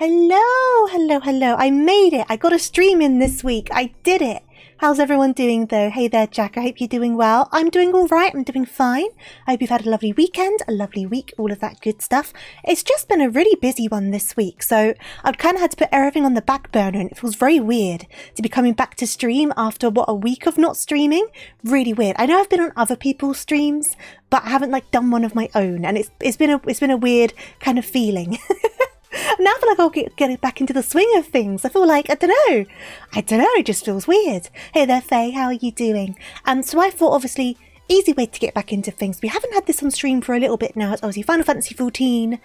Hello, hello, hello. I made it. I got a stream in this week. I did it. How's everyone doing though? Hey there, Jack. I hope you're doing well. I'm doing all right. I'm doing fine. I hope you've had a lovely weekend, a lovely week, all of that good stuff. It's just been a really busy one this week. So I've kind of had to put everything on the back burner and it feels very weird to be coming back to stream after a week of not streaming. Really weird. I know I've been on other people's streams, but I haven't done one of my own. And it's been a weird kind of feeling. Now I feel like I'll get back into the swing of things. I feel like, I don't know, it just feels weird. Hey there, Faye, how are you doing? So I thought, obviously, easy way to get back into things. We haven't had this on stream for a little bit now. It's obviously Final Fantasy 14.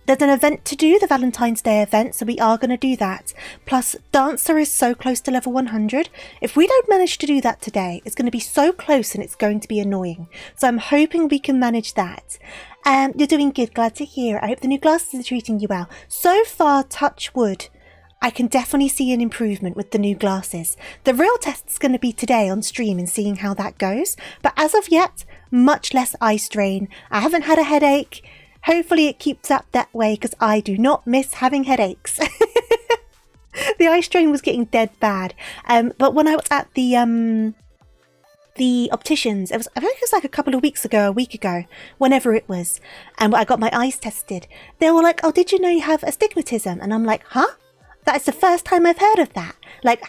There's an event to do, the Valentine's Day event, so we are going to do that. Plus, Dancer is so close to level 100. If we don't manage to do that today, it's going to be so close and it's going to be annoying. So I'm hoping we can manage that. You're doing good, glad to hear. I hope the new glasses are treating you well. So far, touch wood, I can definitely see an improvement with the new glasses. The real test's going to be today on stream and seeing how that goes. But as of yet, much less eye strain. I haven't had a headache. Hopefully it keeps up that way because I do not miss having headaches. The eye strain was getting dead bad. But when I was at the opticians, I think it was like a couple of weeks ago, a week ago, whenever it was, and I got my eyes tested. They were like, oh, did you know you have astigmatism? And I'm like, huh? That is the first time I've heard of that,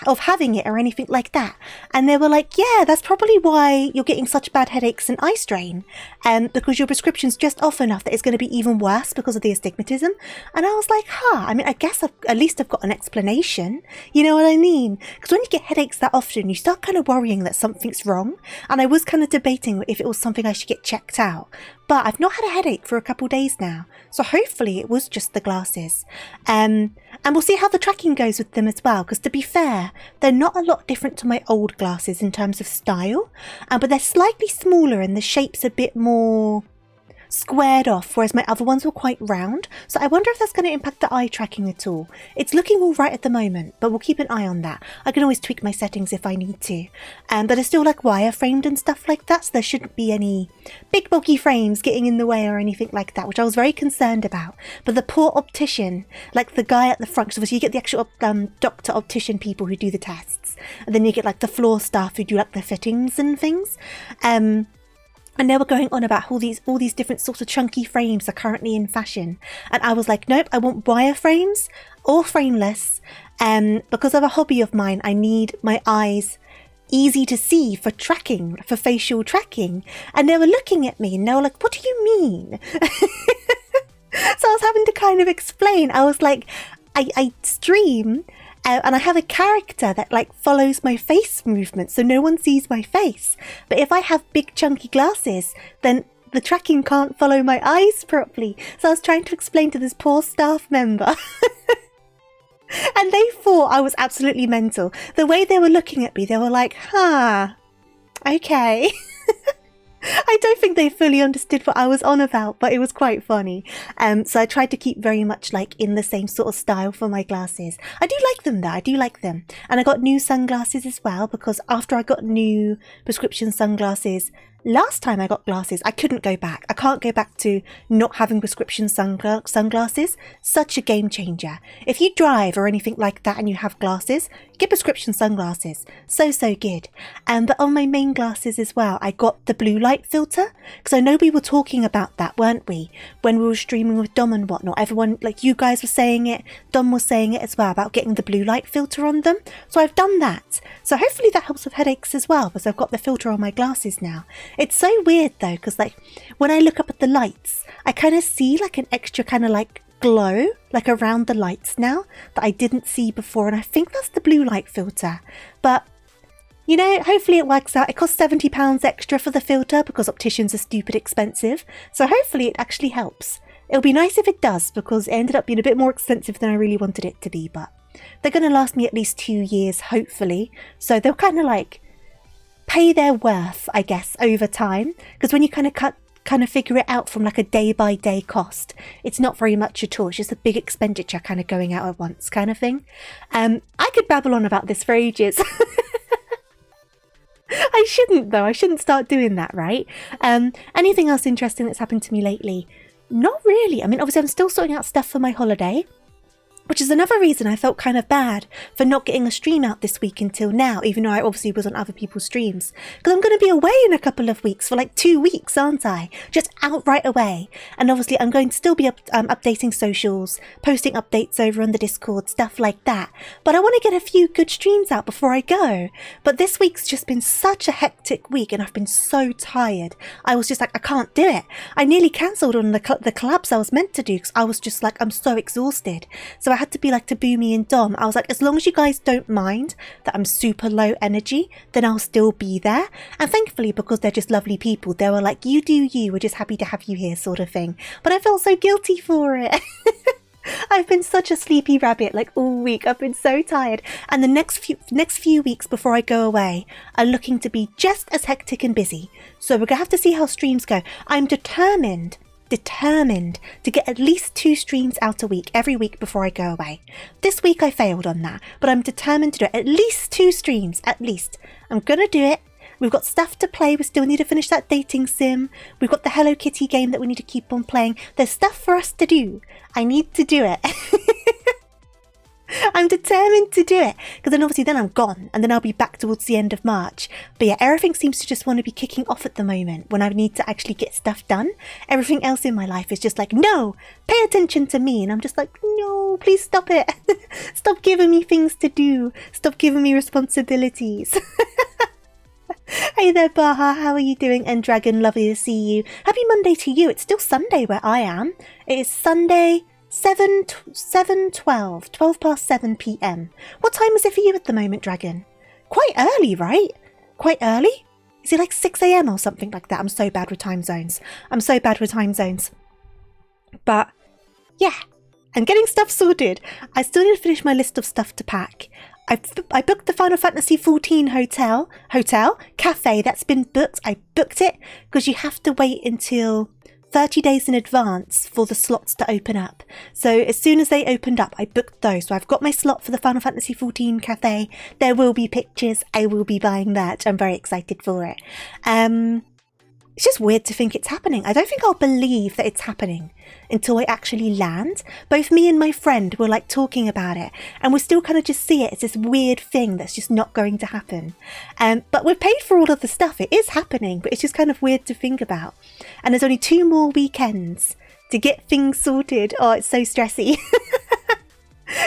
of having it or anything like that. And they were like, yeah, that's probably why you're getting such bad headaches and eye strain, because your prescription's just off enough that it's going to be even worse because of the astigmatism. And I was like, I mean, I guess at least I've got an explanation. You know what I mean? Because when you get headaches that often, you start kind of worrying that something's wrong. And I was kind of debating if it was something I should get checked out. But I've not had a headache for a couple days now. So hopefully it was just the glasses. And we'll see how the tracking goes with them as well. Because to be fair, they're not a lot different to my old glasses in terms of style. But they're slightly smaller and the shape's a bit more squared off, whereas my other ones were quite round. So I wonder if that's going to impact the eye tracking at all. It's looking all right at the moment, but we'll keep an eye on that. I can always tweak my settings if I need to. But they're still wireframed and stuff like that, so there shouldn't be any big bulky frames getting in the way or anything like that, which I was very concerned about. But the poor optician, the guy at the front, because obviously you get the actual doctor optician people who do the tests, and then you get the floor staff who do the fittings and things. And they were going on about all these different sorts of chunky frames are currently in fashion. And I was like, nope, I want wireframes or frameless. Because of a hobby of mine, I need my eyes easy to see for tracking, for facial tracking. And they were looking at me and they were like, what do you mean? So I was having to kind of explain. I was like, I stream and I have a character that follows my face movement, so no one sees my face. But if I have big chunky glasses, then the tracking can't follow my eyes properly. So I was trying to explain to this poor staff member. And they thought I was absolutely mental. The way they were looking at me, they were like, okay. I don't think they fully understood what I was on about, but it was quite funny. So I tried to keep very much in the same sort of style for my glasses. I do like them though, I do like them. And I got new sunglasses as well, because after I got new prescription sunglasses, last time I got glasses, I couldn't go back. I can't go back to not having prescription sunglasses. Such a game changer. If you drive or anything like that and you have glasses, get prescription sunglasses. So good. But on my main glasses as well, I got the blue light filter. Because I know we were talking about that, weren't we? When we were streaming with Dom and whatnot. Everyone, you guys were saying it. Dom was saying it as well about getting the blue light filter on them. So I've done that. So hopefully that helps with headaches as well, because I've got the filter on my glasses now. It's so weird though, because when I look up at the lights, I kind of see an extra kind of glow around the lights now that I didn't see before, and I think that's the blue light filter. But hopefully it works out. It costs £70 extra for the filter because opticians are stupid expensive, so hopefully it actually helps. It'll be nice if it does, because it ended up being a bit more expensive than I really wanted it to be, but they're going to last me at least 2 years, hopefully, so they'll kind of pay their worth, I guess, over time, because when you kind of figure it out from a day-by-day cost, it's not very much at all. It's just a big expenditure kind of going out at once kind of thing. I could babble on about this for ages. I shouldn't though. I shouldn't start doing that, right? Anything else interesting that's happened to me lately? Not really. I mean, obviously I'm still sorting out stuff for my holiday. which is another reason I felt kind of bad for not getting a stream out this week until now, even though I obviously was on other people's streams. Because I'm going to be away in a couple of weeks for like 2 weeks, aren't I? Just outright away. And obviously I'm going to still be updating socials, posting updates over on the Discord, stuff like that. But I want to get a few good streams out before I go. But this week's just been such a hectic week and I've been so tired. I was just like, I can't do it. I nearly cancelled on the collabs I was meant to do because I was just like, I'm so exhausted. So I had to be like to Boomy and Dom. I was like, as long as you guys don't mind that I'm super low energy, then I'll still be there. And thankfully, because they're just lovely people, they were like, you do you, we're just happy to have you here sort of thing. But I felt so guilty for it. I've been such a sleepy rabbit like all week. I've been so tired. And the next few weeks before I go away are looking to be just as hectic and busy. So we're going to have to see how streams go. I'm determined to get at least 2 streams out a week every week before I go away. This week I failed on that, but I'm determined to do it. At least 2 streams, at least. I'm gonna do it. We've got stuff to play. We still need to finish that dating sim. We've got the Hello Kitty game that we need to keep on playing. There's stuff for us to do. I need to do it. I'm determined to do it, because then obviously then I'm gone and then I'll be back towards the end of March. But yeah, everything seems to just want to be kicking off at the moment when I need to actually get stuff done. Everything else in my life is just like, no, pay attention to me. And I'm just like, no, please stop it. Stop giving me things to do. Stop giving me responsibilities. Hey there, Baha, how are you doing? And Dragon, lovely to see you. Happy Monday to you. It's still Sunday where I am. It is Sunday 12 past 7 p.m. What time is it for you at the moment, Dragon? Quite early, right? Quite early? Is it like 6 a.m. or something like that? I'm so bad with time zones. But yeah, I'm getting stuff sorted. I still need to finish my list of stuff to pack. I booked the Final Fantasy XIV cafe. That's been booked. I booked it because you have to wait until 30 days in advance for the slots to open up. So as soon as they opened up, I booked those. So I've got my slot for the Final Fantasy XIV cafe. There will be pictures. I will be buying merch. I'm very excited for it. It's just weird to think it's happening. I don't think I'll believe that it's happening until I actually land. Both me and my friend were like talking about it, and we still kind of just see it as this weird thing that's just not going to happen. But we've paid for all of the stuff. It is happening, but it's just kind of weird to think about. And there's only 2 more weekends to get things sorted. Oh, it's so stressy.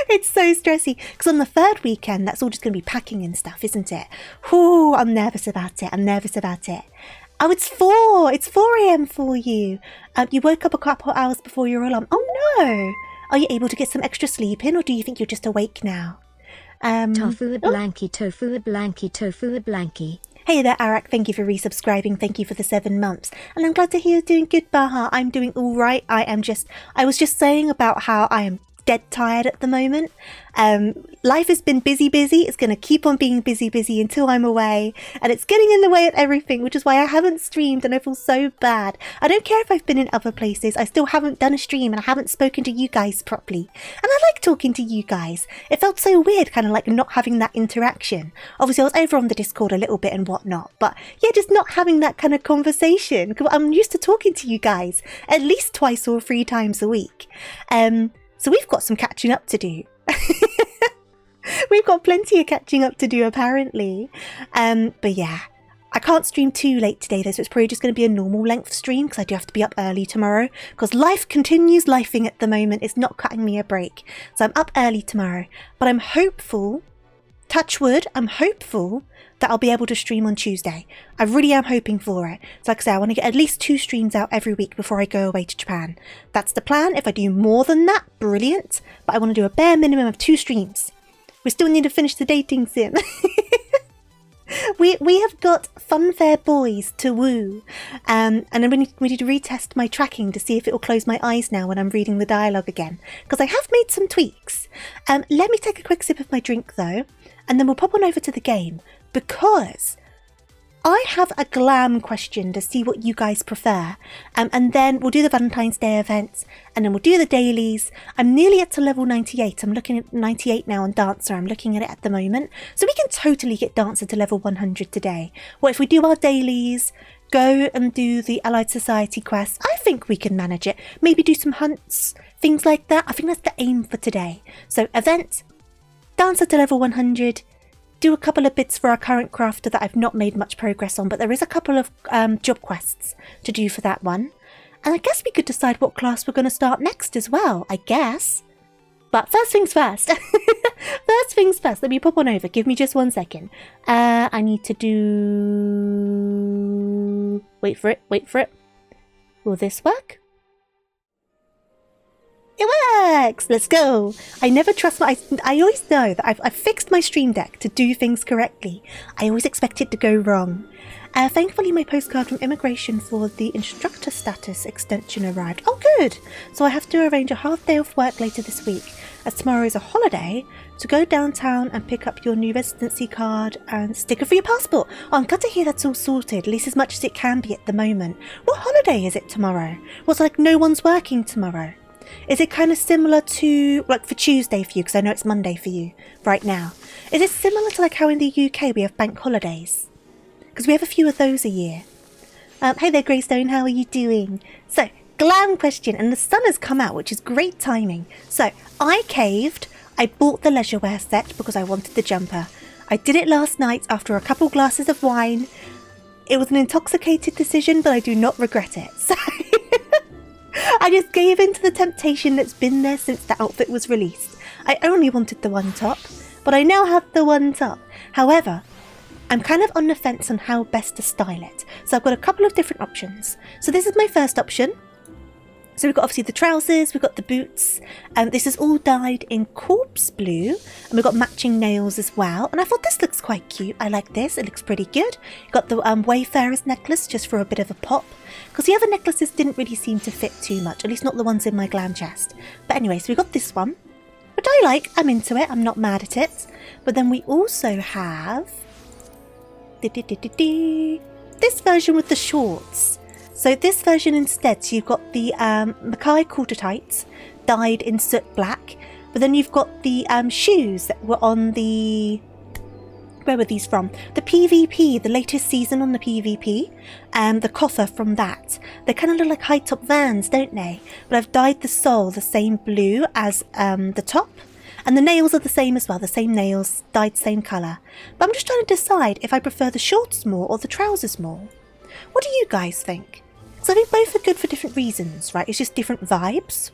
It's so stressy. Because on the 3rd weekend, that's all just going to be packing and stuff, isn't it? Whew, I'm nervous about it. Oh, it's 4 a.m. for you. You woke up a couple of hours before your alarm. Oh no! Are you able to get some extra sleep in, or do you think you're just awake now? TofuuRabbit. Hey there, Arak. Thank you for resubscribing. Thank you for the 7 months. And I'm glad to hear you're doing good, Baha. I'm doing all right. I was just saying about how I am dead tired at the moment. Life has been busy. It's going to keep on being busy until I'm away, and it's getting in the way of everything, which is why I haven't streamed and I feel so bad. I don't care if I've been in other places, I still haven't done a stream and I haven't spoken to you guys properly. And I like talking to you guys. It felt so weird, kind of like not having that interaction. Obviously I was over on the Discord a little bit and whatnot, but yeah, just not having that kind of conversation. I'm used to talking to you guys at least 2 or 3 times a week. So we've got some catching up to do. We've got plenty of catching up to do, apparently. But yeah, I can't stream too late today, though, so it's probably just going to be a normal length stream because I do have to be up early tomorrow. Because life continues lifing at the moment. It's not cutting me a break. So I'm up early tomorrow. But I'm hopeful, touch wood, I'm hopeful that I'll be able to stream on Tuesday. I really am hoping for it. So like I say, I want to get at least 2 streams out every week before I go away to Japan. That's the plan. If I do more than that, brilliant. But I want to do a bare minimum of 2 streams. We still need to finish the dating sim. We have got Funfair Boys to woo. And then we need to retest my tracking to see if it will close my eyes now when I'm reading the dialogue again. Because I have made some tweaks. Let me take a quick sip of my drink though, and then we'll pop on over to the game. Because I have a glam question to see what you guys prefer. And then we'll do the Valentine's Day events, and then we'll do the dailies. I'm nearly up to level 98. I'm looking at 98 now on Dancer. I'm looking at it at the moment. So we can totally get Dancer to level 100 today. What if we do our dailies, go and do the Allied Society quest. I think we can manage it. Maybe do some hunts, things like that. I think that's the aim for today. So event, dancer to level 100, do a couple of bits for our current crafter that I've not made much progress on, but there is a couple of job quests to do for that one. And I guess we could decide what class we're going to start next as well, I guess. But first things first. First things first. Let me pop on over. Give me just 1 second. I need to do... Wait for it. Wait for it. Will this work? It works! Let's go! I never trust my... I always know that I've fixed my stream deck to do things correctly. I always expect it to go wrong. Thankfully, my postcard from immigration for the instructor status extension arrived. Oh, good! So I have to arrange a half day of work later this week, as tomorrow is a holiday, to go downtown and pick up your new residency card and sticker for your passport. Oh, I'm glad to hear that's all sorted, at least as much as it can be at the moment. What holiday is it tomorrow? What's like no one's working tomorrow? Is it kind of similar to, like for Tuesday for you, because I know it's Monday for you right now. Is it similar to like how in the UK we have bank holidays? Because we have a few of those a year. Hey there, Greystone, how are you doing? So, glam question, and the sun has come out, which is great timing. So, I caved. I bought the leisure wear set because I wanted the jumper. I did it last night after a couple glasses of wine. It was an intoxicated decision, but I do not regret it. So, I just gave in to the temptation that's been there since the outfit was released. I only wanted the one top, but I now have the one top. However, I'm kind of on the fence on how best to style it. So I've got a couple of different options. So this is my first option. So we've got obviously the trousers, we've got the boots, and this is all dyed in corpse blue, and we've got matching nails as well. And I thought this looks quite cute. I like this, it looks pretty good. Got the Wayfarer's necklace just for a bit of a pop, because the other necklaces didn't really seem to fit too much, at least not the ones in my glam chest. But anyway, so we got this one, which I like, I'm into it, I'm not mad at it. But then we also have this version with the shorts. So this version instead, so you've got the Mackay quarter tights dyed in soot black, but then you've got the shoes that were on the... Where were these from? The PvP, the latest season on the PvP, the coffer from that. They kind of look like high top Vans, don't they? But I've dyed the sole the same blue as the top. And the nails are the same as well, the same nails, dyed same colour. But I'm just trying to decide if I prefer the shorts more or the trousers more. What do you guys think? Because I think both are good for different reasons, right? It's just different vibes.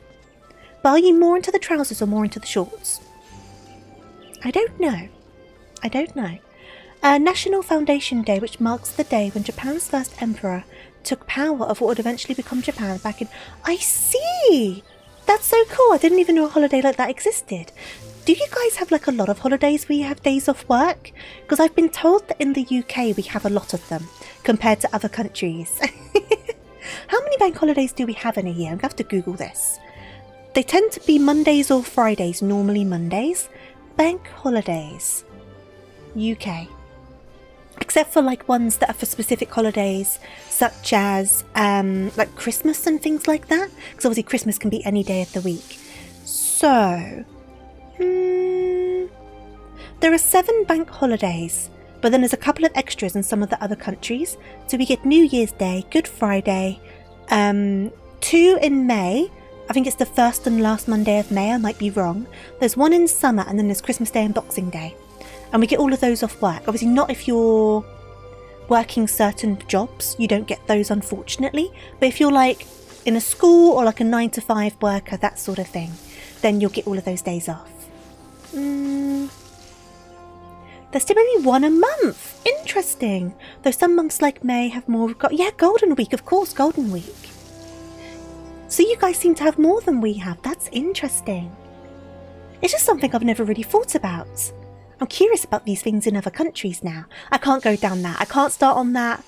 But are you more into the trousers or more into the shorts? I don't know. I don't know. National Foundation Day, which marks the day when Japan's first emperor took power of what would eventually become Japan back in... I see! That's so cool. I didn't even know a holiday like that existed. Do you guys have like a lot of holidays where you have days off work? Because I've been told that in the UK we have a lot of them compared to other countries. How many bank holidays do we have in a year? I'm going to have to Google this. They tend to be Mondays or Fridays, normally Mondays. Bank holidays. UK. Except for like ones that are for specific holidays, such as like Christmas and things like that. Because obviously Christmas can be any day of the week. So, there are 7 bank holidays, but then there's a couple of extras in some of the other countries. So we get New Year's Day, Good Friday, 2 in May. I think it's the first and last Monday of May, I might be wrong. There's 1 in summer, and then there's Christmas Day and Boxing Day. And we get all of those off work. Obviously not if you're working certain jobs, you don't get those unfortunately. But if you're like in a school or like a 9-to-5 worker, that sort of thing, then you'll get all of those days off. There's typically 1 a month. Interesting. Though some months like May have more... Yeah, Golden Week, of course, Golden Week. So you guys seem to have more than we have. That's interesting. It's just something I've never really thought about. I'm curious about these things in other countries now. I can't go down that. I can't start on that.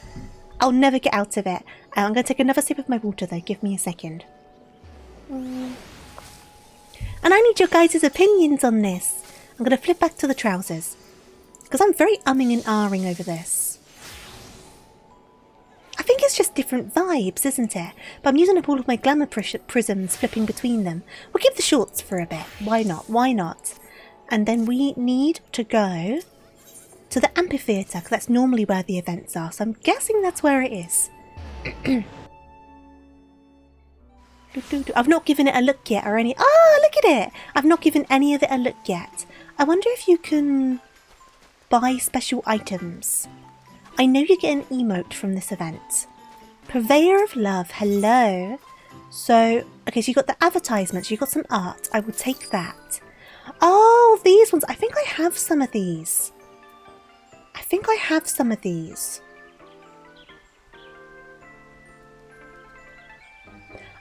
I'll never get out of it. I'm going to take another sip of my water though. Give me a second. And I need your guys' opinions on this. I'm going to flip back to the trousers. Because I'm very umming and ahhing over this. I think it's just different vibes, isn't it? But I'm using up all of my glamour prisms, flipping between them. We'll keep the shorts for a bit. Why not? Why not? And then we need to go to the amphitheatre, because that's normally where the events are. So I'm guessing that's where it is. I've not given it a look yet or any... Oh, look at it! I've not given any of it a look yet. I wonder if you can buy special items. I know you get an emote from this event. Purveyor of Love, hello. So, okay, so you got the advertisements, you got some art. I will take that. Oh, these ones. I think I have some of these. I think I have some of these.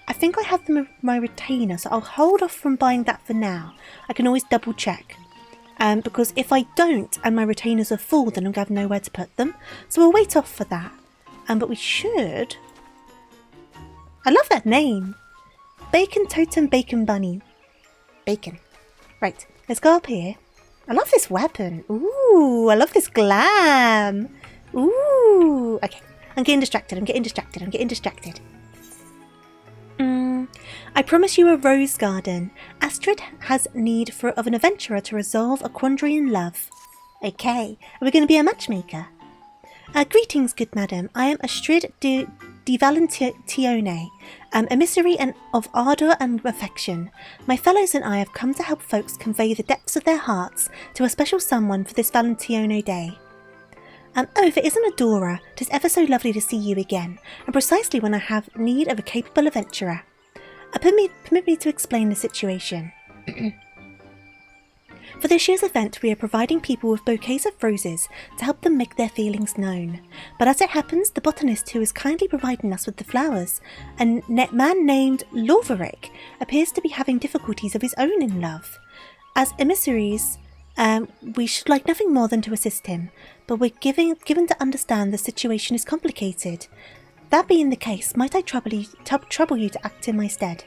I think I have them in my retainer, so I'll hold off from buying that for now. I can always double check. Because if I don't and my retainers are full, then I'm going to have nowhere to put them. So we'll wait off for that. But we should... I love that name. Bacon Totem Bacon Bunny. Bacon. Right, let's go up here. I love this weapon. Ooh, I love this glam. Ooh. Okay, I'm getting distracted. I promise you a rose garden. Astrid has need of an adventurer to resolve a quandary in love. Okay, are we going to be a matchmaker? Greetings, good madam. I am Astrid de Valentione, emissary of ardour and affection. My fellows and I have come to help folks convey the depths of their hearts to a special someone for this Valentione day. Oh, if it isn't Adora, it is ever so lovely to see you again, and precisely when I have need of a capable adventurer. Permit me to explain the situation. For this year's event, we are providing people with bouquets of roses to help them make their feelings known. But as it happens, the botanist who is kindly providing us with the flowers, a man named Loverick, appears to be having difficulties of his own in love. As emissaries, we should like nothing more than to assist him, but we're given to understand the situation is complicated. That being the case, might I trouble you to act in my stead?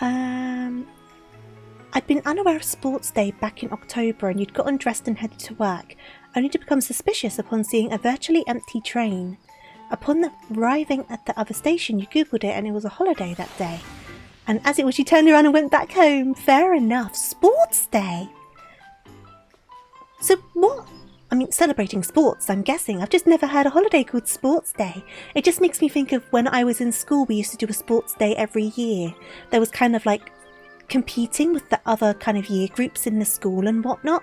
I'd been unaware of Sports Day back in October and you'd gotten dressed and headed to work, only to become suspicious upon seeing a virtually empty train. Upon arriving at the other station, you googled it and it was a holiday that day. And as it was, you turned around and went back home. Fair enough. Sports Day! So what? I mean, celebrating sports, I'm guessing. I've just never heard a holiday called Sports Day. It just makes me think of when I was in school, we used to do a sports day every year. There was kind of like competing with the other kind of year groups in the school and whatnot.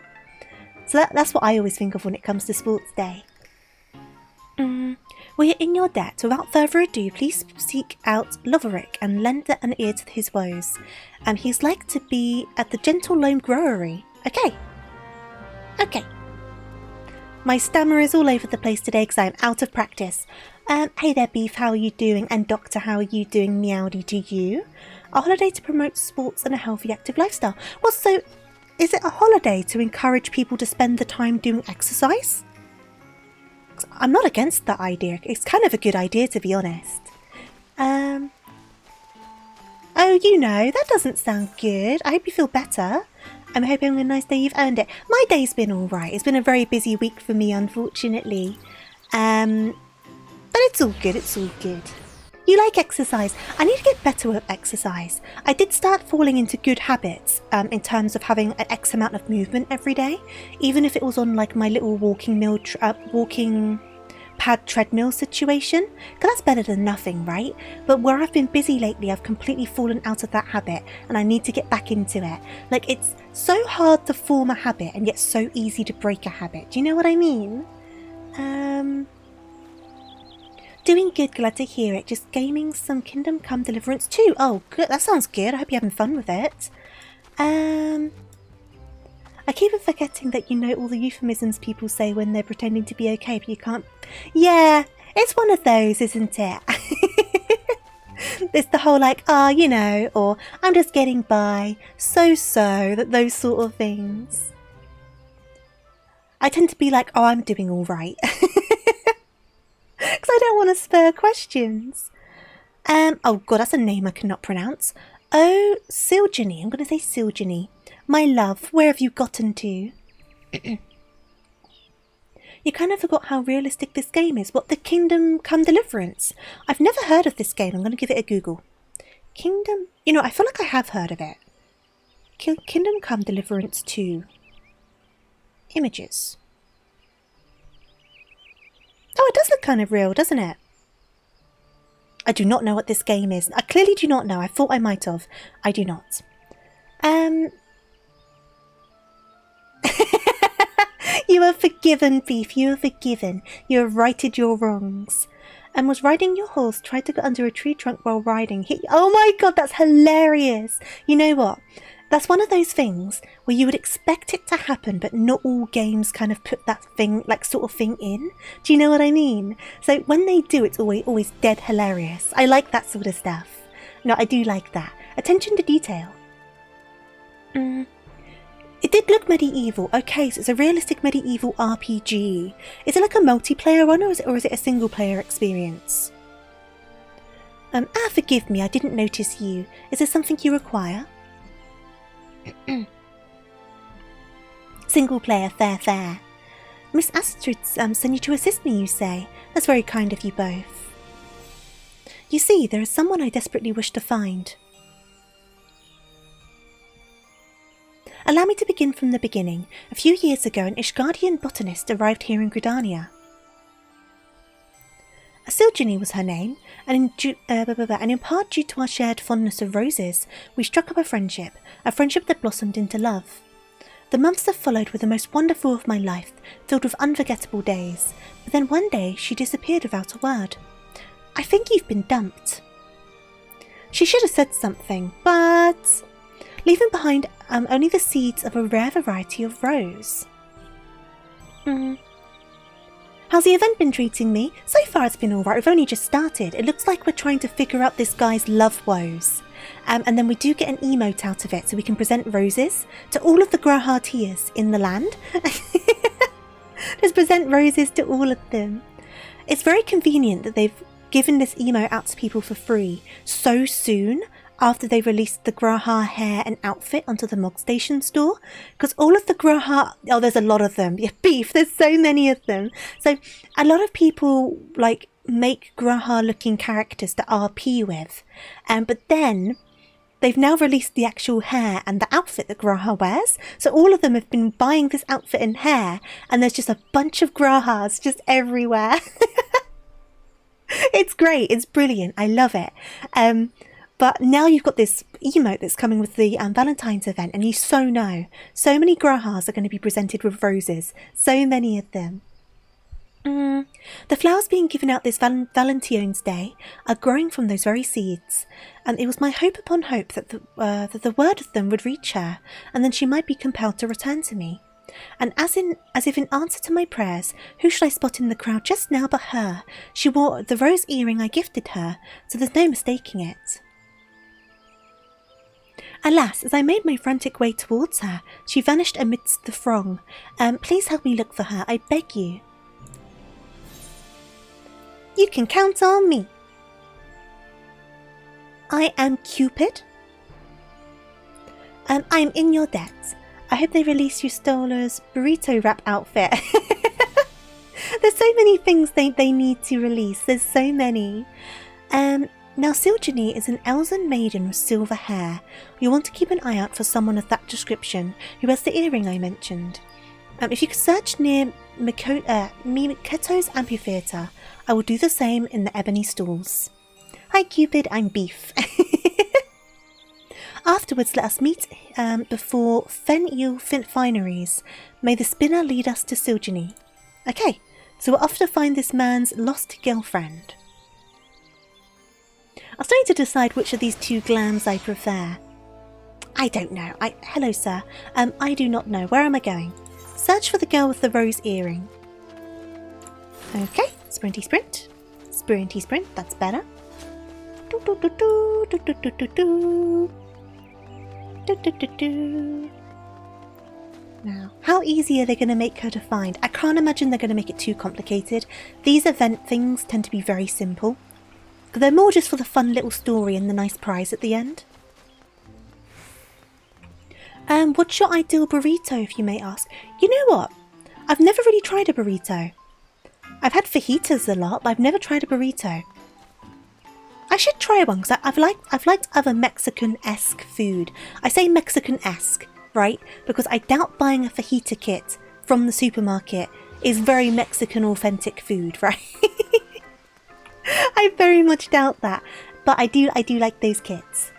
So that's what I always think of when it comes to Sports Day. We're in your debt. Without further ado, please seek out Loverick and lend an ear to his woes. He's like to be at the Gentle Loam Growery. Okay. My stammer is all over the place today because I'm out of practice. Hey there, Beef, how are you doing? And Doctor, how are you doing? Meowdy to you. A holiday to promote sports and a healthy, active lifestyle. Well, so is it a holiday to encourage people to spend the time doing exercise? I'm not against that idea. It's kind of a good idea, to be honest. Oh, you know, that doesn't sound good. I hope you feel better. I'm hoping on a nice day you've earned it. My day's been alright. It's been a very busy week for me, unfortunately. But it's all good, You like exercise. I need to get better with exercise. I did start falling into good habits in terms of having an X amount of movement every day. Even if it was on like my little walking pad treadmill situation. Because that's better than nothing, right? But where I've been busy lately, I've completely fallen out of that habit. And I need to get back into it. Like, it's so hard to form a habit and yet so easy to break a habit. Do you know what I mean? Doing good, glad to hear it. Just gaming some Kingdom Come Deliverance 2. Oh, good. That sounds good. I hope you're having fun with it. I keep on forgetting that you know all the euphemisms people say when they're pretending to be okay, but you can't... Yeah, it's one of those, isn't it? It's the whole like, you know, or I'm just getting by, those sort of things. I tend to be like, oh, I'm doing all right. Because I don't want to spur questions. Oh god, that's a name I cannot pronounce. Oh, Siljani. I'm going to say Siljani. My love, where have you gotten to? You kind of forgot how realistic this game is. What, the Kingdom Come Deliverance? I've never heard of this game. I'm going to give it a Google. Kingdom... You know, I feel like I have heard of it. Kingdom Come Deliverance 2. Images. Oh, it does look kind of real, doesn't it? I do not know what this game is. I clearly do not know. I thought I might have. I do not. You are forgiven, Beef. You are forgiven. You have righted your wrongs. And was riding your horse, tried to get under a tree trunk while riding. Oh my god, that's hilarious. You know what? That's one of those things where you would expect it to happen, but not all games kind of put that thing, like sort of thing in. Do you know what I mean? So when they do, it's always dead hilarious. I like that sort of stuff. No, I do like that. Attention to detail. It did look medieval. Okay, so it's a realistic medieval RPG. Is it like a multiplayer one, or is it a single player experience? Forgive me, I didn't notice you. Is there something you require? Single player, fair. Miss Astrid sent you to assist me, you say? That's very kind of you both. You see, there is someone I desperately wish to find. Allow me to begin from the beginning. A few years ago, an Ishgardian botanist arrived here in Gridania. Asilgini was her name, and in part due to our shared fondness of roses, we struck up a friendship that blossomed into love. The months that followed were the most wonderful of my life, filled with unforgettable days, but then one day she disappeared without a word. I think you've been dumped. She should have said something, but... leaving behind only the seeds of a rare variety of rose. How's the event been treating me? So far it's been alright, we've only just started. It looks like we're trying to figure out this guy's love woes. And then we do get an emote out of it, so we can present roses to all of the Grahatias in the land. Just present roses to all of them. It's very convenient that they've given this emote out to people for free so soon after they released the Graha hair and outfit onto the Mog Station store, because all of the Graha, oh, there's a lot of them. Yeah, Beef, there's so many of them. So a lot of people like make Graha looking characters to RP with, but then they've now released the actual hair and the outfit that Graha wears. So all of them have been buying this outfit and hair, and there's just a bunch of Grahas just everywhere. It's great. It's brilliant. I love it. But now you've got this emote that's coming with the Valentine's event, and you know, so many Grahas are going to be presented with roses. So many of them. The flowers being given out this Valentione's Day are growing from those very seeds, and it was my hope upon hope that the word of them would reach her, and then she might be compelled to return to me. And as if in answer to my prayers, who should I spot in the crowd just now but her? She wore the rose earring I gifted her, so there's no mistaking it. Alas, as I made my frantic way towards her, she vanished amidst the throng. Please help me look for her, I beg you. You can count on me. I am Cupid. I am in your debt. I hope they release you Stolar's burrito wrap outfit. There's so many things they need to release. There's so many. Now Silgini is an elven maiden with silver hair. You'll want to keep an eye out for someone of that description who has the earring I mentioned. If you could search near Miketo's amphitheatre, I will do the same in the ebony stalls. Hi Cupid, I'm Beef. Afterwards, let us meet before Fen-Il Fineries. May the spinner lead us to Silgini. Okay, so we're off to find this man's lost girlfriend. I'm starting to decide which of these two glams I prefer. I don't know. Hello, sir. I do not know. Where am I going? Search for the girl with the rose earring. Okay, sprinty sprint. Sprinty sprint, that's better. Do do do do do do do do do. Do do do do. Now, how easy are they going to make her to find? I can't imagine they're going to make it too complicated. These event things tend to be very simple. They're more just for the fun little story and the nice prize at the end. What's your ideal burrito, if you may ask? You know what? I've never really tried a burrito. I've had fajitas a lot, but I've never tried a burrito. I should try one, because I've liked other Mexican-esque food. I say Mexican-esque, right? Because I doubt buying a fajita kit from the supermarket is very Mexican authentic food, right? I very much doubt that. But I do like those kits.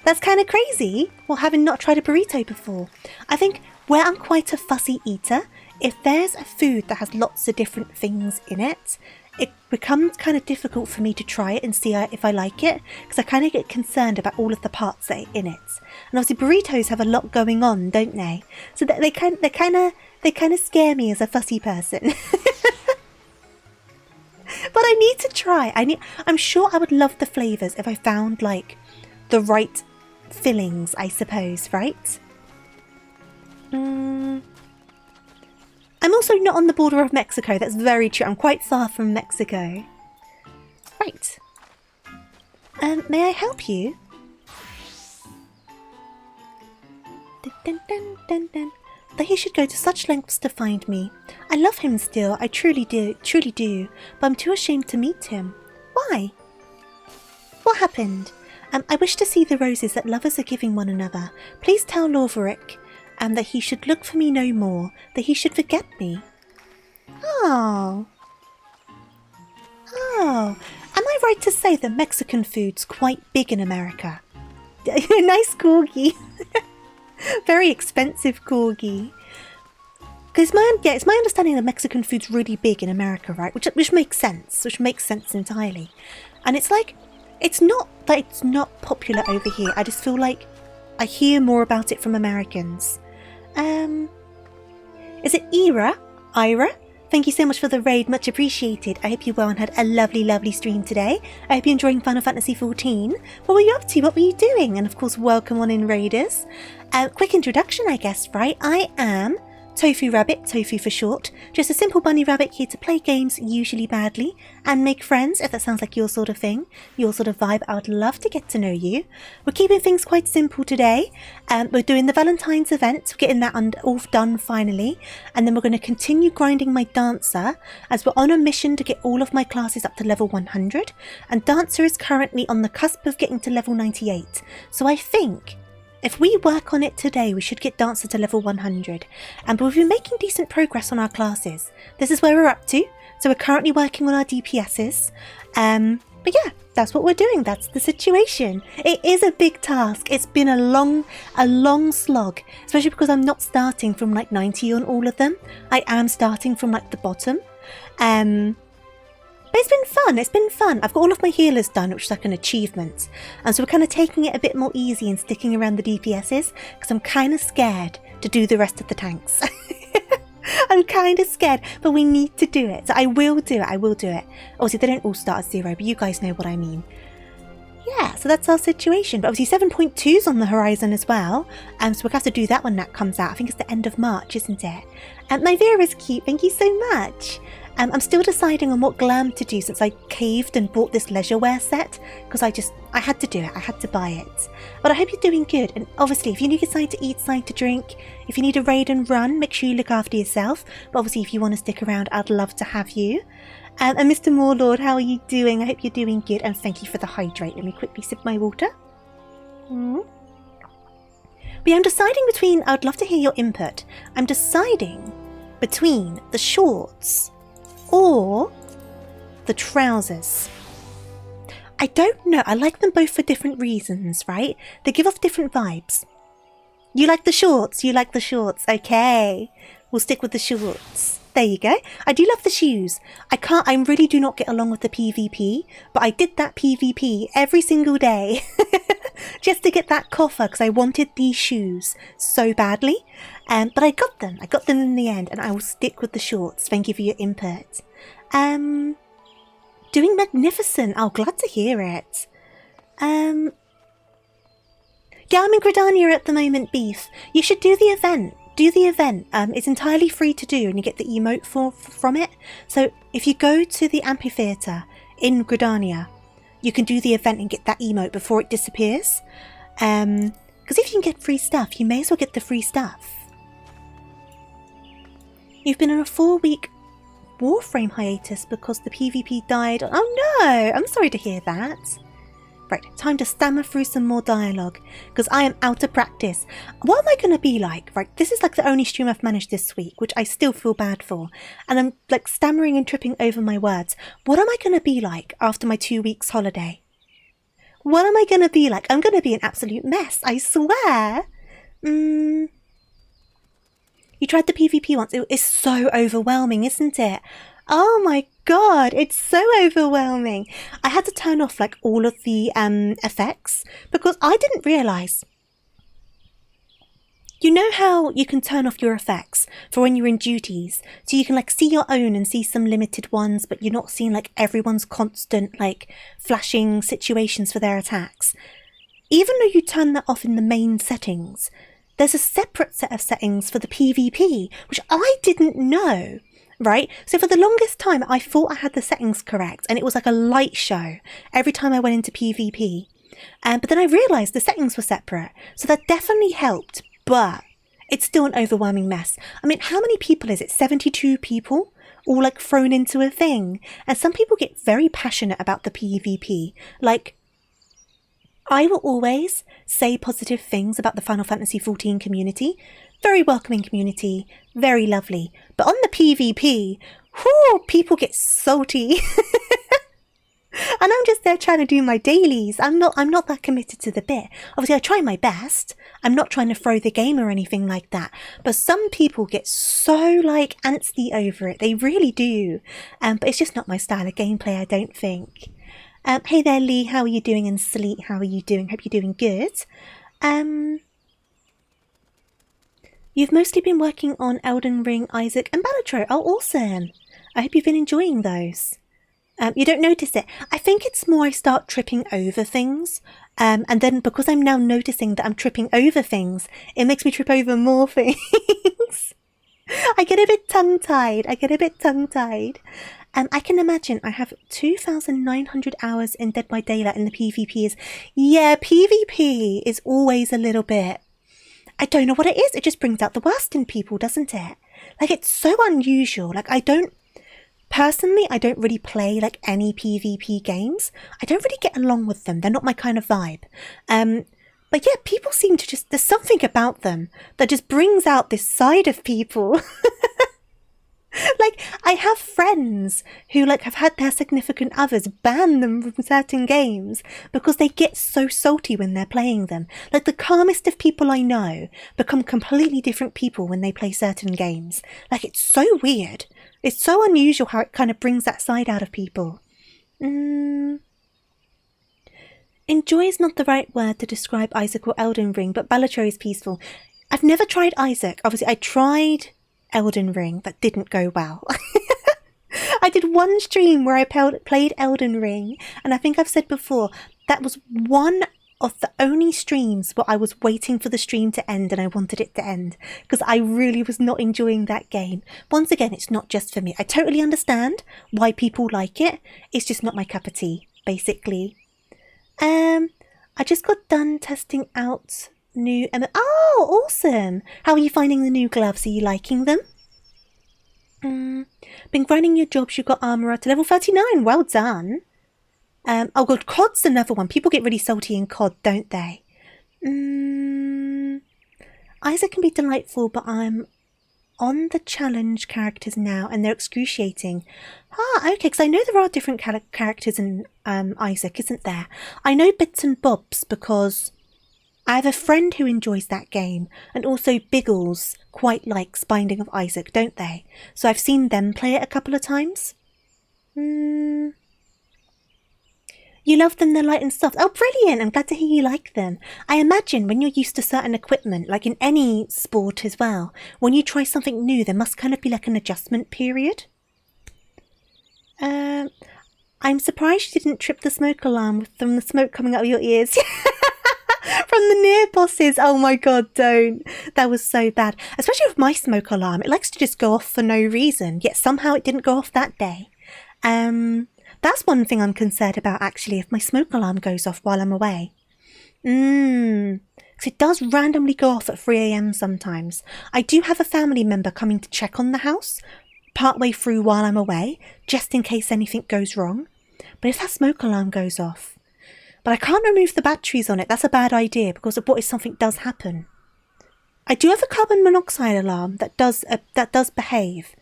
That's kind of crazy. Well, having not tried a burrito before. I think where I'm quite a fussy eater, if there's a food that has lots of different things in it, it becomes kind of difficult for me to try it and see if I like it, because I kind of get concerned about all of the parts that are in it. And obviously burritos have a lot going on, don't they? So they kind of scare me as a fussy person. But I need to try. I'm sure I would love the flavours if I found like the right fillings, I suppose, right? I'm also not on the border of Mexico. That's very true. I'm quite far from Mexico. Right. May I help you? Dun, dun, dun, dun. That he should go to such lengths to find me. I love him still. I truly do. But I'm too ashamed to meet him. Why? What happened? I wish to see the roses that lovers are giving one another. Please tell Loverick that he should look for me no more, that he should forget me. Oh. Am I right to say that Mexican food's quite big in America? Nice corgi. Very expensive corgi. Because it's my understanding that Mexican food's really big in America, right? Which makes sense. Which makes sense entirely. And it's like, it's not that it's not popular over here. I just feel like I hear more about it from Americans. Is it Ira? Thank you so much for the raid, much appreciated. I hope you well and had a lovely stream today. I hope you're enjoying Final Fantasy XIV. What were you up to? What were you doing? And of course, welcome on in, raiders. Quick introduction, I guess, right? I am TofuuRabbit, Tofu for short. Just a simple bunny rabbit here to play games, usually badly, and make friends, if that sounds like your sort of thing, your sort of vibe. I would love to get to know you. We're keeping things quite simple today. We're doing the Valentine's event, we're getting that all done finally, and then we're going to continue grinding my Dancer, as we're on a mission to get all of my classes up to level 100, and Dancer is currently on the cusp of getting to level 98. So I think if we work on it today, we should get Dancer to level 100. But we've been making decent progress on our classes. This is where we're up to. So we're currently working on our DPSs. But yeah, that's what we're doing. That's the situation. It is a big task. It's been a long slog, especially because I'm not starting from like 90 on all of them. I am starting from like the bottom. But it's been fun. I've got all of my healers done, which is like an achievement. And so we're kind of taking it a bit more easy and sticking around the DPSs, because I'm kind of scared to do the rest of the tanks. I'm kind of scared, but we need to do it. So I will do it. Obviously, they don't all start at 0, but you guys know what I mean. Yeah, so that's our situation. But obviously 7.2's on the horizon as well. So we'll have to do that when that comes out. I think it's the end of March, isn't it? My Vera's cute. Thank you so much. I'm still deciding on what glam to do since I caved and bought this leisure wear set, because I had to do it. I had to buy it. But I hope you're doing good. And obviously, if you need a side to eat, side to drink, if you need a raid and run, make sure you look after yourself. But obviously, if you want to stick around, I'd love to have you. And Mr. Moorlord, how are you doing? I hope you're doing good. And thank you for the hydrate. Let me quickly sip my water. But yeah, I'm deciding between, I'd love to hear your input. I'm deciding between the shorts or the trousers. I don't know. I like them both for different reasons, right? They give off different vibes. You like the shorts? Okay. We'll stick with the shorts. There you go. I do love the shoes. I really do not get along with the PvP, but I did that PvP every single day just to get that coffer because I wanted these shoes so badly. But I got them. I got them in the end, and I will stick with the shorts. Thank you for your input. Doing magnificent. Oh, glad to hear it. Yeah, I'm in Gridania at the moment, Beef. You should do the event. It's entirely free to do, and you get the emote from it. So if you go to the amphitheatre in Gridania, you can do the event and get that emote before it disappears. Because if you can get free stuff, you may as well get the free stuff. You've been on a 4-week Warframe hiatus because the PvP died. Oh no! I'm sorry to hear that. Right, time to stammer through some more dialogue, because I am out of practice. What am I going to be like? Right, this is like the only stream I've managed this week, which I still feel bad for. And I'm like stammering and tripping over my words. What am I going to be like after my 2 weeks holiday? What am I going to be like? I'm going to be an absolute mess, I swear. You tried the PvP once. It is so overwhelming, isn't it? Oh my god, it's so overwhelming. I had to turn off like all of the effects because I didn't realise. You know how you can turn off your effects for when you're in duties, so you can like see your own and see some limited ones, but you're not seeing like everyone's constant like flashing situations for their attacks. Even though you turn that off in the main settings, there's a separate set of settings for the PvP, which I didn't know. Right? So for the longest time, I thought I had the settings correct, and it was like a light show every time I went into PvP. But then I realised the settings were separate, so that definitely helped, but it's still an overwhelming mess. I mean, how many people is it? 72 people? All like thrown into a thing. And some people get very passionate about the PvP. Like, I will always say positive things about the Final Fantasy XIV community. Very welcoming community, very lovely. But on the PvP, whoo, people get salty. And I'm just there trying to do my dailies. I'm not that committed to the bit. Obviously, I try my best. I'm not trying to throw the game or anything like that. But some people get so like antsy over it. They really do. But it's just not my style of gameplay, I don't think. Hey there, Lee. How are you doing? And Sleet, how are you doing? Hope you're doing good. You've mostly been working on Elden Ring, Isaac, and Valentine. Oh, awesome. I hope you've been enjoying those. You don't notice it. I think it's more I start tripping over things. And then because I'm now noticing that I'm tripping over things, it makes me trip over more things. I get a bit tongue-tied. I can imagine I have 2,900 hours in Dead by Daylight, and the PvP is... Yeah, PvP is always a little bit... I don't know what it is. It just brings out the worst in people, doesn't it? Like, it's so unusual. Like, personally, I don't really play, like, any PvP games. I don't really get along with them. They're not my kind of vibe. But yeah, people seem to just... There's something about them that just brings out this side of people. Like, I have friends who, like, have had their significant others ban them from certain games because they get so salty when they're playing them. Like, the calmest of people I know become completely different people when they play certain games. Like, it's so weird. It's so unusual how it kind of brings that side out of people. Enjoy is not the right word to describe Isaac or Elden Ring, but Valentine is peaceful. I've never tried Isaac. Obviously, I tried Elden Ring, that didn't go well. I did one stream where I played Elden Ring, and I think I've said before, that was one of the only streams where I was waiting for the stream to end and I wanted it to end, because I really was not enjoying that game. Once again, it's not just for me. I totally understand why people like it. It's just not my cup of tea, basically. I just got done testing out new... Oh, awesome! How are you finding the new gloves? Are you liking them? Been grinding your jobs, you got armor up to level 39. Well done. Oh god, COD's another one. People get really salty in COD, don't they? Isaac can be delightful, but I'm on the challenge characters now, and they're excruciating. Ah, okay, because I know there are different characters in Isaac, isn't there? I know bits and bobs because I have a friend who enjoys that game, and also Biggles quite likes Binding of Isaac, don't they? So I've seen them play it a couple of times. You love them, they're light and soft. Oh, brilliant! I'm glad to hear you like them. I imagine when you're used to certain equipment, like in any sport as well, when you try something new, there must kind of be like an adjustment period. I'm surprised you didn't trip the smoke alarm from the smoke coming out of your ears. From the near bosses. Oh my god, don't. That was so bad. Especially with my smoke alarm. It likes to just go off for no reason, yet somehow it didn't go off that day. That's one thing I'm concerned about, actually, if my smoke alarm goes off while I'm away. Because it does randomly go off at 3 AM sometimes. I do have a family member coming to check on the house partway through while I'm away, just in case anything goes wrong. But if that smoke alarm goes off, But I can't remove the batteries on it. That's a bad idea because of what if something does happen. I do have a carbon monoxide alarm that does behave.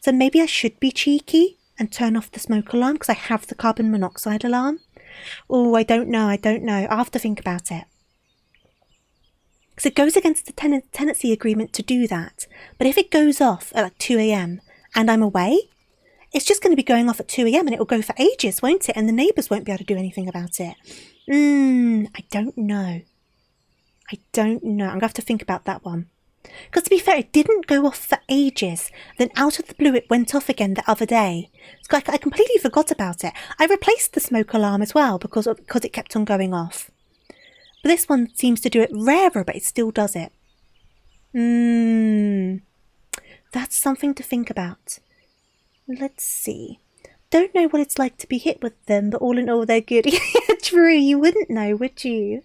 So maybe I should be cheeky and turn off the smoke alarm because I have the carbon monoxide alarm. Oh, I don't know. I'll have to think about it. Because it goes against the tenancy agreement to do that. But if it goes off at like 2 a.m. and I'm away, it's just going to be going off at 2 a.m. and it will go for ages, won't it? And the neighbours won't be able to do anything about it. I don't know. I'm going to have to think about that one. Because to be fair, it didn't go off for ages. Then out of the blue, it went off again the other day. So I completely forgot about it. I replaced the smoke alarm as well because it kept on going off. But this one seems to do it rarer, but it still does it. That's something to think about. Let's see. Don't know what it's like to be hit with them, but all in all, they're good. True, you wouldn't know, would you?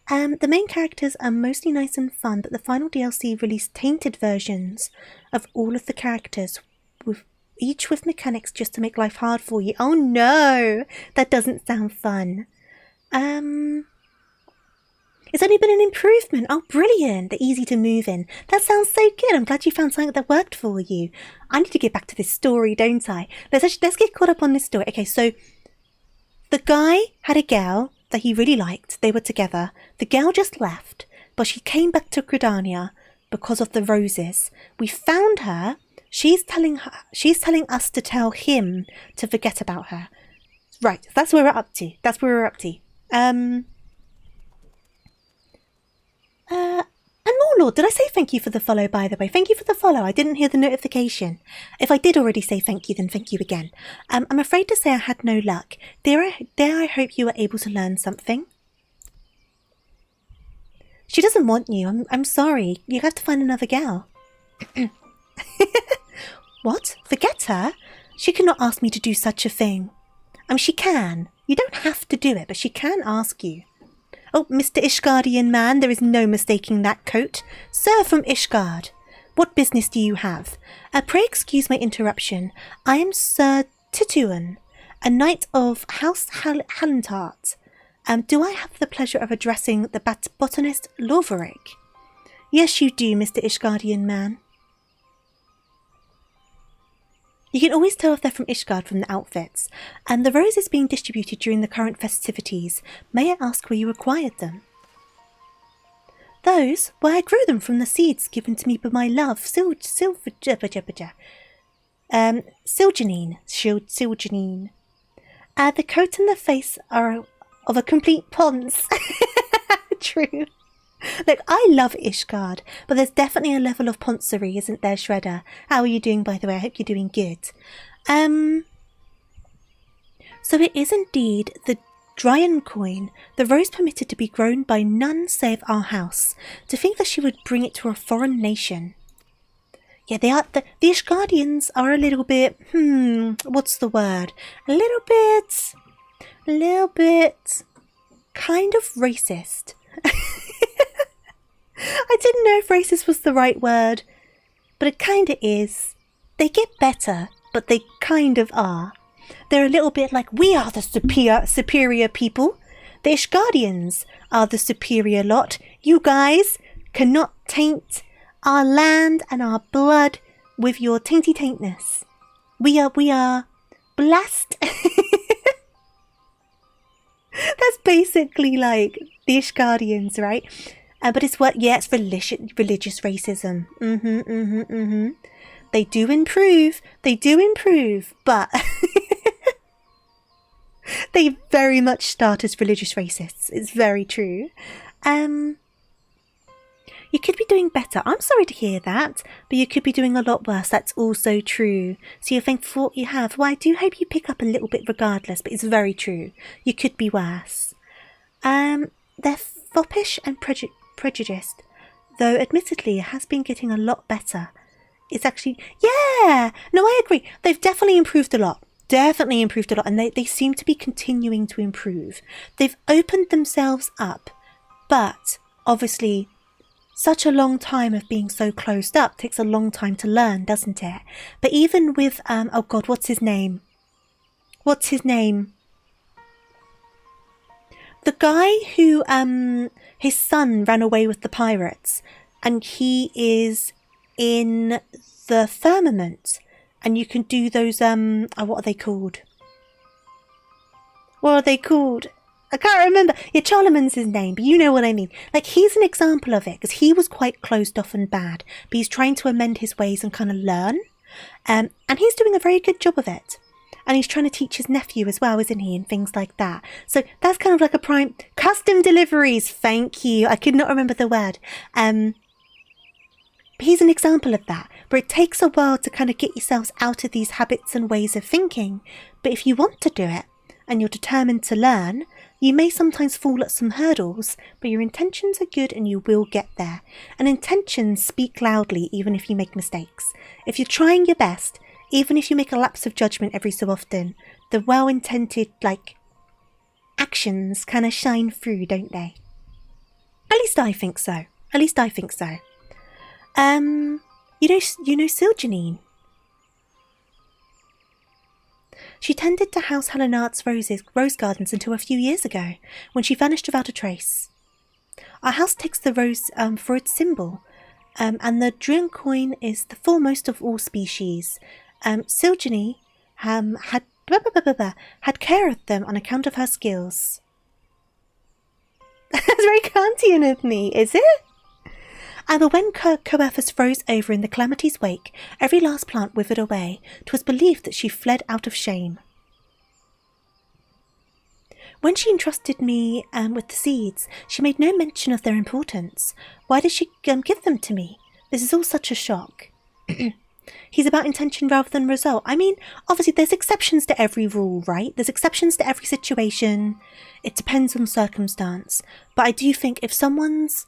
The main characters are mostly nice and fun, but the final DLC released tainted versions of all of the characters, each with mechanics just to make life hard for you. Oh no, that doesn't sound fun. It's only been an improvement. Oh, brilliant. They're easy to move in. That sounds so good. I'm glad you found something that worked for you. I need to get back to this story, don't I? Let's get caught up on this story. Okay, so the guy had a girl that he really liked. They were together. The girl just left, but she came back to Gridania because of the roses. We found her. She's telling us to tell him to forget about her. Right, that's where we're up to. And Morlord, did I say thank you for the follow, by the way? Thank you for the follow. I didn't hear the notification. If I did already say thank you, then thank you again. I'm afraid to say I had no luck. Dare I hope you were able to learn something? She doesn't want you. I'm sorry. You have to find another gal. What? Forget her? She cannot ask me to do such a thing. She can. You don't have to do it, but she can ask you. Oh, Mr. Ishgardian man, there is no mistaking that coat. Sir from Ishgard. What business do you have? Pray excuse my interruption. I am Sir Tituan, a knight of House Hallentart. Do I have the pleasure of addressing the botanist Loverick? Yes, you do, Mr. Ishgardian man. You can always tell if they're from Ishgard from the outfits, and the roses being distributed during the current festivities. May I ask where you acquired them? Those? Why, I grew them from the seeds given to me by my love, Siljanine. The coat and the face are of a complete ponce. True. Look, I love Ishgard, but there's definitely a level of poncery, isn't there, Shredder? How are you doing, by the way? I hope you're doing good. So it is indeed the Dryan coin, the rose permitted to be grown by none save our house. To think that she would bring it to a foreign nation. Yeah, the Ishgardians are a little bit, what's the word? A little bit, kind of racist. I didn't know if racist was the right word, but it kinda is. They get better, but they kind of are. They're a little bit like, we are the superior people. The Ishgardians are the superior lot. You guys cannot taint our land and our blood with your tainty taintness. We are blessed. That's basically like the Ishgardians, right? But it's it's religious racism. They do improve, but they very much start as religious racists. It's very true. You could be doing better. I'm sorry to hear that, but you could be doing a lot worse. That's also true. So you're thankful for what you have. Well, I do hope you pick up a little bit regardless, but it's very true. You could be worse. They're foppish and prejudiced, though admittedly it has been getting a lot better. It's actually, yeah, no, I agree. They've definitely improved a lot. And they seem to be continuing to improve. They've opened themselves up, but obviously such a long time of being so closed up takes a long time to learn, doesn't it? But even with, oh God, what's his name? The guy who, his son ran away with the pirates, and he is in the firmament, and you can do those, what are they called? What are they called? I can't remember. Yeah, Charlemagne's his name, but you know what I mean. Like, he's an example of it, because he was quite closed off and bad, but he's trying to amend his ways and kind of learn. And he's doing a very good job of it. And he's trying to teach his nephew as well, isn't he? And things like that. So that's kind of like a prime... Custom deliveries, thank you. I could not remember the word. He's an example of that, where it takes a while to kind of get yourselves out of these habits and ways of thinking. But if you want to do it, and you're determined to learn, you may sometimes fall at some hurdles, but your intentions are good and you will get there. And intentions speak loudly even if you make mistakes. If you're trying your best, even if you make a lapse of judgment every so often, the well-intended, actions kind of shine through, don't they? At least I think so. You know Siljanine? She tended to House Helenard's rose gardens until a few years ago, when she vanished without a trace. Our house takes the rose for its symbol, and the Drioncoin is the foremost of all species. Siljanine had care of them on account of her skills. That's very Kantian of me, is it? But when Coethus froze over in the calamity's wake, every last plant withered away. 'Twas believed that she fled out of shame. When she entrusted me with the seeds, she made no mention of their importance. Why did she give them to me? This is all such a shock. He's about intention rather than result. I mean, obviously there's exceptions to every rule, right? There's exceptions to every situation. It depends on circumstance. But I do think if someone's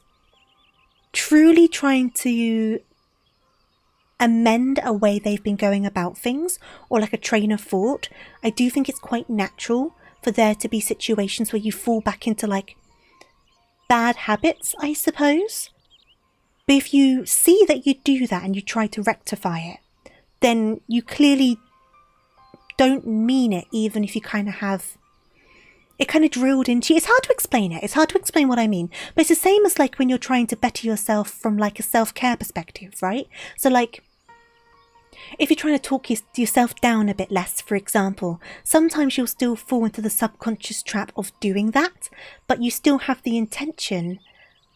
truly trying to amend a way they've been going about things, or like a train of thought, I do think it's quite natural for there to be situations where you fall back into bad habits, I suppose. But if you see that you do that and you try to rectify it, then you clearly don't mean it, even if you kind of have it kind of drilled into you. It's hard to explain it. It's hard to explain what I mean. But it's the same as when you're trying to better yourself from a self-care perspective, right? So if you're trying to talk yourself down a bit less, for example, sometimes you'll still fall into the subconscious trap of doing that, but you still have the intention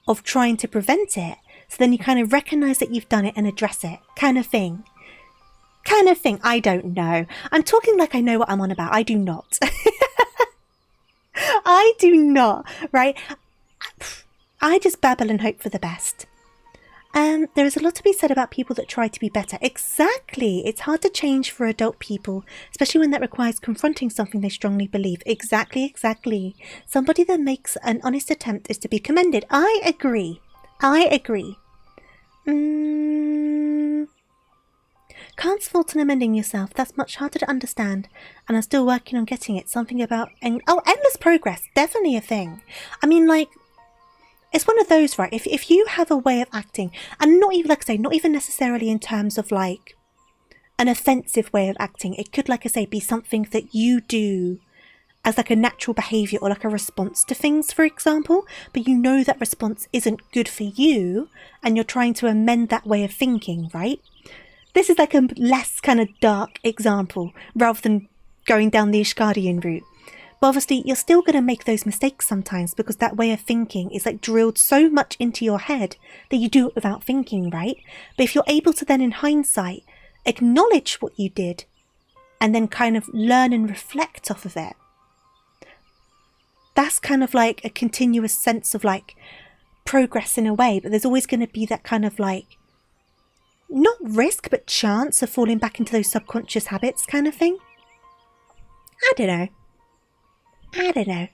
of trying to prevent it. So then you kind of recognize that you've done it and address it, kind of thing. I don't know. I'm talking like I know what I'm on about. I do not. I do not, right? I just babble and hope for the best. There is a lot to be said about people that try to be better. Exactly. It's hard to change for adult people, especially when that requires confronting something they strongly believe. Exactly. Somebody that makes an honest attempt is to be commended. I agree. Can't fault in amending yourself. That's much harder to understand, and I'm still working on getting it. Something about endless progress. Definitely a thing. I mean, it's one of those, right? If you have a way of acting, and not even, not even necessarily in terms of an offensive way of acting. It could, be something that you do as a natural behaviour or a response to things, for example, but you know that response isn't good for you, and you're trying to amend that way of thinking, right? This is a less kind of dark example rather than going down the Ishgardian route. But obviously you're still going to make those mistakes sometimes because that way of thinking is drilled so much into your head that you do it without thinking, right? But if you're able to then in hindsight acknowledge what you did and then kind of learn and reflect off of it, that's kind of a continuous sense of progress in a way. But there's always going to be that kind of not risk, but chance of falling back into those subconscious habits kind of thing. I don't know.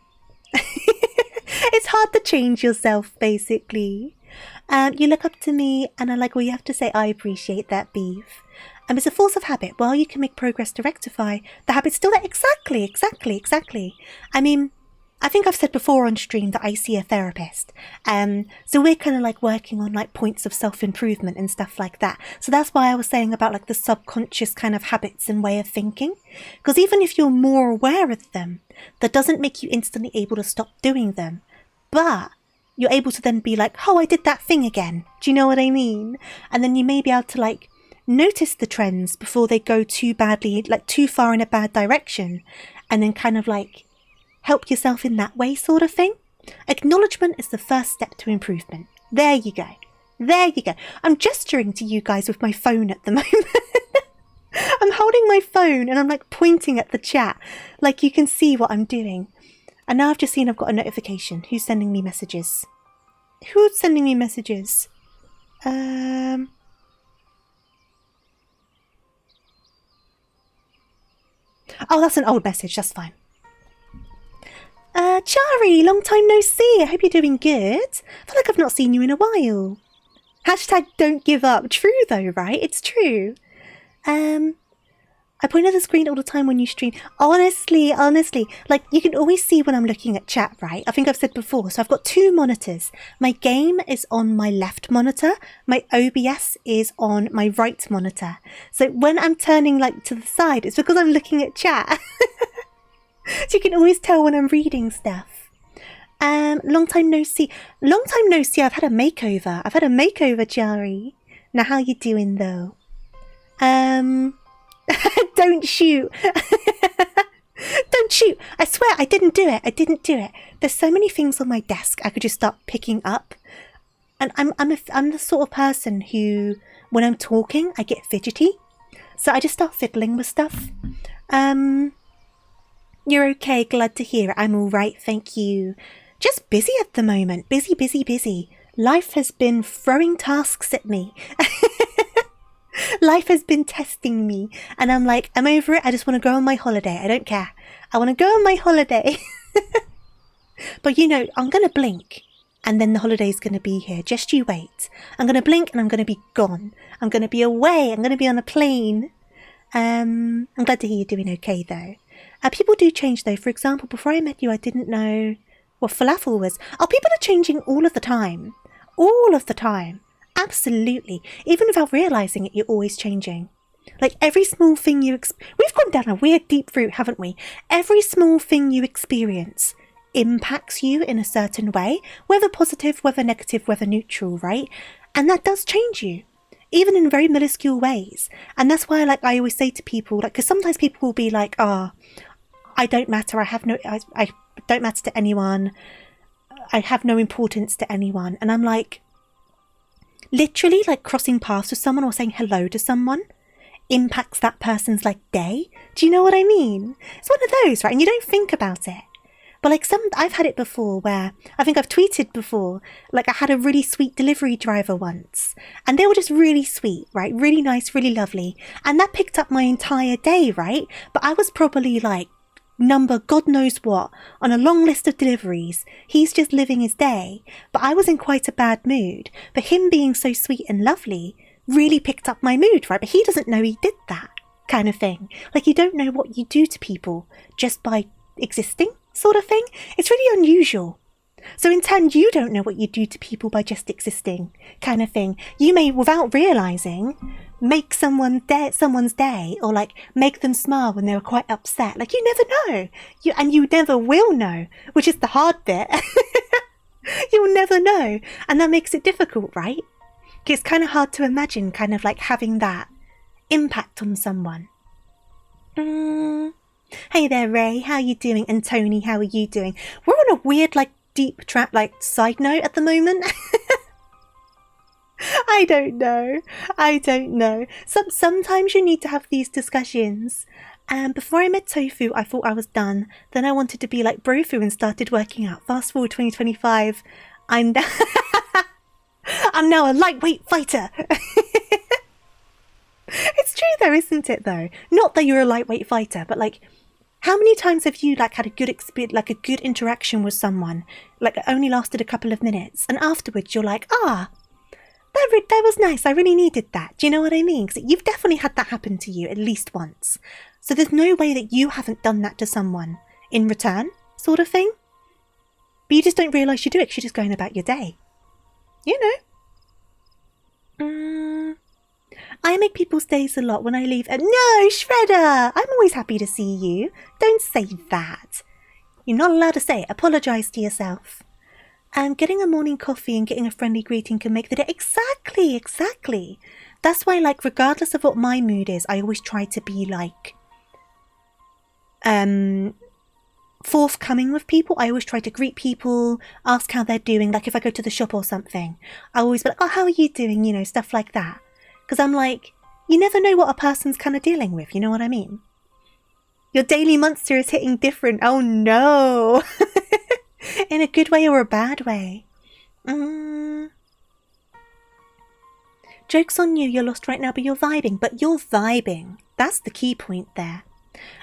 It's hard to change yourself, basically. You look up to me and I like what you have to say. I appreciate that, Beef. It's a force of habit. While you can make progress to rectify, the habit's still there. Exactly. I mean, I think I've said before on stream that I see a therapist. So we're kind of like working on like points of self-improvement and stuff like that. So that's why I was saying about like the subconscious kind of habits and way of thinking. Because even if you're more aware of them, that doesn't make you instantly able to stop doing them. But you're able to then be like, oh, I did that thing again. Do you know what I mean? And then you may be able to like notice the trends before they go too badly, like too far in a bad direction. And then kind of like help yourself in that way, sort of thing. Acknowledgement is the first step to improvement. There you go. There you go. I'm gesturing to you guys with my phone at the moment. I'm holding my phone and I'm like pointing at the chat. Like you can see what I'm doing. And now I've just seen I've got a notification. Who's sending me messages? Who's sending me messages? Oh, that's an old message. That's fine. Chari, long time no see. I hope you're doing good. I feel like I've not seen you in a while. Hashtag don't give up. True though, right? It's true. I point at the screen all the time when you stream. Honestly, like you can always see when I'm looking at chat, right? I think I've said before. So I've got two monitors. My game is on my left monitor. My OBS is on my right monitor. So when I'm turning like to the side, it's because I'm looking at chat. So you can always tell when I'm reading stuff. Long time no see. Long time no see. I've had a makeover. Jari. Now, how you doing though? Don't shoot. Don't shoot. I swear I didn't do it. There's so many things on my desk I could just start picking up. And I'm the sort of person who, when I'm talking, I get fidgety. So I just start fiddling with stuff. You're okay, glad to hear it. I'm all right, thank you. Just busy at the moment. Busy. Life has been throwing tasks at me. Life has been testing me. And I'm like, I'm over it. I just want to go on my holiday. I don't care. I want to go on my holiday. But you know, I'm going to blink. And then the holiday's going to be here. Just you wait. I'm going to blink and I'm going to be gone. I'm going to be away. I'm going to be on a plane. I'm glad to hear you're doing okay though. People do change though. For example, before I met you, I didn't know what falafel was. Oh, people are changing all of the time. All of the time. Absolutely. Even without realising it, you're always changing. Like every small thing we've gone down a weird deep route, haven't we? Every small thing you experience impacts you in a certain way, whether positive, whether negative, whether neutral, right? And that does change you. Even in very minuscule ways. And that's why I always say to people, because sometimes people will be like, I don't matter, I don't matter to anyone, I have no importance to anyone. And I'm like, literally crossing paths with someone or saying hello to someone impacts that person's day. Do you know what I mean? It's one of those, right? And you don't think about it. But I've had it before where I think I've tweeted before, I had a really sweet delivery driver once and they were just really sweet, right? Really nice, really lovely. And that picked up my entire day, right? But I was probably number God knows what on a long list of deliveries. He's just living his day. But I was in quite a bad mood. But him being so sweet and lovely really picked up my mood, right? But he doesn't know he did that kind of thing. You don't know what you do to people just by existing. Sort of thing. It's really unusual. So in turn, you don't know what you do to people by just existing, kind of thing. You may, without realising, make someone's day, or make them smile when they were quite upset. You never know. You never will know, which is the hard bit. You'll never know. And that makes it difficult, right? It's kind of hard to imagine having that impact on someone. Hey there, Ray. How you doing? And Tony, how are you doing? We're on a weird, deep trap, side note at the moment. I don't know. Sometimes you need to have these discussions. Before I met Tofu, I thought I was done. Then I wanted to be like Brofu and started working out. Fast forward 2025. I'm now a lightweight fighter. It's true though, isn't it though? Not that you're a lightweight fighter, but how many times have you had a good experience, a good interaction with someone, it only lasted a couple of minutes, and afterwards you're that was nice, I really needed that. Do you know what I mean? Because you've definitely had that happen to you at least once. So there's no way that you haven't done that to someone in return, sort of thing. But you just don't realise you do it because you're just going about your day. You know. I make people's days a lot when I leave. No, Shredder! I'm always happy to see you. Don't say that. You're not allowed to say it. Apologise to yourself. Getting a morning coffee and getting a friendly greeting can make the day. Exactly. That's why, like, regardless of what my mood is, I always try to be, like, forthcoming with people. I always try to greet people, ask how they're doing. Like, if I go to the shop or something, I always be like, oh, how are you doing? You know, stuff like that. Because I'm like, you never know what a person's kind of dealing with. You know what I mean? Your daily monster is hitting different. Oh, no. In a good way or a bad way? Joke's on you, you're lost right now, but you're vibing. But you're vibing. That's the key point there.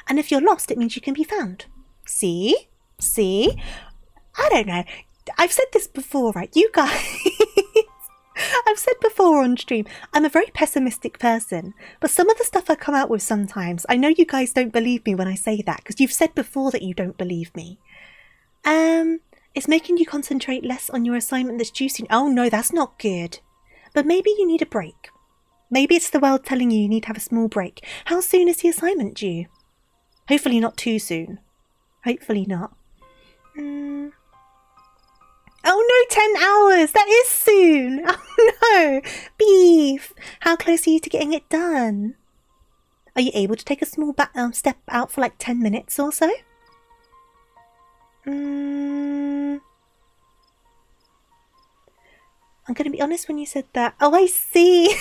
And if you're lost, it means you can be found. See? I don't know. I've said this before, right? You guys... I've said before on stream, I'm a very pessimistic person. But some of the stuff I come out with sometimes, I know you guys don't believe me when I say that, because you've said before that you don't believe me. It's making you concentrate less on your assignment that's due soon. Oh no, that's not good. But maybe you need a break. Maybe it's the world telling you need to have a small break. How soon is the assignment due? Hopefully not too soon. Hopefully not. Oh no, 10 hours! That is soon! Oh no! Beef! How close are you to getting it done? Are you able to take a small step out for like 10 minutes or so? I'm going to be honest when you said that. Oh, I see.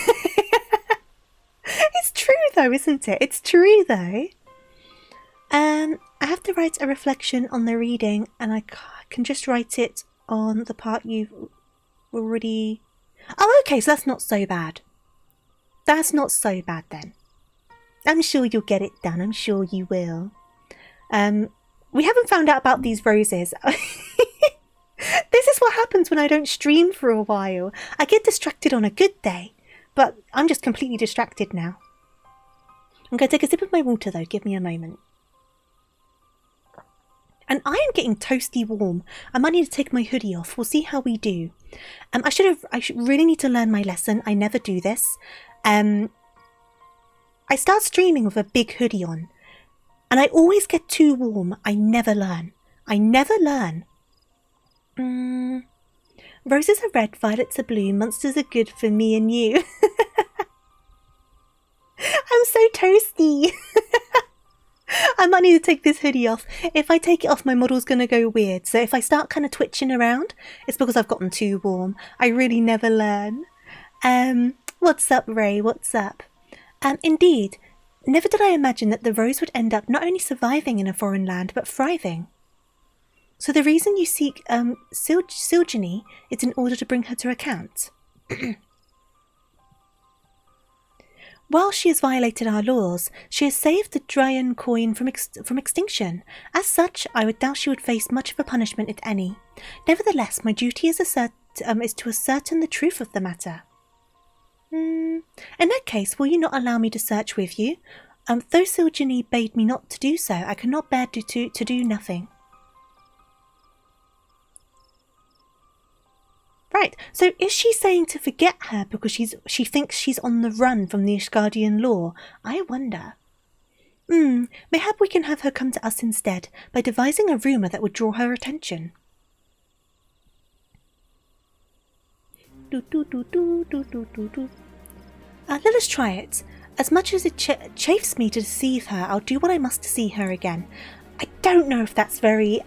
It's true though, isn't it? It's true though. I have to write a reflection on the reading, and I can just write it on the part you've already... Oh, okay, so that's not so bad. That's not so bad then. I'm sure you'll get it done. I'm sure you will. We haven't found out about these roses. This is what happens when I don't stream for a while. I get distracted on a good day, but I'm just completely distracted now. I'm going to take a sip of my water though. Give me a moment. And I am getting toasty warm. I might need to take my hoodie off. We'll see how we do. I should really need to learn my lesson. I never do this. I start streaming with a big hoodie on, and I always get too warm. I never learn. Roses are red, violets are blue, monsters are good for me and you. I'm so toasty. I might need to take this hoodie off. If I take it off, my model's going to go weird. So if I start kind of twitching around, it's because I've gotten too warm. I really never learn. What's up, Ray? What's up? Indeed, never did I imagine that the rose would end up not only surviving in a foreign land, but thriving. So the reason you seek Silgeny is in order to bring her to account. While she has violated our laws, she has saved the Dryan coin from extinction. As such, I would doubt she would face much of a punishment, if any. Nevertheless, my duty is to ascertain the truth of the matter. In that case, will you not allow me to search with you? Though Silgeny bade me not to do so, I cannot bear to do nothing. Right, so is she saying to forget her because she thinks she's on the run from the Ishgardian law? I wonder. Mayhap we can have her come to us instead, by devising a rumour that would draw her attention. Let us try it. As much as it chafes me to deceive her, I'll do what I must to see her again. I don't know if that's very,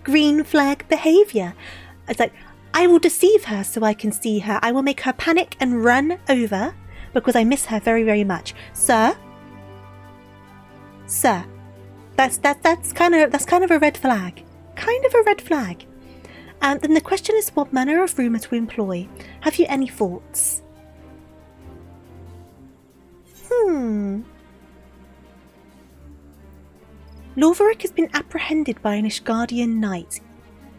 green flag behaviour. It's like, I will deceive her so I can see her. I will make her panic and run over because I miss her very, very much. Sir, that's kind of a red flag. Kind of a red flag. Then the question is what manner of rumour to employ. Have you any thoughts? Lotharic has been apprehended by an Ishgardian knight.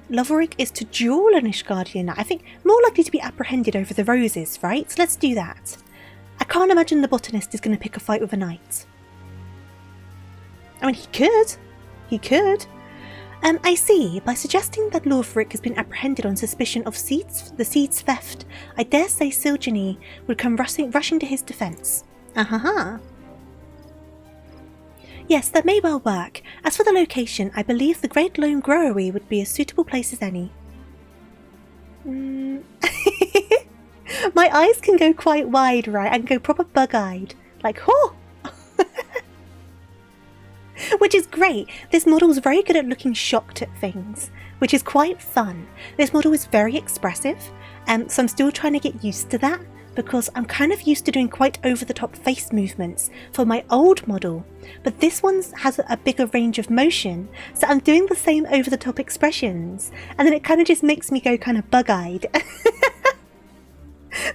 Lotharic is to duel an Ishgardian knight. I think more likely to be apprehended over the roses, right? So let's do that. I can't imagine the botanist is going to pick a fight with a knight. I mean, he could. He could. I see. By suggesting that Lorfric has been apprehended on suspicion of the seeds theft, I dare say Siljani would come rushing to his defence. Ah-ha-ha. Yes, that may well work. As for the location, I believe the Great Loam Growery would be as suitable place as any. My eyes can go quite wide, right? I can go proper bug-eyed. Like, oh! Which is great. This model is very good at looking shocked at things, which is quite fun. This model is very expressive, so I'm still trying to get used to that, because I'm kind of used to doing quite over-the-top face movements for my old model, but this one has a bigger range of motion, so I'm doing the same over-the-top expressions, and then it kind of just makes me go kind of bug-eyed.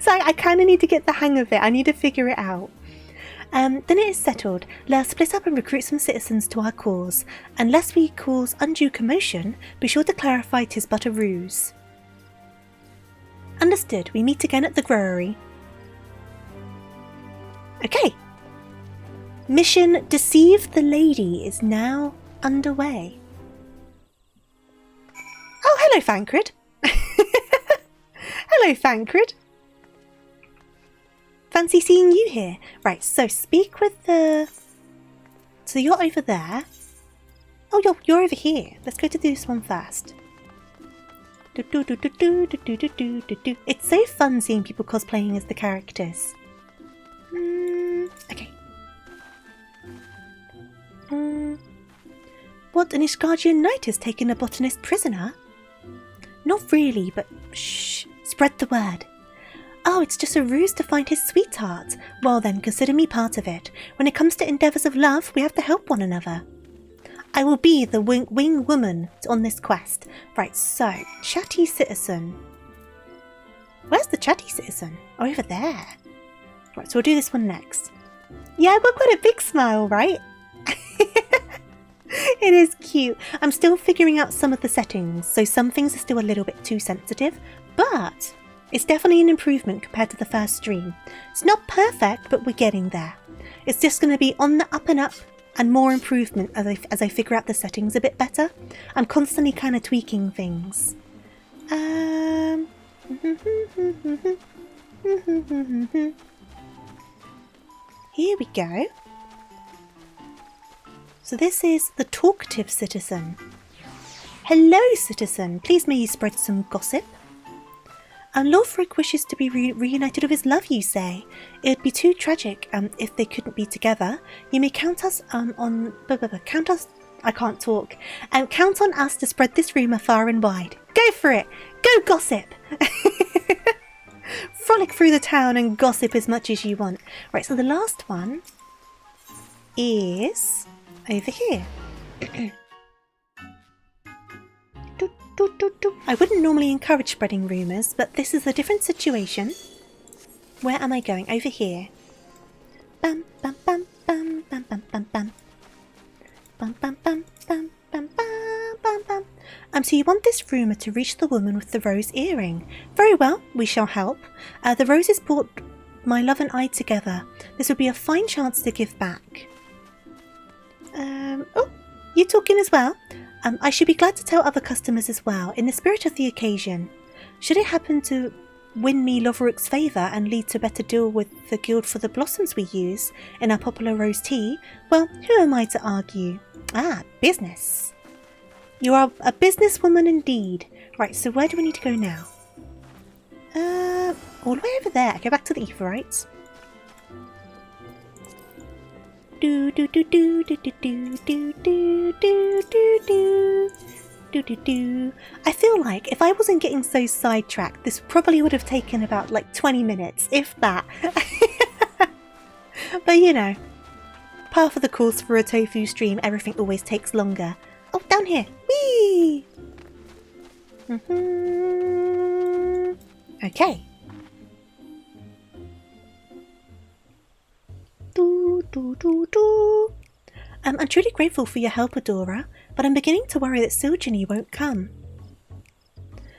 So I kind of need to get the hang of it. I need to figure it out. Then it is settled. Let us split up and recruit some citizens to our cause. Unless we cause undue commotion, be sure to clarify 'tis but a ruse. Understood. We meet again at the growery. Okay. Mission Deceive the Lady is now underway. Oh, hello, Thancred. Hello, Thancred. Fancy seeing you here. Right, so speak with the... So you're over there. Oh, you're over here. Let's go to this one first. It's so fun seeing people cosplaying as the characters. Okay. What, an Ishgardian knight has taken a botanist prisoner? Not really, but shh, spread the word. Oh, it's just a ruse to find his sweetheart. Well then, consider me part of it. When it comes to endeavours of love, we have to help one another. I will be the wing woman on this quest. Right, so, chatty citizen. Where's the chatty citizen? Oh, over there. Right, so we'll do this one next. Yeah, I've got quite a big smile, right? It is cute. I'm still figuring out some of the settings, so some things are still a little bit too sensitive, but it's definitely an improvement compared to the first stream. It's not perfect, but we're getting there. It's just going to be on the up and up and more improvement as I figure out the settings a bit better. I'm constantly kind of tweaking things. Here we go. So this is the talkative citizen. Hello, citizen. Please may you spread some gossip. Lorfric wishes to be reunited with his love, you say? It would be too tragic if they couldn't be together. You may count us count us... I can't talk. Count on us to spread this rumour far and wide. Go for it! Go gossip! Frolic through the town and gossip as much as you want. Right, so the last one is over here. I wouldn't normally encourage spreading rumours, but this is a different situation. Where am I going? Over here. Bam bam bam bam bam bam bam bam. Bam bam bam bam bam bam bam bam. So you want this rumour to reach the woman with the rose earring. Very well, we shall help. The roses brought my love and I together. This would be a fine chance to give back. Oh, you talking as well? I should be glad to tell other customers as well, in the spirit of the occasion. Should it happen to win me Loveric's favour and lead to a better deal with the guild for the blossoms we use in our popular rose tea, well, who am I to argue? Ah, business. You are a businesswoman indeed. Right, so where do we need to go now? All the way over there. Go back to the Aetherytes. Do do do do do do do do do do do do do do. I feel like if I wasn't getting so sidetracked, this probably would have taken about like 20 minutes, if that. But you know, part of the course for a tofu stream, everything always takes longer. Oh, down here. Whee! Okay. I'm truly grateful for your help, Adora, but I'm beginning to worry that Siljani won't come.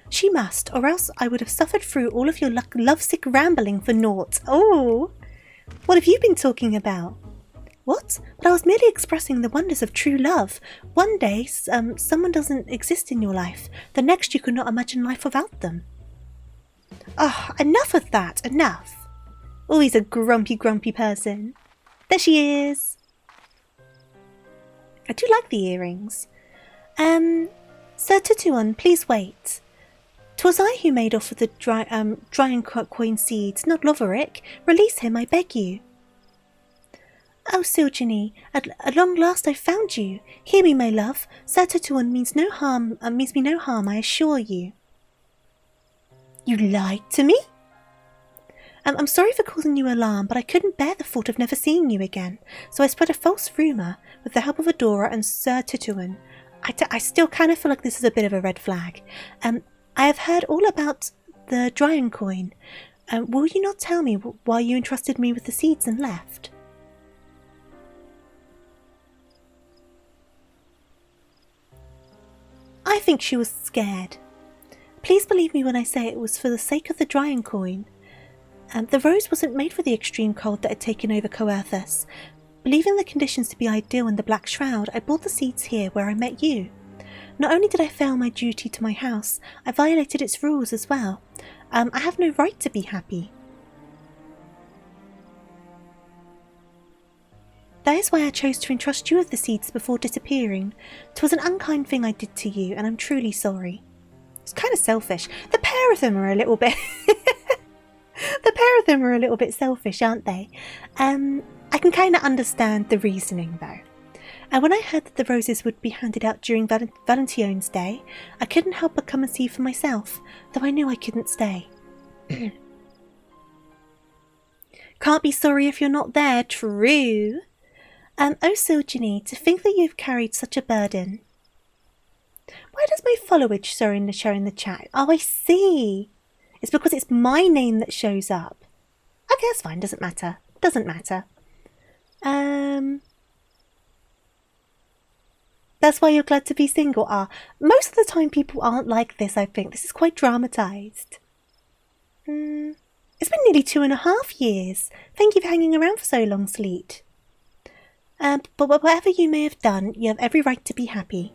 She must, or else I would have suffered through all of your lovesick rambling for naught. Oh, what have you been talking about? What? But I was merely expressing the wonders of true love. One day, someone doesn't exist in your life. The next, you could not imagine life without them. Oh, enough of that, enough. Always a grumpy person. There she is. I do like the earrings. Sir Tutuan, please wait. 'Twas I who made off with the drying coin seeds, not Loverick. Release him, I beg you. Oh, Siljani, at long last I've found you. Hear me, my love. Sir Tutuan means me no harm, I assure you. You lied to me? I'm sorry for causing you alarm, but I couldn't bear the thought of never seeing you again, so I spread a false rumour with the help of Adora and Sir Tutuan. I still kind of feel like this is a bit of a red flag. I have heard all about the drying coin. Will you not tell me why you entrusted me with the seeds and left? I think she was scared. Please believe me when I say it was for the sake of the drying coin. The rose wasn't made for the extreme cold that had taken over Coerthus. Believing the conditions to be ideal in the Black Shroud, I brought the seeds here where I met you. Not only did I fail my duty to my house, I violated its rules as well. I have no right to be happy. That is why I chose to entrust you with the seeds before disappearing. 'Twas an unkind thing I did to you, and I'm truly sorry. It's kind of selfish. The pair of them are a little bit... The pair of them are a little bit selfish, aren't they? I can kind of understand the reasoning, though. And when I heard that the roses would be handed out during Valentione's Day, I couldn't help but come and see for myself, though I knew I couldn't stay. Can't be sorry if you're not there, true. Oh, Siljani, to think that you've carried such a burden. Why does my followage show in the chat? Oh, I see. It's because it's my name that shows up. Okay, that's fine. Doesn't matter. Doesn't matter. That's why you're glad to be single. Most of the time people aren't like this, I think. This is quite dramatised. It's been nearly 2.5 years. Thank you for hanging around for so long, Sleet. But whatever you may have done, you have every right to be happy.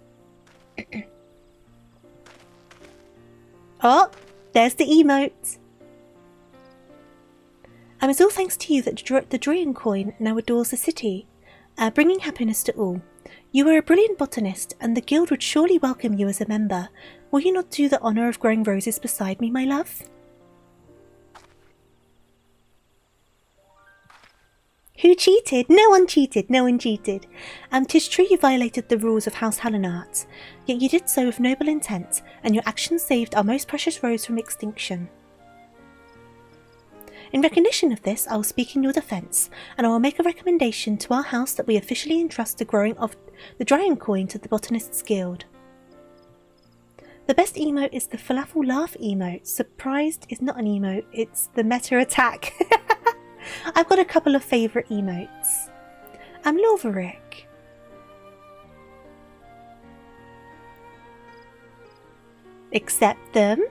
Oh, there's the emote. It's all thanks to you that the drying coin now adores the city, bringing happiness to all. You are a brilliant botanist, and the guild would surely welcome you as a member. Will you not do the honour of growing roses beside me, my love? Who cheated? No one cheated. No one cheated. 'Tis true you violated the rules of House Hallinart, yet you did so with noble intent, and your actions saved our most precious rose from extinction. In recognition of this, I will speak in your defence, and I will make a recommendation to our house that we officially entrust the growing of the drying coin to the Botanists Guild. The best emote is the falafel laugh emote. Surprised is not an emote, it's the meta attack. I've got a couple of favourite emotes. Loverick. Accept them.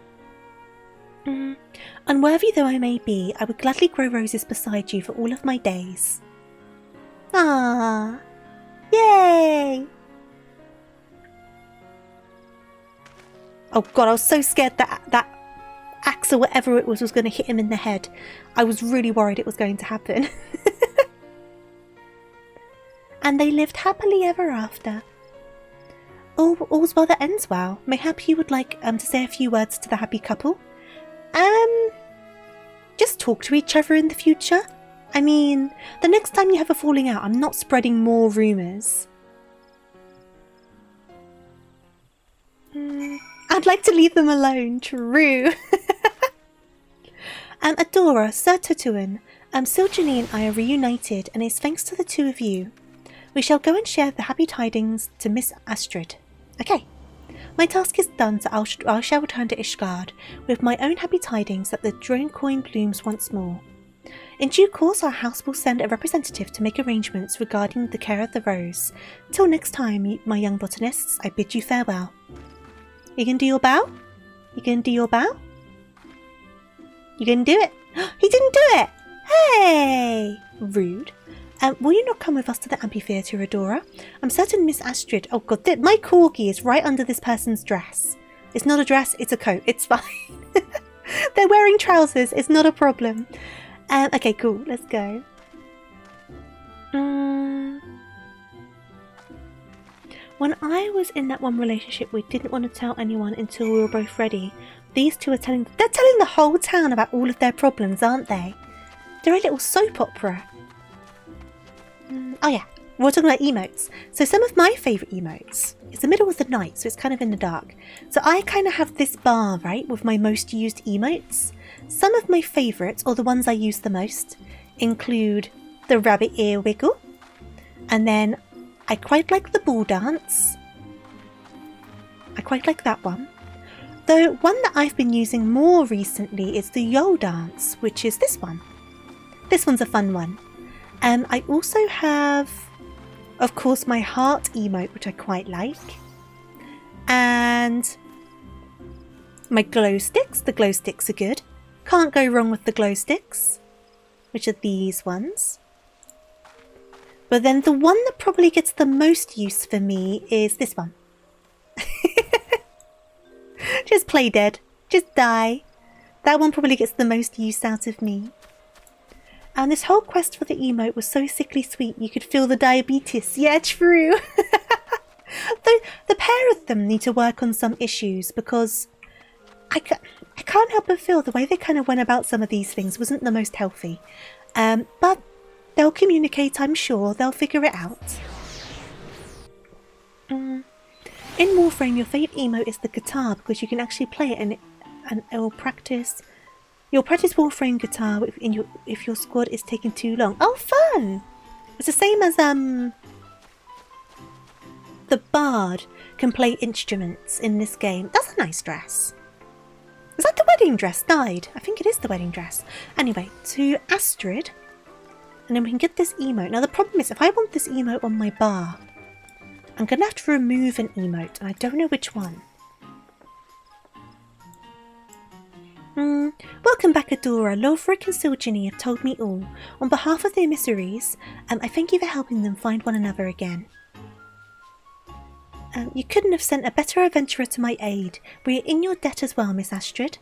Unworthy though I may be, I would gladly grow roses beside you for all of my days. Ah, yay! Oh god, I was so scared that axe or whatever it was going to hit him in the head. I was really worried it was going to happen. And they lived happily ever after. All's well that ends well. Mayhap you would like to say a few words to the happy couple? Just talk to each other in the future. I mean, the next time you have a falling out, I'm not spreading more rumours. I'd like to leave them alone, true. Adora, Sir Tutuan, Siljani and I are reunited, and it's thanks to the two of you. We shall go and share the happy tidings to Miss Astrid. Okay. My task is done, so I shall return to Ishgard with my own happy tidings that the drawing coin blooms once more. In due course, our house will send a representative to make arrangements regarding the care of the rose. Till next time, my young botanists, I bid you farewell. You can do your bow? You can do your bow? You can do it? He didn't do it! Hey! Rude. Will you not come with us to the amphitheatre, Adora? I'm certain Miss Astrid... Oh god, my corgi is right under this person's dress. It's not a dress, it's a coat. It's fine. They're wearing trousers. It's not a problem. Okay, cool. Let's go. When I was in that one relationship, we didn't want to tell anyone until we were both ready. These two are telling... They're telling the whole town about all of their problems, aren't they? They're a little soap opera. Oh yeah, we're talking about emotes. So some of my favourite emotes, it's the middle of the night, so it's kind of in the dark. So I kind of have this bar, right, with my most used emotes. Some of my favourites, or the ones I use the most, include the rabbit ear wiggle. And then I quite like the ball dance. I quite like that one. The one that I've been using more recently is the yo dance, which is this one. This one's a fun one. I also have, of course, my heart emote, which I quite like. And my glow sticks. The glow sticks are good. Can't go wrong with the glow sticks, which are these ones. But then the one that probably gets the most use for me is this one. Just play dead. Just die. That one probably gets the most use out of me. And this whole quest for the emote was so sickly sweet you could feel the diabetes. Yeah, true. The pair of them need to work on some issues because I can't help but feel the way they kind of went about some of these things wasn't the most healthy. But they'll communicate, I'm sure. They'll figure it out. In Warframe, your favourite emote is the guitar because you can actually play it and it will practice... You'll practice Warframe guitar if your squad is taking too long. Oh, fun! It's the same as the bard can play instruments in this game. That's a nice dress. Is that the wedding dress dyed? I think it is the wedding dress. Anyway, to Astrid. And then we can get this emote. Now the problem is, if I want this emote on my bar, I'm going to have to remove an emote. And I don't know which one. Welcome back, Adora. Lofric and Silgini have told me all. On behalf of the emissaries, I thank you for helping them find one another again. You couldn't have sent a better adventurer to my aid. We are in your debt as well, Miss Astrid.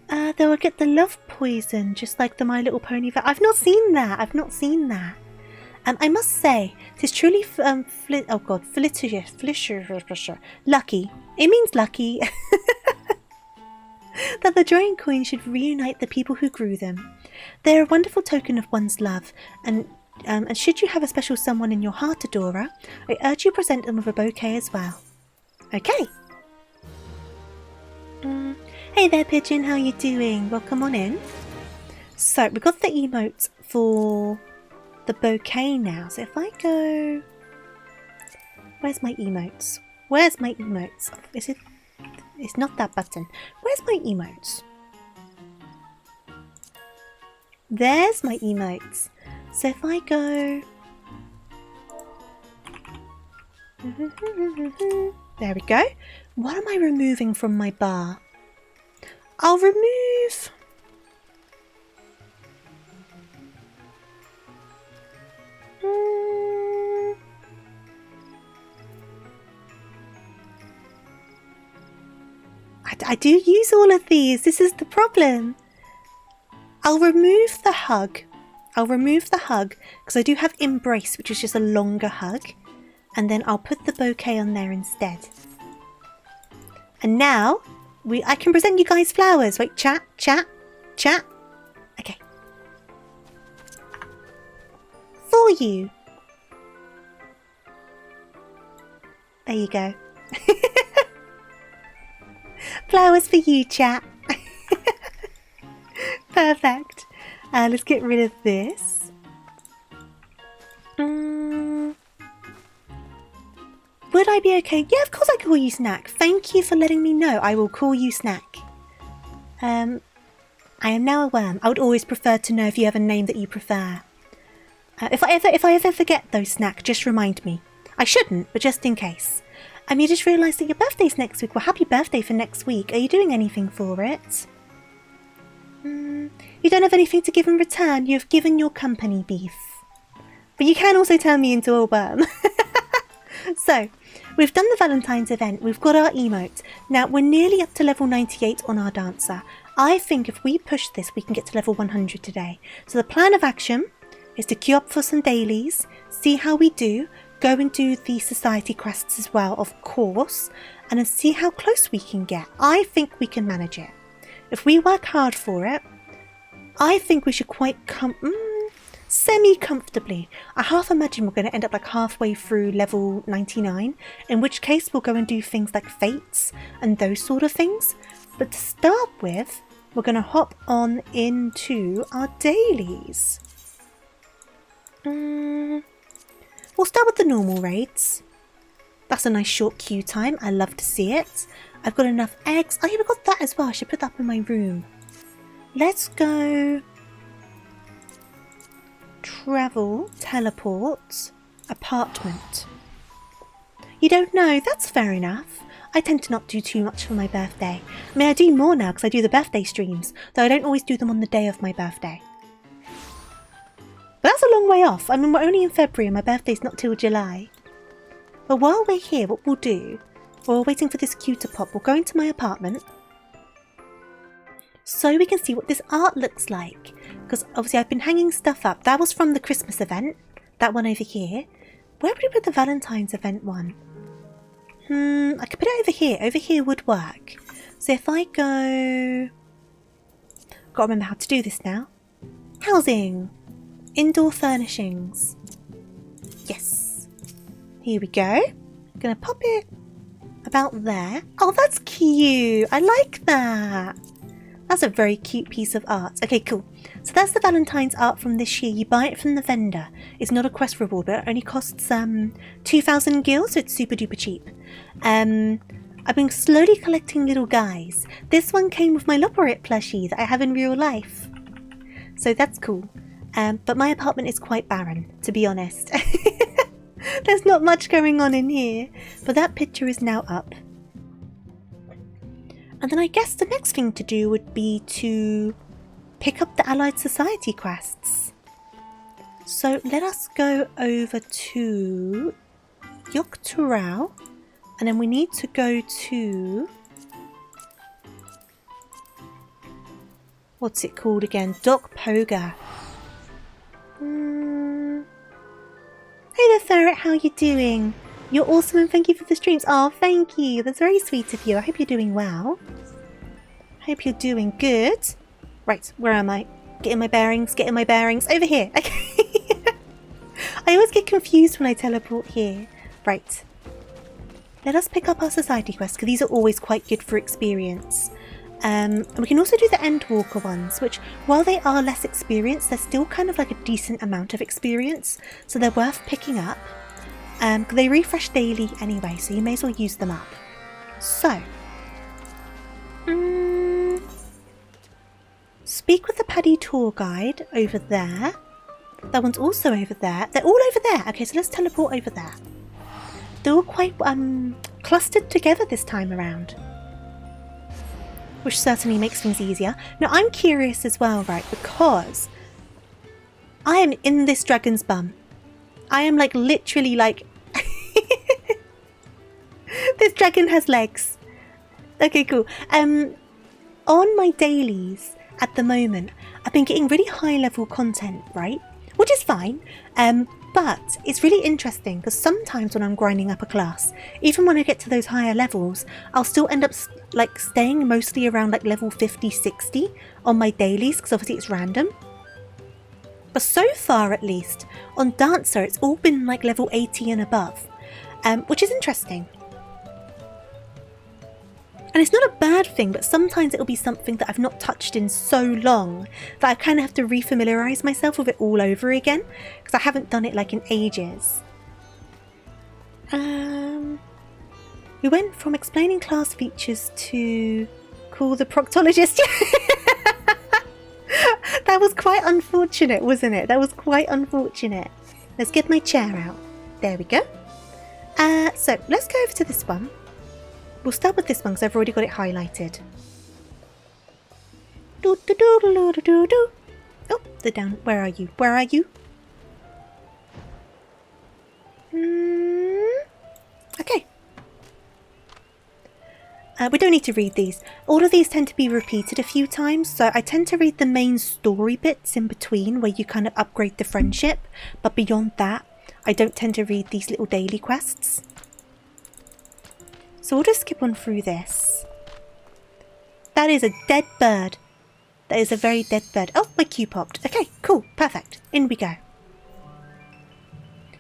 They will get the love poison, just like the My Little Pony. I've not seen that. I've not seen that. I must say, 'tis truly lucky. It means lucky that the drawing coin should reunite the people who grew them. They're a wonderful token of one's love, and should you have a special someone in your heart, Adora, I urge you present them with a bouquet as well. Okay. Hey there, Pigeon. How you doing? Welcome on in. So we got the emote for the bouquet now. So if I go... Where's my emotes? Where's my emotes? Is it... It's not that button. Where's my emotes? There's my emotes. So if I go... There we go. What am I removing from my bar? I'll remove... I do use all of these. This is the problem. I'll remove the hug. I'll remove the hug because I do have embrace, which is just a longer hug. And then I'll put the bouquet on there instead. And now I can present you guys flowers. Wait, chat. Okay. For you. There you go. Flowers for you, chat. Perfect. Let's get rid of this. Would I be okay? Yeah, of course I call you Snack. Thank you for letting me know. I will call you Snack. I am now a worm. I would always prefer to know if you have a name that you prefer. If I ever forget though, Snack, just remind me. I shouldn't, but just in case. You just realised that your birthday's next week. Well, happy birthday for next week. Are you doing anything for it? You don't have anything to give in return. You have given your company beef. But you can also turn me into a worm. So, we've done the Valentine's event. We've got our emote. Now, we're nearly up to level 98 on our dancer. I think if we push this, we can get to level 100 today. So the plan of action is to queue up for some dailies, see how we do, go and do the society quests as well, of course, and then see how close we can get. I think we can manage it. If we work hard for it, I think we should quite semi-comfortably. I half imagine we're going to end up like halfway through level 99, in which case we'll go and do things like fates and those sort of things. But to start with, we're going to hop on into our dailies. We'll start with the normal raids. That's a nice short queue time. I love to see it. I've got enough eggs. Oh yeah, we've got that as well. I should put that up in my room. Let's go... Travel, teleport, apartment. You don't know? That's fair enough. I tend to not do too much for my birthday. I mean, I do more now because I do the birthday streams, though I don't always do them on the day of my birthday. But that's a long way off. I mean, we're only in February and my birthday's not till July. But while we're here, what we'll do, while we're waiting for this queue to pop, we'll go into my apartment so we can see what this art looks like. Because obviously I've been hanging stuff up. That was from the Christmas event. That one over here. Where would we put the Valentine's event one? I could put it over here. Over here would work. So if I go... Gotta remember how to do this now. Housing. Indoor furnishings. Yes. Here we go. Gonna pop it about there. Oh, that's cute. I like that. That's a very cute piece of art. Okay, cool. So that's the Valentine's art from this year. You buy it from the vendor. It's not a quest reward, but it only costs 2,000 gil, so it's super duper cheap. I've been slowly collecting little guys. This one came with my Loporit plushie that I have in real life. So that's cool. But my apartment is quite barren, to be honest. There's not much going on in here. But that picture is now up. And then I guess the next thing to do would be to pick up the Allied Society quests. So let us go over to Yokturao, and then we need to go to... What's it called again? Doc Poga. Hey there, Ferret, how you doing? You're awesome and thank you for the streams. Oh, thank you. That's very sweet of you. I hope you're doing well. I hope you're doing good. Right, where am I? Getting my bearings, getting my bearings. Over here. Okay. I always get confused when I teleport here. Right. Let us pick up our society quests, because these are always quite good for experience. And we can also do the Endwalker ones, which, while they are less experience, they're still kind of like a decent amount of experience. So they're worth picking up. They refresh daily anyway, so you may as well use them up. So, speak with the Paddy tour guide over there. That one's also over there. They're all over there. Okay, so let's teleport over there. They're all quite clustered together this time around, which certainly makes things easier. Now, I'm curious as well, right, because I am in this dragon's bum. I am like literally like this dragon has legs. Okay, cool. On my dailies at the moment, I've been getting really high level content, right? Which is fine. But it's really interesting because sometimes when I'm grinding up a class, even when I get to those higher levels, I'll still end up like staying mostly around like level 50, 60 on my dailies because obviously it's random. But so far, at least, on Dancer, it's all been like level 80 and above, which is interesting. And it's not a bad thing, but sometimes it'll be something that I've not touched in so long that I kind of have to refamiliarise myself with it all over again, because I haven't done it like in ages. We went from explaining class features to call the proctologist. That was quite unfortunate, wasn't it? That was quite unfortunate. Let's get my chair out. There we go. So let's go over to this one. We'll start with this one because I've already got it highlighted. Do, do, do, do, do, do, do. Oh, they're down. Where are you? Where are you? Okay. We don't need to read these. All of these tend to be repeated a few times, so I tend to read the main story bits in between where you kind of upgrade the friendship, but beyond that, I don't tend to read these little daily quests. So we'll just skip on through this. That is a dead bird. That is a very dead bird. Oh, my queue popped. Okay, cool, perfect. In we go.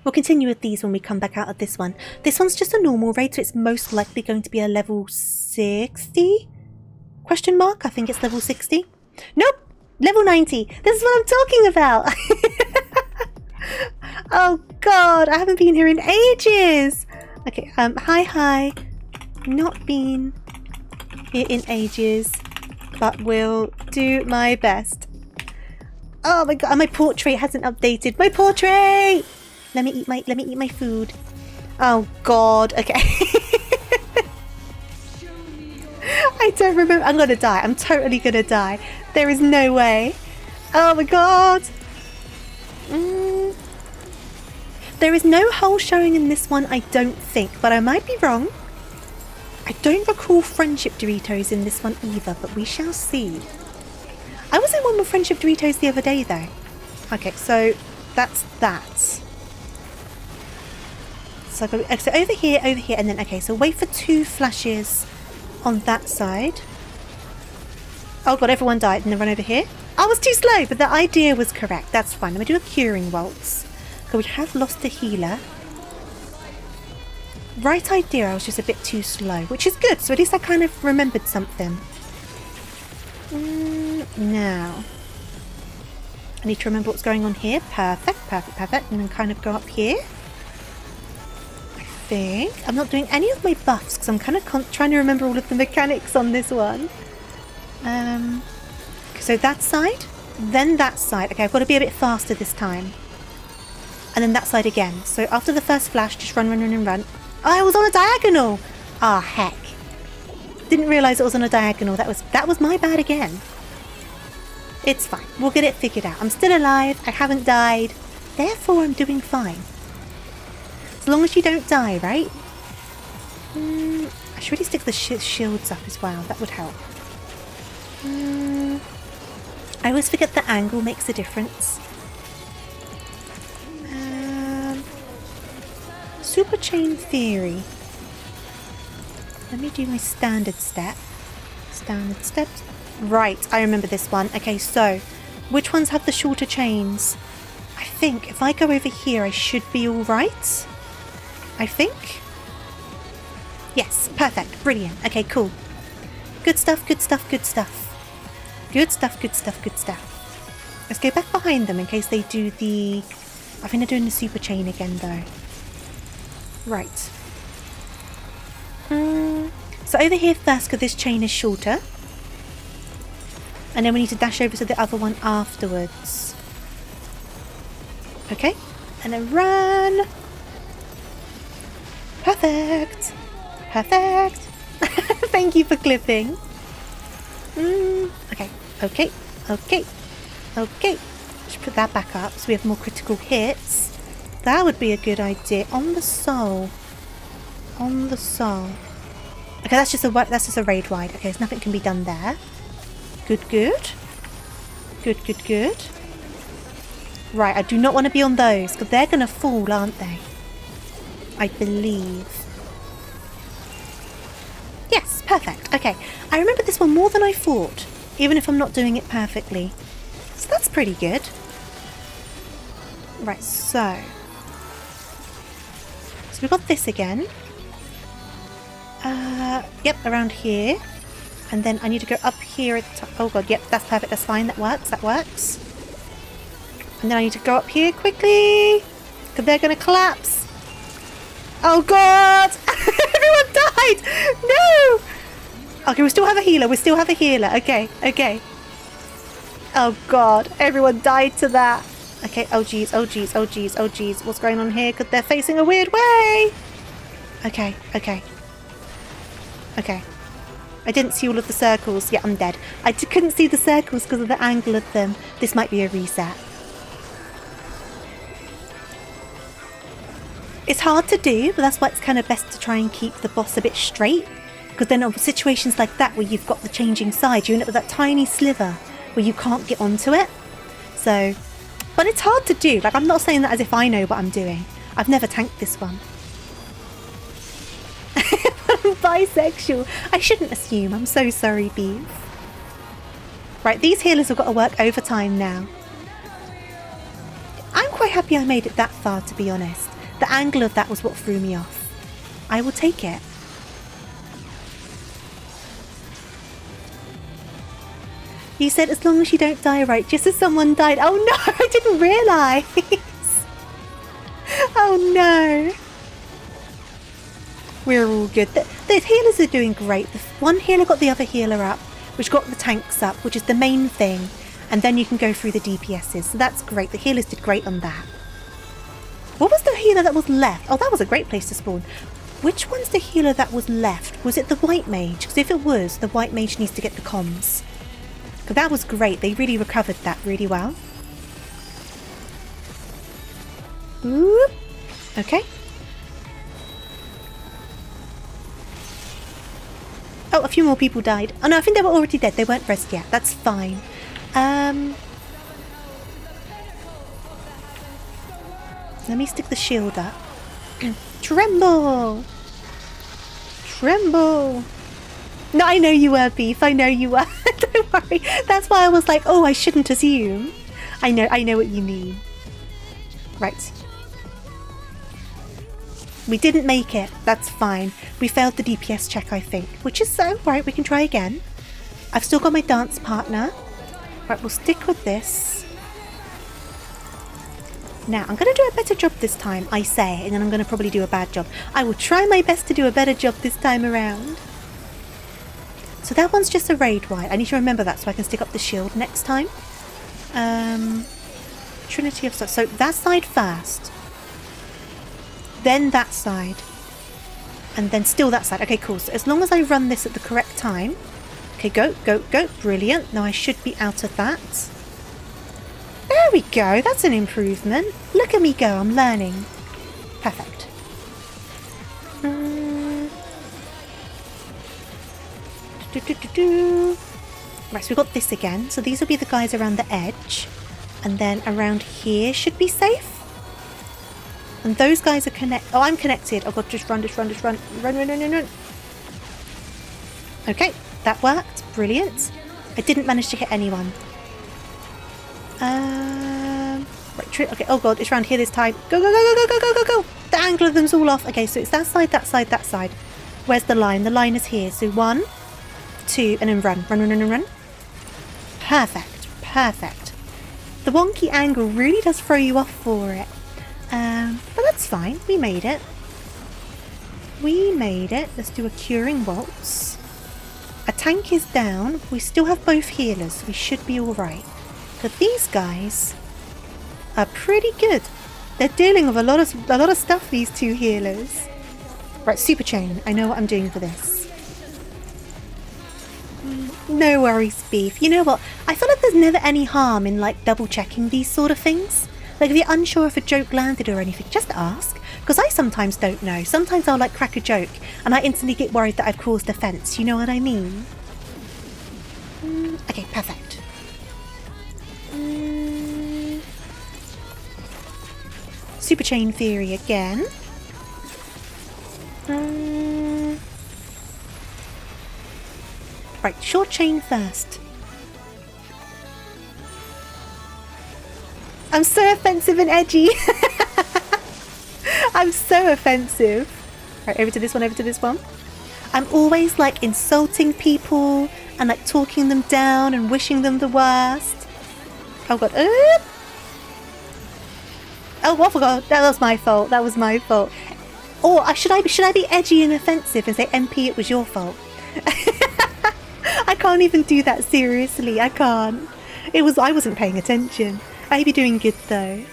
We'll continue with these when we come back out of this one. This one's just a normal raid, so it's most likely going to be a level 60? Question mark? I think it's level 60. Nope! Level 90. This is what I'm talking about! Oh god, I haven't been here in ages! Okay, hi. Not been here in ages, but will do my best. Oh my god, my portrait hasn't updated. My portrait! Let me eat my food. Oh god, okay. I don't remember. I'm gonna die. I'm totally gonna die. There is no way. Oh my god. There is no hole showing in this one, I don't think, but I might be wrong. I don't recall friendship Doritos in this one either, but we shall see. I was in one with friendship Doritos the other day though. Okay, so that's that. So over here, and then, okay, so wait for 2 flashes on that side. Oh god, everyone died, and then run over here. I was too slow, but the idea was correct. That's fine. Let me do a curing waltz. So we have lost a healer. Right idea, I was just a bit too slow, which is good. So at least I kind of remembered something. Now, I need to remember what's going on here. Perfect. And then kind of go up here. I'm not doing any of my buffs because I'm kind of trying to remember all of the mechanics on this one. So that side, then that side. Okay, I've got to be a bit faster this time. And then that side again. So after the first flash, just run. Oh, I was on a diagonal. Ah, heck. Didn't realise it was on a diagonal. That was my bad again. It's fine. We'll get it figured out. I'm still alive. I haven't died. Therefore, I'm doing fine. As long as you don't die, right? I should really stick the shields up as well. That would help. I always forget the angle makes a difference. Super chain theory. Let me do my standard step. Standard steps. Right, I remember this one. Okay, so which ones have the shorter chains? I think if I go over here, I should be all right. I think. Yes, perfect. Brilliant. Okay, cool. Good stuff. Let's go back behind them in case they do the... I think they're doing the super chain again, though. Right. So over here first, because this chain is shorter. And then we need to dash over to the other one afterwards. Okay. And then run. Perfect. Thank you for clipping. Okay. Let's put that back up so we have more critical hits. That would be a good idea. On the soul. Okay, that's just a raid ride. Okay, so nothing can be done there. Good. Right, I do not want to be on those because they're going to fall, aren't they? I believe. Yes, perfect. Okay, I remember this one more than I thought, even if I'm not doing it perfectly. So that's pretty good. Right, so we've got this again. Yep, around here. And then I need to go up here at the top. Oh god, yep, that's perfect, that's fine, that works. And then I need to go up here quickly, because they're going to collapse. Oh god! Everyone died! No! Okay, we still have a healer. Okay. Oh god, everyone died to that. Okay, oh jeez. What's going on here? Because they're facing a weird way. Okay. I didn't see all of the circles. Yeah, I'm dead. I couldn't see the circles because of the angle of them. This might be a reset. It's hard to do, but that's why it's kind of best to try and keep the boss a bit straight. Because then in situations like that where you've got the changing side, you end up with that tiny sliver where you can't get onto it. So, but it's hard to do. Like, I'm not saying that as if I know what I'm doing. I've never tanked this one. I'm bisexual. I shouldn't assume. I'm so sorry, Beef. Right, these healers have got to work overtime now. I'm quite happy I made it that far, to be honest. The angle of that was what threw me off. I will take it. You said as long as you don't die, right? Just as someone died. Oh no, I didn't realise. Oh no. We're all good. The healers are doing great. The one healer got the other healer up, which got the tanks up, which is the main thing. And then you can go through the DPSs. So that's great. The healers did great on that. What was the healer that was left? Oh, that was a great place to spawn. Which one's the healer that was left? Was it the white mage? Because if it was, the white mage needs to get the comms. But that was great. They really recovered that really well. Whoop. Okay. Oh, a few more people died. Oh no, I think they were already dead. They weren't rezzed yet. That's fine. Let me stick the shield up. Tremble! Tremble! No, I know you were, Beef. I know you were. Don't worry. That's why I was like, oh, I shouldn't assume. I know what you mean. Right. We didn't make it. That's fine. We failed the DPS check, I think. Which is so. Right, we can try again. I've still got my dance partner. Right, we'll stick with this. Now, I'm going to do a better job this time, I say, and then I'm going to probably do a bad job. I will try my best to do a better job this time around. So that one's just a raid wide. I need to remember that so I can stick up the shield next time. Trinity of... So that side first. Then that side. And then still that side. Okay, cool. So as long as I run this at the correct time. Okay, go, go, go. Brilliant. Now I should be out of that. There we go. That's an improvement. Look at me go. I'm learning. Perfect. Right, so we've got this again. So these will be the guys around the edge. And then around here should be safe. And those guys are connected. Oh, I'm connected. Oh god, just run, just run, just run. Run, run, run, run, run. Okay, that worked. Brilliant. I didn't manage to hit anyone. Right, okay, oh god, it's around here this time. Go, go, go, go, go, go, go, go, go. The angle of them's all off. Okay, so it's that side, that side, that side. Where's the line? The line is here. So 1, 2, and then run. Run, run, run, run, run. Perfect. Perfect. The wonky angle really does throw you off for it. But that's fine. We made it. We made it. Let's do a curing waltz. A tank is down. We still have both healers, so we should be alright. But these guys are pretty good. They're dealing with a lot of stuff, these two healers. Right, super chain. I know what I'm doing for this. No worries, Beef. You know what? I feel like there's never any harm in like double checking these sort of things. Like if you're unsure if a joke landed or anything, just ask. Because I sometimes don't know. Sometimes I'll like crack a joke and I instantly get worried that I've caused offence. You know what I mean? Okay, perfect. Super chain theory again. Right, short chain first. I'm so offensive and edgy. I'm so offensive. Right, over to this one, over to this one. I'm always like insulting people and like talking them down and wishing them the worst. Oh god. Oh, I forgot. That was my fault. That was my fault. Or should I be edgy and offensive and say, MP, it was your fault? I can't even do that seriously. I can't. I wasn't paying attention. I'd be doing good though.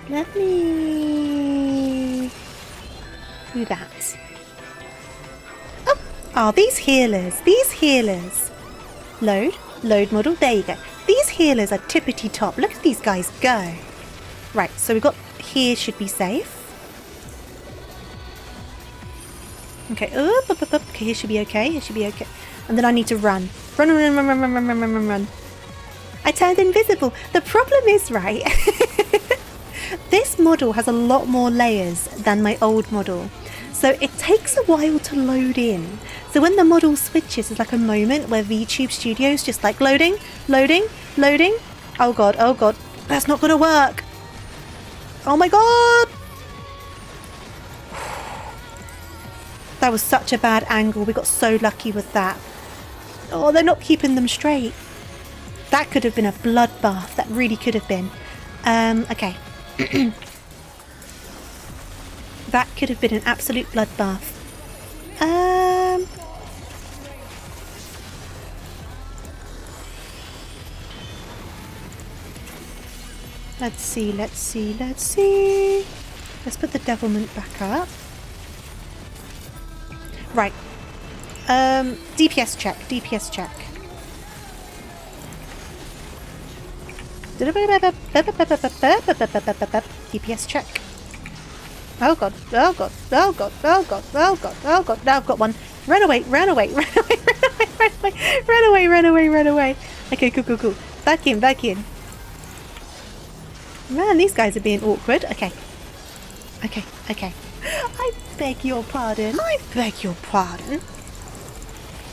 Let me do that. Oh, these healers. Load model. There you go. These healers are tippity top. Look at these guys go. Right, so we've got here should be safe. Okay, okay, here should be okay. And then I need to run. Run. I turned invisible. The problem is, right, this model has a lot more layers than my old model. So it takes a while to load in. So when the model switches, there's like a moment where VTube Studio's just like loading. Oh god, that's not gonna work. Oh my god! That was such a bad angle. We got so lucky with that. Oh, they're not keeping them straight. That could have been a bloodbath. That really could have been. Okay. That could have been an absolute bloodbath. Let's see. Let's put the devilment back up. Right. DPS check. DPS check. Oh god. Now I've got one. Run away. Okay, cool. Back in. Man, these guys are being awkward. Okay. I beg your pardon.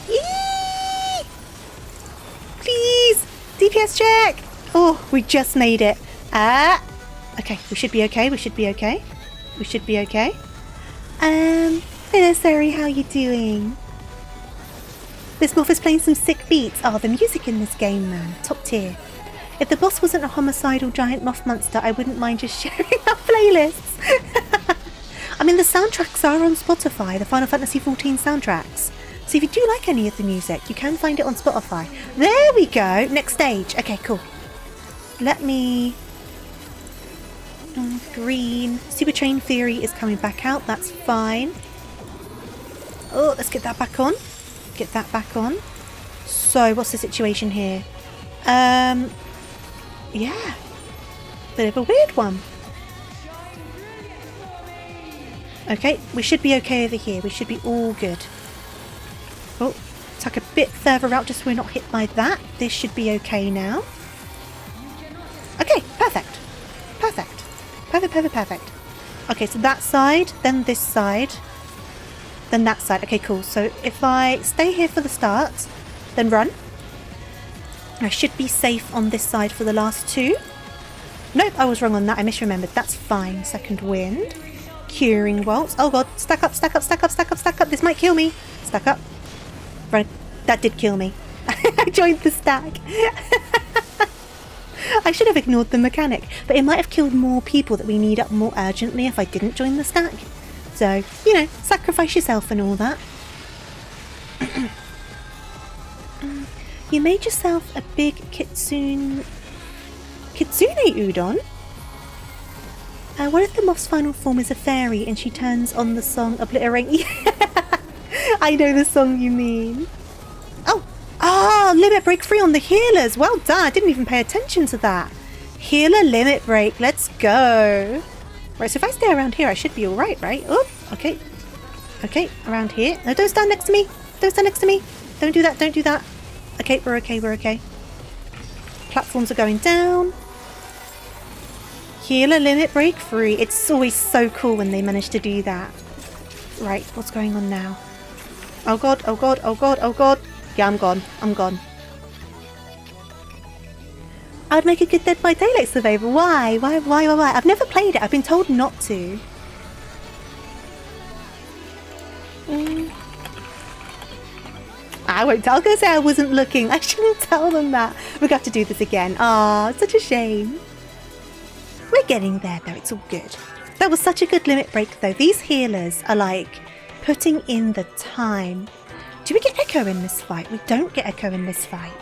Eee! Please! DPS check! Oh, we just made it. Okay, we should be okay. Hello, Sari, how you doing? This morph is playing some sick beats. Oh, the music in this game, man. Top tier. If the boss wasn't a homicidal giant moth monster, I wouldn't mind just sharing our playlists. I mean, the soundtracks are on Spotify, the Final Fantasy XIV soundtracks. So if you do like any of the music, you can find it on Spotify. There we go. Next stage. Okay, cool. Let me... green. Super Train Theory is coming back out. That's fine. Oh, let's get that back on. So, what's the situation here? Yeah. Bit of a weird one. Okay, we should be okay over here. We should be all good. Oh, tuck a bit further out just so we're not hit by that. This should be okay now. Okay, perfect. Okay, so that side, then this side, then that side. Okay, cool. So if I stay here for the start, then run. I should be safe on this side for the last two. Nope, I was wrong on that. I misremembered. That's fine. Second wind. Curing Waltz. Oh god, stack up. This might kill me. Stack up. Right, that did kill me. I joined the stack. I should have ignored the mechanic, but it might have killed more people that we need up more urgently if I didn't join the stack. So, you know, sacrifice yourself and all that. You made yourself a big kitsune udon? What if the moth's final form is a fairy and she turns on the song Obliterate? Yeah, I know the song you mean. Oh, limit break free on the healers. Well done. I didn't even pay attention to that. Healer limit break. Let's go. Right, so if I stay around here, I should be all right, right? Oh, okay. Okay, around here. No, don't stand next to me. Don't do that. Okay, we're okay. Platforms are going down. Healer limit break free. It's always so cool when they manage to do that. Right, what's going on now? Oh god. Yeah, I'm gone. I'd make a good Dead by Daylight survivor. Why? I've never played it. I've been told not to. I won't tell. I was going to say I wasn't looking. I shouldn't tell them that. We've got to do this again. Ah, such a shame. We're getting there though. It's all good. That was such a good limit break though. These healers are like putting in the time. Do we get Echo in this fight? We don't get Echo in this fight.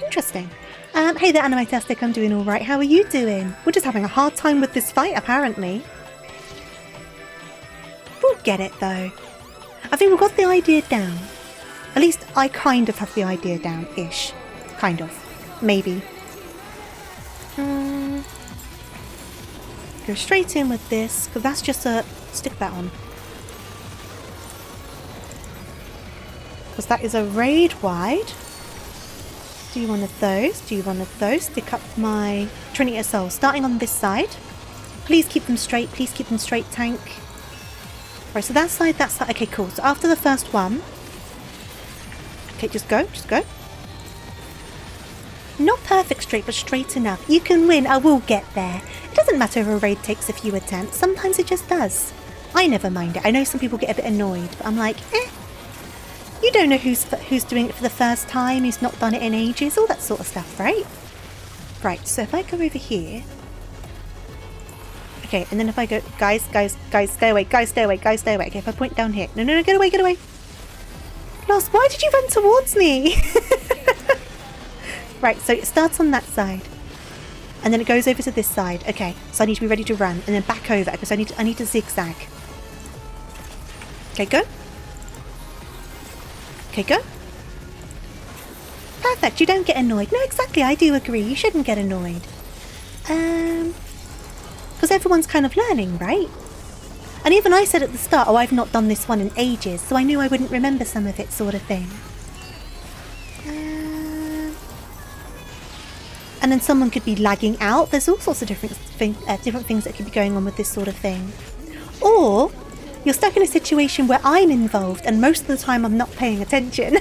Interesting. Hey there, Animatastic. I'm doing all right. How are you doing? We're just having a hard time with this fight, apparently. Whew. get it though. I think we've got the idea down. At least I kind of have the idea down-ish. Kind of. Maybe. Go straight in with this, because that's just a... Stick that on. Because that is a raid wide. Do one of those. Do one of those. Stick up my Trinity of Souls. Starting on this side. Please keep them straight. Please keep them straight, tank. Right, so that side, that side. Okay, cool. So after the first one... Okay, just go. Just go. Not perfect straight, but straight enough. You can win. I will get there. It doesn't matter if a raid takes a few attempts. Sometimes it just does. I never mind it. I know some people get a bit annoyed, but I'm like, eh. You don't know who's doing it for the first time, who's not done it in ages, all that sort of stuff, right? Right, so if I go over here... Okay, and then if I go... Guys, stay away. Guys, stay away. Guys, stay away. Okay, if I point down here... No, get away, get away. Lost, why did you run towards me? Right, so it starts on that side. And then it goes over to this side. Okay, so I need to be ready to run. And then back over, because I need to zigzag. Okay, go. Okay, go. Perfect, you don't get annoyed. No, exactly, I do agree. You shouldn't get annoyed. Because everyone's kind of learning, right? And even I said at the start, oh, I've not done this one in ages, so I knew I wouldn't remember some of it, sort of thing. And then someone could be lagging out. There's all sorts of different things that could be going on with this sort of thing. Or you're stuck in a situation where I'm involved and most of the time I'm not paying attention.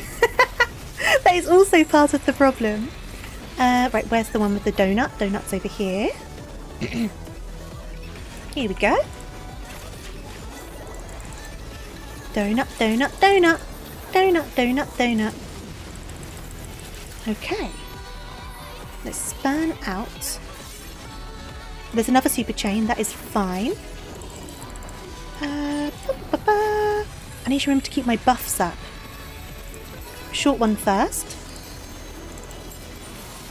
That is also part of the problem. Right, where's the one with the donut? Donut's over here. Here we go. Donut, donut, donut. Donut, donut, donut. Okay. Let's span out. There's another super chain. That is fine. I need to remember to keep my buffs up. Short one first.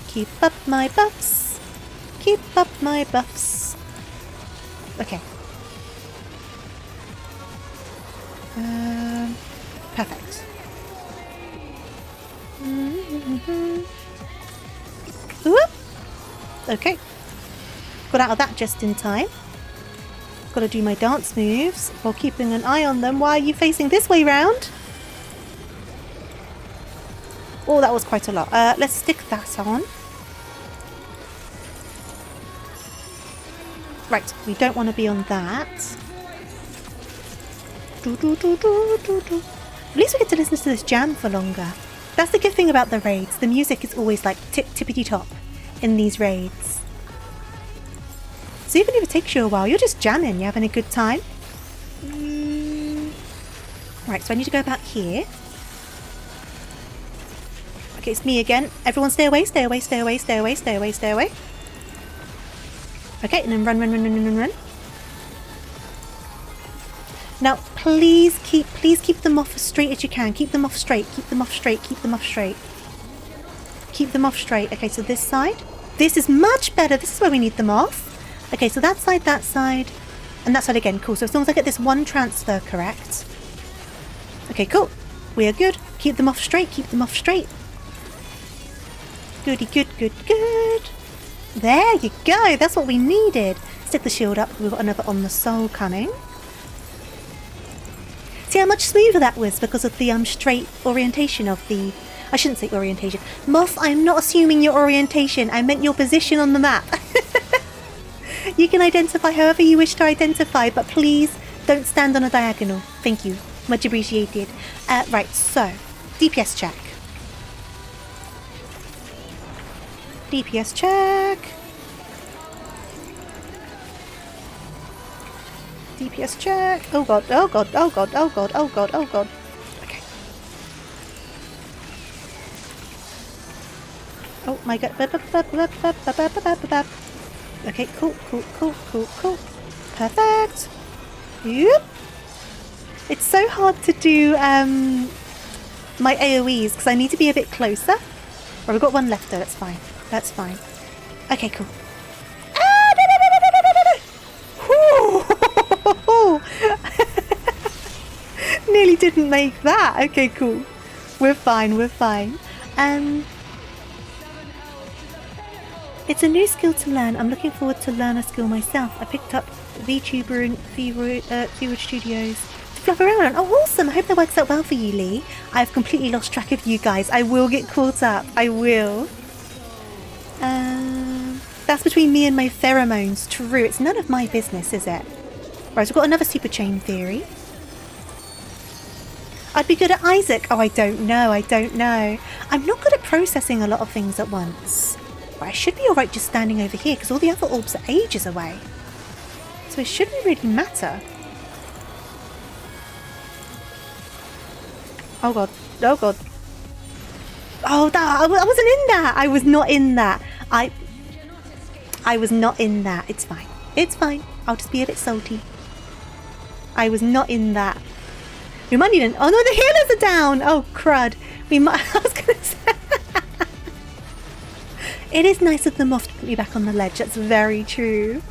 Keep up my buffs. Keep up my buffs. Okay. Perfect. Whoop. Okay. Got out of that just in time. Got to do my dance moves while keeping an eye on them. Why are you facing this way round? Oh, that was quite a lot. Let's stick that on. Right, we don't want to be on that. At least we get to listen to this jam for longer. That's the good thing about the raids. The music is always like tippity top in these raids. So even if it takes you a while, you're just jamming, you're having a good time. Right, so I need to go about here. Okay, it's me again. Everyone stay away, stay away, stay away, stay away, stay away, stay away. Okay, and then run, run, run, run, run, run. Now, please keep them off as straight as you can. Keep them off straight, keep them off straight, keep them off straight. Keep them off straight. Okay, so this side. This is much better. This is where we need them off. Okay, so that side, and that side again. Cool. So as long as I get this one transfer correct. Okay, cool. We are good. Keep them off straight, keep them off straight. Goody, good, good, good. There you go. That's what we needed. Stick the shield up. We've got another on the soul coming. See how much smoother that was because of the straight orientation of the... I shouldn't say orientation. Moth, I'm not assuming your orientation. I meant your position on the map. You can identify however you wish to identify, but please don't stand on a diagonal. Thank you. Much appreciated. Right, so DPS check. DPS check. DPS check. Oh god, oh god, oh god, oh god, oh god, oh god. Okay. Oh my god. Okay, cool, cool, cool, cool, cool. Perfect. Yep. It's so hard to do my AoEs because I need to be a bit closer. Right, we've got one left though, that's fine. That's fine. Okay, cool. Ah, no, no, no, no, no, no, no. nearly didn't make that. Okay, cool. We're fine, we're fine. It's a new skill to learn. I'm looking forward to learn a skill myself. I picked up VTuber and Keyword Studios to fluff around on. Oh, awesome. I hope that works out well for you, Lee. I've completely lost track of you guys. I will get caught up. I will. That's between me and my pheromones. True. It's none of my business, is it? Right, we've got another super chain theory. I'd be good at Isaac. Oh, I don't know. I don't know. I'm not good at processing a lot of things at once. But I should be alright just standing over here because all the other orbs are ages away. So it shouldn't really matter. Oh god. Oh god. Oh, I wasn't in that. I was not in that. I was not in that. It's fine. It's fine. I'll just be a bit salty. I was not in that. We might need an... Oh no, the healers are down! Oh, crud. We might... I was going to say... It is nice of the moth to put me back on the ledge. That's very true.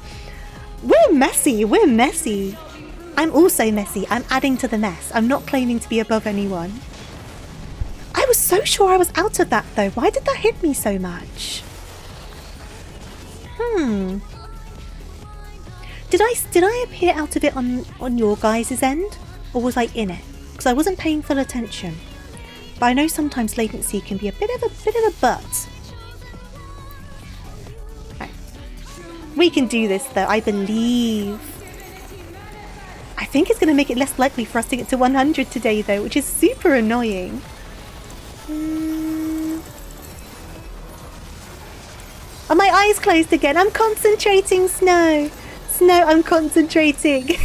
We're messy. We're messy. I'm also messy. I'm adding to the mess. I'm not claiming to be above anyone. I was so sure I was out of that, though. Why did that hit me so much? Did I appear out of it on your guys' end? Or was I in it? Because I wasn't paying full attention. But I know sometimes latency can be a bit of a butt. Okay. We can do this though, I believe. I think it's going to make it less likely for us to get to 100 today though, which is super annoying. Are my eyes closed again? I'm concentrating, Snow. Snow, I'm concentrating.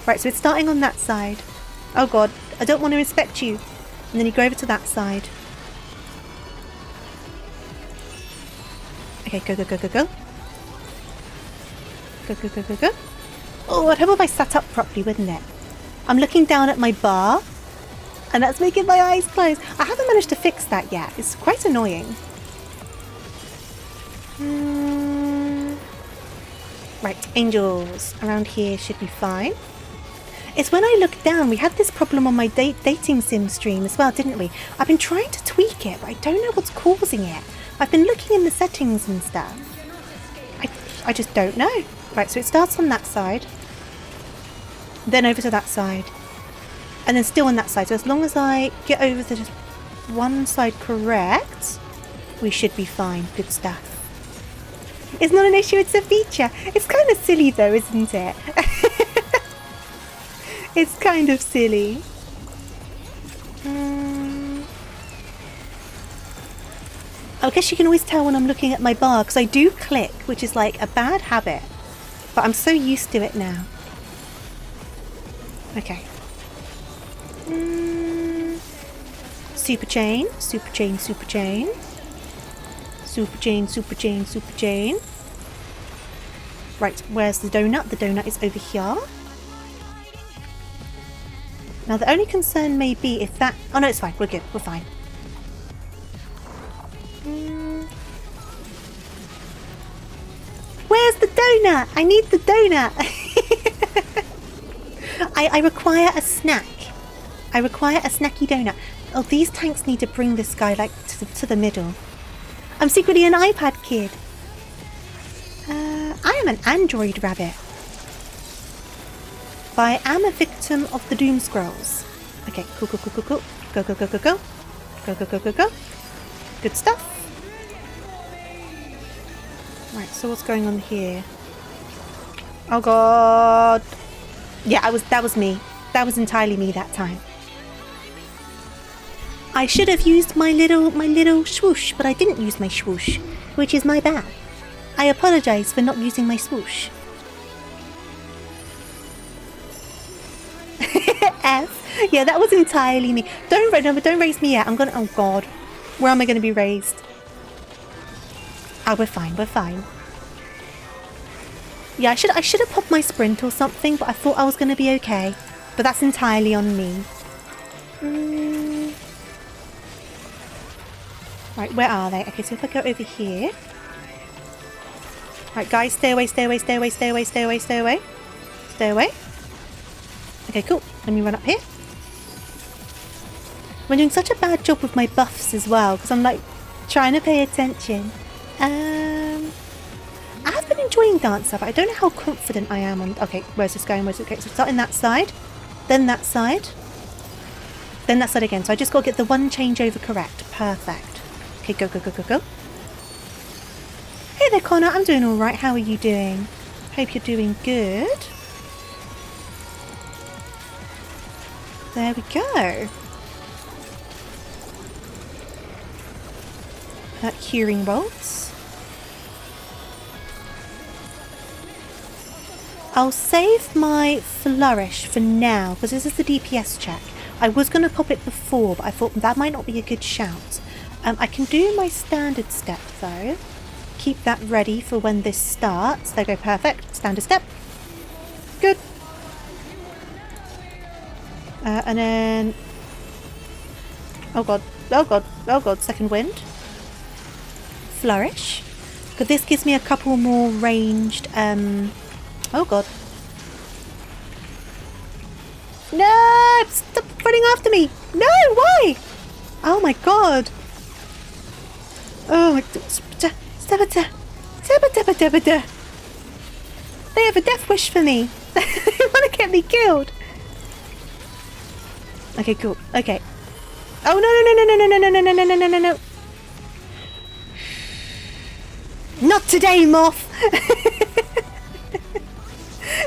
Right, so it's starting on that side. Oh god, I don't want to inspect you. And then you go over to that side. Okay, go, go, go, go, go. Go, go, go, go, go. Oh, I'd hope if I sat up properly, wouldn't it? I'm looking down at my bar. And that's making my eyes close. I haven't managed to fix that yet. It's quite annoying. Right, angels around here should be fine. It's when I look down, we had this problem on my dating sim stream as well, didn't we? I've been trying to tweak it, but I don't know what's causing it. I've been looking in the settings and stuff. I just don't know. Right, so it starts on that side. Then over to that side. And then still on that side. So as long as I get over to just one side correct, we should be fine. Good stuff. It's not an issue, it's a feature. It's kind of silly though, isn't it? It's kind of silly. I guess you can always tell when I'm looking at my bar, because I do click, which is like a bad habit. But I'm so used to it now. Okay. Super chain, super chain, super chain. Super chain, super chain, super chain. Right, where's the donut? The donut is over here. Now the only concern may be if that... Oh no, it's fine. We're good. We're fine. Where's the donut? I need the donut. I require a snack. I require a snacky donut. Oh, these tanks need to bring this guy like to the middle. I'm secretly an iPad kid. I am an Android rabbit. But I am a victim of the doom scrolls. Okay, cool, cool, cool, cool, cool. Go, go, go, go, go. Go, go, go, go, go. Good stuff. Right, so what's going on here? Oh god. Yeah, that was me. That was entirely me that time. I should have used my little swoosh, but I didn't use my swoosh, which is my bad. I apologize for not using my swoosh. F. Yeah, that was entirely me. Don't raise me yet. I'm gonna... Oh god. Where am I gonna be raised? Oh, we're fine. We're fine. Yeah, I should have popped my sprint or something, but I thought I was gonna be okay. But that's entirely on me. Right, where are they? Okay, so if I go over here... Right, guys, stay away, stay away, stay away, stay away, stay away, stay away. Stay away. Okay, cool. Let me run up here. I'm doing such a bad job with my buffs as well, because I'm like trying to pay attention. I have been enjoying Dancer, but I don't know how confident I am on... Okay, where's this going? Where's it going? So starting that side, then that side, then that side again. So I just got to get the one changeover correct. Perfect. Okay, go, go, go, go, go. Hey there, Connor. I'm doing all right. How are you doing? Hope you're doing good. There we go. Curing bolts. I'll save my flourish for now because this is the DPS check. I was going to pop it before, but I thought that might not be a good shout. I can do my standard step though. Keep that ready for when this starts. There we go, perfect. Standard step. Good. And then... Oh god, oh god, oh god, second wind. Flourish. Because this gives me a couple more ranged... Oh god. No! Stop running after me! No! Why? Oh my god. Oh my... They have a death wish for me. They want to get me killed. Okay, cool. Okay. Oh no. Not today, Moth.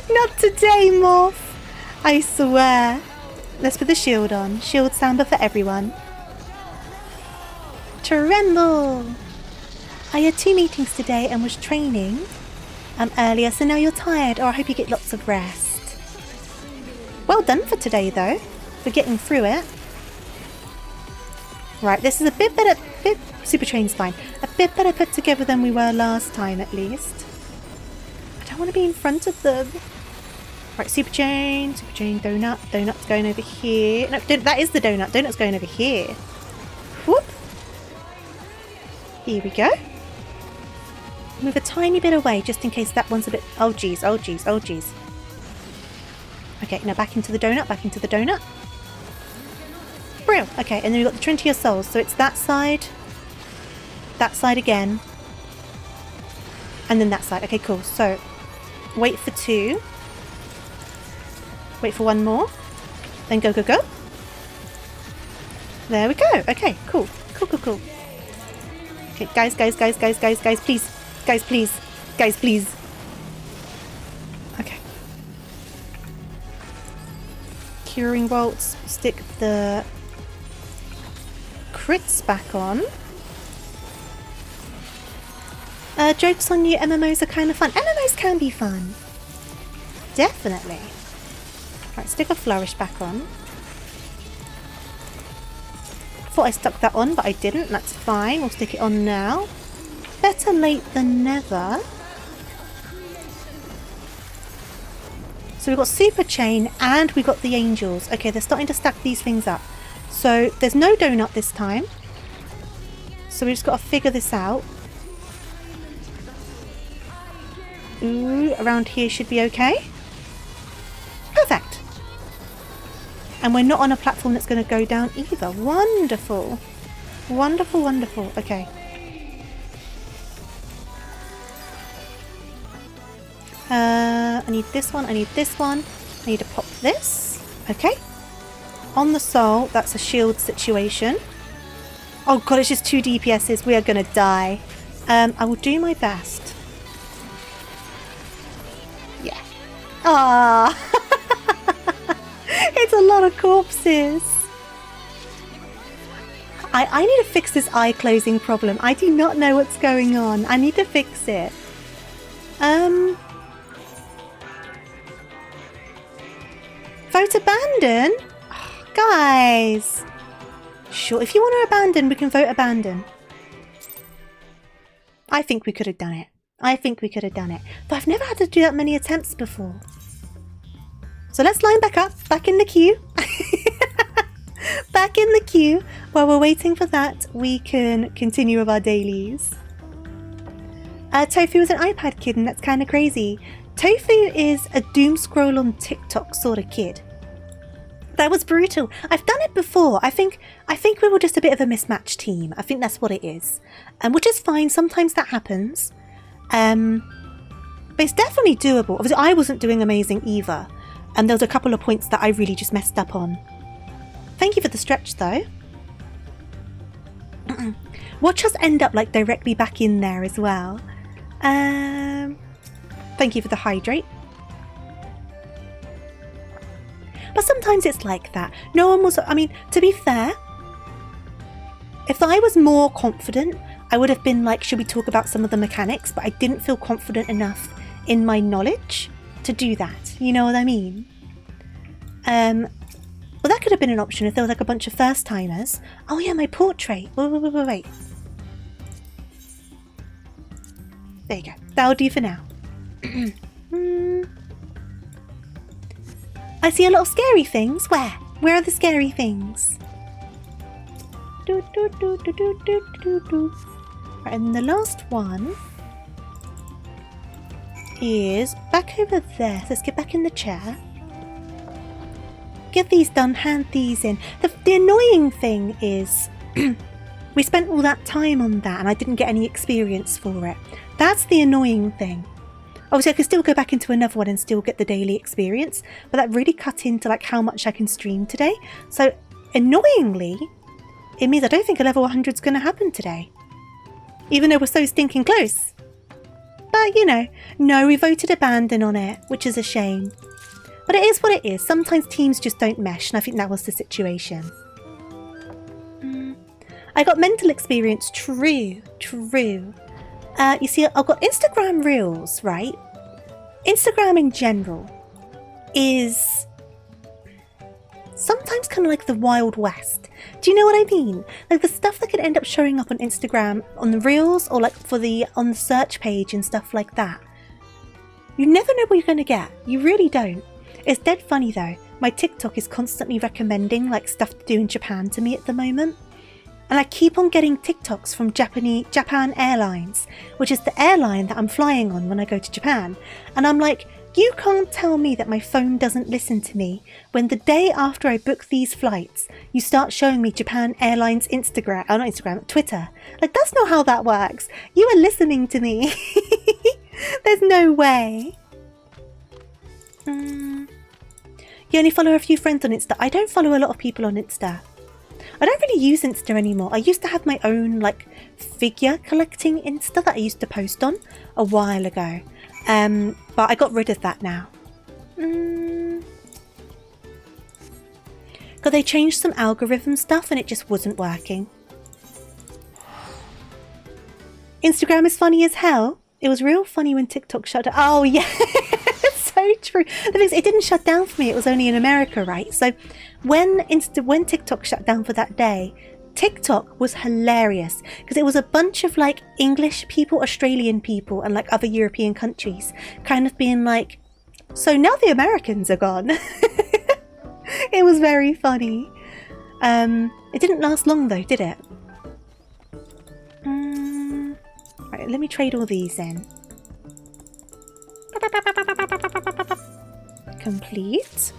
Not today, Moth. I swear. Let's put the shield on. Shield samba for everyone. Tremble. I had 2 meetings today and was training earlier, so now you're tired. Oh, I hope you get lots of rest. Well done for today, though, for getting through it. Right, this is a bit better. Super Train's fine. A bit better put together than we were last time, at least. I don't want to be in front of them. Right, Super Chain, Donut. Donut's going over here. No, that is the Donut. Donut's going over here. Whoop. Here we go. Move a tiny bit away, just in case that one's a bit... Oh, geez. Oh, geez. Oh, geez. Okay, now back into the Donut. Back into the Donut. Brilliant. Okay, and then we've got the Trinity of Souls. So it's that side again, and then that side. Okay, cool. So wait for 2. Wait for 1 more. Then go, go, go. There we go. Okay, cool. Cool. Okay, guys, please. Guys, please. Okay. Curing bolts. Stick the crits back on. Jokes on you, MMOs are kind of fun. MMOs can be fun. Definitely. Right, stick a flourish back on. Thought I stuck that on, but I didn't. That's fine. We'll stick it on now. Better late than never. So we've got Super Chain and we've got the Angels. Okay, they're starting to stack these things up. So there's no Donut this time. So we just got to figure this out. Ooh, around here should be okay. Perfect. And we're not on a platform that's going to go down either. Wonderful. Wonderful. Okay. I need this one. I need to pop this. Okay. On the soul, that's a shield situation. Oh god, it's just 2 DPSs. We are going to die. I will do my best. Yeah. Ah. It's a lot of corpses. I need to fix this eye closing problem. I do not know what's going on. I need to fix it. Vote abandon? Oh, guys. Sure, if you want to abandon, we can vote abandon. I think we could have done it. But I've never had to do that many attempts before. So let's line back up, back in the queue. Back in the queue. While we're waiting for that, we can continue with our dailies. Tofu is an iPad kid, and that's kind of crazy. Tofu is a doom scroll on TikTok sort of kid. That was brutal. I've done it before. I think we were just a bit of a mismatched team. I think that's what it is. Which is fine. Sometimes that happens. But it's definitely doable. Obviously, I wasn't doing amazing either. And there was a couple of points that I really just messed up on. Thank you for the stretch, though. Watch us end up like directly back in there as well. Thank you for the hydrate. But sometimes it's like that. No one was, I mean, to be fair, if I was more confident, I would have been like, should we talk about some of the mechanics? But I didn't feel confident enough in my knowledge to do that. You know what I mean? Well, that could have been an option if there was like a bunch of first timers. Oh yeah, my portrait. Wait. There you go. That'll do for now. I see a lot of scary things. Where? Where are the scary things? Right, and the last one is back over there. So let's get back in the chair. Get these done, hand these in. The annoying thing is we spent all that time on that and I didn't get any experience for it. That's the annoying thing. Obviously, I could still go back into another one and still get the daily experience, but that really cut into like how much I can stream today. So annoyingly, it means I don't think a level 100 is going to happen today. Even though we're so stinking close. But, you know, no, we voted abandon on it, which is a shame. But it is what it is. Sometimes teams just don't mesh, and I think that was the situation. I got mental experience. True. You see, I've got Instagram Reels, right? Instagram in general is sometimes kind of like the Wild West. Do you know what I mean? Like the stuff that can end up showing up on Instagram on the Reels or like on the search page and stuff like that. You never know what you're going to get. You really don't. It's dead funny though. My TikTok is constantly recommending like stuff to do in Japan to me at the moment. And I keep on getting TikToks from Japan Airlines, which is the airline that I'm flying on when I go to Japan. And I'm like, you can't tell me that my phone doesn't listen to me when the day after I book these flights, you start showing me Japan Airlines Twitter. Like, that's not how that works. You are listening to me. There's no way. You only follow a few friends on Insta. I don't follow a lot of people on Insta. I don't really use Insta anymore. I used to have my own like figure collecting Insta that I used to post on a while ago. But I got rid of that now. Because they changed some algorithm stuff and it just wasn't working. Instagram is funny as hell. It was real funny when TikTok shut down. Oh yeah, so true. The thing is, it didn't shut down for me. It was only in America, right? So when TikTok shut down for that day, TikTok was hilarious because it was a bunch of like English people, Australian people, and like other European countries kind of being like, so now the Americans are gone. It was very funny. It didn't last long though, did it? Right, let me trade all these in. Complete.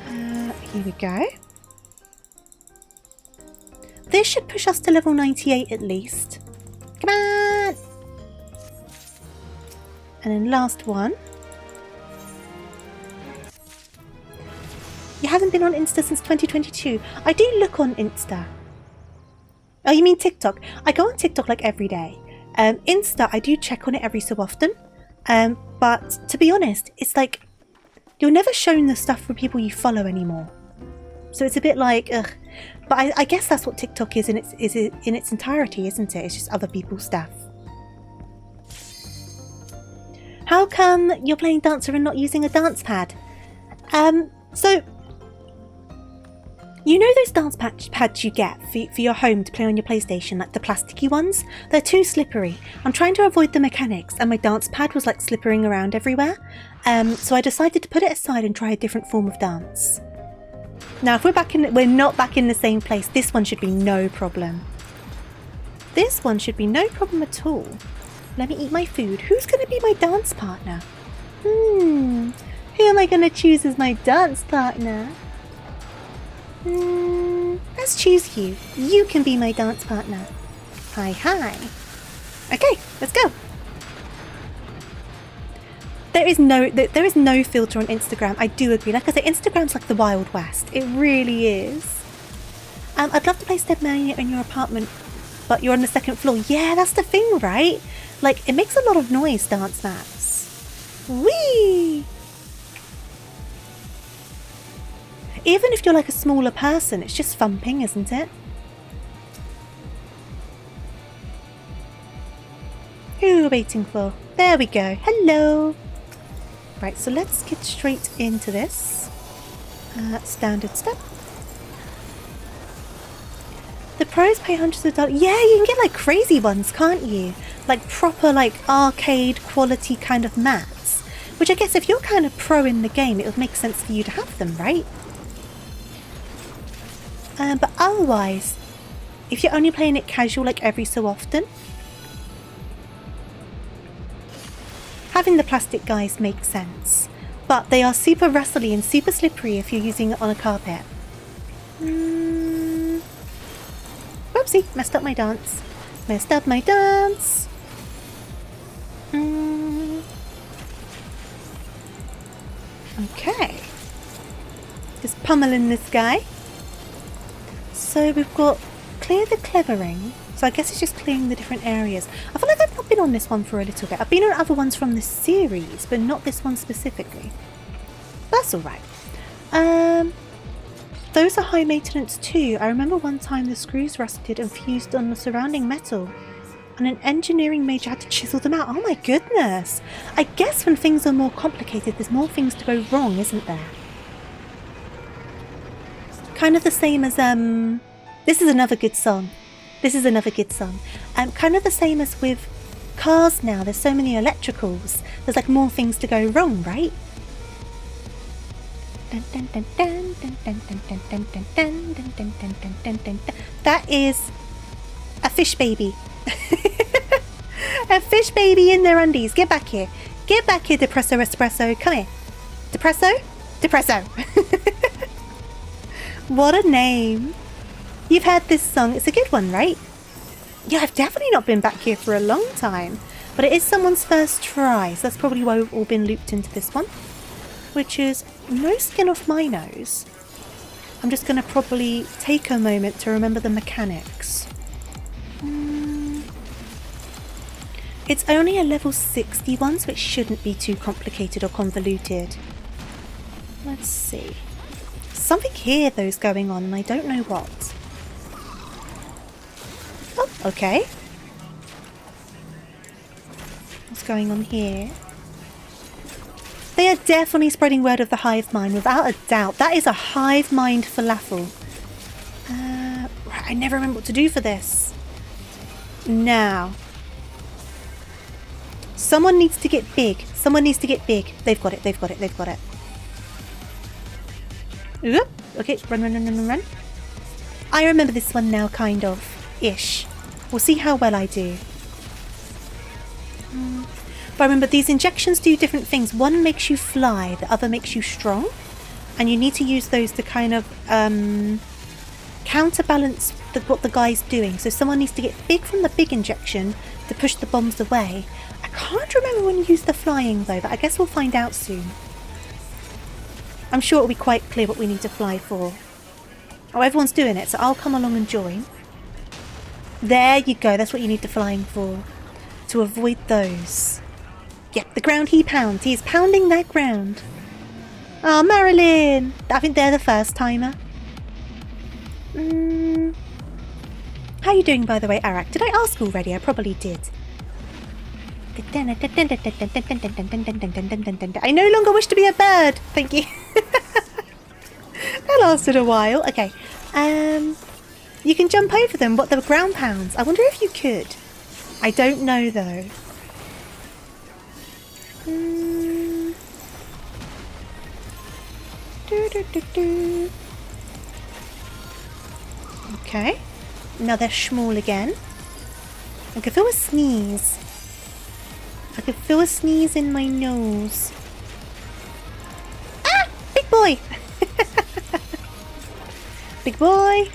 Here we go. This should push us to level 98 at least. Come on! And then last one. You haven't been on Insta since 2022. I do look on Insta. Oh, you mean TikTok? I go on TikTok like every day. Insta, I do check on it every so often. But to be honest, it's like you're never shown the stuff for people you follow anymore. So it's a bit like, ugh. But I guess that's what TikTok is in its entirety, isn't it? It's just other people's stuff. How come you're playing Dancer and not using a dance pad? So you know those dance pads you get for your home to play on your PlayStation, like the plasticky ones? They're too slippery. I'm trying to avoid the mechanics and my dance pad was like slippering around everywhere. So I decided to put it aside and try a different form of dance. Now if we're not back in the same place, this one should be no problem. This one should be no problem at all. Let me eat my food. Who's going to be my dance partner? Who am I going to choose as my dance partner? Let's choose you. You can be my dance partner. Hi, hi. Okay, let's go. There is no filter on Instagram. I do agree. Like I said, Instagram's like the Wild West. It really is. I'd love to play Step Mania in your apartment, but you're on the second floor. Yeah, that's the thing, right? Like, it makes a lot of noise, dance mats. Whee! Even if you're like a smaller person, it's just thumping, isn't it? Who are we waiting for? There we go. Hello! Right, so let's get straight into this. Standard step. The pros pay hundreds of dollars. Yeah, you can get like crazy ones, can't you? Like proper like arcade quality kind of mats. Which I guess if you're kind of pro in the game, it would make sense for you to have them, right? But otherwise, if you're only playing it casual like every so often, having the plastic guys makes sense. But they are super rustly and super slippery if you're using it on a carpet. Whoopsie, messed up my dance. Messed up my dance. Okay. Just pummeling this guy. So we've got clear the clevering. So I guess it's just clearing the different areas. I feel like I've not been on this one for a little bit. I've been on other ones from this series, but not this one specifically. That's alright. Those are high maintenance too. I remember one time the screws rusted and fused on the surrounding metal, and an engineering major had to chisel them out. Oh my goodness! I guess when things are more complicated, there's more things to go wrong, isn't there? Kind of the same as, this is another good song. Kind of the same as with cars now. There's so many electricals. There's like more things to go wrong, right? That is a fish baby. A fish baby in their undies. Get back here. Get back here, Depresso Espresso. Come here. Depresso? Depresso. What a name. You've heard this song. It's a good one, right? Yeah, I've definitely not been back here for a long time. But it is someone's first try. So that's probably why we've all been looped into this one. Which is no skin off my nose. I'm just going to probably take a moment to remember the mechanics. It's only a level 60 one, so it shouldn't be too complicated or convoluted. Let's see. Something here though's going on and I don't know what. Oh, okay. What's going on here? They are definitely spreading word of the hive mind, without a doubt. That is a hive mind falafel. Right, I never remember what to do for this. Now. Someone needs to get big. Someone needs to get big. They've got it, they've got it, they've got it. Oop. Okay, run, run, run, run, run. I remember this one now, kind of. Ish. We'll see how well I do. But remember, these injections do different things. One makes you fly, the other makes you strong. And you need to use those to kind of counterbalance what the guy's doing. So someone needs to get big from the big injection to push the bombs away. I can't remember when you use the flying though, but I guess we'll find out soon. I'm sure it'll be quite clear what we need to fly for. Oh, everyone's doing it, so I'll come along and join. There you go, that's what you need the flying for. To avoid those. Yep, the ground he pounds. He is pounding that ground. Oh, Marilyn! I think they're the first timer. How are you doing, by the way, Arak? Did I ask already? I probably did. I no longer wish to be a bird. Thank you. That lasted a while. Okay. You can jump over them. What, the ground pounds? I wonder if you could. I don't know, though. Okay. Now they're small again. I can feel a sneeze. I can feel a sneeze in my nose. boy. Big boy.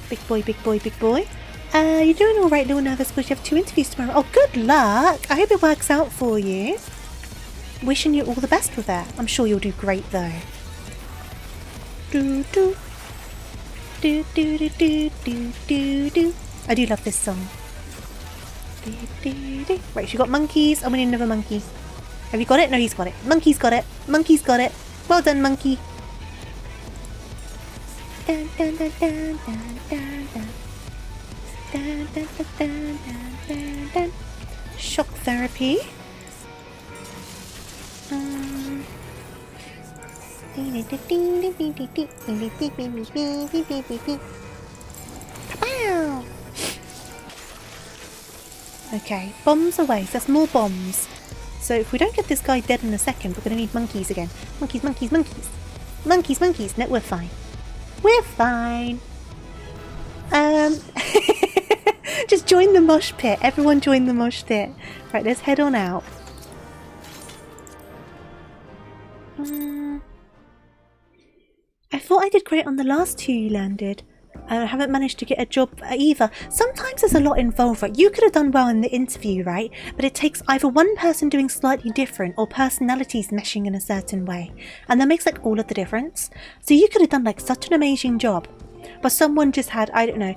Big boy, big boy, big boy. You're doing all right, little nervous because you have 2 interviews tomorrow. Oh, good luck. I hope it works out for you. Wishing you all the best with that. I'm sure you'll do great though. Do do. Do do do do do do do. I do love this song. Do, do, do. Right, she got monkeys. Oh, we need another monkey. Have you got it? No, he's got it. Monkey's got it. Monkey's got it. Well done, monkey. Dun, dun, dun, dun, dun, dun, dun. Dun, dun, dun, dun, dun, dun, dun. Shock therapy. Okay, bombs away. So that's more bombs. So if we don't get this guy dead in a second, we're going to need monkeys again. Monkeys, monkeys, monkeys. Monkeys, monkeys. No, we're fine. We're fine. Just join the mosh pit. Everyone join the mosh pit. Right, let's head on out. I thought I did great on the last 2 you landed. I haven't managed to get a job either. Sometimes there's a lot involved, right? You could have done well in the interview, right? But it takes either one person doing slightly different or personalities meshing in a certain way. And that makes like all of the difference. So you could have done like such an amazing job. But someone just had, I don't know,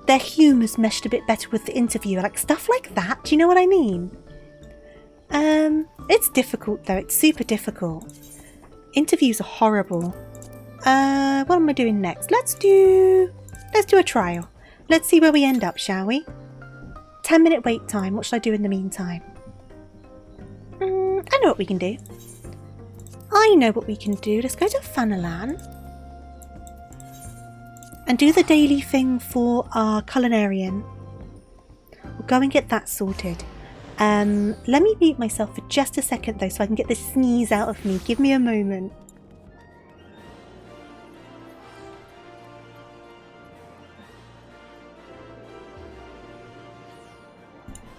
their humours meshed a bit better with the interviewer. Like stuff like that. Do you know what I mean? It's difficult though. It's super difficult. Interviews are horrible. What am I doing next? Let's do a trial. Let's see where we end up, shall we? 10-minute wait time. What should I do in the meantime? I know what we can do. I know what we can do. Let's go to Fanalan and do the daily thing for our culinarian. We'll go and get that sorted. Let me mute myself for just a second though so I can get this sneeze out of me. Give me a moment.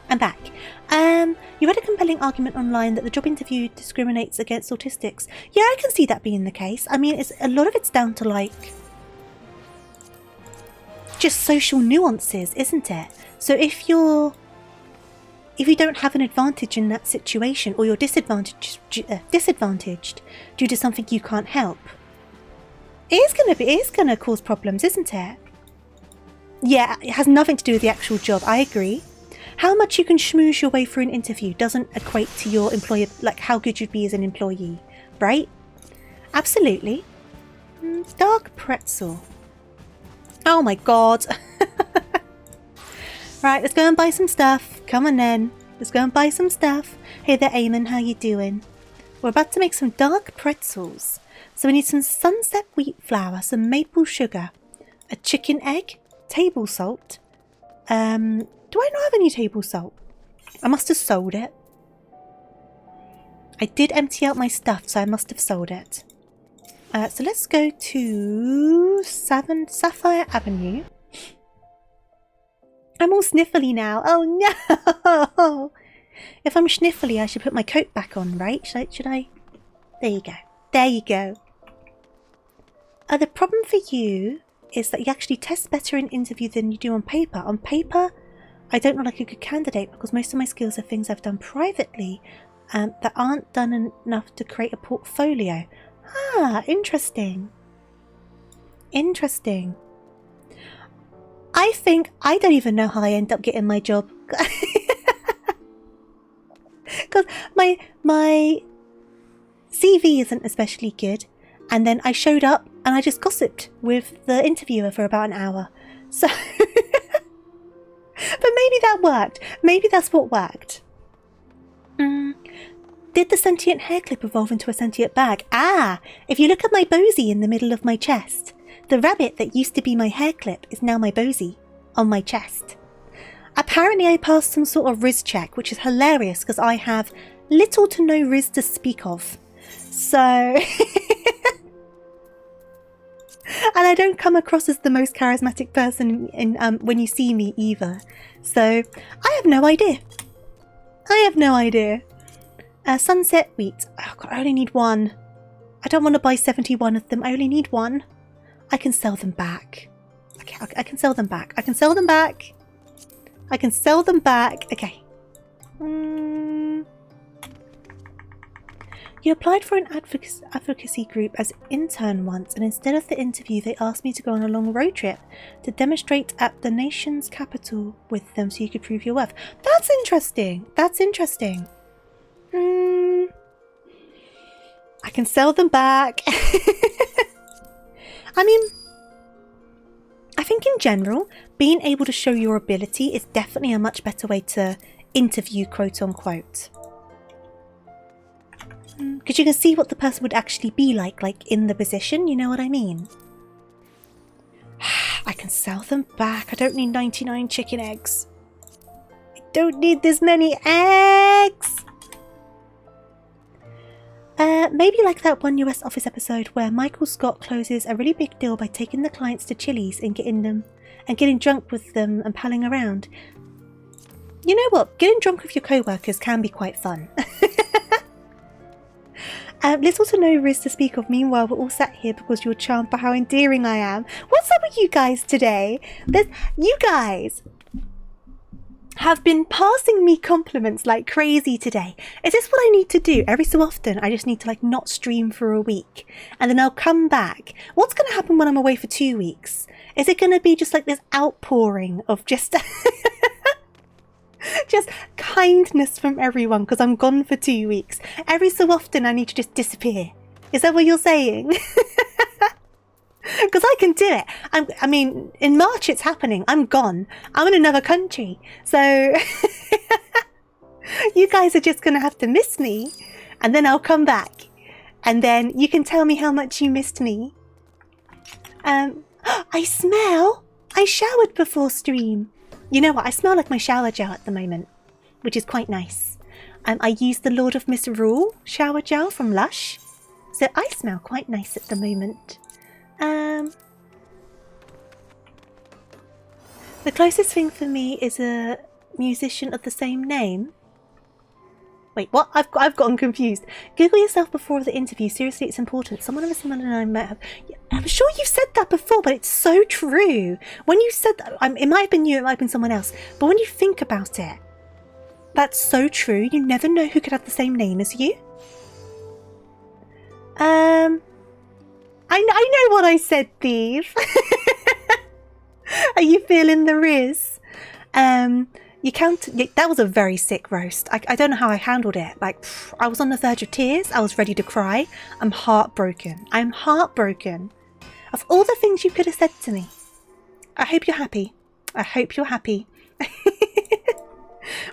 I'm back. You had a compelling argument online that the job interview discriminates against autistics. Yeah, I can see that being the case. I mean, a lot of it's down to like just social nuances, isn't it? So if you don't have an advantage in that situation, or you're disadvantaged due to something you can't help, it is gonna cause problems, isn't it? Yeah, it has nothing to do with the actual job. I agree. How much you can schmooze your way through an interview doesn't equate to your employer, like how good you'd be as an employee, right? Absolutely. Dark pretzel. Oh my god. Right, let's go and buy some stuff. Come on then. Let's go and buy some stuff. Hey there, Eamon. How you doing? We're about to make some dark pretzels. So we need some sunset wheat flour, some maple sugar, a chicken egg, table salt. Do I not have any table salt? I must have sold it. I did empty out my stuff, so I must have sold it. So let's go to Sapphire Avenue. I'm all sniffly now. Oh no! If I'm sniffly, I should put my coat back on, right? Should I? There you go. There you go. The problem for you is that you actually test better in interview than you do on paper. On paper, I don't look like a good candidate because most of my skills are things I've done privately that aren't done enough to create a portfolio. Ah, interesting. Interesting. I think I don't even know how I end up getting my job. Because my CV isn't especially good. And then I showed up and I just gossiped with the interviewer for about an hour. So... But maybe that worked. Maybe that's what worked. Did the sentient hair clip evolve into a sentient bag? Ah! If you look at my bosey in the middle of my chest, the rabbit that used to be my hair clip is now my bosey on my chest. Apparently I passed some sort of Riz check, which is hilarious because I have little to no Riz to speak of. So... And I don't come across as the most charismatic person when you see me either. So, I have no idea. I have no idea. Sunset wheat. Oh god, I only need one. I don't want to buy 71 of them. I only need one. I can sell them back. Okay, I can sell them back. I can sell them back. I can sell them back. Okay. You applied for an advocacy group as intern once, and instead of the interview, they asked me to go on a long road trip to demonstrate at the nation's capital with them so you could prove your worth. That's interesting. That's interesting. I can sell them back. I mean, I think in general, being able to show your ability is definitely a much better way to interview, quote unquote. Because you can see what the person would actually be like in the position, you know what I mean? I can sell them back. I don't need 99 chicken eggs. I don't need this many eggs. Maybe like that one US Office episode where Michael Scott closes a really big deal by taking the clients to Chili's and getting drunk with them and palling around. You know what? Getting drunk with your co-workers can be quite fun. Let's also know Riz to speak of. Meanwhile, we're all sat here because you're charmed by how endearing I am. What's up with you guys today? You guys have been passing me compliments like crazy today. Is this what I need to do? Every so often, I just need to not stream for a week. And then I'll come back. What's going to happen when I'm away for 2 weeks? Is it going to be just like this outpouring of just... just kindness from everyone because I'm gone for 2 weeks. Every so often I need to just disappear. Is that what you're saying? Because I can do it. I mean, in March it's happening. I'm gone. I'm in another country. So you guys are just going to have to miss me. And then I'll come back. And then you can tell me how much you missed me. I smell. I showered before stream. You know what? I smell like my shower gel at the moment, which is quite nice. I use the Lord of Misrule shower gel from Lush, so I smell quite nice at the moment. The closest thing for me is a musician of the same name. Wait, what? I've gotten confused. Google yourself before the interview. Seriously, it's important. Someone of a similar name might have... I'm sure you've said that before, but it's so true. When you said that, it might have been you, it might have been someone else. But when you think about it, that's so true. You never know who could have the same name as you. I know what I said, Thief. Are you feeling the Riz? That was a very sick roast. I don't know how I handled it. I was on the verge of tears. I was ready to cry. I'm heartbroken. I'm heartbroken. Of all the things you could have said to me. I hope you're happy. I hope you're happy.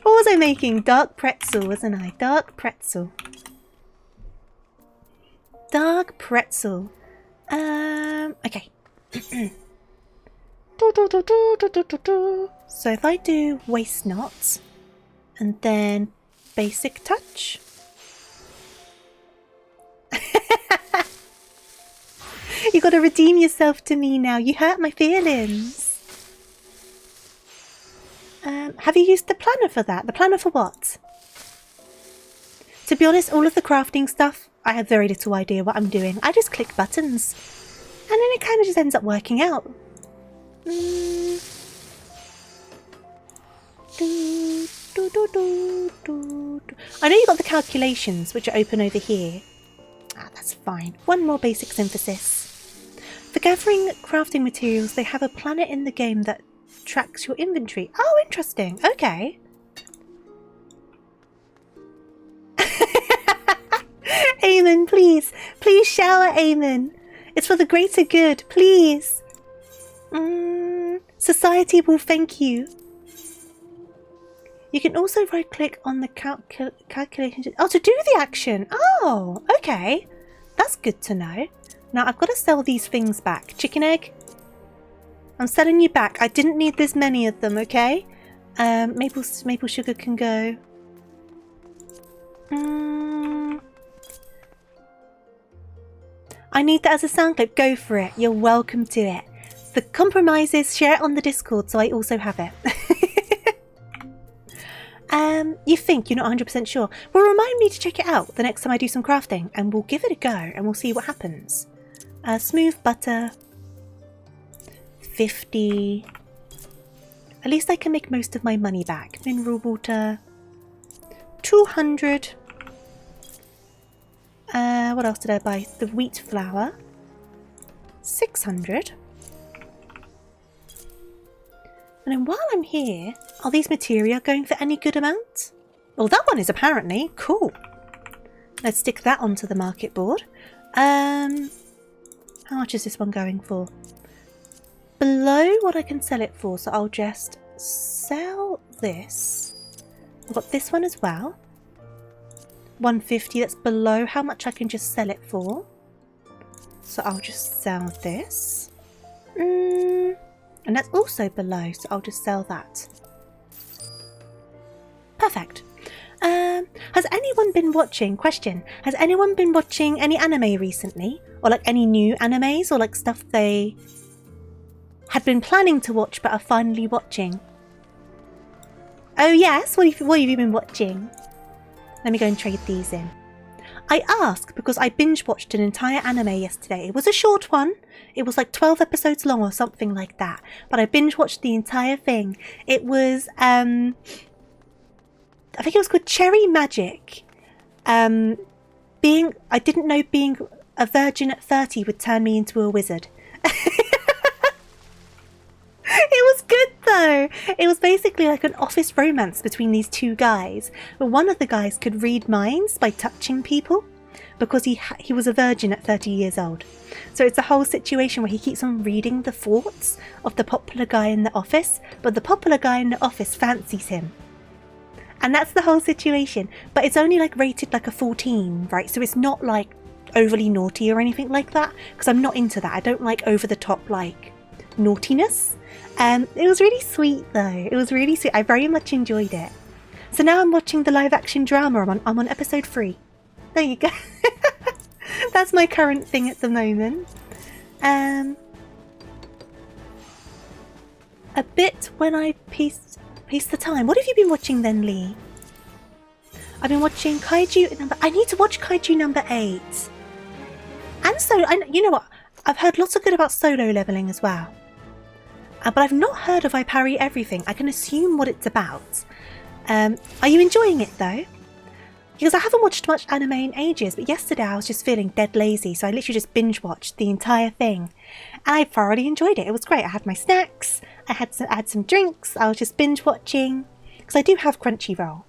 What was I making? Dark pretzel, wasn't I? Dark pretzel. Dark pretzel. Okay. So if I do waist knots and then basic touch. You gotta redeem yourself to me now. You hurt my feelings. Have you used the planner for that? The planner for what? To be honest, all of the crafting stuff, I have very little idea what I'm doing. I just click buttons. And then it kind of just ends up working out. I know you got the calculations, which are open over here. That's fine. One more basic synthesis. For gathering crafting materials, they have a planner in the game that tracks your inventory. Oh, interesting. Okay. Eamon, please. Please shower, Eamon. It's for the greater good. Please. Society will thank you. You can also right-click on the calculation. Oh, to do the action. Oh, okay. That's good to know. Now, I've got to sell these things back. Chicken egg. I'm selling you back. I didn't need this many of them, okay? Maple sugar can go. I need that as a sound clip. Go for it. You're welcome to it. The compromise is share it on the Discord so I also have it. You think you're not 100% sure? Well, remind me to check it out the next time I do some crafting, and we'll give it a go, and we'll see what happens. Smooth butter. 50. At least I can make most of my money back. Mineral water. 200. What else did I buy? The wheat flour. 600. And then while I'm here, are these materia going for any good amount? Well, that one is apparently. Cool. Let's stick that onto the market board. How much is this one going for? Below what I can sell it for, so I'll just sell this. I've got this one as well. 150, that's below how much I can just sell it for. So I'll just sell this. And that's also below, so I'll just sell that. Perfect. Has anyone been watching, question, has anyone been watching any anime recently? Or like any new animes, or like stuff they had been planning to watch but are finally watching? Oh yes, what have you been watching? Let me go and trade these in. I ask because I binge watched an entire anime yesterday. It was a short one. It was like 12 episodes long or something like that. But I binge watched the entire thing. It was, I think it was called Cherry Magic. I didn't know being a virgin at 30 would turn me into a wizard. It was good though. It was basically like an office romance between these two guys. But one of the guys could read minds by touching people because he was a virgin at 30 years old. So it's a whole situation where he keeps on reading the thoughts of the popular guy in the office, but the popular guy in the office fancies him. And that's the whole situation. But it's only like rated like a 14, right? So it's not like overly naughty or anything like that, because I'm not into that. I don't like over the top like naughtiness. It was really sweet though. It was really sweet. I very much enjoyed it. So now I'm watching the live action drama. I'm on episode 3. There you go. That's my current thing at the moment. A bit when I piece the time. What have you been watching then, Lee? I've been watching Kaiju number... I need to watch Kaiju number 8. And so, you know what? I've heard lots of good about solo leveling as well. But I've not heard of I Parry Everything. I can assume what it's about. Are you enjoying it though? Because I haven't watched much anime in ages, but yesterday I was just feeling dead lazy, so I literally just binge watched the entire thing. And I thoroughly enjoyed it. It was great. I had my snacks, I had some drinks, I was just binge watching. Because I do have Crunchyroll.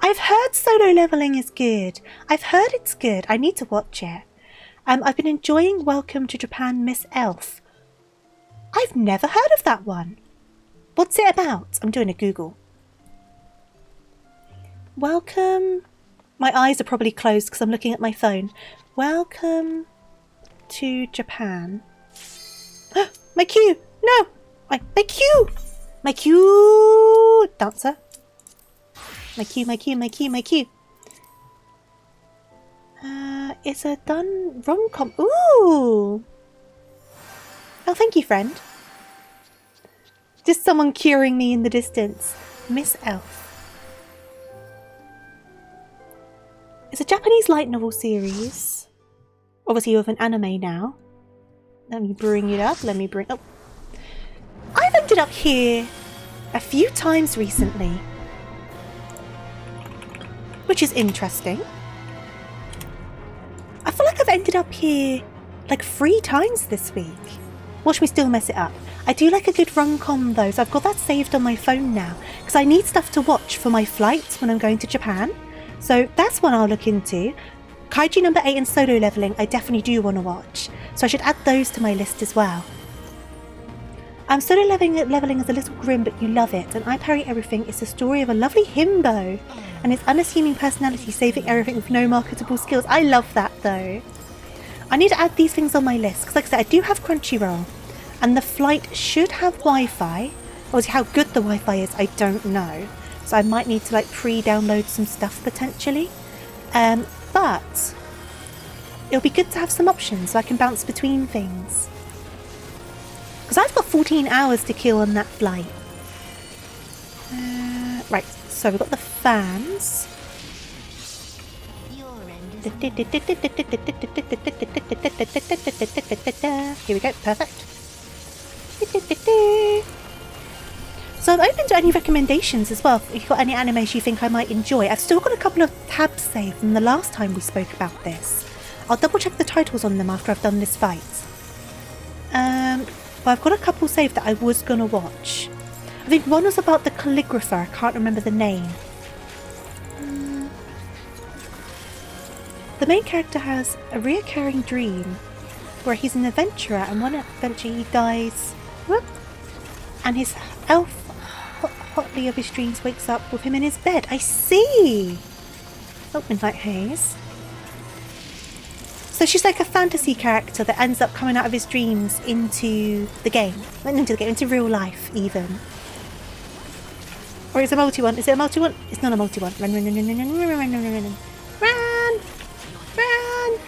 I've heard solo leveling is good. I've heard it's good. I need to watch it. I've been enjoying Welcome to Japan Miss Elf. I've never heard of that one. What's it about? I'm doing a Google. Welcome. My eyes are probably closed because I'm looking at my phone. Welcome to Japan. My cue. No. My cue. My cue. Dancer. My cue. It's a done rom-com. Ooh. Oh, thank you, friend. Just someone curing me in the distance. Miss Elf. It's a Japanese light novel series. Obviously with an anime now. Let me bring it up. Oh. I've ended up here a few times recently. Which is interesting. I feel like I've ended up here like 3 times this week. Watch me still mess it up. I do like a good rom-com though, so I've got that saved on my phone now. Because I need stuff to watch for my flight when I'm going to Japan. So that's one I'll look into. Kaiju number 8 and solo leveling I definitely do want to watch. So I should add those to my list as well. Solo leveling is a little grim, but you love it. And I Parry Everything is the story of a lovely himbo and his unassuming personality saving everything with no marketable skills. I love that though. I need to add these things on my list because like I said, I do have Crunchyroll and the flight should have Wi-Fi. Obviously how good the Wi-Fi is I don't know, so I might need to like pre-download some stuff potentially, but it'll be good to have some options so I can bounce between things because I've got 14 hours to kill on that flight. Right, So we've got the fans. Here we go, perfect. So I'm open to any recommendations as well. If you've got any animes you think I might enjoy. I've still got a couple of tabs saved from the last time we spoke about this. I'll double check the titles on them after I've done this fight. But I've got a couple saved that I was going to watch. I think one was about the calligrapher. I can't remember the name. The main character has a reoccurring dream where he's an adventurer, and one adventure he dies. Whoop, and his elf hotly of his dreams wakes up with him in his bed. I see! Oh, Midnight Haze. So she's like a fantasy character that ends up coming out of his dreams into the game. Into real life, even. Or is it a multi-one? Is it a multi-one? It's not a multi-one. Run, run, run, run, run, run, run, run, run, run, run. Run! Run!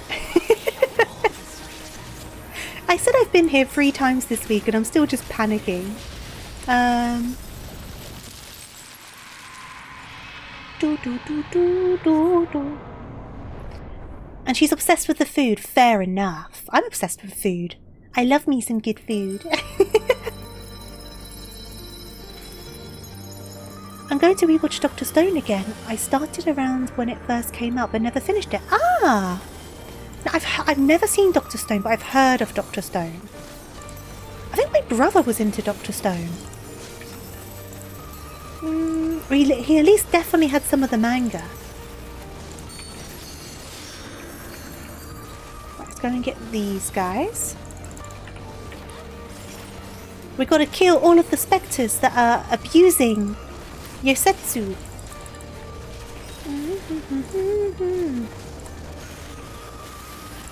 I said I've been here 3 times this week and I'm still just panicking. And she's obsessed with the food. Fair enough. I'm obsessed with food. I love me some good food. I'm going to rewatch Dr. Stone again. I started around when it first came out but never finished it. Ah! I've never seen Dr. Stone, but I've heard of Dr. Stone. I think my brother was into Dr. Stone. He at least definitely had some of the manga. Let's go and get these guys. We've got to kill all of the spectres that are abusing Yosetsu.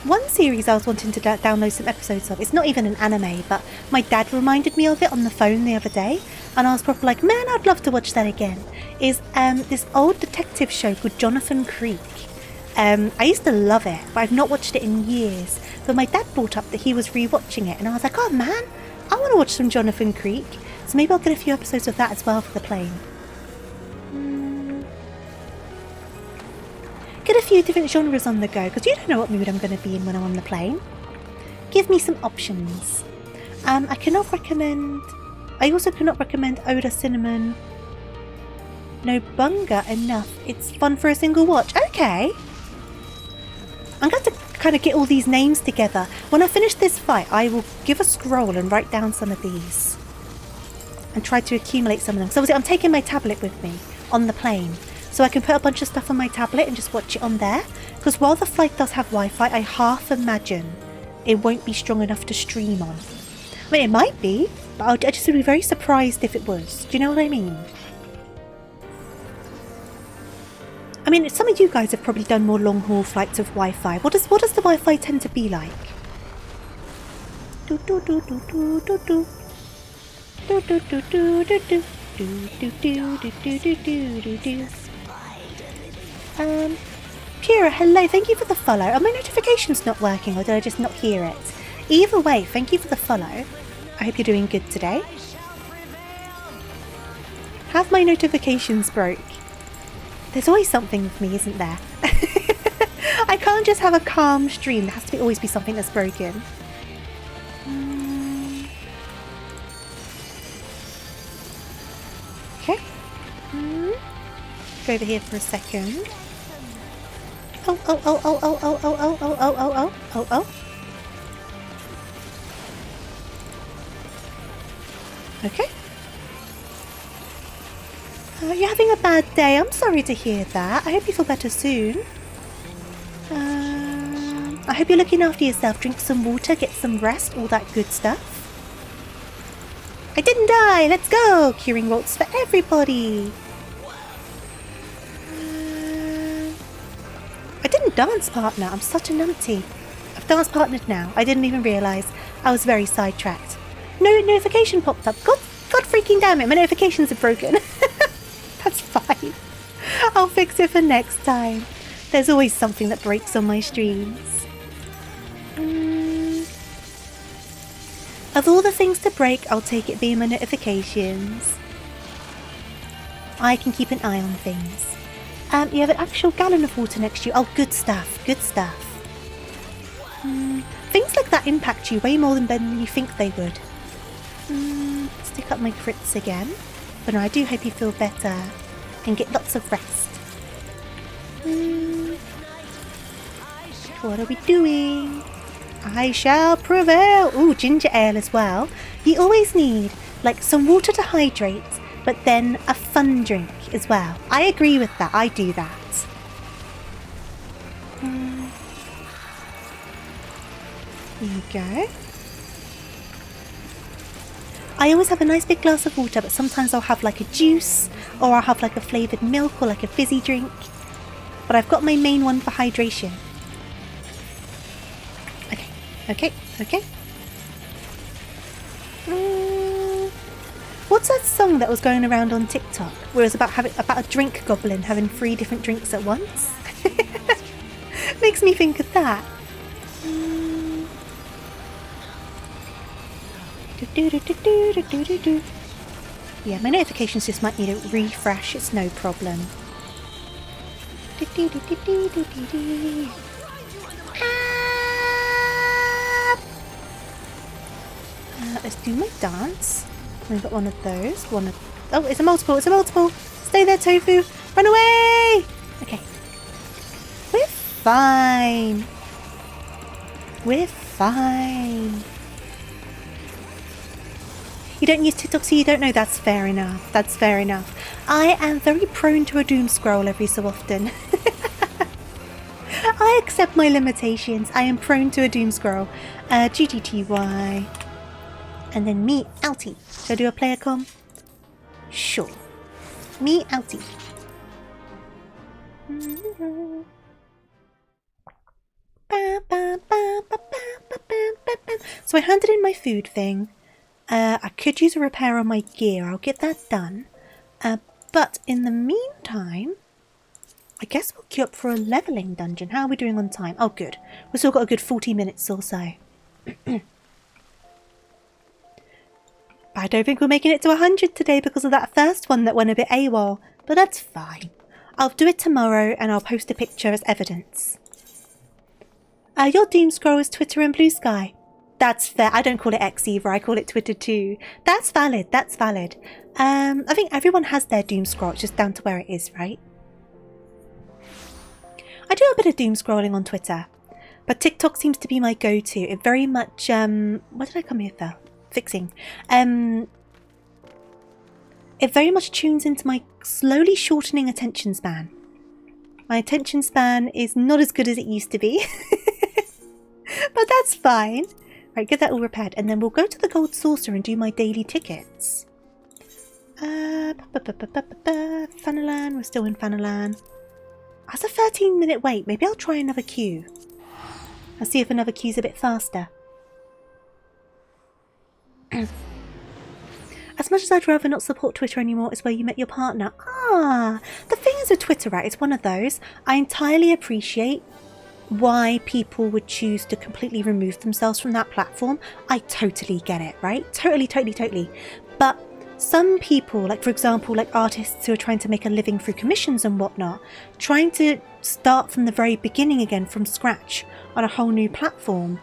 One series I was wanting to download some episodes of, it's not even an anime, but my dad reminded me of it on the phone the other day, and I was probably like, man, I'd love to watch that again, is this old detective show called Jonathan Creek. I used to love it, but I've not watched it in years. But my dad brought up that he was rewatching it, and I was like, oh man, I want to watch some Jonathan Creek. So maybe I'll get a few episodes of that as well for the plane. Get a few different genres on the go, because you don't know what mood I'm going to be in when I'm on the plane. Give me some options. I also cannot recommend Oda Cinnamon No Bunga enough. It's fun for a single watch. Okay. I'm going to kind of get all these names together. When I finish this fight, I will give a scroll and write down some of these. And try to accumulate some of them. So obviously I'm taking my tablet with me on the plane. So I can put a bunch of stuff on my tablet and just watch it on there. Because while the flight does have Wi-Fi, I half imagine it won't be strong enough to stream on. I mean, it might be, but I just would be very surprised if it was. Do you know what I mean? I mean, some of you guys have probably done more long-haul flights with Wi-Fi. What does the Wi-Fi tend to be like? Do do do do do do do. Do do do do do do. Do do do do do do do do. Pura, hello, thank you for the follow. Are my notifications not working, or did I just not hear it? Either way, thank you for the follow. I hope you're doing good today. Have my notifications broke? There's always something with me, isn't there? I can't just have a calm stream. There has to always be something that's broken. Okay. Go over here for a second. Oh, oh, oh, oh, oh, oh, oh, oh, oh, oh, oh, oh, oh, oh. Okay. You're having a bad day. I'm sorry to hear that. I hope you feel better soon. I hope you're looking after yourself. Drink some water, get some rest, all that good stuff. I didn't die. Let's go. Curing waltz for everybody. I didn't dance partner. I'm such a numpty. I've dance partnered now. I didn't even realise. I was very sidetracked. No notification popped up. God freaking damn it. My notifications are broken. That's fine. I'll fix it for next time. There's always something that breaks on my streams. Of all the things to break, I'll take it being my notifications. I can keep an eye on things. You have an actual gallon of water next to you. Oh, good stuff, good stuff. Things like that impact you way more than you think they would. Stick up my crits again. But no, I do hope you feel better and get lots of rest. What are we doing? I shall prevail. Ooh, ginger ale as well. You always need like some water to hydrate, but then a fun drink as well. I agree with that. I do that. There you go. I always have a nice big glass of water, but sometimes I'll have like a juice, or I'll have like a flavoured milk or like a fizzy drink. But I've got my main one for hydration. Okay. What's that song that was going around on TikTok where it was about a drink goblin having 3 different drinks at once? Makes me think of that. Yeah, my notifications just might need a refresh. It's no problem. Let's do my dance. We've got one of those. Oh, it's a multiple. It's a multiple. Stay there, Tofu. Run away. Okay. We're fine. We're fine. You don't use TikTok, so you don't know. That's fair enough. That's fair enough. I am very prone to a doom scroll every so often. I accept my limitations. I am prone to a doom scroll. GGTY. And then me, outie. Should I do a player com? Sure. Me, outie. So I handed in my food thing. I could use a repair on my gear. I'll get that done. But in the meantime, I guess we'll queue up for a leveling dungeon. How are we doing on time? Oh, good. We've still got a good 40 minutes or so. I don't think we're making it to 100 today because of that first one that went a bit AWOL. But that's fine. I'll do it tomorrow and I'll post a picture as evidence. Your doom scroll is Twitter and Blue Sky. That's fair. I don't call it X either. I call it Twitter too. That's valid. That's valid. I think everyone has their doom scroll. It's just down to where it is, right? I do a bit of doom scrolling on Twitter, but TikTok seems to be my go-to. It very much what did I come here for? Fixing. It very much tunes into my slowly shortening attention span. My attention span is not as good as it used to be. But that's fine. Right, get that all repaired. And then we'll go to the Gold Saucer and do my daily tickets. Fanalan. We're still in Fanalan. That's a 13-minute wait. Maybe I'll try another queue. I'll see if another queue's a bit faster. As much as I'd rather not support Twitter anymore, it's where you met your partner. Ah, the thing is with Twitter, right? It's one of those. I entirely appreciate why people would choose to completely remove themselves from that platform. I totally get it, right? Totally. But some people, like for example, like artists who are trying to make a living through commissions and whatnot, trying to start from the very beginning again from scratch on a whole new platform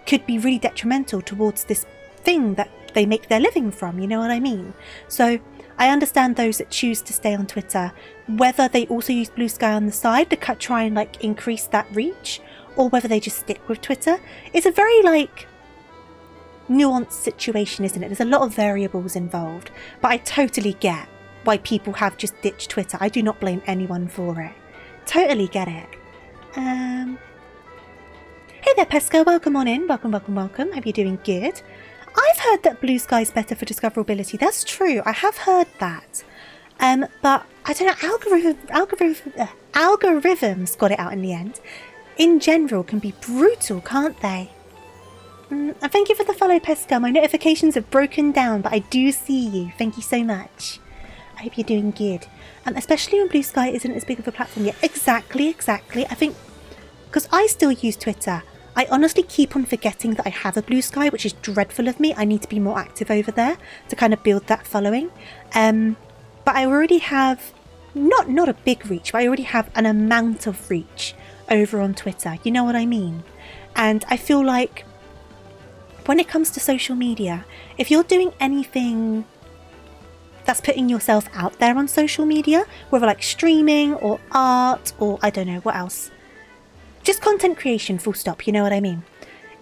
could be really detrimental towards this thing that they make their living from, you know what I mean? So I understand those that choose to stay on Twitter, whether they also use Blue Sky on the side to try and like increase that reach, or whether they just stick with Twitter. It's a very like nuanced situation, isn't it? There's a lot of variables involved, but I totally get why people have just ditched Twitter. I do not blame anyone for it. Totally get it. Hey there, Pesco. Welcome on in. Welcome. Hope you're doing good. I've heard that Blue Sky is better for discoverability. That's true. I have heard that. But I don't know. Algorithms got it out in the end. In general, can be brutal, can't they? And thank you for the follow, Pesco. My notifications have broken down, but I do see you. Thank you so much. I hope you're doing good. Especially when Blue Sky isn't as big of a platform yet. Exactly. I think because I still use Twitter. I honestly keep on forgetting that I have a Blue Sky, which is dreadful of me. I need to be more active over there to kind of build that following. but I already have not a big reach, but I already have an amount of reach over on Twitter. You know what I mean? And I feel like when it comes to social media, if you're doing anything that's putting yourself out there on social media, whether like streaming or art or I don't know what else, just content creation, full stop, you know what I mean?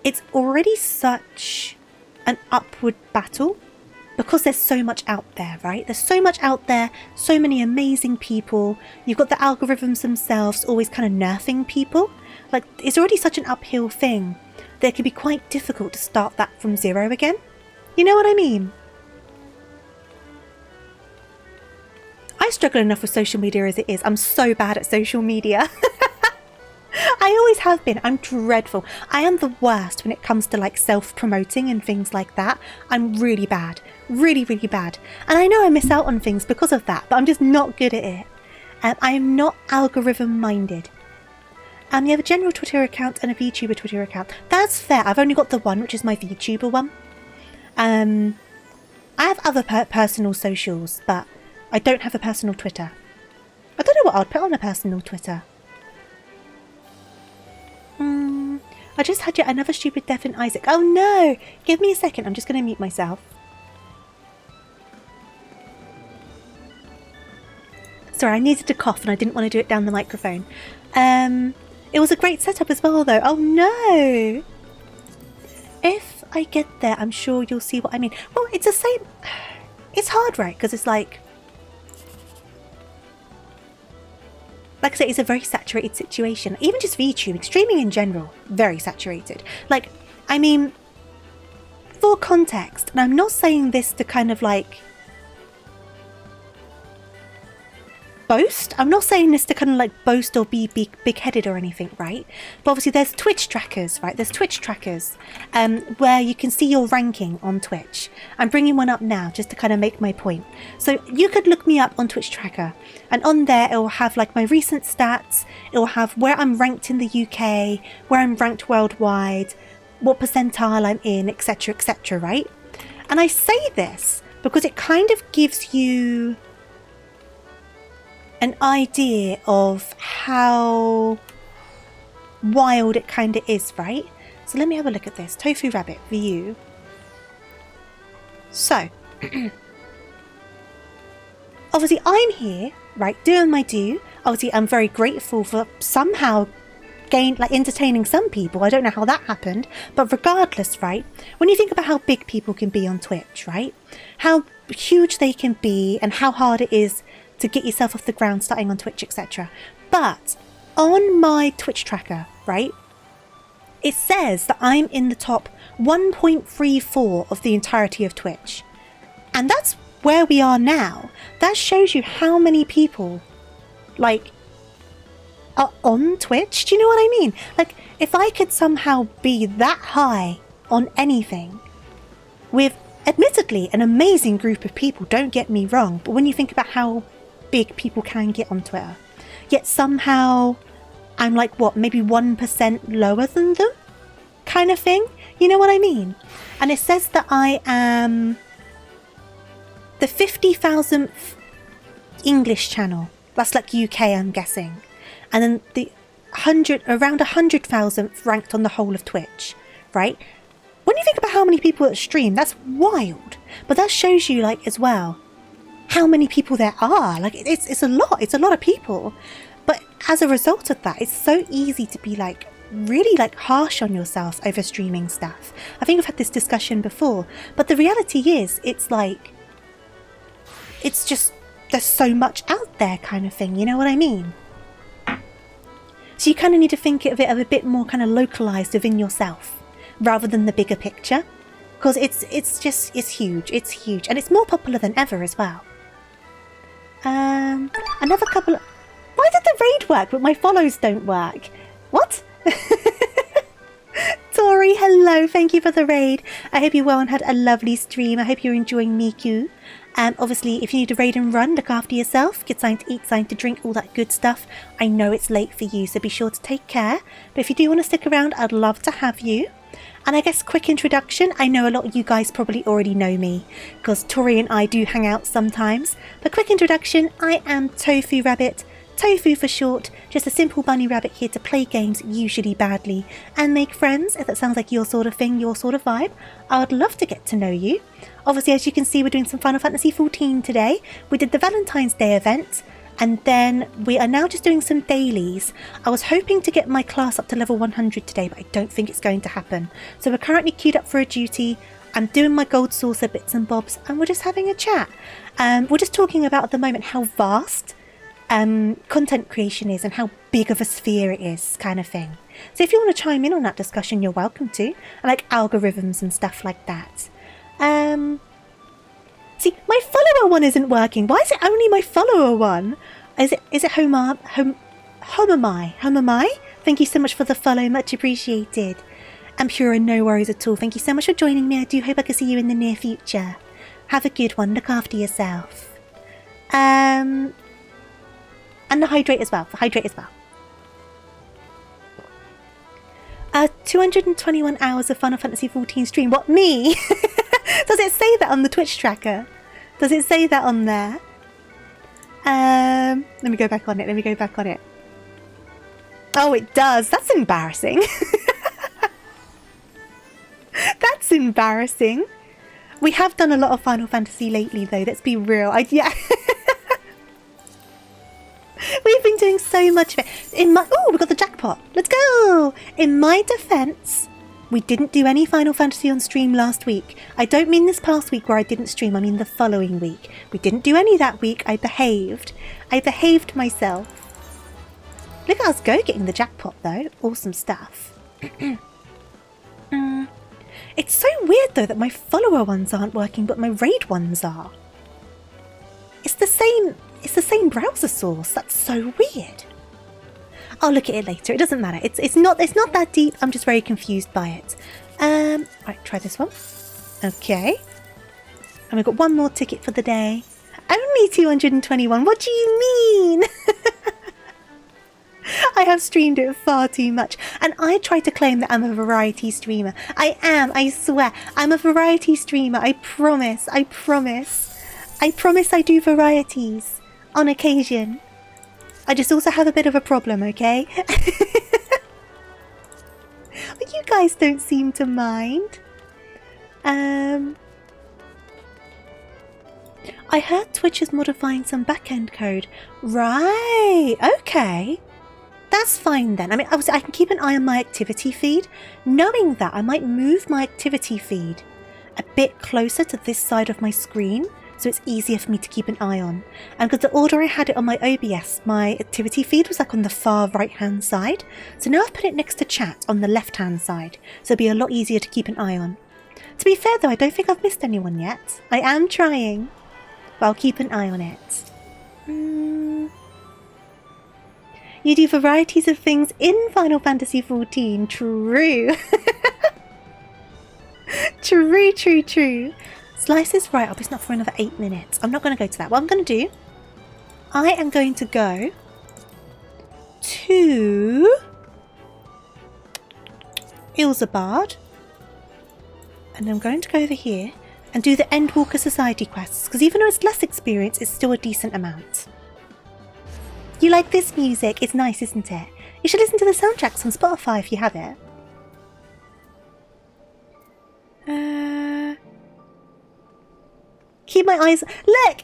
It's already such an upward battle because there's so much out there, right? There's so much out there, so many amazing people. You've got the algorithms themselves always kind of nerfing people. Like, it's already such an uphill thing that it can be quite difficult to start that from zero again. You know what I mean? I struggle enough with social media as it is. I'm so bad at social media. I always have been. I'm dreadful. I am the worst when it comes to like self-promoting and things like that. I'm really bad. Really, really bad. And I know I miss out on things because of that, but I'm just not good at it. I am not algorithm-minded. You have a general Twitter account and a VTuber Twitter account. That's fair. I've only got the one, which is my VTuber one. I have other personal socials, but I don't have a personal Twitter. I don't know what I'd put on a personal Twitter. I just had yet another stupid death in Isaac. Oh no! Give me a second. I'm just going to mute myself. Sorry, I needed to cough and I didn't want to do it down the microphone. It was a great setup as well though. Oh no! If I get there, I'm sure you'll see what I mean. Well, it's the same. It's hard, right? Because it's like I say, it's a very saturated situation. Even just VTubing, streaming in general, very saturated. Like, I mean, for context, and I'm not saying this to kind of like boast. I'm not saying this to kind of like boast or be big-headed or anything, right? But obviously there's Twitch trackers, right? There's Twitch trackers where you can see your ranking on Twitch. I'm bringing one up now just to kind of make my point. So you could look me up on Twitch tracker and on there it will have like my recent stats. It will have where I'm ranked in the UK, where I'm ranked worldwide, what percentile I'm in, etc, etc, right? And I say this because it kind of gives you an idea of how wild it kind of is, right? So let me have a look at this. TofuuRabbit view. So, obviously I'm here, right, doing my due. Obviously I'm very grateful for somehow entertaining some people. I don't know how that happened, but regardless, right, when you think about how big people can be on Twitch, right, how huge they can be and how hard it is to get yourself off the ground starting on Twitch, etc. But on my Twitch tracker, right, it says that I'm in the top 1.34 of the entirety of Twitch. And that's where we are now. That shows you how many people, like, are on Twitch. Do you know what I mean? Like, if I could somehow be that high on anything with, admittedly, an amazing group of people, don't get me wrong, but when you think about how big people can get on Twitter, yet somehow I'm like, what, maybe 1% lower than them kind of thing, you know what I mean? And it says that I am the 50,000th English channel, that's like UK I'm guessing, and then the around 100,000th ranked on the whole of Twitch, right? When you think about how many people that stream, that's wild, but that shows you like as well how many people there are. Like, it's a lot of people. But as a result of that, it's so easy to be like really like harsh on yourself over streaming stuff. I think I've had this discussion before, but the reality is it's like, it's just, there's so much out there kind of thing, you know what I mean? So you kind of need to think of it a bit more kind of localized within yourself rather than the bigger picture, because it's huge, and it's more popular than ever as well. Another couple of... Why did the raid work but my follows don't work? What? Tori, hello, thank you for the raid. I hope you're well and had a lovely stream. I hope you're enjoying Miku. Obviously, if you need to raid and run, look after yourself, get something to eat, something to drink, all that good stuff. I know it's late for you, so be sure to take care. But if you do want to stick around, I'd love to have you. And I guess quick introduction, I know a lot of you guys probably already know me because Tori and I do hang out sometimes. But quick introduction, I am TofuuRabbit, Tofu for short, just a simple bunny rabbit here to play games, usually badly, and make friends. If that sounds like your sort of thing, your sort of vibe, I would love to get to know you. Obviously, as you can see, we're doing some Final Fantasy XIV today. We did the Valentine's Day event, and then we are now just doing some dailies. I was hoping to get my class up to level 100 today, but I don't think it's going to happen. So we're currently queued up for a duty. I'm doing my gold saucer bits and bobs, and we're just having a chat. We're just talking about at the moment how vast content creation is and how big of a sphere it is, kind of thing. So if you want to chime in on that discussion, you're welcome to. I like algorithms and stuff like that. See, my follower one isn't working. Why is it only my follower one? Is it Homamai? Thank you so much for the follow, much appreciated. And Pura, no worries at all. Thank you so much for joining me. I do hope I can see you in the near future. Have a good one. Look after yourself. And hydrate as well. 221 hours of Final Fantasy XIV stream. What, me? Does it say that on the Twitch tracker? Does it say that on there? Let me go back on it. Oh, it does. That's embarrassing. That's embarrassing. We have done a lot of Final Fantasy lately, though. Let's be real. Yeah. We've been doing so much of it. Oh, we got the jackpot. Let's go. In my defense, we didn't do any Final Fantasy on stream last week. I don't mean this past week where I didn't stream. I mean the following week. We didn't do any that week. I behaved myself. Look at us go getting the jackpot, though. Awesome stuff. It's so weird, though, that my follower ones aren't working, but my raid ones are. It's the same browser source. That's so weird. I'll look at it later. It doesn't matter. It's not that deep. I'm just very confused by it. Right, try this one. Okay. And we've got one more ticket for the day. Only 221. What do you mean? I have streamed it far too much. And I try to claim that I'm a variety streamer. I am, I swear. I'm a variety streamer. I promise. I promise I do varieties. On occasion. I just also have a bit of a problem, okay? But you guys don't seem to mind. I heard Twitch is modifying some backend code. Right, okay. That's fine then. I mean, obviously I can keep an eye on my activity feed. Knowing that, I might move my activity feed a bit closer to this side of my screen, so it's easier for me to keep an eye on. And because the order I had it on my OBS, my activity feed was like on the far right hand side. So now I've put it next to chat on the left hand side, so it'll be a lot easier to keep an eye on. To be fair though, I don't think I've missed anyone yet. I am trying, but I'll keep an eye on it. You do varieties of things in Final Fantasy XIV. True. True. Slice this right up. It's not for another 8 minutes. I'm not going to go to that. What I'm going to do, I am going to go to Ilzabard. And I'm going to go over here and do the Endwalker Society quests. Because even though it's less experience, it's still a decent amount. You like this music? It's nice, isn't it? You should listen to the soundtracks on Spotify if you have it. Keep my eyes... Look!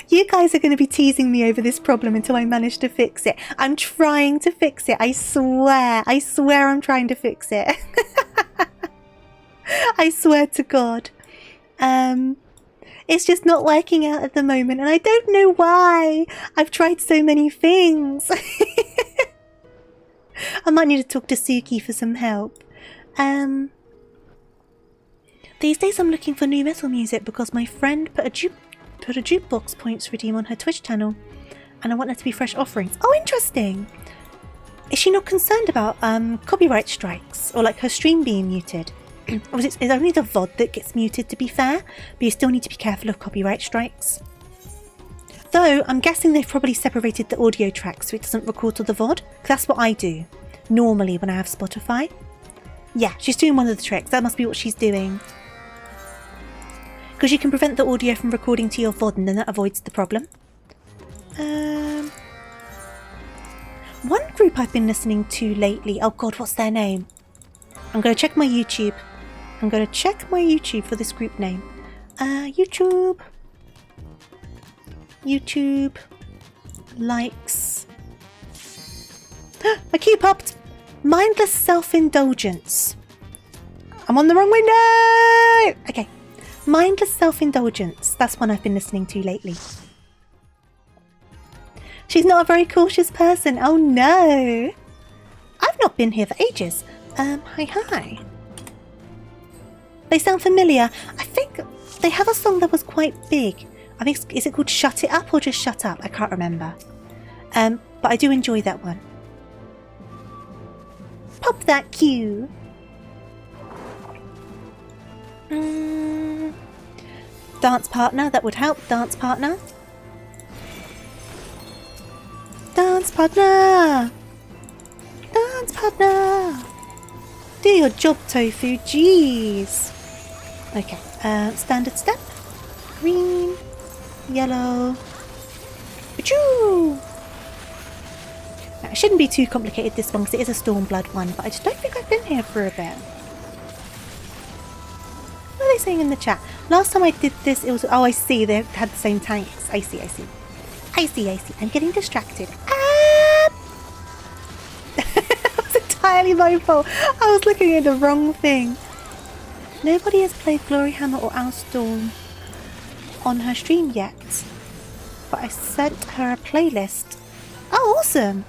You guys are going to be teasing me over this problem until I manage to fix it. I'm trying to fix it. I swear I'm trying to fix it. I swear to God. It's just not working out at the moment, and I don't know why. I've tried so many things. I might need to talk to Suki for some help. These days I'm looking for new metal music because my friend put a jukebox points redeem on her Twitch channel, and I want there to be fresh offerings. Oh, interesting. Is she not concerned about copyright strikes or like her stream being muted? It's only the VOD that gets muted, to be fair, but you still need to be careful of copyright strikes. Though, I'm guessing they've probably separated the audio tracks so it doesn't record to the VOD, because that's what I do. normally when I have Spotify. Yeah, she's doing one of the tricks. That must be what she's doing. Because you can prevent the audio from recording to your VOD and then that avoids the problem. One group I've been listening to lately. Oh god, what's their name? I'm going to check my YouTube. I'm going to check my YouTube for this group name. YouTube likes... My cue popped! Mindless self-indulgence. I'm on the wrong window! Okay. Mindless self-indulgence. That's one I've been listening to lately. She's not a very cautious person. Oh no! I've not been here for ages. Hi. They sound familiar. I think they have a song that was quite big. I think, is it called Shut It Up or just Shut Up? I can't remember. But I do enjoy that one. Pop that cue. Dance partner, that would help. Dance partner. Dance partner. Dance partner. Do your job, Tofu. Jeez. Okay. Standard step. Green. Yellow. Achoo! Now, it shouldn't be too complicated, this one, because it is a Stormblood one, but I just don't think I've been here for a bit. What are they saying in the chat? Last time I did this, it was... Oh, I see. They had the same tanks. I see. I'm getting distracted. It was entirely my fault. I was looking at the wrong thing. Nobody has played Gloryhammer or Owlstorm on her stream yet, but I sent her a playlist. Oh, awesome!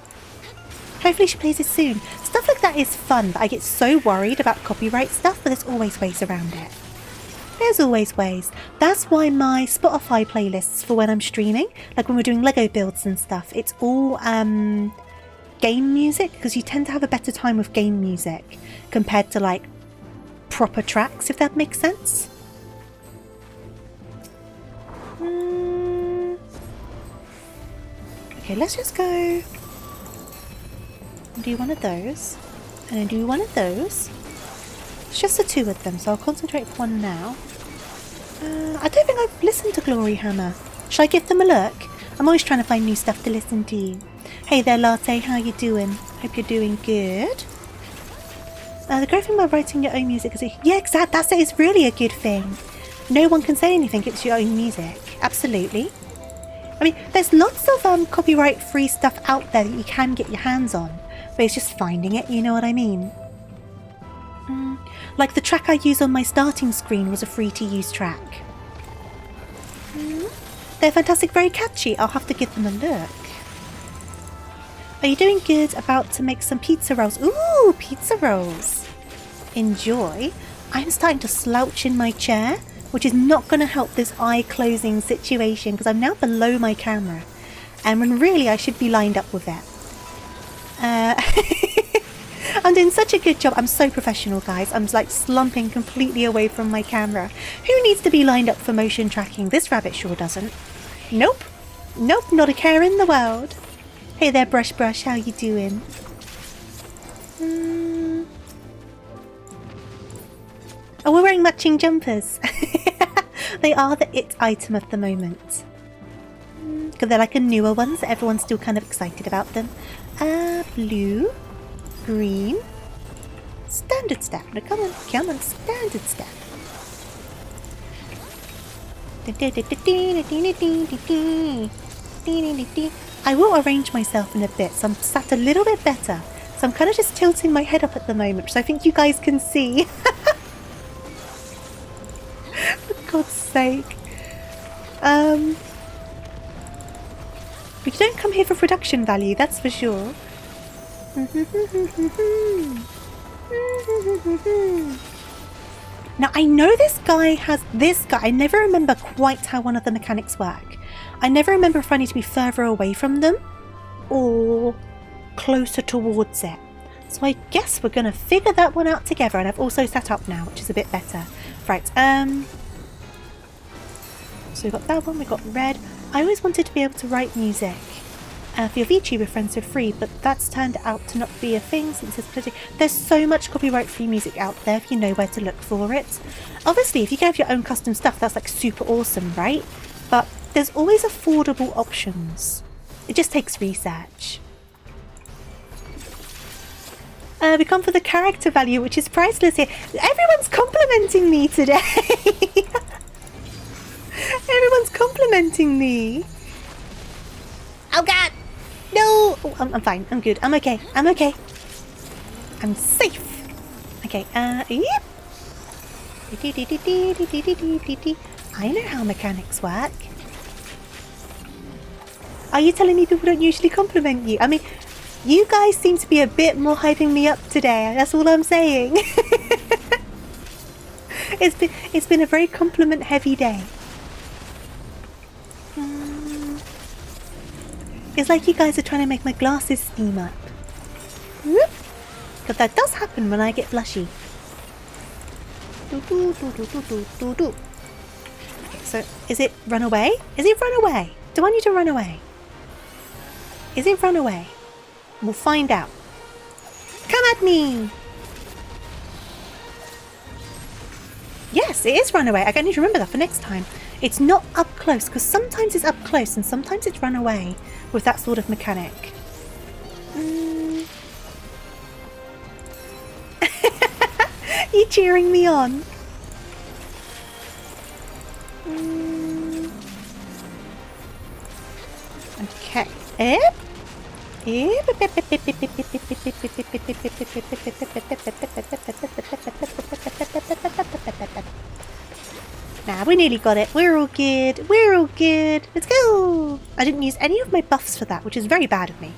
Hopefully she plays it soon. Stuff like that is fun, but I get so worried about copyright stuff, but there's always ways around it. There's always ways. That's why my Spotify playlists for when I'm streaming, like when we're doing Lego builds and stuff, it's all game music, because you tend to have a better time with game music compared to like proper tracks, if that makes sense. Okay, let's just go do one of those and then do one of those. It's just the two of them, so I'll concentrate for one now. I don't think I've listened to Gloryhammer. Should I give them a look? I'm always trying to find new stuff to listen to. Hey there, Latte, how you doing? Hope you're doing good. The great thing about writing your own music is yeah, exactly, that's it. It's really a good thing. No one can say anything, it's your own music. Absolutely. I mean, there's lots of copyright-free stuff out there that you can get your hands on, but it's just finding it, you know what I mean? Like the track I use on my starting screen was a free-to-use track. They're fantastic, very catchy. I'll have to give them a look. Are you doing good? About to make some pizza rolls. Ooh, pizza rolls. Enjoy. I'm starting to slouch in my chair, which is not going to help this eye closing situation because I'm now below my camera. And when really I should be lined up with it. I'm doing such a good job. I'm so professional, guys. I'm like slumping completely away from my camera. Who needs to be lined up for motion tracking? This rabbit sure doesn't. Nope. Nope, not a care in the world. Hey there, Brush, how you doing? Oh, we're wearing matching jumpers. They are the it item of the moment. Because they're like a newer ones, so everyone's still kind of excited about them. Blue, green, standard step. No, come on, standard step. I will arrange myself in a bit, so I'm sat a little bit better. So I'm kind of just tilting my head up at the moment, which I think you guys can see. For God's sake. But you don't come here for production value, that's for sure. Now I know this guy has I never remember quite how one of the mechanics work. I never remember if I need to be further away from them or closer towards it. So I guess we're gonna figure that one out together, and I've also set up now, which is a bit better. Right, so we've got that one, we've got red. I always wanted to be able to write music for your VTuber friends for free, but that's turned out to not be a thing since it's pretty. There's so much copyright-free music out there if you know where to look for it. Obviously, if you can have your own custom stuff, that's like super awesome, right? But there's always affordable options. It just takes research. We come for the character value, which is priceless here. Everyone's complimenting me today. Everyone's complimenting me. Oh god! No! Oh, I'm fine. I'm good. I'm okay. I'm okay. I'm safe. Okay, yep. I know how mechanics work. Are you telling me people don't usually compliment you? I mean, you guys seem to be a bit more hyping me up today. That's all I'm saying. It's been a very compliment-heavy day. It's like you guys are trying to make my glasses steam up. Whoop. But that does happen when I get blushy. So, is it run away? Is it run away? Do I need to run away? Is it run away? We'll find out. Come at me! Yes, it is run away. I need to remember that for next time. It's not up close, because sometimes it's up close and sometimes it's run away with that sort of mechanic. You cheering me on? Okay. Nah, we nearly got it. We're all good. We're all good. Let's go. I didn't use any of my buffs for that, which is very bad of me.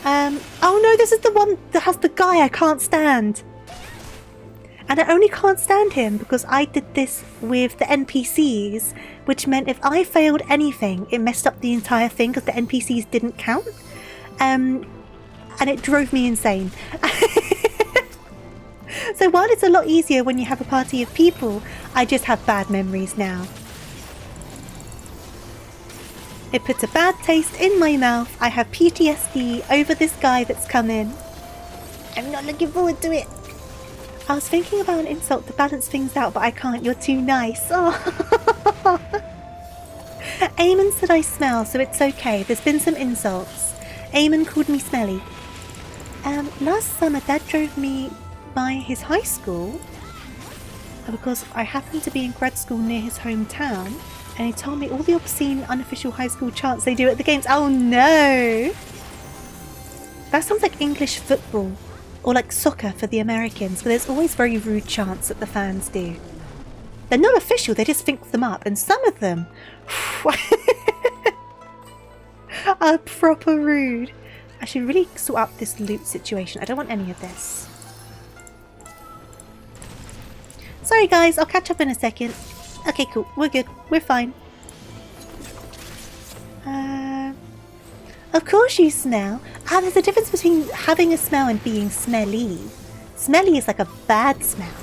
Oh no, this is the one that has the guy I can't stand. And I only can't stand him because I did this with the NPCs, which meant if I failed anything, it messed up the entire thing because the NPCs didn't count. And it drove me insane. So while it's a lot easier when you have a party of people, I just have bad memories now. It puts a bad taste in my mouth. I have PTSD over this guy that's come in. I'm not looking forward to it. I was thinking about an insult to balance things out, but I can't. You're too nice. Oh. Eamon said I smell, so it's okay. There's been some insults. Eamon called me smelly. Last summer, Dad drove me by his high school because I happened to be in grad school near his hometown, and he told me all the obscene unofficial high school chants they do at the games. Oh no! That sounds like English football. Or like soccer for the Americans, but there's always very rude chants that the fans do. They're not official, they just think them up, and some of them are proper rude. I should really sort out this loot situation. I don't want any of this. Sorry guys, I'll catch up in a second. Okay, cool. We're good. We're fine. Of course you smell. There's a difference between having a smell and being smelly. Smelly is like a bad smell.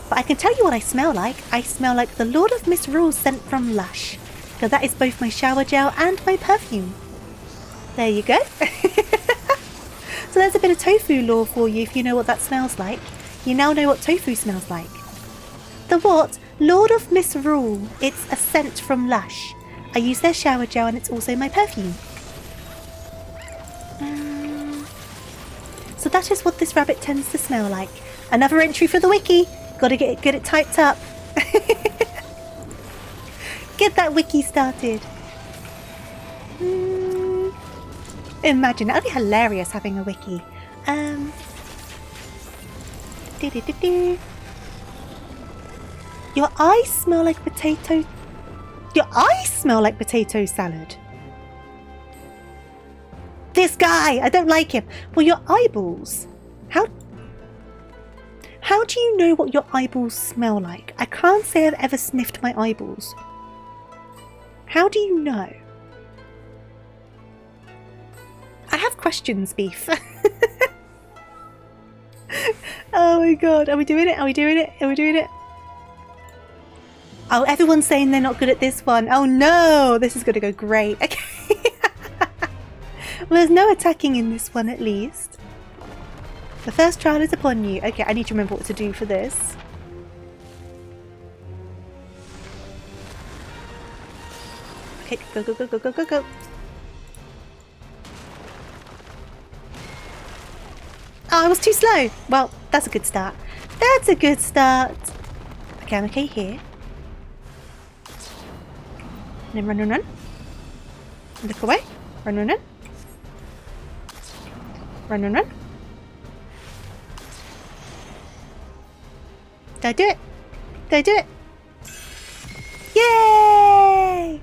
But I can tell you what I smell like. I smell like the Lord of Misrule scent from Lush. Because that is both my shower gel and my perfume. There you go. So there's a bit of tofu lore for you if you know what that smells like. You now know what tofu smells like. The what? Lord of Misrule. It's a scent from Lush. I use their shower gel and it's also my perfume. So that is what this rabbit tends to smell like. Another entry for the wiki. Gotta get it typed up. Get that wiki started. Imagine, that'd be hilarious having a wiki. Your eyes smell like potato. Your eyes smell like potato salad. This guy! I don't like him. Well, your eyeballs. How do you know what your eyeballs smell like? I can't say I've ever sniffed my eyeballs. How do you know? I have questions, Beef. Oh my god. Are we doing it? Are we doing it? Are we doing it? Oh, everyone's saying they're not good at this one. Oh no! This is going to go great. Okay. Well, there's no attacking in this one, at least. The first trial is upon you. Okay, I need to remember what to do for this. Okay, go, go, go, go, go, go, go. Oh, I was too slow. Well, that's a good start. That's a good start. Okay, I'm okay here. And then run, run, run. Look away. Run, run, run. Run, run, run. Did I do it? Did I do it? Yay!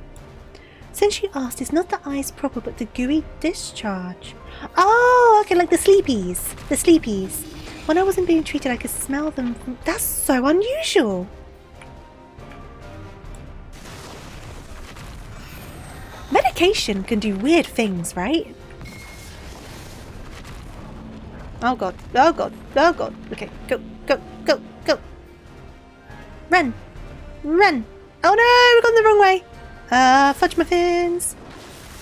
Since you asked, it's not the eyes proper, but the gooey discharge. Oh, okay, like the sleepies. The sleepies. When I wasn't being treated, I could smell them from... That's so unusual. Medication can do weird things, right? Oh god, oh god, oh god. Okay, go, go, go, go. Run, run. Oh no, we've gone the wrong way. Fudge muffins.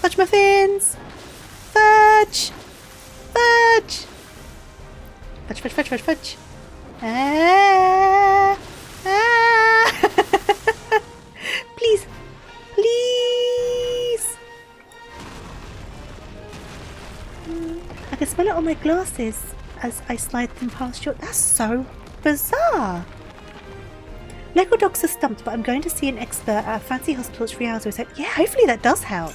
Fudge muffins. Fudge. Fudge. Fudge, fudge, fudge, fudge, fudge. Ah. Ah. Please. Please. I can smell it on my glasses as I slide them past your... That's so bizarre. Local docs are stumped, but I'm going to see an expert at a fancy hospital 3 hours ago. Yeah, hopefully that does help.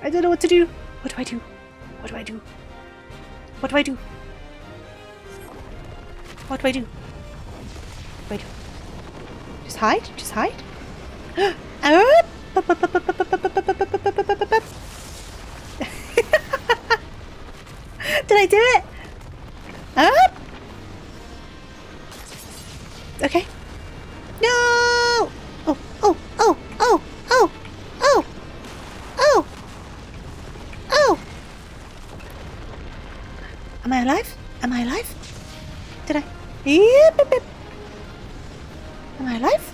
I don't know what to do. What do I do? What do I do? What do I do? What do I do? What do I do? Just hide? Just hide? Did I do it? Up! Okay. No! Oh, oh, oh, oh, oh, oh, oh, oh! Am I alive? Am I alive? Did I? Yep, yep, yep. Am I alive?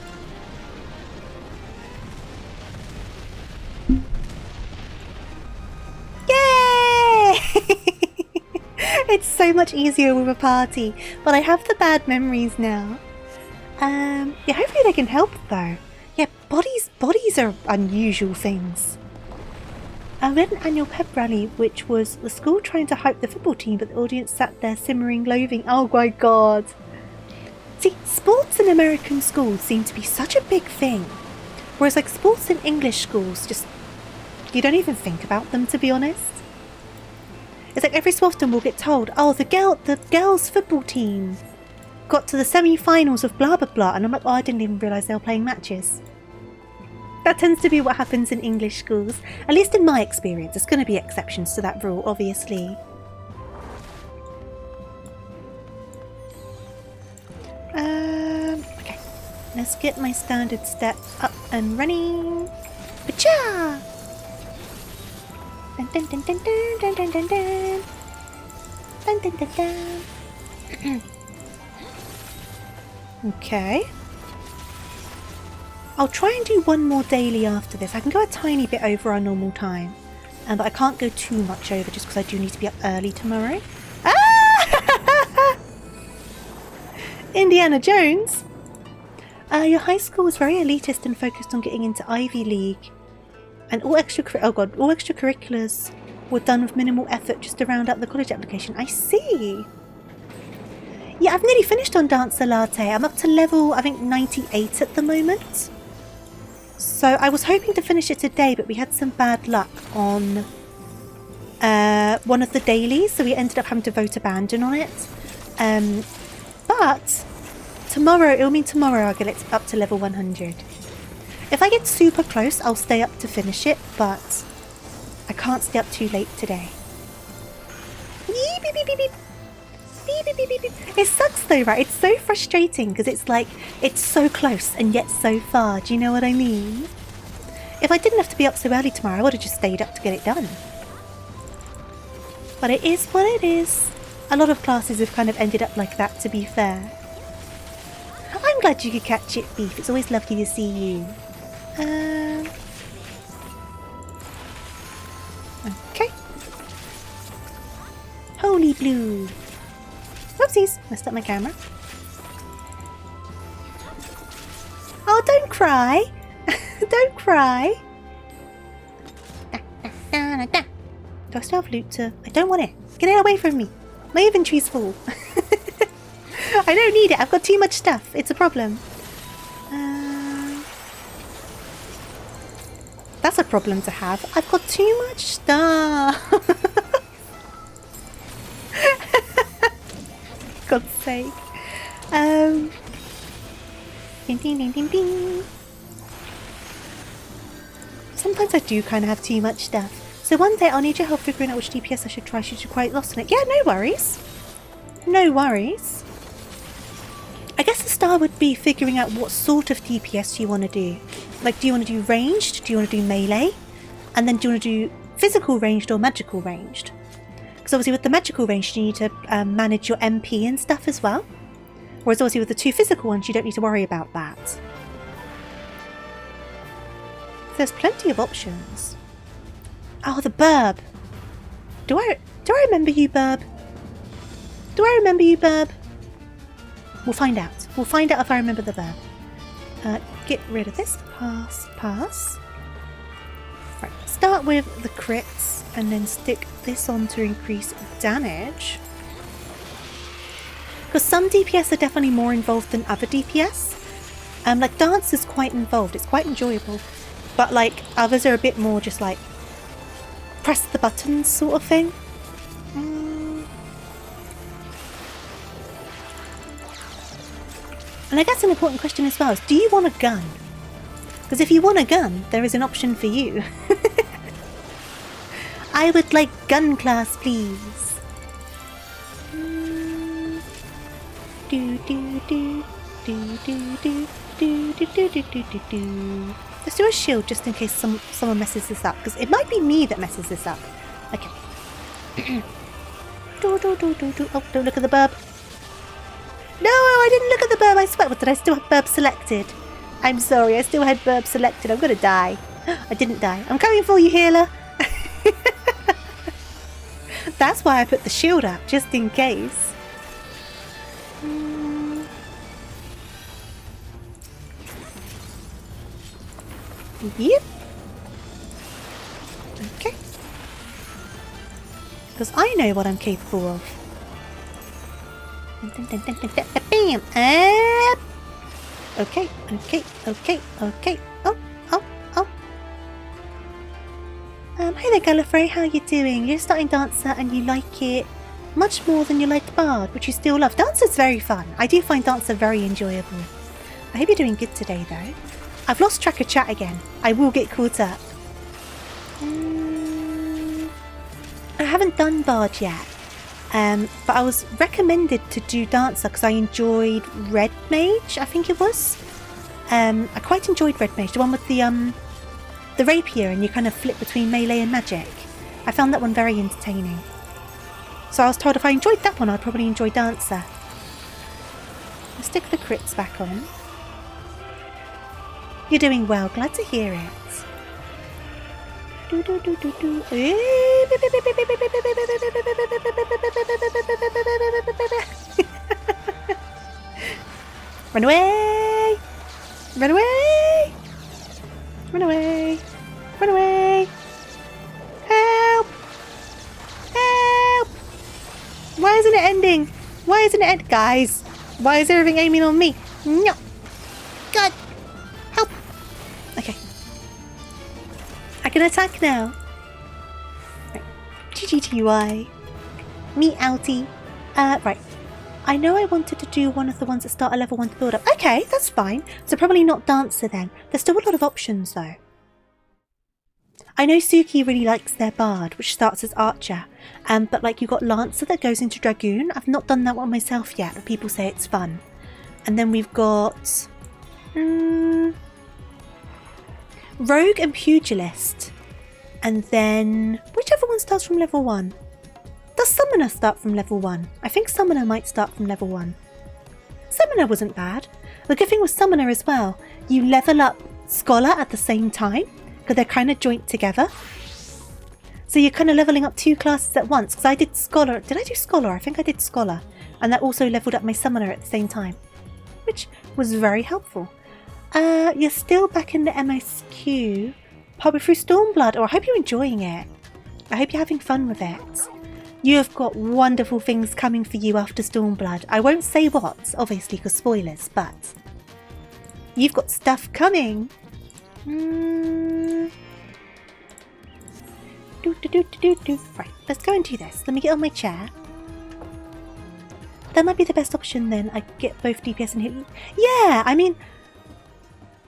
Yay! It's so much easier with a party, but I have the bad memories now. Yeah, hopefully they can help though. Yeah, bodies are unusual things. I read an annual pep rally, which was the school trying to hype the football team, but the audience sat there simmering, loathing. Oh my god. See, sports in American schools seem to be such a big thing. Whereas like sports in English schools, just, you don't even think about them, to be honest. It's like every so often we'll get told, oh, the girls football team got to the semi-finals of blah blah blah, and I'm like, oh, I didn't even realise they were playing matches. That tends to be what happens in English schools, at least in my experience. There's going to be exceptions to that rule, obviously. Okay, let's get my standard step up and running. Pacha! Dun dun dun dun dun dun dun dun dun. Dun dun dun dun. Okay. I'll try and do one more daily after this. I can go a tiny bit over our normal time. But I can't go too much over just because I do need to be up early tomorrow. Ah! Indiana Jones! Your high school was very elitist and focused on getting into Ivy League. And all extracurriculars were done with minimal effort just to round out the college application. I see! Yeah, I've nearly finished on Dancer Latte. I'm up to level, I think, 98 at the moment. So I was hoping to finish it today, but we had some bad luck on one of the dailies, so we ended up having to vote abandon on it. But tomorrow, it'll mean tomorrow I'll get it up to level 100. If I get super close, I'll stay up to finish it, but I can't stay up too late today. Beep, beep, beep, beep, beep. Beep, beep, beep, beep, beep. It sucks though, right? It's so frustrating because it's like, it's so close and yet so far. Do you know what I mean? If I didn't have to be up so early tomorrow, I would have just stayed up to get it done. But it is what it is. A lot of classes have kind of ended up like that, to be fair. I'm glad you could catch it, Beef. It's always lovely to see you. Okay. Holy blue. Whoopsies, messed up my camera. Oh, don't cry. Don't cry. Do I still have loot to... I don't want it. Get it away from me. My inventory's full. I don't need it. I've got too much stuff. It's a problem. That's a problem to have. I've got too much stuff. God's sake. Ding, ding, ding, ding, ding. Sometimes I do kind of have too much stuff. So one day I'll need your help figuring out which DPS I should try. Should you quite lost on it? Yeah, no worries. No worries. I guess the start would be figuring out what sort of DPS you want to do. Like, do you want to do ranged? Do you want to do melee? And then do you want to do physical ranged or magical ranged? Because obviously with the magical ranged you need to manage your MP and stuff as well. Whereas obviously with the two physical ones you don't need to worry about that. There's plenty of options. Oh, the burb. Do I remember you, burb? Do I remember you, burb? We'll find out. We'll find out if I remember the burb. Get rid of this. Pass, pass. Right, start with the crits and then stick this on to increase damage. Because some DPS are definitely more involved than other DPS. Like dance is quite involved. It's quite enjoyable. But like others are a bit more just like press the buttons sort of thing. And I guess an important question as well is, do you want a gun? Because if you want a gun, there is an option for you. I would like gun class, please. Do do do do do do do do do do do do. Let's do a shield just in case someone messes this up, because it might be me that messes this up. Okay. Do do do do do. Oh, don't look at the burb. No, I didn't look at the burb. I swear. What, did I still have burb selected? I'm sorry. I still had burb selected. I'm gonna die. I didn't die. I'm coming for you, healer. That's why I put the shield up, just in case. Yep. Okay. Because I know what I'm capable of. Bam! Okay, okay, okay, okay. Oh, oh, oh. Hey there, Gallifrey. How are you doing? You're starting Dancer and you like it much more than you liked Bard, which you still love. Dancer's very fun. I do find Dancer very enjoyable. I hope you're doing good today, though. I've lost track of chat again. I will get caught up. I haven't done Bard yet. But I was recommended to do Dancer because I enjoyed Red Mage, I think it was. I quite enjoyed Red Mage, the one with the rapier and you kind of flip between melee and magic. I found that one very entertaining. So I was told if I enjoyed that one, I'd probably enjoy Dancer. I'll stick the crits back on. You're doing well, glad to hear it. Do, do, do, do, do. Run away! Run away! Run away! Run away! Help! Help! Why isn't it ending? Why isn't it end? Guys, why is everything aiming on me? No! God! Help! Okay. I can attack now. Right. GGTY. Me outie. Right. I know I wanted to do one of the ones that start a level 1 to build up. Okay, that's fine. So probably not Dancer then. There's still a lot of options though. I know Suki really likes their Bard, which starts as Archer. But like you've got Lancer that goes into Dragoon. I've not done that one myself yet, but people say it's fun. And then we've got... Rogue and Pugilist. And then... whichever one starts from level 1. Does Summoner start from level 1? I think Summoner might start from level 1. Summoner wasn't bad. The good thing with Summoner as well, you level up Scholar at the same time, because they're kind of joint together. So you're kind of leveling up 2 classes at once. Because I did Scholar. Did I do Scholar? I think I did Scholar. And that also leveled up my Summoner at the same time. Which was very helpful. You're still back in the MSQ. Probably through Stormblood. Oh, I hope you're enjoying it. I hope you're having fun with it. You have got wonderful things coming for you after Stormblood. I won't say what, obviously, because spoilers, but you've got stuff coming. Right, let's go and do this. Let me get on my chair. That might be the best option then. I get both DPS and heal. Yeah, I mean,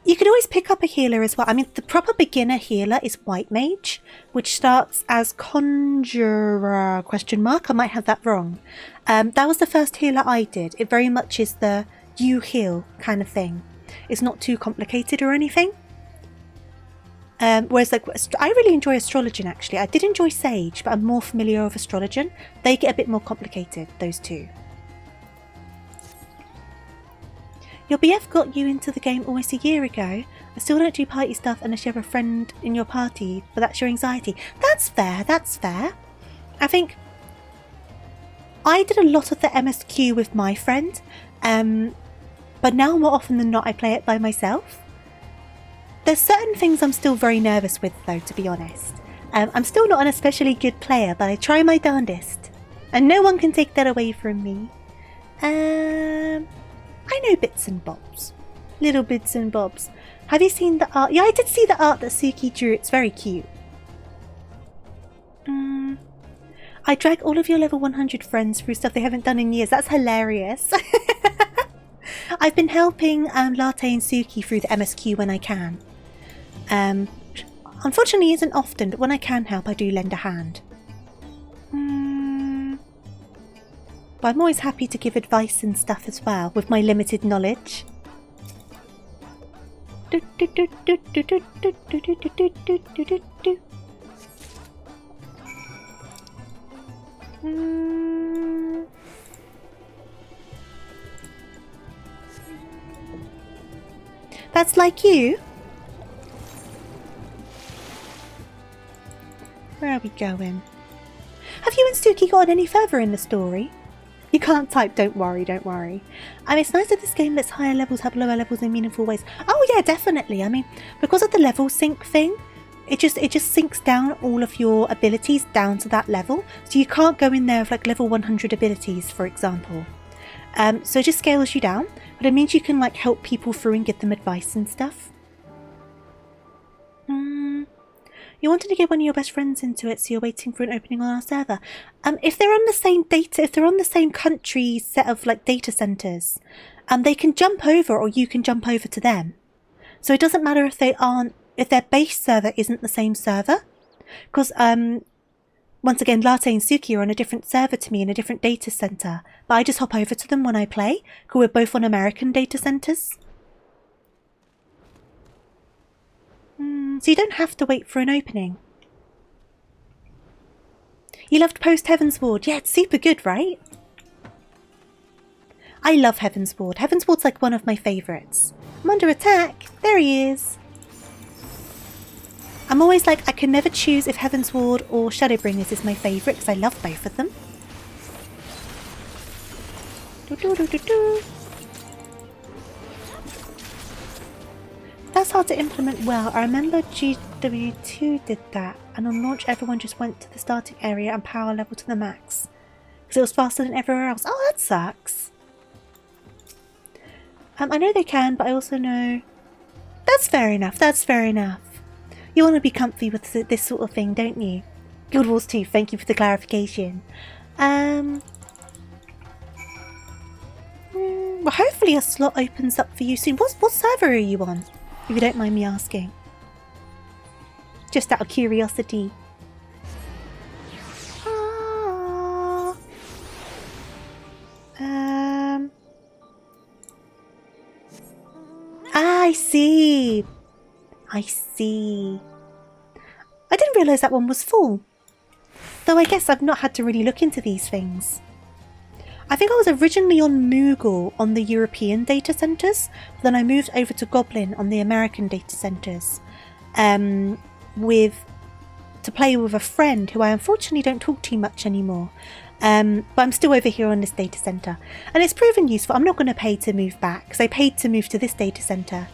you could always pick up a healer as well. I mean, the proper beginner healer is White Mage, which starts as Conjurer, ? I might have that wrong. That was the first healer I did. It very much is the you heal kind of thing. It's not too complicated or anything. Whereas, like, I really enjoy Astrologian, actually. I did enjoy Sage, but I'm more familiar with Astrologian. They get a bit more complicated, those two. Your BF got you into the game almost a year ago. I still don't do party stuff unless you have a friend in your party, but that's your anxiety. That's fair, that's fair. I think I did a lot of the MSQ with my friend, but now more often than not I play it by myself. There's certain things I'm still very nervous with though, to be honest. I'm still not an especially good player, but I try my darndest. And no one can take that away from me. I know bits and bobs. Little bits and bobs. Have you seen the art? Yeah, I did see the art that Suki drew. It's very cute. I drag all of your level 100 friends through stuff they haven't done in years. That's hilarious. I've been helping Latte and Suki through the MSQ when I can. Unfortunately, it isn't often, but when I can help, I do lend a hand. But I'm always happy to give advice and stuff as well, with my limited knowledge. That's like you? Where are we going? Have you and Suki gotten any further in the story? You can't type, don't worry, don't worry. I mean, it's nice that this game lets higher levels have lower levels in meaningful ways. Oh yeah, definitely. I mean, because of the level sync thing, it just syncs down all of your abilities down to that level. So you can't go in there with like level 100 abilities, for example. So it just scales you down, but it means you can like help people through and give them advice and stuff. You wanted to get one of your best friends into it, so you're waiting for an opening on our server. If they're on the same if they're on the same country set of like data centers, they can jump over, or you can jump over to them. So it doesn't matter if their base server isn't the same server, because once again, Latte and Suki are on a different server to me in a different data center, but I just hop over to them when I play, because we're both on American data centers. So you don't have to wait for an opening. You loved Post Heaven's Ward. Yeah, it's super good, right? I love Heaven's Ward. Heaven's Ward's like one of my favourites. I'm under attack. There he is. I'm always like, I can never choose if Heaven's Ward or Shadowbringers is my favourite, because I love both of them. That's hard to implement well. I remember GW2 did that, and on launch everyone just went to the starting area and power level to the max, because it was faster than everywhere else. Oh, that sucks. I know they can, but I also know... That's fair enough, that's fair enough. You want to be comfy with this sort of thing, don't you? Guild Wars 2, thank you for the clarification. Well, hopefully a slot opens up for you soon. What server are you on? If you don't mind me asking. Just out of curiosity. I see. I see. I didn't realise that one was full. Though I guess I've not had to really look into these things. I think I was originally on Moogle on the European data centres, then I moved over to Goblin on the American data centres, with to play with a friend who I unfortunately don't talk to much anymore. But I'm still over here on this data center, and it's proven useful. I'm not going to pay to move back because I paid to move to this data center,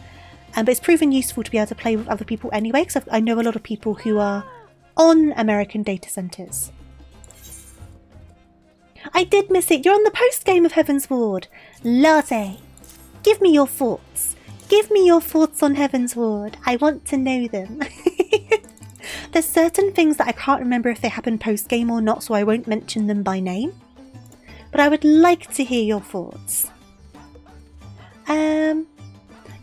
but it's proven useful to be able to play with other people anyway, because I know a lot of people who are on American data centers. I did miss it. You're on the post game of Heaven's Ward. Latte, give me your thoughts. Give me your thoughts on Heaven's Ward. I want to know them. There's certain things that I can't remember if they happened post-game or not, so I won't mention them by name. But I would like to hear your thoughts. You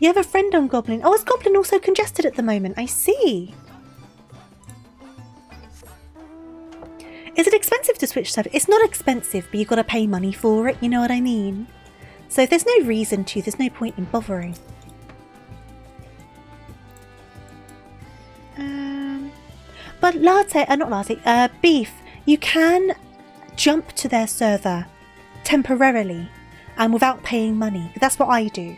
have a friend on Goblin. Oh, is Goblin also congested at the moment? I see. Is it expensive to switch server? It's not expensive, but you've got to pay money for it, you know what I mean? So if there's no reason to, there's no point in bothering. But Beef, you can jump to their server temporarily and without paying money. That's what I do.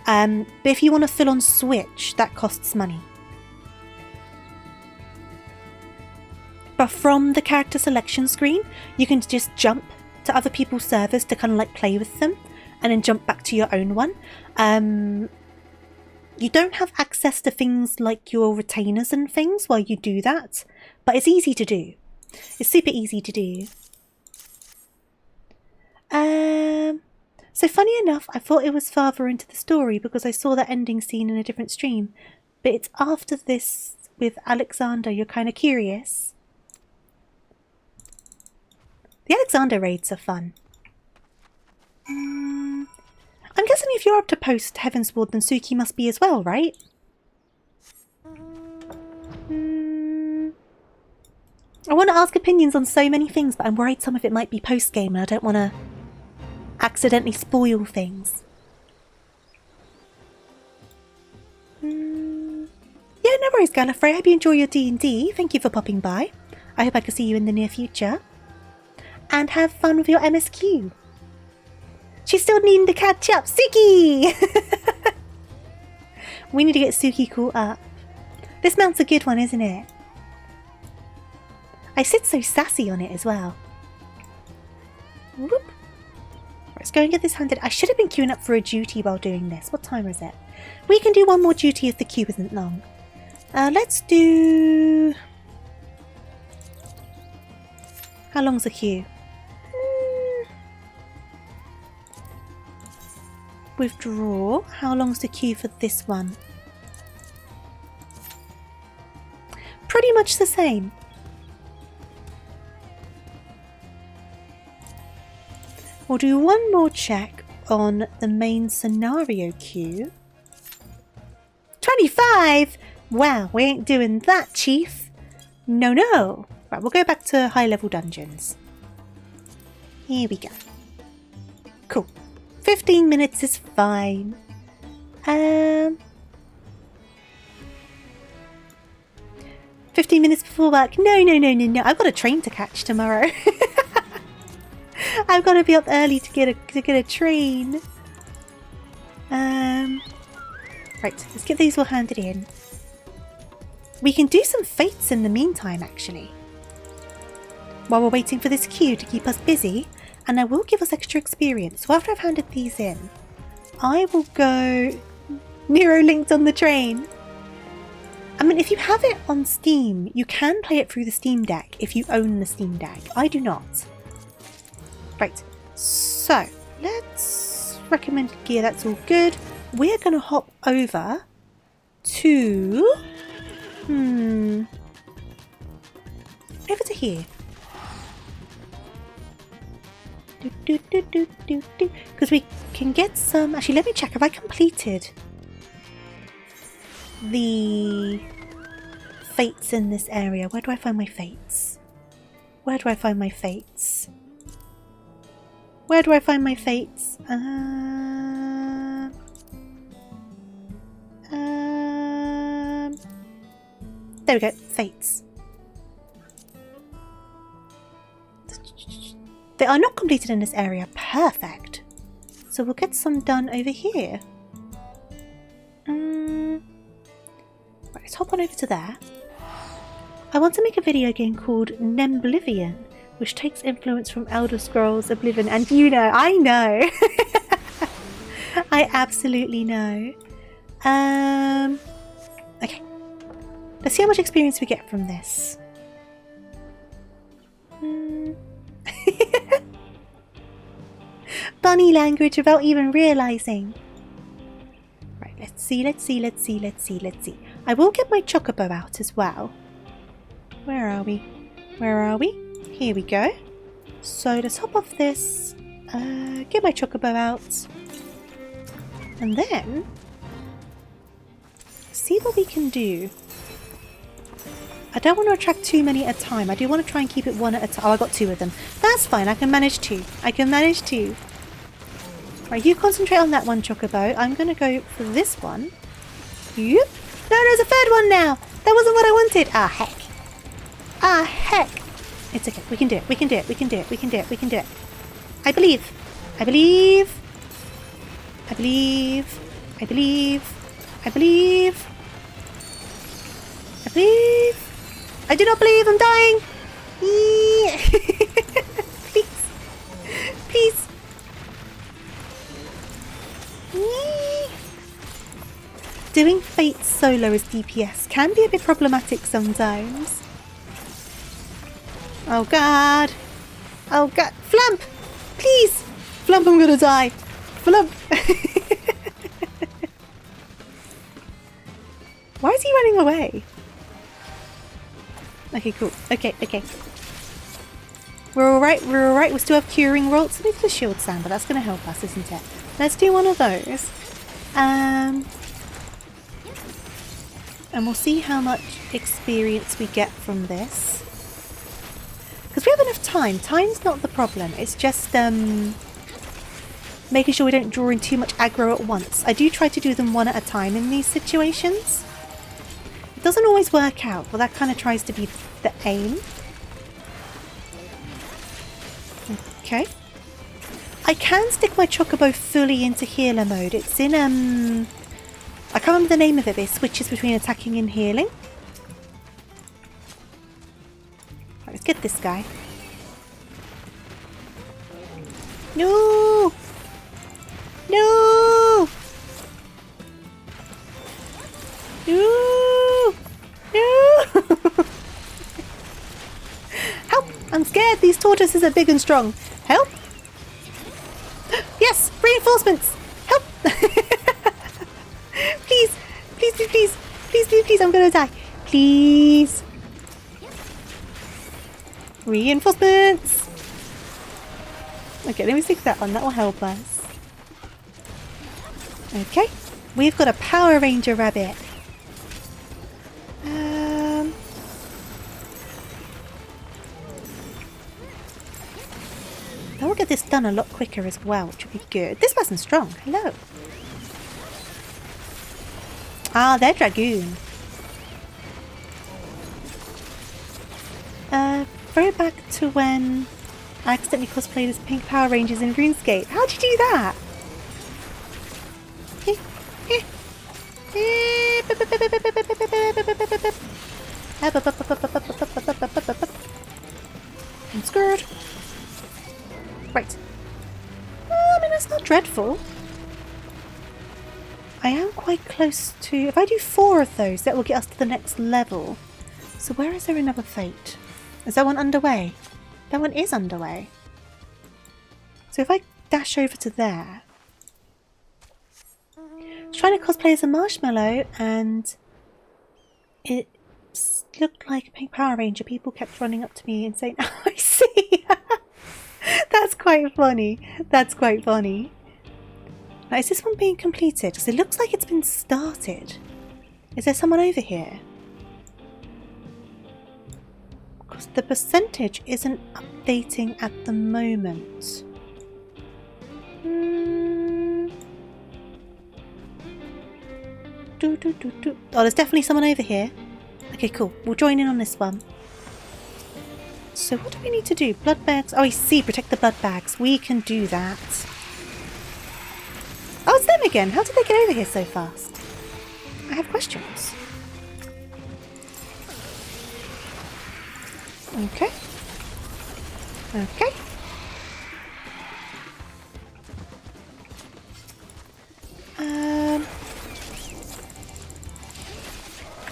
But if you want to full on switch, that costs money. But from the character selection screen, you can just jump to other people's servers to kind of like play with them and then jump back to your own one. You don't have access to things like your retainers and things while you do that, but it's easy to do. It's super easy to do. So funny enough, I thought it was farther into the story because I saw that ending scene in a different stream, but it's after this with Alexander. You're kind of curious. The Alexander raids are fun. I'm guessing if you're up to post Heaven's Ward, then Suki must be as well, right? I want to ask opinions on so many things, but I'm worried some of it might be post-game and I don't want to accidentally spoil things. Yeah, no worries, Gallifrey. I hope you enjoy your D&D. Thank you for popping by. I hope I can see you in the near future. And have fun with your MSQ. She's still needing to catch up. Suki! We need to get Suki caught up. This mount's a good one, isn't it? I sit so sassy on it as well. Whoop. Let's go and get this handed. I should have been queuing up for a duty while doing this. What time is it? We can do one more duty if the queue isn't long. Let's do... How long's the queue? Withdraw. How long's the queue for this one? Pretty much the same. We'll do one more check on the main scenario queue. 25! Wow, we ain't doing that, Chief. No, no. Right, we'll go back to high-level dungeons. Here we go. Cool. 15 minutes is fine. 15 minutes before work. No. I've got a train to catch tomorrow. I've got to be up early to get a train. Right, let's get these all handed in. We can do some fates in the meantime, actually. While we're waiting for this queue to keep us busy. And that will give us extra experience. So after I've handed these in, I will go Nero linked on the train. I mean, if you have it on Steam, you can play it through the Steam Deck if you own the Steam Deck. I do not. Right, so let's recommend gear. That's all good. We're going to hop over to... over to here. Because we can get some... Actually, let me check. Have I completed the fates in this area? Where do I find my fates? Where do I find my fates? Where do I find my fates? There we go. Fates. They are not completed in this area. Perfect. So we'll get some done over here. Right, let's hop on over to there. I want to make a video game called Nemblivion, which takes influence from Elder Scrolls Oblivion, and you know, I know. I absolutely know. Okay. Let's see how much experience we get from this. Bunny language without even realizing. Right, let's see. I will get my chocobo out as well. Where are we? Here we go. So let's hop off this, get my chocobo out, and then see what we can do. I don't want to attract too many at a time. I do want to try and keep it one at a time. Oh, I got 2 of them. That's fine. I can manage 2. Right, you concentrate on that one, chocobo. I'm going to go for this one. Yep. No, there's a 3rd one now. That wasn't what I wanted. Ah, heck. It's okay. We can do it. I believe. I do not believe. I'm dying. Please. Doing Fate solo as DPS can be a bit problematic sometimes. Oh god! Flump! Please! Flump, I'm gonna die! Flump! Why is he running away? Okay, cool. Okay. We're alright. We still have curing rolls. Let me do the shield sand, but that's gonna help us, isn't it? Let's do one of those. And we'll see how much experience we get from this. Because we have enough time. Time's not the problem. It's just making sure we don't draw in too much aggro at once. I do try to do them one at a time in these situations. It doesn't always work out, but that kind of tries to be the aim. Okay. I can stick my chocobo fully into healer mode. It's in I can't remember the name of it, but it switches between attacking and healing. Right, let's get this guy. No! Help! I'm scared. These tortoises are big and strong. Help! Yes! Reinforcements! Help! Please, I'm gonna die. Please. Reinforcements! Okay, let me stick that on. That will help us. Okay. We've got a Power Ranger rabbit. That will get this done a lot quicker as well, which will be good. This person's strong. Hello. Ah, they're Dragoon. Throw back to when I accidentally cosplayed as Pink Power Rangers in RuneScape. How'd you do that? I'm scared. Right. I mean, that's not dreadful. I am quite close to... If I do 4 of those, that will get us to the next level. So where is there another fate? Is that one underway? That one is underway. So if I dash over to there... I was trying to cosplay as a marshmallow and it looked like a Pink Power Ranger. People kept running up to me and saying, "Oh, I see." That's quite funny. Now, is this one being completed? Because it looks like it's been started. Is there someone over here? Because the percentage isn't updating at the moment. Oh, there's definitely someone over here. Okay, cool. We'll join in on this one. So what do we need to do? Blood bags. Oh, I see. Protect the blood bags. We can do that. Oh, it's them again. How did they get over here so fast? I have questions. Okay. Okay.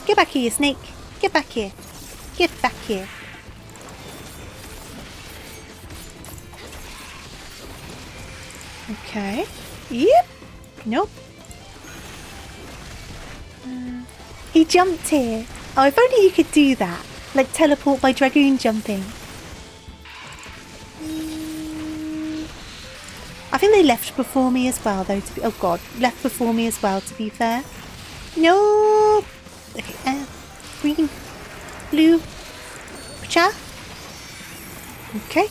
Get back here, you snake. Get back here. Get back here. Okay. Yep. Nope. He jumped here. Oh, if only you could do that. Like teleport by dragoon jumping. I think they left before me as well, though. To be, oh god, left before me as well. To be fair. No. Okay. Green, blue, cha. Okay.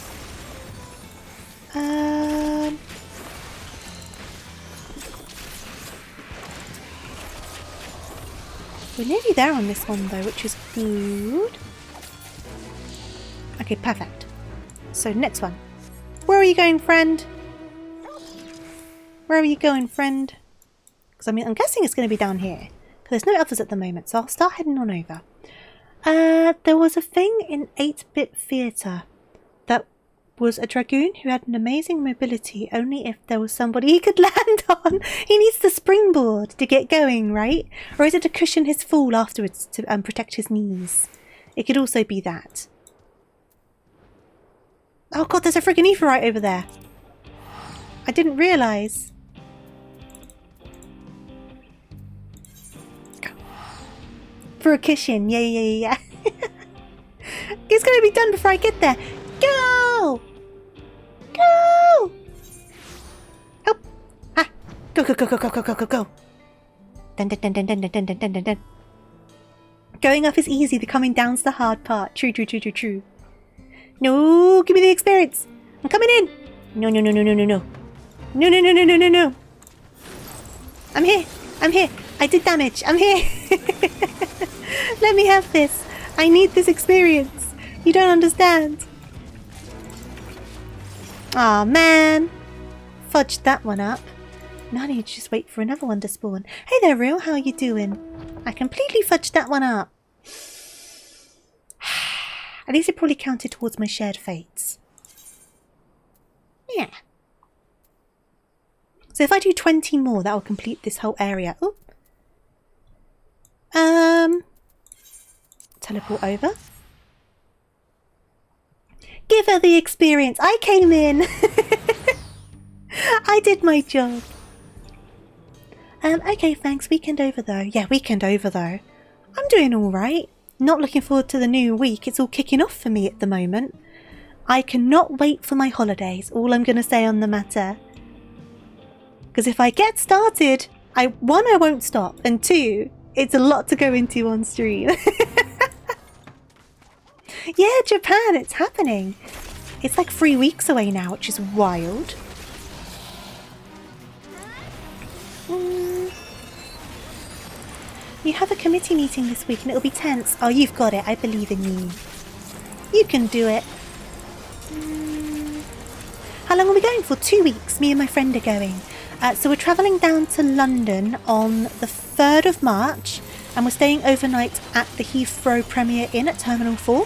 We're nearly there on this one though, which is good. Okay, perfect. So next one. Where are you going, friend? Where are you going, friend? Because I mean, I'm guessing it's going to be down here. Because there's no others at the moment, so I'll start heading on over. There was a thing in 8-bit theatre that was a dragoon who had an amazing mobility only if there was somebody he could land on. He needs the springboard to get going, right? Or is it to cushion his fall afterwards to protect his knees? It could also be that. Oh god, there's a friggin' ether right over there. I didn't realise. For a cushion, yeah. It's gonna be done before I get there. Go! Go! Help! Ah! Go! Dun. Going up is easy, the coming down's the hard part. True. No! Give me the experience! I'm coming in! No. No. I'm here! I did damage! I'm here! Let me have this! I need this experience! You don't understand! Aw, man! Fudged that one up. Now I need to just wait for another one to spawn. Hey there, Real, how are you doing? I completely fudged that one up. At least it probably counted towards my shared fates. Yeah. So if I do 20 more, that will complete this whole area. Oh. Teleport over. Give her the experience. I came in. I did my job. Okay, thanks. Weekend over though. Yeah, weekend over though. I'm doing all right. Not looking forward to the new week. It's all kicking off for me at the moment. I cannot wait for my holidays. All I'm going to say on the matter. Because if I get started, one, I won't stop. And two, it's a lot to go into on stream. Yeah, Japan, it's happening. It's like 3 weeks away now, which is wild. You have a committee meeting this week and it'll be tense. Oh, you've got it. I believe in you. You can do it. How long are we going for? 2 weeks. Me and my friend are going. So we're travelling down to London on the 3rd of March and we're staying overnight at the Heathrow Premier Inn at Terminal 4.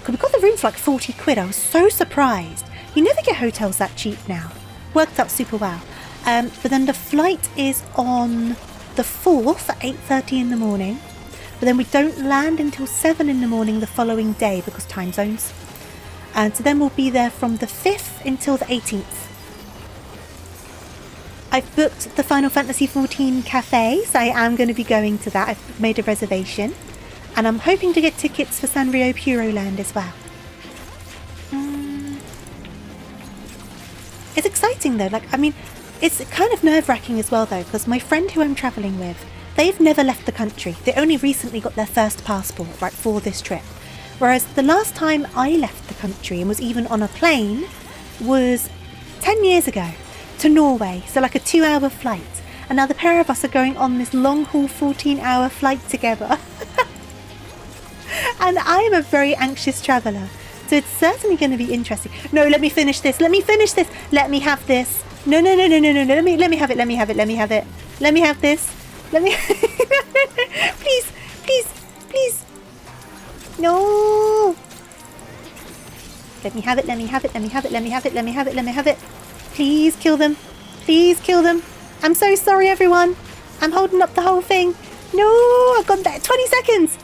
We got the room for like 40 quid. I was so surprised. You never get hotels that cheap now. Worked out super well. But then the flight is on the 4th at 8:30 in the morning. But then we don't land until 7 in the morning the following day because time zones. And so then we'll be there from the 5th until the 18th. I've booked the Final Fantasy XIV cafe, so I am going to be going to that. I've made a reservation. And I'm hoping to get tickets for Sanrio Puroland as well. It's exciting though. Like, I mean, it's kind of nerve-wracking as well though, because my friend who I'm travelling with, they've never left the country. They only recently got their first passport, right, for this trip. Whereas the last time I left the country and was even on a plane was 10 years ago to Norway. So like a 2-hour flight. And now the pair of us are going on this long-haul 14-hour flight together. And I am a very anxious traveller, so it's certainly going to be interesting. No, let me finish this. Let me finish this. Let me have this. No. Let me have it. Let me have this. Let me. Please. No. Let me have it, let me have it, let me have it, let me have it, let me have it, let me have it. Please kill them. Please kill them. I'm so sorry, everyone. I'm holding up the whole thing. No, I've got that. 20 seconds.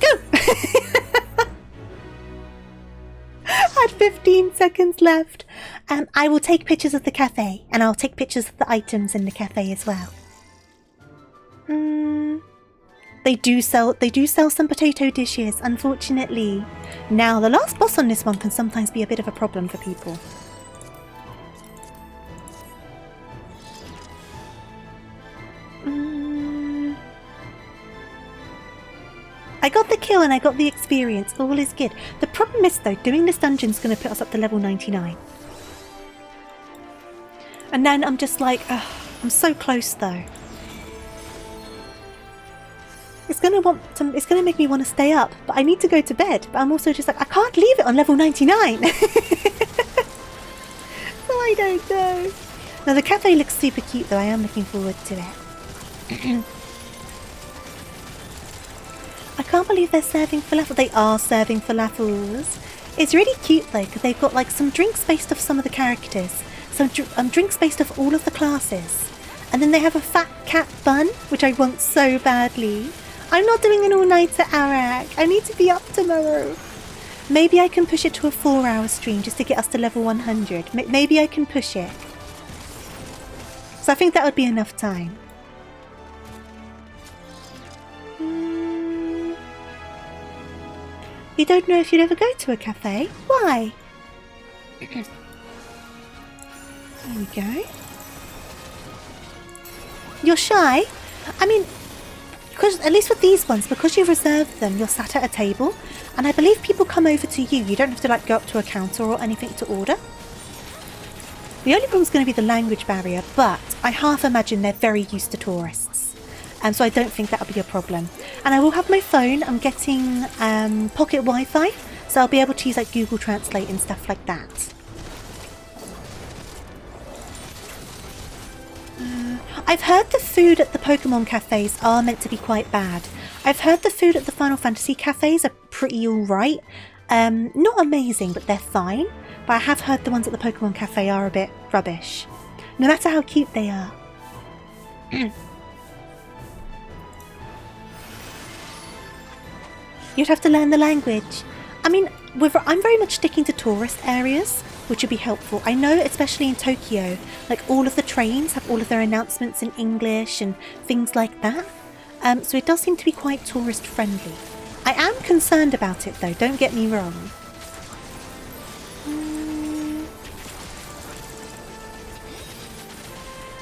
Go. I had 15 seconds left. I will take pictures of the cafe, and I'll take pictures of the items in the cafe as well. They do sell some potato dishes, unfortunately. Now, the last boss on this one can sometimes be a bit of a problem for people. I got the kill and I got the experience. All is good. The problem is, though, doing this dungeon's going to put us up to level 99. And then I'm just like, I'm so close, though. It's going to make me want to stay up, but I need to go to bed. But I'm also just like, I can't leave it on level 99. So I don't know. Now, the cafe looks super cute, though. I am looking forward to it. I can't believe they're serving falafel. They are serving falafels. It's really cute though, because they've got like some drinks based off some of the characters, some drinks based off all of the classes, and then they have a fat cat bun, which I want so badly. I'm not doing an all-nighter, Arak. I need to be up tomorrow. Maybe I can push it to a 4-hour stream just to get us to level 100. Maybe I can push it. So I think that would be enough time. You don't know if you'd ever go to a cafe? Why? There we go. You're shy? I mean, because at least with these ones, because you've reserved them, you're sat at a table, and I believe people come over to you. You don't have to like go up to a counter or anything to order. The only problem is going to be the language barrier, but I half imagine they're very used to tourists. So I don't think that'll be a problem. And I will have my phone. I'm getting pocket Wi-Fi, so I'll be able to use like Google Translate and stuff like that. I've heard the food at the Pokemon cafes are meant to be quite bad. I've heard the food at the Final Fantasy cafes are pretty alright. Not amazing, but they're fine. But I have heard the ones at the Pokemon cafe are a bit rubbish. No matter how cute they are. You'd have to learn the language. I mean, I'm very much sticking to tourist areas, which would be helpful. I know, especially in Tokyo, like all of the trains have all of their announcements in English and things like that. So it does seem to be quite tourist friendly. I am concerned about it though, don't get me wrong.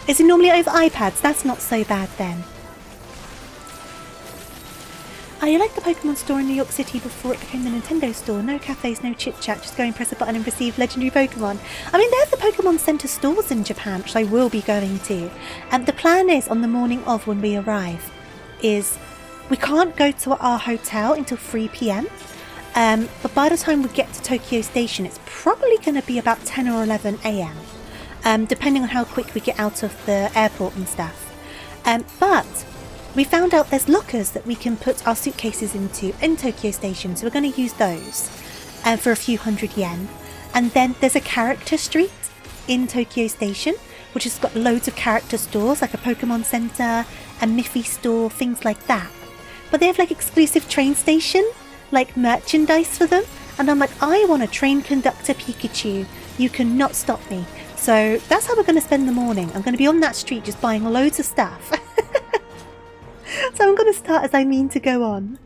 Is it normally over iPads? That's not so bad then. I like the Pokemon store in New York City before it became the Nintendo store. No cafes, no chit-chat, just go and press a button and receive legendary Pokemon. I mean, there's the Pokemon Center stores in Japan, which I will be going to. And the plan is, on the morning of when we arrive, is we can't go to our hotel until 3 p.m. But by the time we get to Tokyo Station, it's probably going to be about 10 or 11 a.m. Depending on how quick we get out of the airport and stuff. But we found out there's lockers that we can put our suitcases into in Tokyo Station, so we're going to use those for a few $100. And then there's a character street in Tokyo Station, which has got loads of character stores, like a Pokemon Center, a Miffy store, things like that. But they have like exclusive train station, like merchandise for them. And I'm like, I want a train conductor Pikachu. You cannot stop me. So that's how we're going to spend the morning. I'm going to be on that street just buying loads of stuff. So I'm going to start as I mean to go on.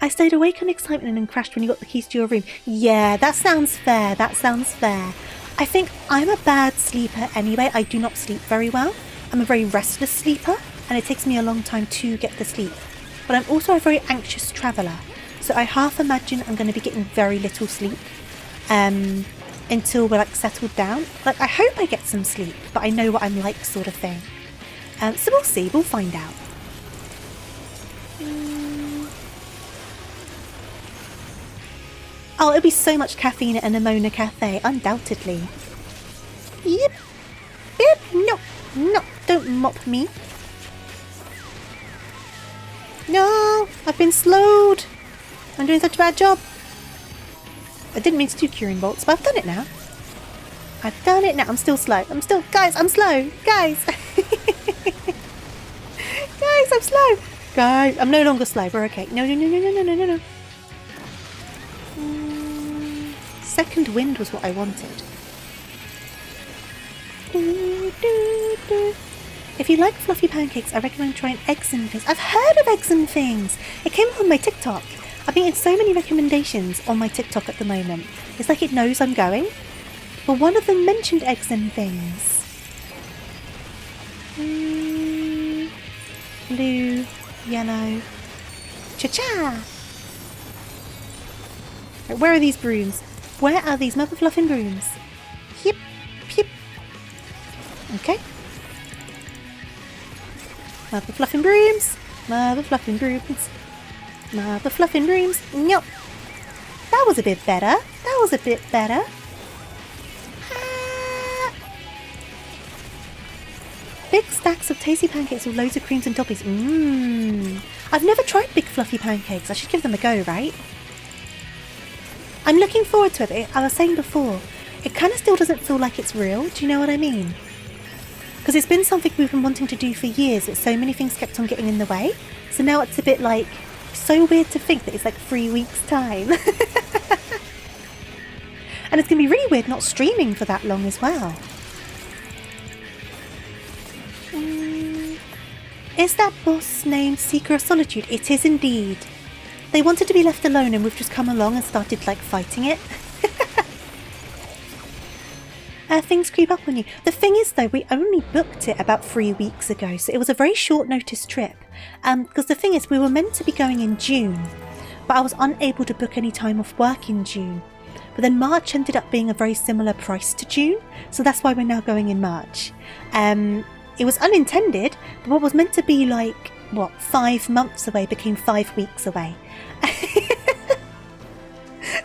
I stayed awake in excitement and crashed when you got the keys to your room. Yeah, that sounds fair. That sounds fair. I think I'm a bad sleeper anyway. I do not sleep very well. I'm a very restless sleeper, and it takes me a long time to get to sleep. But I'm also a very anxious traveller. So I half imagine I'm going to be getting very little sleep until we're like settled down. Like, I hope I get some sleep, but I know what I'm like, sort of thing. So we'll see, we'll find out. Oh, it'll be so much caffeine at an Amona Cafe, undoubtedly. Yep. Yep. No. No. Don't mop me. No. I've been slowed. I'm doing such a bad job. I didn't mean to do curing bolts, but I've done it now. I've done it now. I'm still slow. Guys, I'm slow. Guys. Guys, I'm slow. Guys, I'm no longer slow. We're okay. No. Second wind was what I wanted. If you like fluffy pancakes, I recommend trying eggs and things. I've heard of eggs and things. It came up on my TikTok. I've been getting so many recommendations on my TikTok at the moment. It's like it knows I'm going. But one of them mentioned eggs and things. Blue, yellow, cha-cha. Right, where are these brooms? Where are these mother fluffing brooms? Yep, yep. Okay. Mother fluffing brooms. Mother fluffing brooms. Mother fluffing brooms. Nope. That was a bit better. That was a bit better. Big stacks of tasty pancakes with loads of creams and toppings. I've never tried big fluffy pancakes. I should give them a go, right? I'm looking forward to it. I was saying before, it kind of still doesn't feel like it's real. Do you know what I mean? Because it's been something we've been wanting to do for years, but so many things kept on getting in the way. So now it's a bit like, so weird to think that it's like 3 weeks' time. And it's going to be really weird not streaming for that long as well. Is that boss named Seeker of Solitude? It is indeed. They wanted to be left alone and we've just come along and started like fighting it. Things creep up on you. The thing is though, we only booked it about 3 weeks ago, so it was a very short notice trip. Because the thing is, we were meant to be going in June, but I was unable to book any time off work in June. But then March ended up being a very similar price to June, so that's why we're now going in March. It was unintended, but what was meant to be like, 5 months away became 5 weeks away.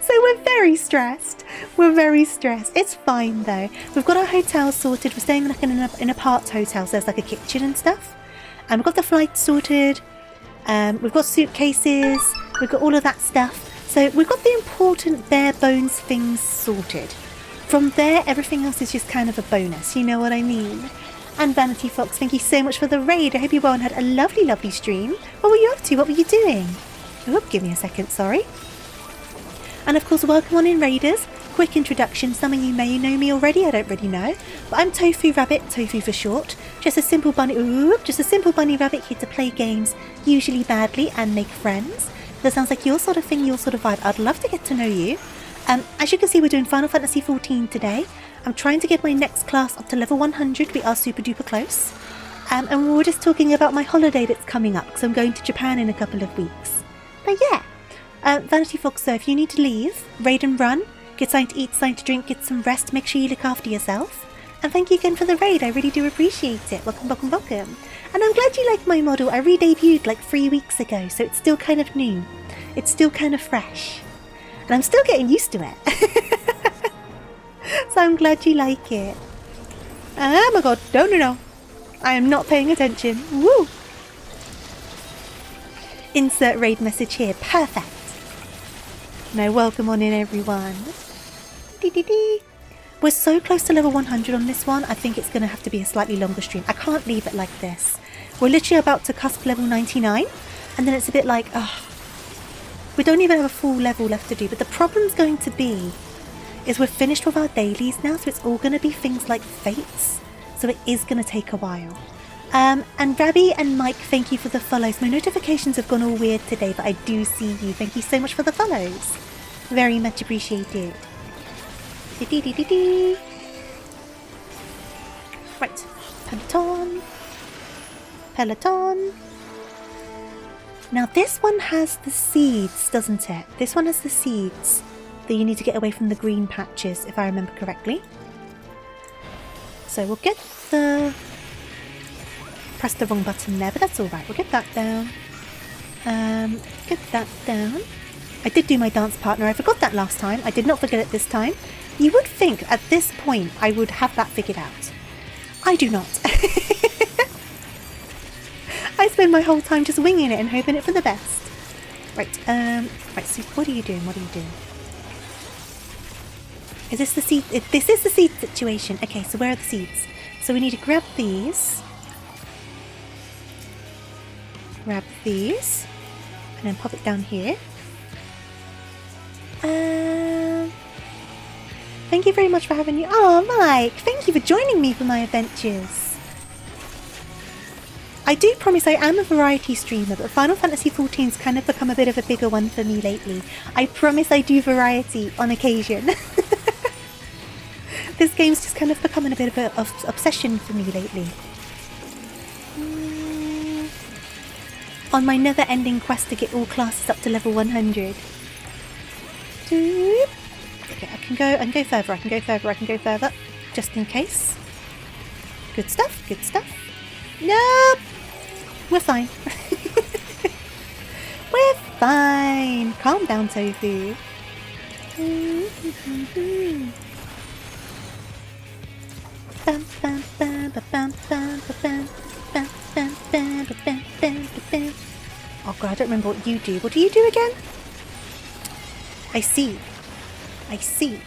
So we're very stressed. We're very stressed. It's fine though. We've got our hotel sorted. We're staying like in a part hotel, so there's like a kitchen and stuff. And we've got the flight sorted. We've got suitcases. We've got all of that stuff. So we've got the important bare bones things sorted. From there, everything else is just kind of a bonus. You know what I mean? And Vanity Fox, thank you so much for the raid. I hope you all had a lovely, lovely stream. What were you up to? What were you doing? Oh, give me a second, sorry. And of course, welcome on in Raiders. Quick introduction, some of you may know me already, I don't really know. But I'm TofuuRabbit, Tofu for short. Just a simple bunny rabbit here to play games, usually badly, and make friends. If that sounds like your sort of thing, your sort of vibe, I'd love to get to know you. As you can see, we're doing Final Fantasy XIV today. I'm trying to get my next class up to level 100. We are super duper close. And we're just talking about my holiday that's coming up, because I'm going to Japan in a couple of weeks. But yeah, Vanity Fox, so if you need to leave, raid and run, get something to eat, something to drink, get some rest, make sure you look after yourself. And thank you again for the raid, I really do appreciate it. Welcome, welcome, welcome. And I'm glad you like my model. I re-debuted like 3 weeks ago, so it's still kind of new. It's still kind of fresh. And I'm still getting used to it. So I'm glad you like it. Oh my god, no. I am not paying attention. Woo! Insert raid message here. Perfect. Now welcome on in everyone. Dee. We're so close to level 100 on this one, I think it's going to have to be a slightly longer stream. I can't leave it like this. We're literally about to cusp level 99, and then it's a bit like, we don't even have a full level left to do. But the problem's going to be is we're finished with our dailies now, so it's all going to be things like fates. So it is going to take a while. And Rabbi and Mike, thank you for the follows. My notifications have gone all weird today, but I do see you. Thank you so much for the follows. Very much appreciated. Right. Peloton. Now this one has the seeds, doesn't it? This one has the seeds that you need to get away from the green patches, if I remember correctly. So we'll get the... Press the wrong button there, but that's alright. We'll get that down. Get that down. I did do my dance partner. I forgot that last time. I did not forget it this time. You would think at this point I would have that figured out. I do not. I spend my whole time just winging it and hoping it for the best. Right, right, so what are you doing? What are you doing? Is this the seed? This is the seed situation. Okay, so where are the seeds? So we need to grab these. Grab these. And then pop it down here. Thank you very much for having you. Oh, Mike, thank you for joining me for my adventures. I do promise I am a variety streamer, but Final Fantasy XIV's kind of become a bit of a bigger one for me lately. I promise I do variety on occasion. This game's just kind of becoming a bit of an obsession for me lately. On my never-ending quest to get all classes up to level 100. Okay, I can go further, I can go further. Just in case. Good stuff, good stuff. Nope! We're fine. We're fine. Calm down, Tofu. Oh god, I don't remember what you do. What do you do again? I see. I see.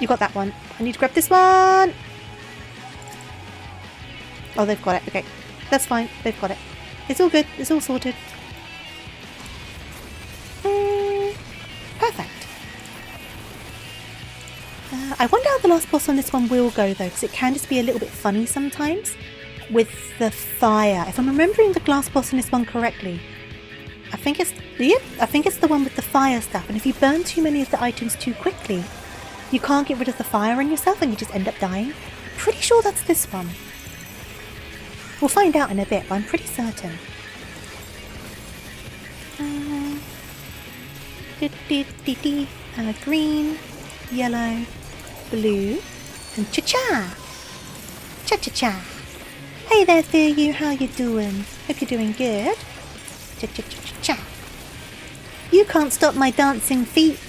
You got that one. I need to grab this one. Oh, they've got it. Okay. That's fine. They've got it. It's all good. It's all sorted. Perfect. I wonder how the last boss on this one will go, though, because it can just be a little bit funny sometimes with the fire. If I'm remembering the last boss on this one correctly, I think it's... Yep, I think it's the one with the fire stuff. And if you burn too many of the items too quickly, you can't get rid of the fire on yourself and you just end up dying. Pretty sure that's this one. We'll find out in a bit, but I'm pretty certain. Green, yellow, blue, and cha-cha! Cha-cha-cha! Hey there, Thea, how you doing? Hope you're doing good. Cha-cha-cha-cha-cha! You can't stop my dancing feet.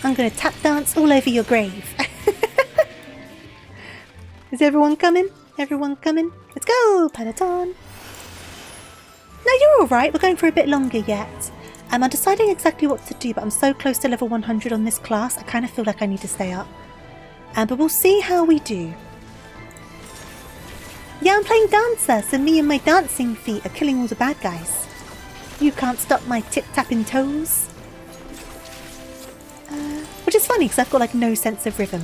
I'm gonna tap dance all over your grave. Is everyone coming? Everyone coming? Let's go, Peloton! No, you're alright. We're going for a bit longer yet. I'm deciding exactly what to do, but I'm so close to level 100 on this class, I kind of feel like I need to stay up. But we'll see how we do. Yeah, I'm playing dancer, so me and my dancing feet are killing all the bad guys. You can't stop my tip-tapping toes. Which is funny, because I've got like no sense of rhythm.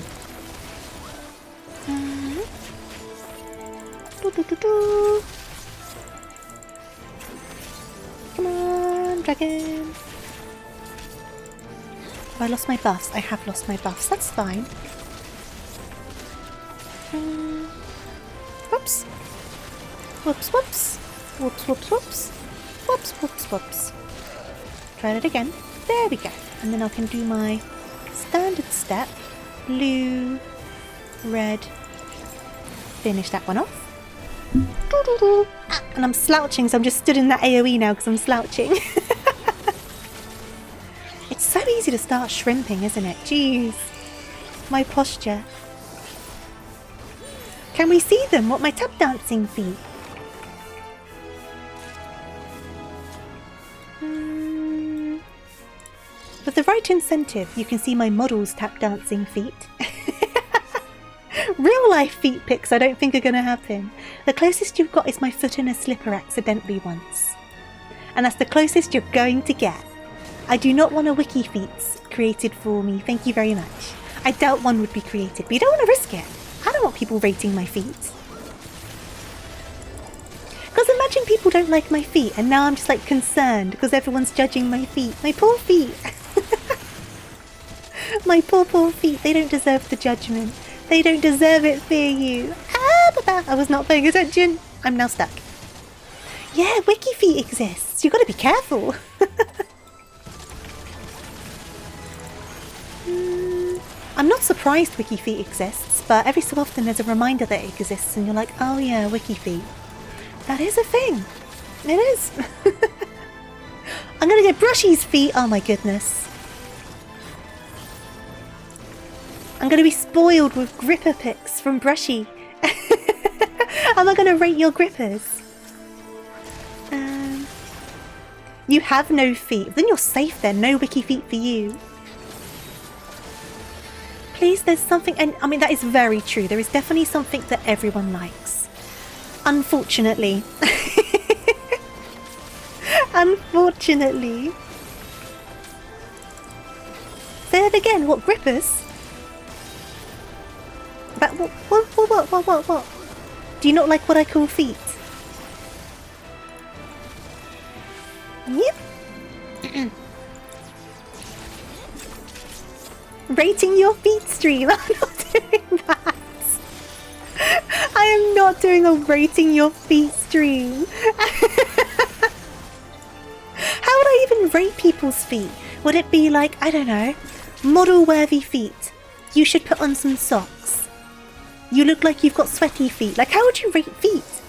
Come on, dragon. Oh, I lost my buffs. I have lost my buffs. That's fine. Whoops. Whoops, whoops. Whoops, whoops, whoops. Whoops, whoops, whoops. Try that again. There we go. And then I can do my standard step. Blue, red. Finish that one off. And I'm slouching, so I'm just stood in that AoE now because I'm slouching. It's so easy to start shrimping, isn't it? Jeez. My posture. Can we see them? What my tap dancing feet? With the right incentive, you can see my model's tap dancing feet. Real life feet pics I don't think are going to happen. The closest you've got is my foot in a slipper accidentally once. And that's the closest you're going to get. I do not want a wiki feats created for me, thank you very much. I doubt one would be created, but you don't want to risk it. I don't want people rating my feet. Because imagine people don't like my feet and now I'm just like concerned because everyone's judging my feet. My poor feet. My poor feet, they don't deserve the judgment. They don't deserve it, fear you. I was not paying attention. I'm now stuck. Yeah, wiki feet exists. You've got to be careful. I'm not surprised wiki feet exists, but every so often there's a reminder that it exists and you're like, oh yeah, wiki feet. That is a thing. It is. I'm going to get Brushy's feet. Oh my goodness. I'm going to be spoiled with gripper pics from Brushy. Am I going to rate your grippers? You have no feet. Then you're safe then. No wiki feet for you. Please, there's something, and I mean, that is very true. There is definitely something that everyone likes. Unfortunately. Unfortunately. Say that again. What, grippers? But what? Do you not like what I call feet? Yep. Rating your feet stream. I'm not doing that. I am not doing a rating your feet stream. How would I even rate people's feet? Would it be like, I don't know, model worthy feet? You should put on some socks. You look like you've got sweaty feet. Like, how would you rate feet?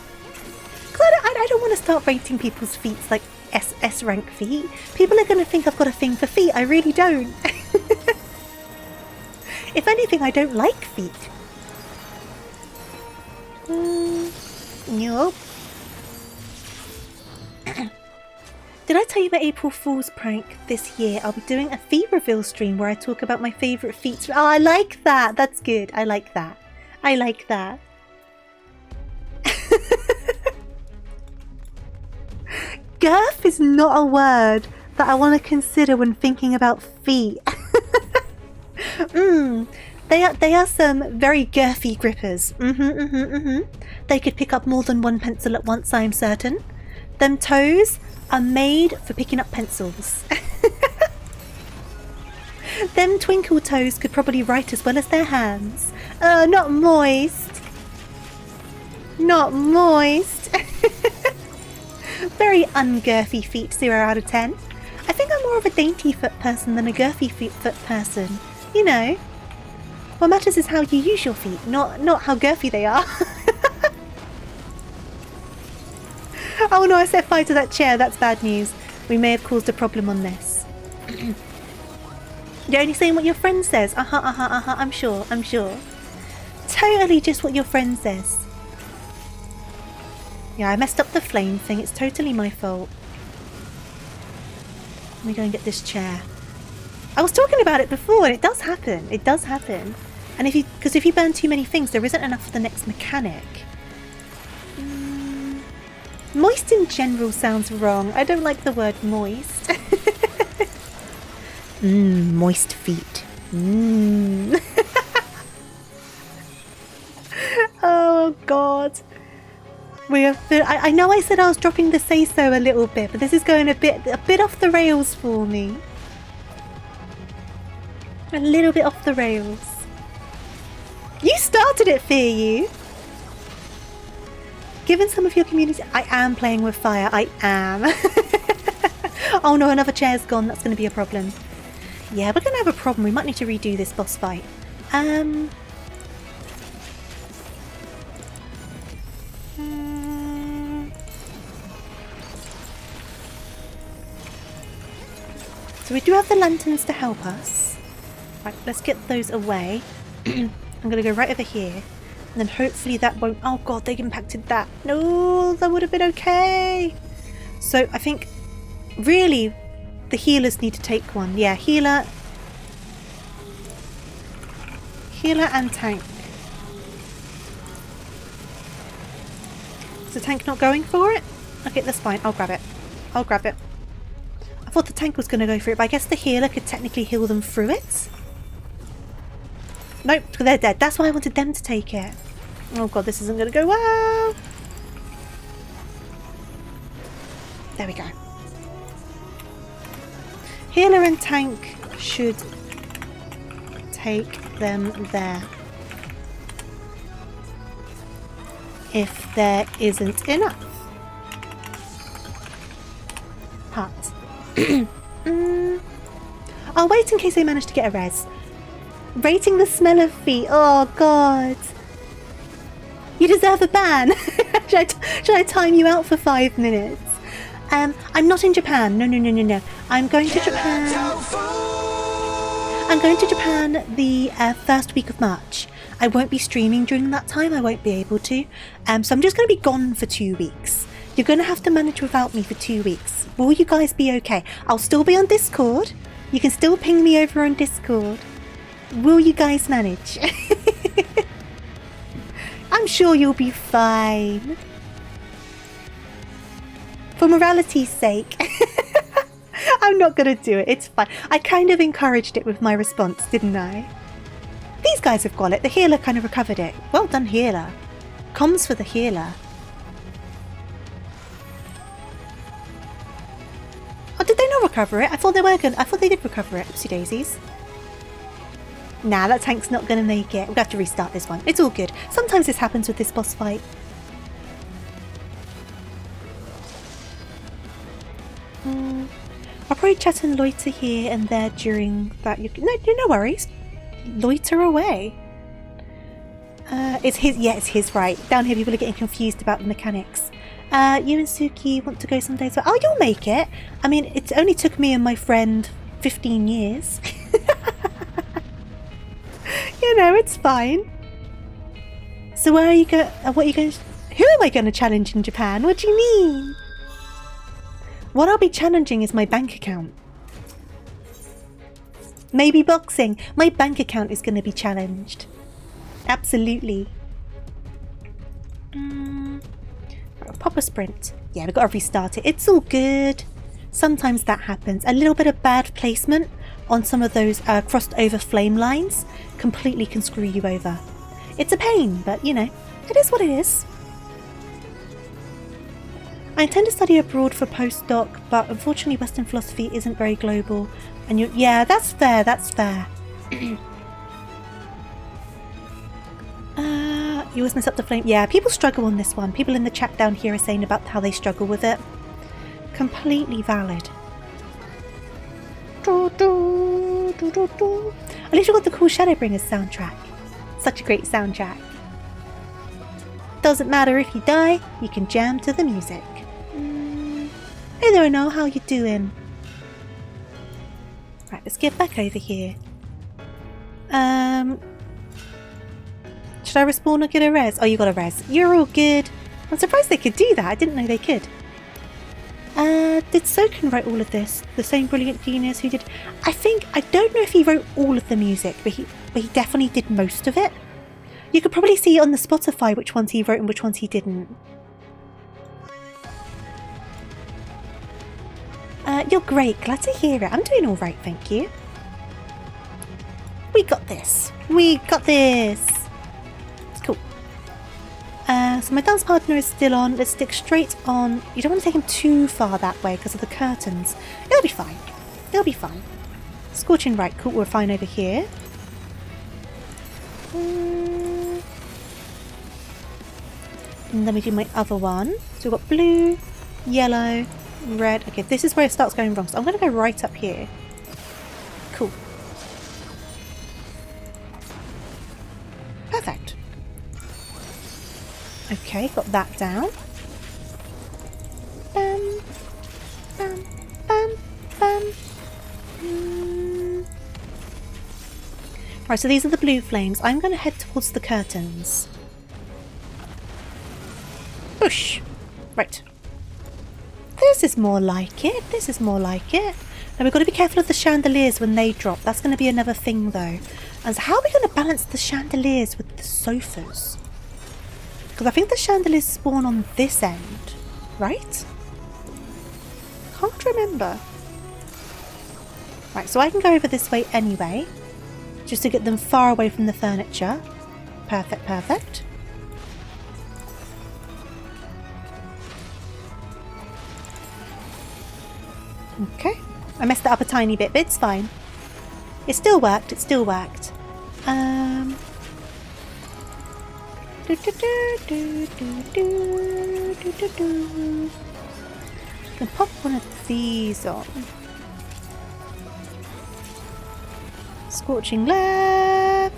Because I don't want to start rating people's feet like S rank feet. People are going to think I've got a thing for feet. I really don't. If anything, I don't like feet. Nope. Did I tell you about April Fool's prank this year? I'll be doing a feet reveal stream where I talk about my favourite feet. Oh, I like that. That's good. I like that. I like that. Girth is not a word that I want to consider when thinking about feet. They are some very girthy grippers. They could pick up more than one pencil at once, I am certain. Them toes are made for picking up pencils. Them twinkle toes could probably write as well as their hands. Not moist. Not moist. Very ungirthy feet, 0 out of 10. I think I'm more of a dainty foot person than a girthy foot person. You know. What matters is how you use your feet, not how girthy they are. Oh no, I set fire to that chair. That's bad news. We may have caused a problem on this. You're only saying what your friend says. I'm sure. Totally just what your friend says. Yeah, I messed up the flame thing. It's totally my fault. Let me go and get this chair. I was talking about it before, and it does happen. It does happen. And because if you burn too many things, there isn't enough for the next mechanic. Moist in general sounds wrong. I don't like the word moist. Moist feet. Oh God. I know I said I was dropping the say-so a little bit, but this is going a bit off the rails for me. A little bit off the rails. You started it, fear you. Given some of your community, I am playing with fire. I am. Oh no, another chair's gone. That's going to be a problem. Yeah, we're going to have a problem. We might need to redo this boss fight. So we do have the lanterns to help us. Right, let's get those away. I'm going to go right over here. And then hopefully that won't... Oh God, they impacted that. No, that would have been okay. So I think really the healers need to take one. Yeah, healer and tank. Is the tank not going for it? Okay, that's fine. I'll grab it. I thought the tank was going to go for it, but I guess the healer could technically heal them through it. Nope, they're dead. That's why I wanted them to take it. Oh God, this isn't going to go well. There we go. Healer and tank should take them there. If there isn't enough. Part. I'll wait in case they manage to get a res. Rating the smell of feet. Oh God. You deserve a ban. Should I time you out for 5 minutes? I'm not in Japan. No. I'm going to Japan. I'm going to Japan the first week of March. I won't be streaming during that time. I won't be able to. So I'm just going to be gone for 2 weeks. You're going to have to manage without me for 2 weeks. Will you guys be okay? I'll still be on Discord. You can still ping me over on Discord. Will you guys manage? I'm sure you'll be fine. For morality's sake. I'm not going to do it. It's fine. I kind of encouraged it with my response, didn't I? These guys have got it. The healer kind of recovered it. Well done, healer. Comms for the healer. Oh, did they not recover it? I thought they were good. I thought they did recover it. Oopsie daisies. Nah, that tank's not going to make it. We'll have to restart this one. It's all good. Sometimes this happens with this boss fight. I'll probably chat and loiter here and there during that. No worries. Loiter away. It's his. Yeah, it's his, right. Down here, people are getting confused about the mechanics. You and Suki want to go some days. Oh, you'll make it. I mean, it only took me and my friend 15 years. You know, it's fine. So where are you going? What are you going? Who am I going to challenge in Japan? What do you mean? What I'll be challenging is my bank account. Maybe boxing. My bank account is going to be challenged. Absolutely. Pop a sprint. Yeah, we've got to restart it. It's all good. Sometimes that happens. A little bit of bad placement on some of those crossed over flame lines completely can screw you over. It's a pain, but you know, it is what it is. I intend to study abroad for postdoc, but unfortunately Western philosophy isn't very global. And yeah, that's fair, that's fair. You always mess up the flame. Yeah, people struggle on this one. People in the chat down here are saying about how they struggle with it. Completely valid. At least you got the cool Shadowbringers soundtrack. Such a great soundtrack. Doesn't matter if you die, you can jam to the music. Hey there, no, how you doing? Right, let's get back over here. Should I respawn or get a res? Oh, you got a res. You're all good. I'm surprised they could do that. I didn't know they could. Did Soken write all of this? The same brilliant genius who did... I don't know if he wrote all of the music, but he definitely did most of it. You could probably see on the Spotify which ones he wrote and which ones he didn't. You're great. Glad to hear it. I'm doing all right, thank you. We got this. We got this. It's cool. So my dance partner is still on. Let's stick straight on. You don't want to take him too far that way because of the curtains. It'll be fine. It'll be fine. Scorching right. Cool. We're fine over here. And then we do my other one. So we've got blue, yellow, red. Okay, this is where it starts going wrong. So I'm going to go right up here. Cool. Perfect. Okay, got that down. Bam, bam, bam, bam. Right, so these are the blue flames. I'm going to head towards the curtains. Push. Right. This is more like it. This is more like it. Now we've got to be careful of the chandeliers when they drop. That's going to be another thing though. And so how are we going to balance the chandeliers with the sofas? Because I think the chandeliers spawn on this end, right? Can't remember. Right, so I can go over this way anyway, just to get them far away from the furniture. Perfect, perfect. Okay, I messed it up a tiny bit, but it's fine. It still worked, it still worked. Can pop one of these on. Scorching left.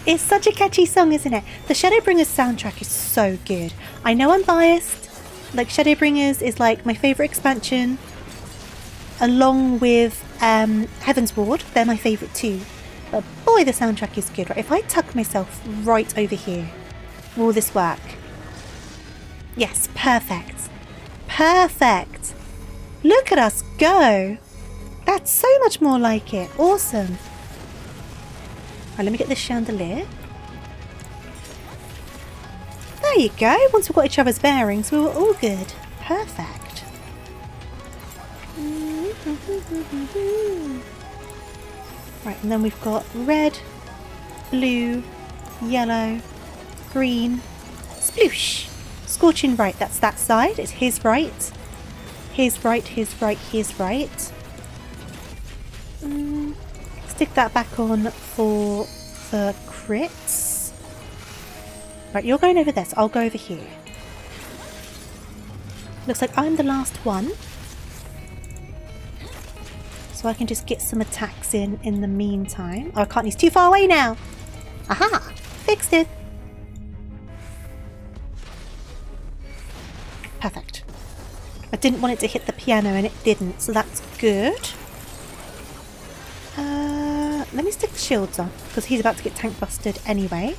It's such a catchy song, isn't it? The Shadowbringers soundtrack is so good. I know I'm biased. Like, Shadowbringers is like my favourite expansion, along with Heaven's Ward. They're my favourite too. But boy, the soundtrack is good. Right? If I tuck myself right over here, will this work? Yes, perfect. Perfect. Look at us go. That's so much more like it. Awesome. Right, let me get this chandelier. There you go. Once we've got each other's bearings, we were all good. Perfect. Right, and then we've got red, blue, yellow, green, sploosh. Scorching right, that's that side. It's his right. His right, his right, his right. Stick that back on for the crits. Right, you're going over there, so I'll go over here. Looks like I'm the last one. So I can just get some attacks in the meantime. Oh, I can't, he's too far away now. Aha! Fixed it. Perfect. I didn't want it to hit the piano and it didn't, so that's good. Let me stick the shields on, because he's about to get tank busted anyway.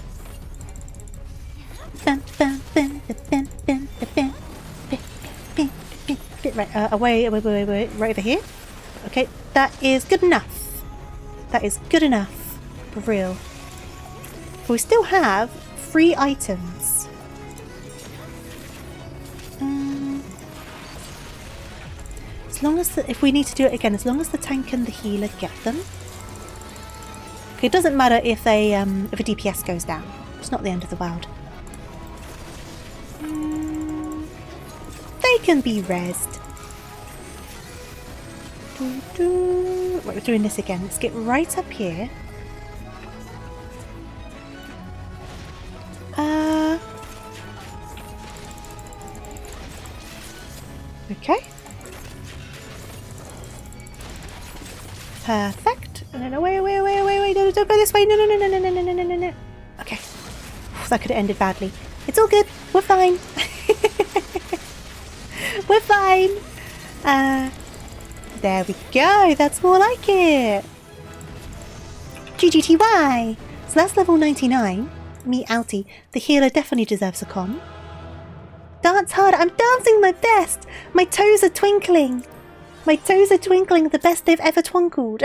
Right, away, right over here. Okay, that is good enough. That is good enough, for real. But we still have 3 items. As long as if we need to do it again, as long as the tank and the healer get them. It doesn't matter if a DPS goes down. It's not the end of the world. They can be rezzed. Right, we're doing this again. Let's get right up here. Okay. Perfect. And then away. Don't go this way. No. Okay. That could have ended badly. It's all good. We're fine. We're fine. There we go. That's more like it. GGTY. So that's level 99. Me outie. The healer definitely deserves a con. Dance hard. I'm dancing my best. My toes are twinkling. My toes are twinkling the best they've ever twinkled.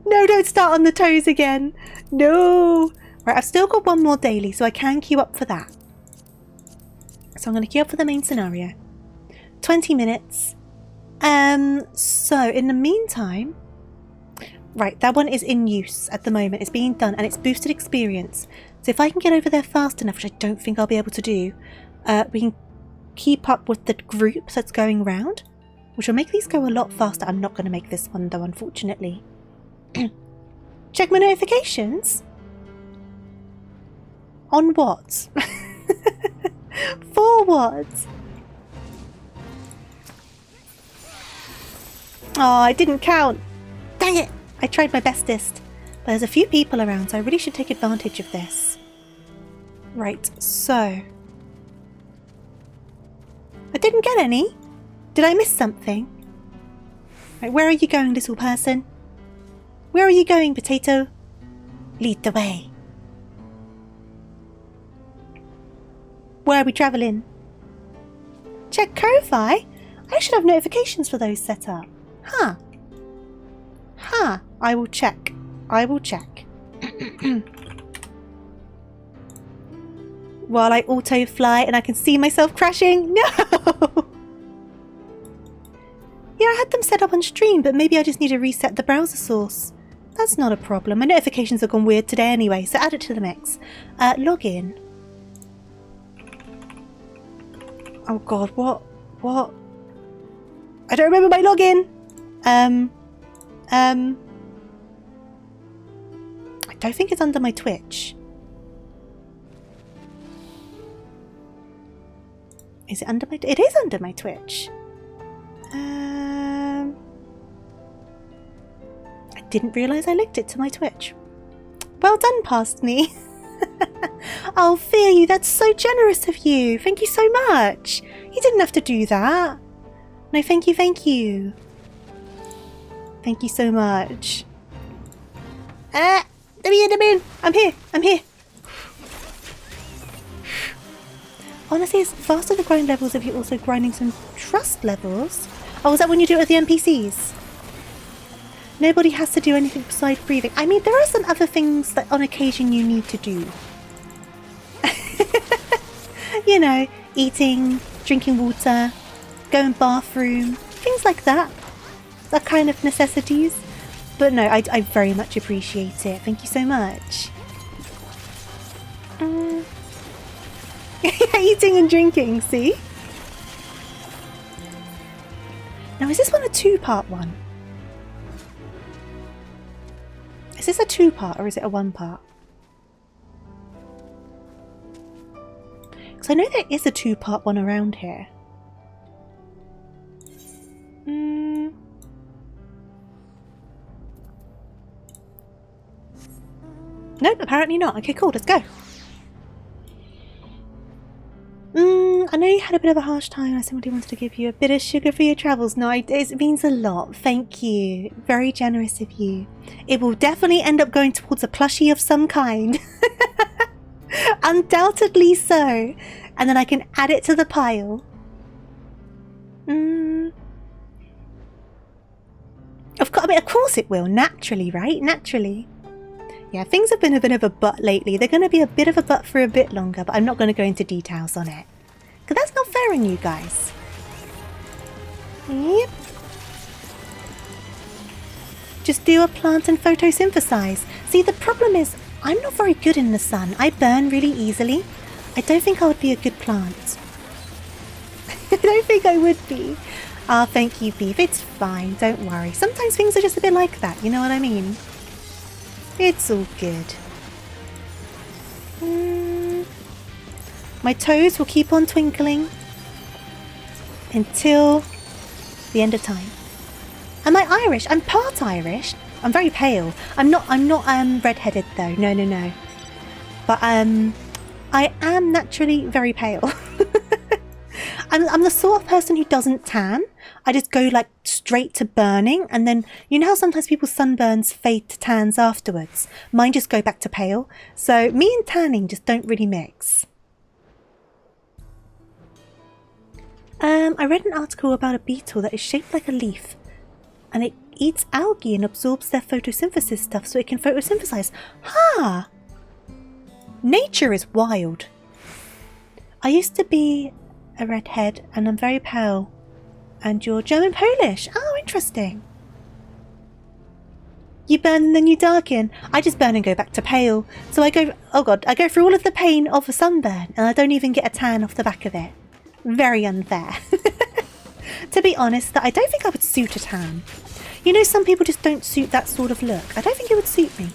No, don't start on the toes again. No. Right, I've still got one more daily, so I can queue up for that. So I'm going to queue up for the main scenario. 20 minutes. So in the meantime, right, that one is in use at the moment. It's being done and it's boosted experience. So if I can get over there fast enough, which I don't think I'll be able to do, we can keep up with the group that's going round, which will make these go a lot faster. I'm not going to make this one though, unfortunately. Check my notifications? On what? For what? Oh, I didn't count. Dang it! I tried my bestest. But there's a few people around, so I really should take advantage of this. Right, so... I didn't get any. Did I miss something? Right, where are you going, little person? Where are you going, potato? Lead the way. Where are we travelling? Check Ko-Fi? I should have notifications for those set up. Huh. Huh. I will check. I will check. While I auto-fly and I can see myself crashing. No! Yeah, I had them set up on stream, but maybe I just need to reset the browser source. That's not a problem. My notifications have gone weird today anyway, so add it to the mix. Log in. Oh god, what? What? I don't remember my login! I don't think it's under my Twitch. Is it under my... It is under my Twitch. I didn't realise I linked it to my Twitch. Well done, past me. Oh, fear you, that's so generous of you. Thank you so much. You didn't have to do that. No, thank you, thank you. Thank you so much. I'm here. Honestly, it's faster the grind levels if you're also grinding some trust levels. Oh, is that when you do it with the NPCs? Nobody has to do anything besides breathing. I mean, there are some other things that on occasion you need to do. You know, eating, drinking water, going bathroom, things like that. That kind of necessities. But no, I very much appreciate it. Thank you so much. Eating and drinking, see? Now, is this one a two-part one? Is this a two-part or is it a one-part? Because I know there is a two-part one around here. Nope, apparently not. Okay, cool, let's go. I know you had a bit of a harsh time. I simply wanted to give you a bit of sugar for your travels. No, it means a lot. Thank you. Very generous of you. It will definitely end up going towards a plushie of some kind. Undoubtedly so. And then I can add it to the pile. Of course it will. Naturally, right? Naturally. Yeah, things have been a bit of a butt lately. They're going to be a bit of a butt for a bit longer, but I'm not going to go into details on it. Because that's not fair on you guys. Yep. Just do a plant and photosynthesize. See, the problem is, I'm not very good in the sun. I burn really easily. I don't think I would be a good plant. I don't think I would be. Ah, thank you, Beef. It's fine. Don't worry. Sometimes things are just a bit like that. You know what I mean? It's all good. My toes will keep on twinkling until the end of time. Am I Irish? I'm part Irish. I'm very pale. I'm not red-headed though. No. But I am naturally very pale. I'm the sort of person who doesn't tan. I just go like straight to burning, and then you know how sometimes people's sunburns fade to tans afterwards? Mine just go back to pale. So me and tanning just don't really mix. I read an article about a beetle that is shaped like a leaf, and it eats algae and absorbs their photosynthesis stuff so it can photosynthesize. Ha! Nature is wild. I used to be a redhead and I'm very pale. And you're German Polish. Oh, interesting. You burn and then you darken. I just burn and go back to pale. So I go through all of the pain of a sunburn and I don't even get a tan off the back of it. Very unfair. To be honest, I don't think I would suit a tan. You know, some people just don't suit that sort of look. I don't think it would suit me.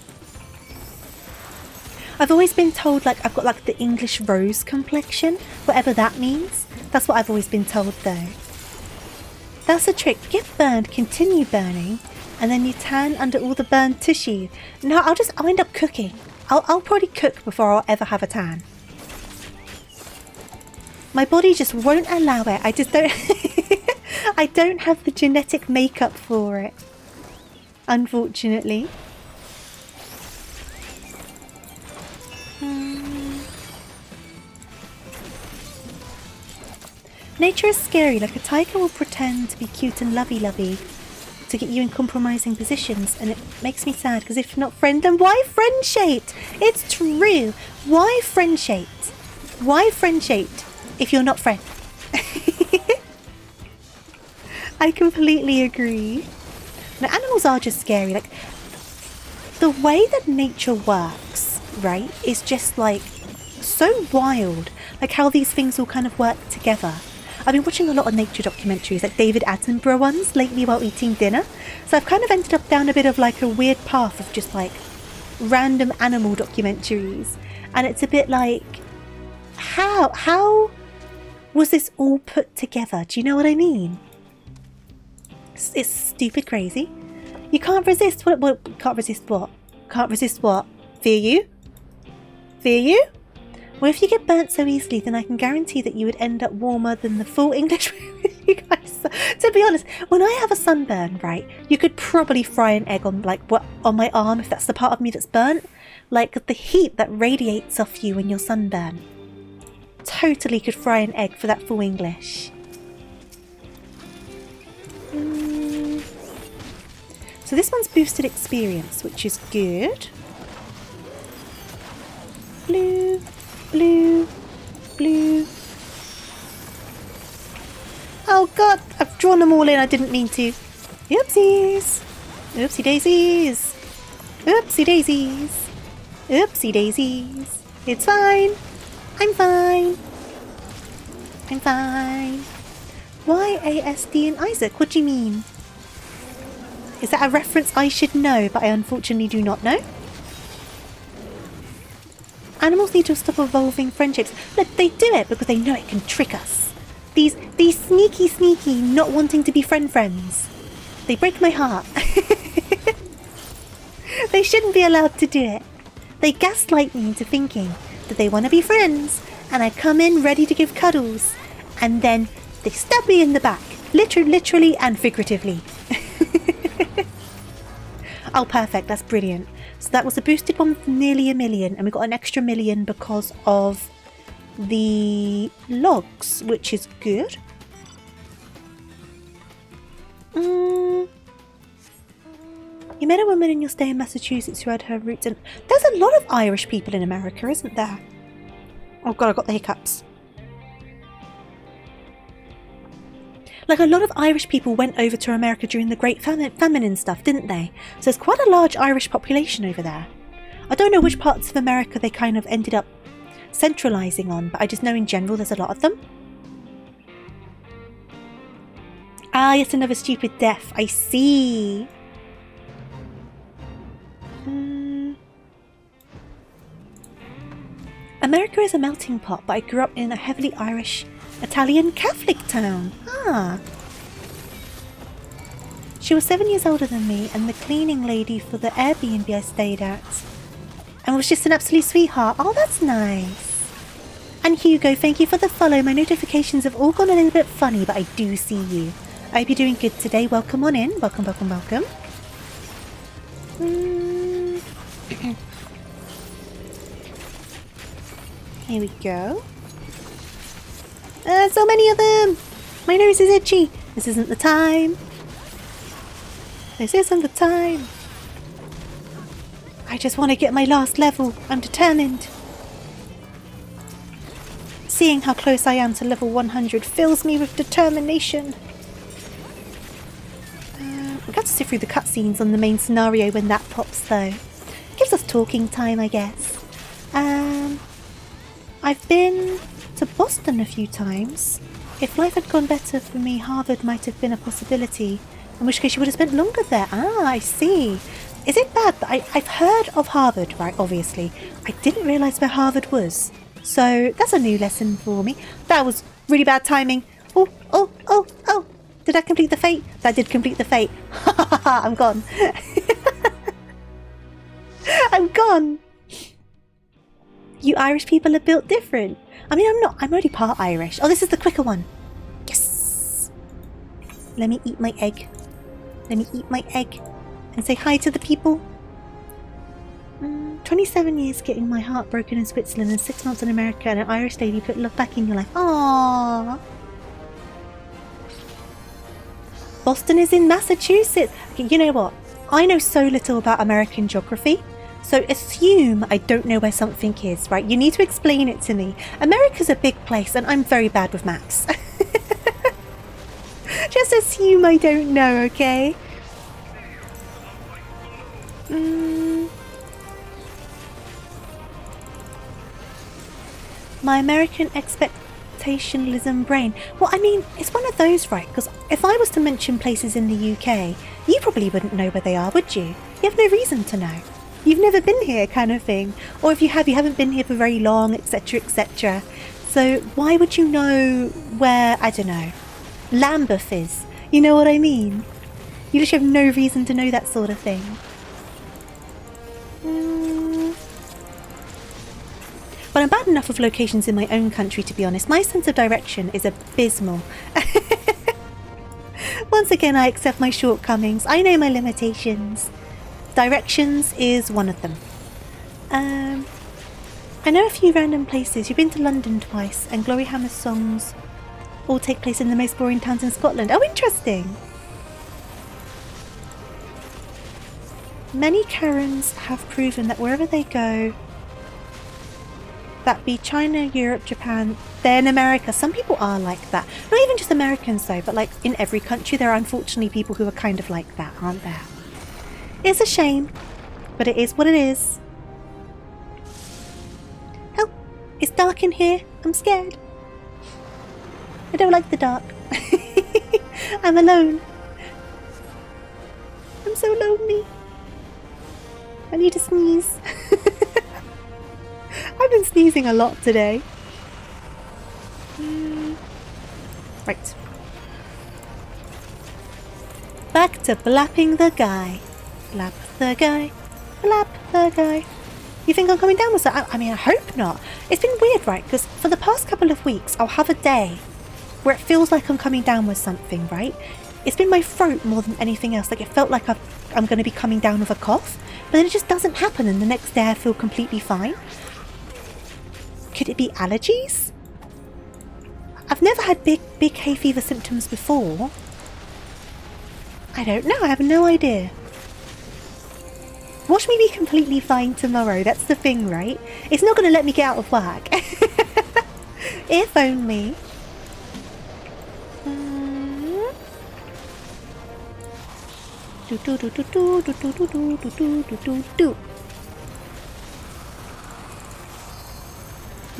I've always been told like I've got like the English rose complexion, whatever that means. That's what I've always been told though. That's the trick. Get burned, continue burning, and then you tan under all the burnt tissue. No, I'll end up cooking. I'll probably cook before I'll ever have a tan. My body just won't allow it. I just don't I don't have the genetic makeup for it. Unfortunately. Nature is scary, like a tiger will pretend to be cute and lovey-lovey to get you in compromising positions, and it makes me sad, because if not friend, then why friend-shaped? It's true. Why friend-shaped? Why friend-shaped if you're not friend? I completely agree. Now, animals are just scary. Like, the way that nature works, right, is just like so wild. Like how these things all kind of work together. I've been watching a lot of nature documentaries, like David Attenborough ones, lately while eating dinner. So I've kind of ended up down a bit of like a weird path of just like random animal documentaries. And it's a bit like, how was this all put together? Do you know what I mean? It's stupid crazy. You can't resist what? Can't resist what? Can't resist what? Fear you? Fear you? Well, if you get burnt so easily, then I can guarantee that you would end up warmer than the full English with you guys. To be honest, when I have a sunburn, right, you could probably fry an egg on on my arm if that's the part of me that's burnt. Like the heat that radiates off you when you're sunburned. Totally could fry an egg for that full English. So this one's boosted experience, which is good. Blue, blue, blue. Oh god, I've drawn them all in, I didn't mean to. Oopsies. Oopsie daisies. Oopsie daisies. Oopsie daisies. It's fine. I'm fine. I'm fine. Why ASD and Isaac? What do you mean? Is that a reference I should know, but I unfortunately do not know? Animals need to stop evolving friendships. Look, they do it because they know it can trick us. These sneaky, not wanting to be friends. They break my heart. They shouldn't be allowed to do it. They gaslight me into thinking that they want to be friends, and I come in ready to give cuddles, and then they stab me in the back, literally and figuratively. Oh, perfect, that's brilliant. So that was a boosted one with nearly 1 million, and we got an extra 1 million because of the logs, which is good. You met a woman in your stay in Massachusetts who had her roots in... There's a lot of Irish people in America, isn't there? Oh god, I got the hiccups. Like, a lot of Irish people went over to America during the Great Famine and stuff, didn't they? So there's quite a large Irish population over there. I don't know which parts of America they kind of ended up centralising on, but I just know in general there's a lot of them. Ah, yes, another stupid death. I see. America is a melting pot, but I grew up in a heavily Irish Italian Catholic town. Ah. She was 7 years older than me and the cleaning lady for the Airbnb I stayed at. And was just an absolute sweetheart. Oh, that's nice. And Hugo, thank you for the follow. My notifications have all gone a little bit funny, but I do see you. I hope you're doing good today. Welcome on in. Welcome. Here we go. So many of them! My nose is itchy. This isn't the time. This isn't the time. I just want to get my last level. I'm determined. Seeing how close I am to level 100 fills me with determination. I've got to sit through the cutscenes on the main scenario when that pops though. Gives us talking time, I guess. I've been to Boston a few times. If life had gone better for me, Harvard might have been a possibility. In which case you would have spent longer there. Ah, I see. Is it bad that I've heard of Harvard, right, obviously. I didn't realise where Harvard was. So that's a new lesson for me. That was really bad timing. Oh. Did I complete the fate? That did complete the fate. I'm gone. I'm gone. You Irish people are built different. I mean, I'm not. I'm already part Irish. Oh, this is the quicker one. Yes. Let me eat my egg. Let me eat my egg. And say hi to the people. 27 years getting my heart broken in Switzerland and 6 months in America, and an Irish lady put love back in your life. Aww. Boston is in Massachusetts. Okay, you know what? I know so little about American geography. So assume I don't know where something is, right? You need to explain it to me. America's a big place and I'm very bad with maps. Just assume I don't know, okay? My American expectationalism brain. Well, I mean, it's one of those, right? Because if I was to mention places in the UK, you probably wouldn't know where they are, would you? You have no reason to know. You've never been here, kind of thing. Or if you have, you haven't been here for very long, etc, etc. So why would you know where, I don't know, Lambeth is? You know what I mean? You just have no reason to know that sort of thing. But I'm bad enough with locations in my own country, to be honest. My sense of direction is abysmal. Once again, I accept my shortcomings. I know my limitations. Directions is one of them. I know a few random places. You've been to London twice, and Glory Hammer's songs all take place in the most boring towns in Scotland. Oh, interesting. Many Karens have proven that wherever they go, that be China, Europe, Japan, then America. Some people are like that. Not even just Americans though, but like in every country there are unfortunately people who are kind of like that, aren't there? It's a shame, but it is what it is. Help! It's dark in here. I'm scared. I don't like the dark. I'm alone. I'm so lonely. I need to sneeze. I've been sneezing a lot today. Right. Back to blapping the guy. Blap the guy. Blap the guy. You think I'm coming down with that? I mean, I hope not. It's been weird, right? Because for the past couple of weeks, I'll have a day where it feels like I'm coming down with something, right? It's been my throat more than anything else. Like, it felt like I'm going to be coming down with a cough. But then it just doesn't happen, and the next day I feel completely fine. Could it be allergies? I've never had big hay fever symptoms before. I don't know, I have no idea. Watch me be completely fine tomorrow, that's the thing, right? It's not going to let me get out of work. If only. Do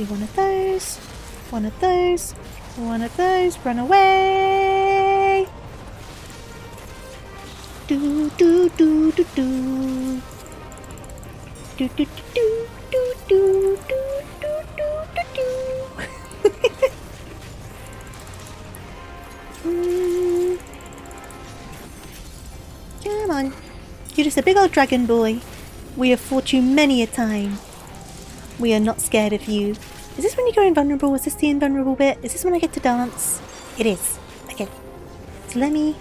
one of those, one of those, one of those, run away! Do do do do do. Do do do do do do do do do do. Come on. You're just a big old dragon boy. We have fought you many a time. We are not scared of you. Is this when you go invulnerable? Is this the invulnerable bit? Is this when I get to dance? It is. Okay. So let me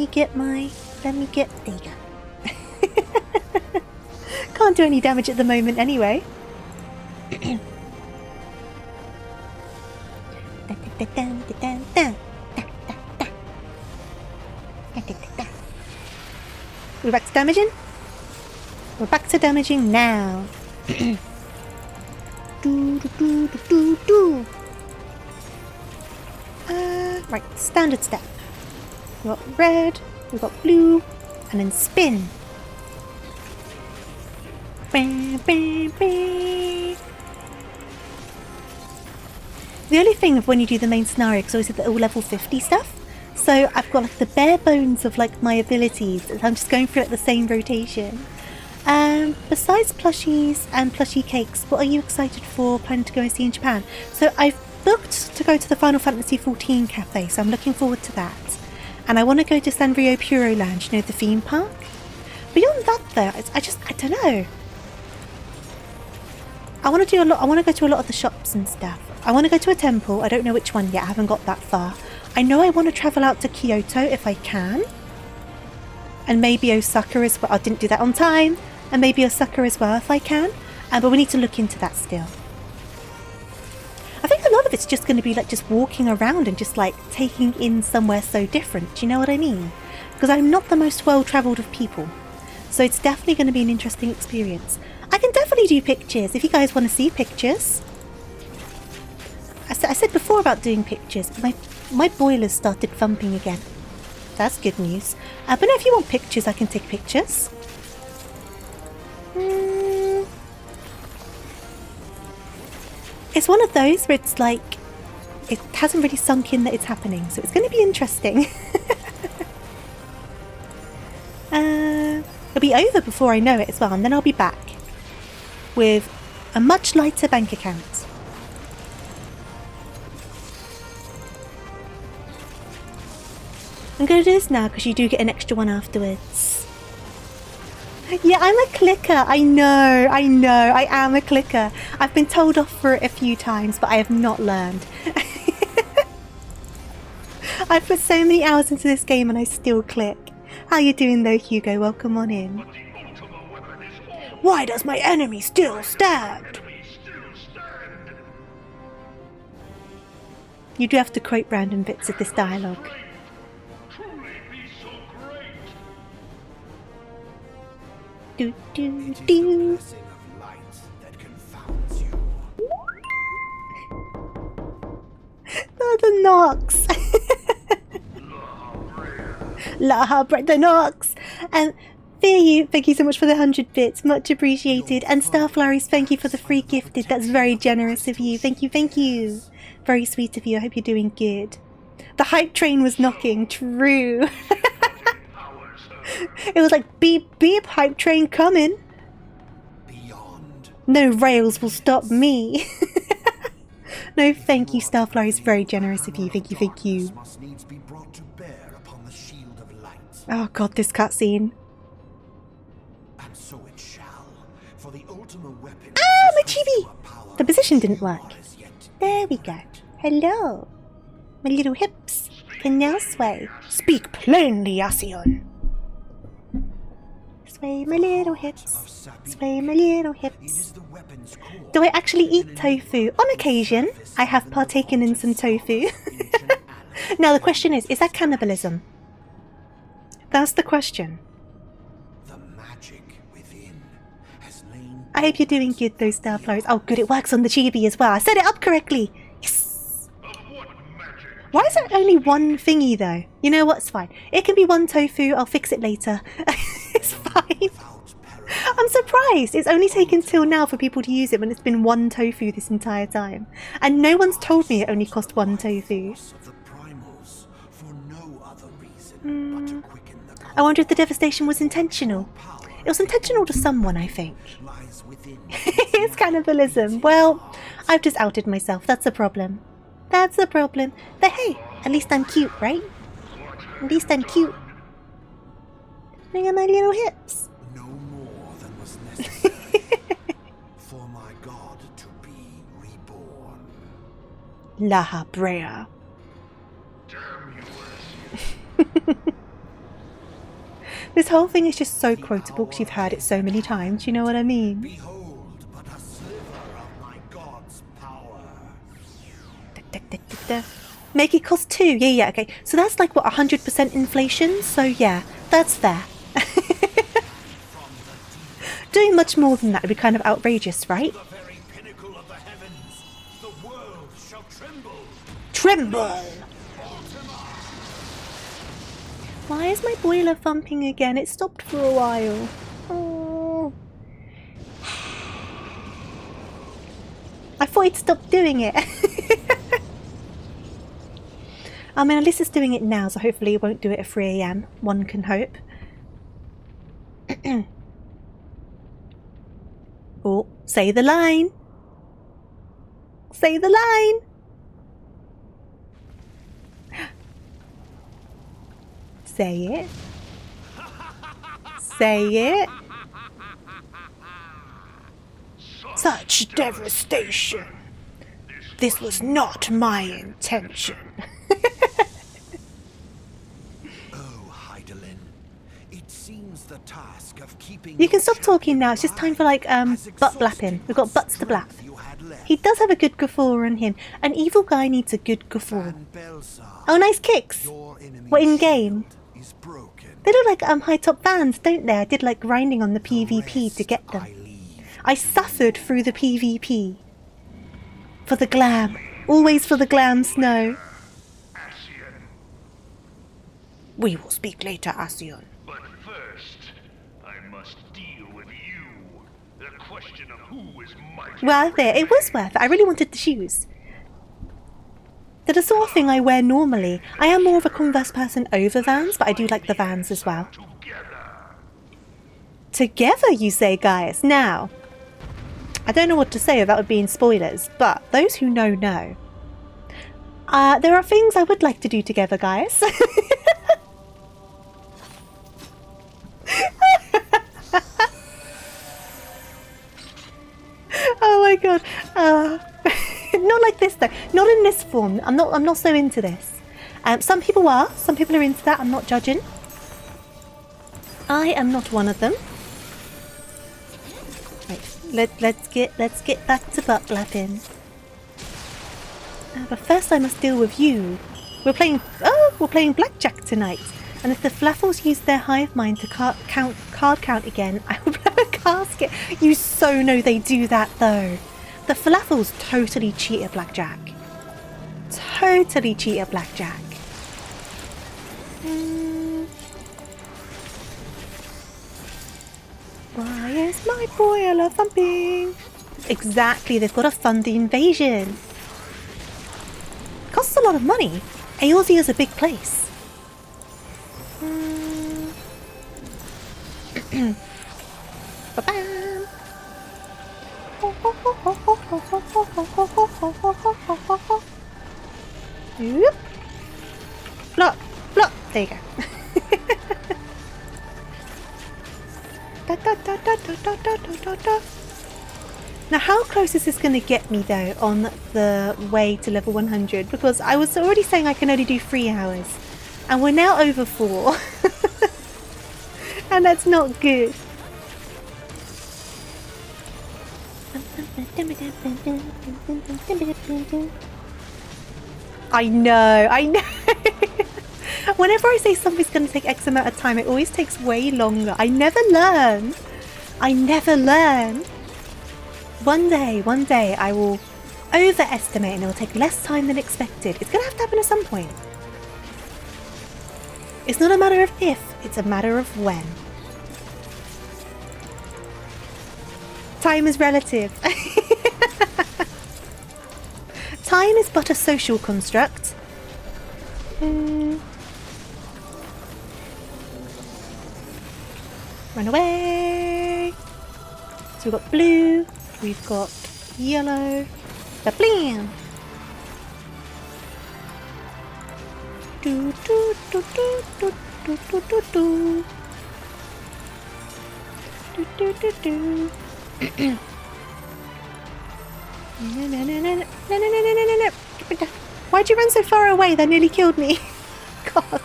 get, there you go. Can't do any damage at the moment anyway. We're back to damaging? We're back to damaging now. Do, do, do, do, do, do. Right, standard step. We've got red, we've got blue, and then spin. Bam, bam, bam. The only thing of when you do the main scenario, because obviously they're all level 50 stuff, so I've got like the bare bones of like my abilities. I'm just going through like the same rotation. Besides plushies and plushie cakes, what are you excited for, planning to go and see in Japan? So I've booked to go to the Final Fantasy XIV cafe, so I'm looking forward to that. And I want to go to Sanrio Puro Lounge, you know, the theme park. Beyond that though, I don't know. I want to go to a lot of the shops and stuff. I want to go to a temple. I don't know which one yet. I haven't got that far. I know I want to travel out to Kyoto if I can. And maybe Osaka as well. I didn't do that on time. And maybe Osaka as well if I can. But we need to look into that still. I think a lot of it's just going to be like just walking around and just like taking in somewhere so different. Do you know what I mean? Because I'm not the most well-travelled of people. So it's definitely going to be an interesting experience. I can definitely do pictures if you guys want to see pictures. I said before about doing pictures. My boiler started thumping again. That's good news. But no, if you want pictures, I can take pictures. It's one of those where it's like, it hasn't really sunk in that it's happening, so it's going to be interesting. It'll be over before I know it as well, and then I'll be back with a much lighter bank account. I'm going to do this now because you do get an extra one afterwards. Yeah, I'm a clicker. I know. I am a clicker. I've been told off for it a few times, but I have not learned. I've put so many hours into this game and I still click. How you doing though, Hugo? Welcome on in. Why does my enemy still stand? You do have to quote random bits of this dialogue. Do do do. Oh, the knocks. The knocks. And Fear you, thank you so much for the 100 bits, much appreciated. And Starflowers, thank you for the free gifted. That's very generous of you. Thank you, thank you. Very sweet of you. I hope you're doing good. The hype train was knocking. True. It was like beep beep, hype train coming. No rails will stop me. No, thank you, Starflowers. Very generous of you. Thank you, thank you. Oh god, this cutscene. Ah, my chibi! The position didn't work. There we go. Hello. My little hips can now sway. Speak plainly, Ascion. Sway my little hips. Sway my little hips. Do I actually eat tofu? On occasion, I have partaken in some tofu. Now the question is that cannibalism? That's the question. I hope you're doing good, those Starflowers. Oh good, it works on the chibi as well. I set it up correctly. Yes! Why is it only one thingy though? You know what, it's fine. It can be one tofu, I'll fix it later. It's fine. I'm surprised. It's only taken till now for people to use it when it's been one tofu this entire time. And no one's told me it only cost one tofu. I wonder if the devastation was intentional. It was intentional to someone, I think. It's cannibalism. Well, I've just outed myself. That's a problem. That's a problem. But hey, at least I'm cute, right? At least I'm cute. Look at my little hips. No more than was necessary for my god to be reborn. La Brea. This whole thing is just so quotable because you've heard it so many times, you know what I mean? Behold but a sliver of my god's power. Make it cost 2. Yeah, okay. So that's like, what, 100% inflation? So yeah, that's fair. Doing much more than that would be kind of outrageous, right? The very pinnacle of the heavens, the world shall tremble. Tremble! Why is my boiler thumping again? It stopped for a while. Oh. I thought it stopped doing it. I mean, at least it's doing it now, so hopefully it won't do it at 3 AM. One can hope. Oh, say the line. Say the line. Say it. Say it. Such devastation. This was not my intention. Oh, Heidelin, it seems the task of keeping. You can stop talking now. It's just time for like butt blapping. We've got butts to blap. He does have a good guffaw on him. An evil guy needs a good guffaw. Oh, nice kicks. What, in game? They look like high top fans, don't they? I did like grinding on the PvP to get them. I suffered through the PvP. For the glam. Always for the glam, Snow. We will speak later, Ascion. But first, I must deal with you. The question of who is mightier. Worth it. It was worth it. I really wanted the shoes. They're the sort of thing I wear normally. I am more of a Converse person over Vans, but I do like the Vans as well. Together, you say, guys. Now, I don't know what to say without being spoilers, but those who know, know. There are things I would like to do together, guys. Oh my god. Not like this though. Not in this form. I'm not so into this. Some people are. Some people are into that. I'm not judging. I am not one of them. Right, let's get back to butt blapping. But first I must deal with you. We're playing blackjack tonight. And if the Flaffles use their hive mind to card count again, I will blow a casket. You so know they do that though. The Flaffles totally cheat at blackjack. Totally cheat at blackjack. Why is my boy a love thumping? Exactly, they've got to fund the invasion. Costs a lot of money. Eorzea is a big place. Ba-bam. Yep. Flop, flop. There you go. Now, how close is this going to get me, though, on the way to level 100? Because I was already saying I can only do 3 hours. And we're now over 4. And that's not good. I know. Whenever I say something's going to take X amount of time, it always takes way longer. I never learn. One day I will overestimate and it will take less time than expected. It's going to have to happen at some point. It's not a matter of if, it's a matter of when. Time is relative. Time is but a social construct. Run away. So we've got blue, we've got yellow, blam. Do do do do do do do do do. Do do do do. No. Why'd you run so far away? That nearly killed me. God.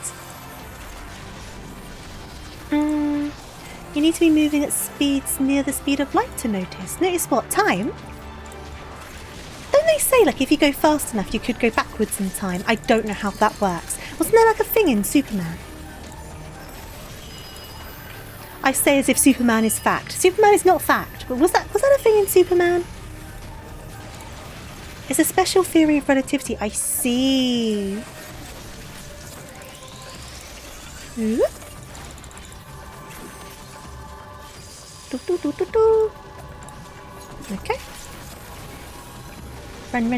You need to be moving at speeds near the speed of light to notice. Notice what? Time? Don't they say, like, if you go fast enough, you could go backwards in time? I don't know how that works. Wasn't there, like, a thing in Superman? I say as if Superman is fact. Superman is not fact, but was that a thing in Superman? It's a special theory of relativity. I see. Ooh. Do. Okay. Run.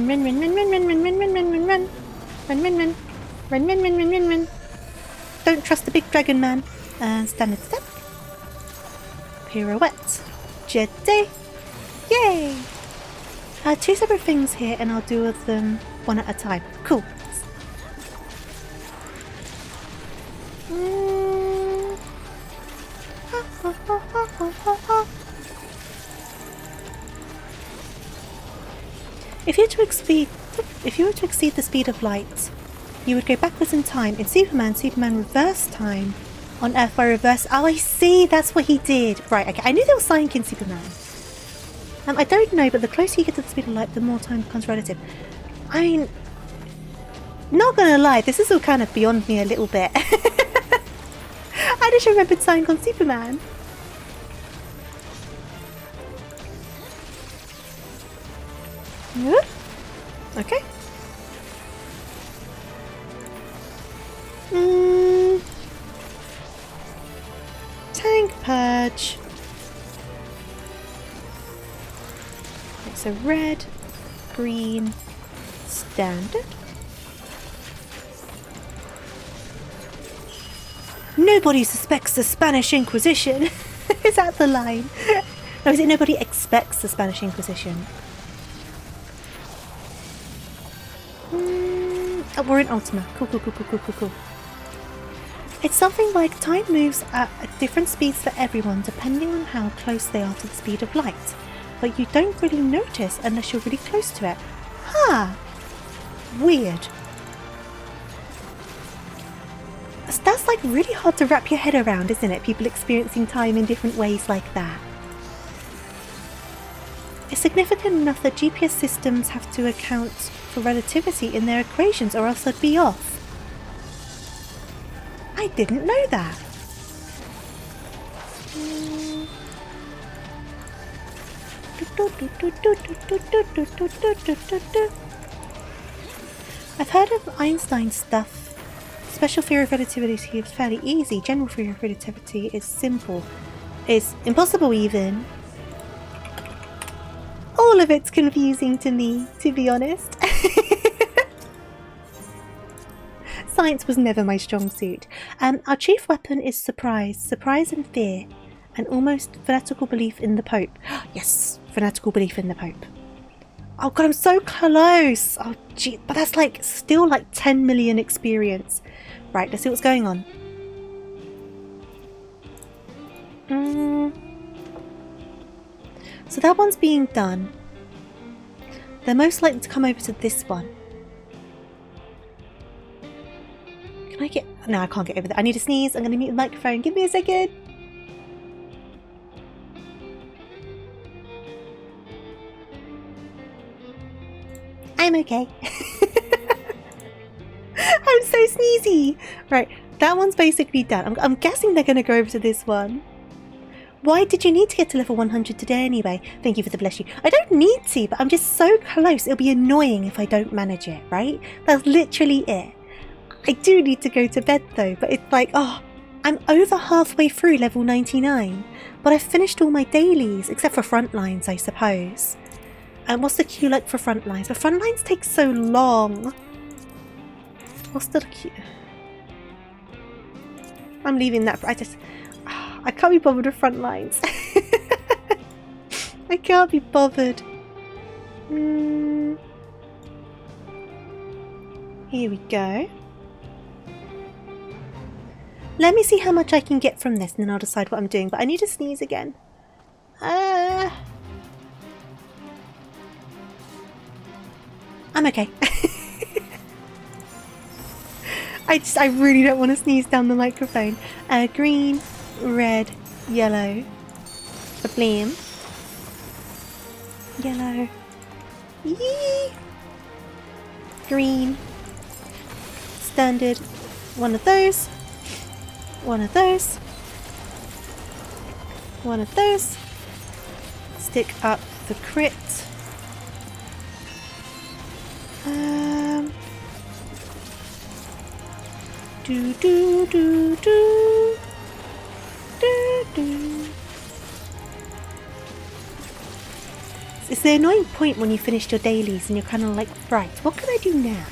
Don't trust the big dragon man. Standard step. Pirouette. Jetty. Yay! 2 separate things here, and I'll do them one at a time. Cool. If you were to exceed the speed of light, you would go backwards in time. In Superman reversed time. On Earth by reverse. Oh, I see. That's what he did. Right. Okay. I knew there was science in Superman. I don't know, but the closer you get to the speed of light, the more time becomes relative. I mean, not gonna lie, this is all kind of beyond me a little bit. I just remembered science on Superman. Okay. Tank purge. So red, green, standard. Nobody suspects the Spanish Inquisition. Is that the line? Or is it nobody expects the Spanish Inquisition? Oh, we're in Ultima. Cool. It's something like time moves at different speeds for everyone depending on how close they are to the speed of light. But you don't really notice unless you're really close to it. Huh. Weird. That's like really hard to wrap your head around, isn't it? People experiencing time in different ways like that. It's significant enough that GPS systems have to account for relativity in their equations or else they'd be off. I didn't know that. I've heard of Einstein's stuff. Special theory of relativity is fairly easy. General theory of relativity is simple. It's impossible even. All of it's confusing to me, to be honest. Science was never my strong suit. Our chief weapon is surprise. Surprise and fear. An almost fanatical belief in the Pope. Yes, fanatical belief in the Pope. Oh god, I'm so close. Oh gee, but that's like still like 10 million experience. Right, let's see what's going on. So that one's being done. They're most likely to come over to this one. Can I get... No, I can't get over there. I need to sneeze. I'm going to mute the microphone. Give me a second. I'm okay. I'm so sneezy. Right, that one's basically done. I'm guessing they're going to go over to this one. Why did you need to get to level 100 today anyway? Thank you for the bless you. I don't need to, but I'm just so close. It'll be annoying if I don't manage it, right? That's literally it. I do need to go to bed though, but it's like, oh, I'm over halfway through level 99, but I've finished all my dailies, except for frontlines, I suppose. And what's the queue like for frontlines? But frontlines take so long. What's the queue? I'm leaving that. I can't be bothered with front lines. I can't be bothered. Here we go. Let me see how much I can get from this and then I'll decide what I'm doing. But I need to sneeze again. I'm okay. I really don't want to sneeze down the microphone. Green, red, yellow, blam, yellow, yee, green, standard, one of those, one of those, one of those, stick up the crit, do do do do. It's the annoying point when you finished your dailies and you're kind of like, right, what can I do now?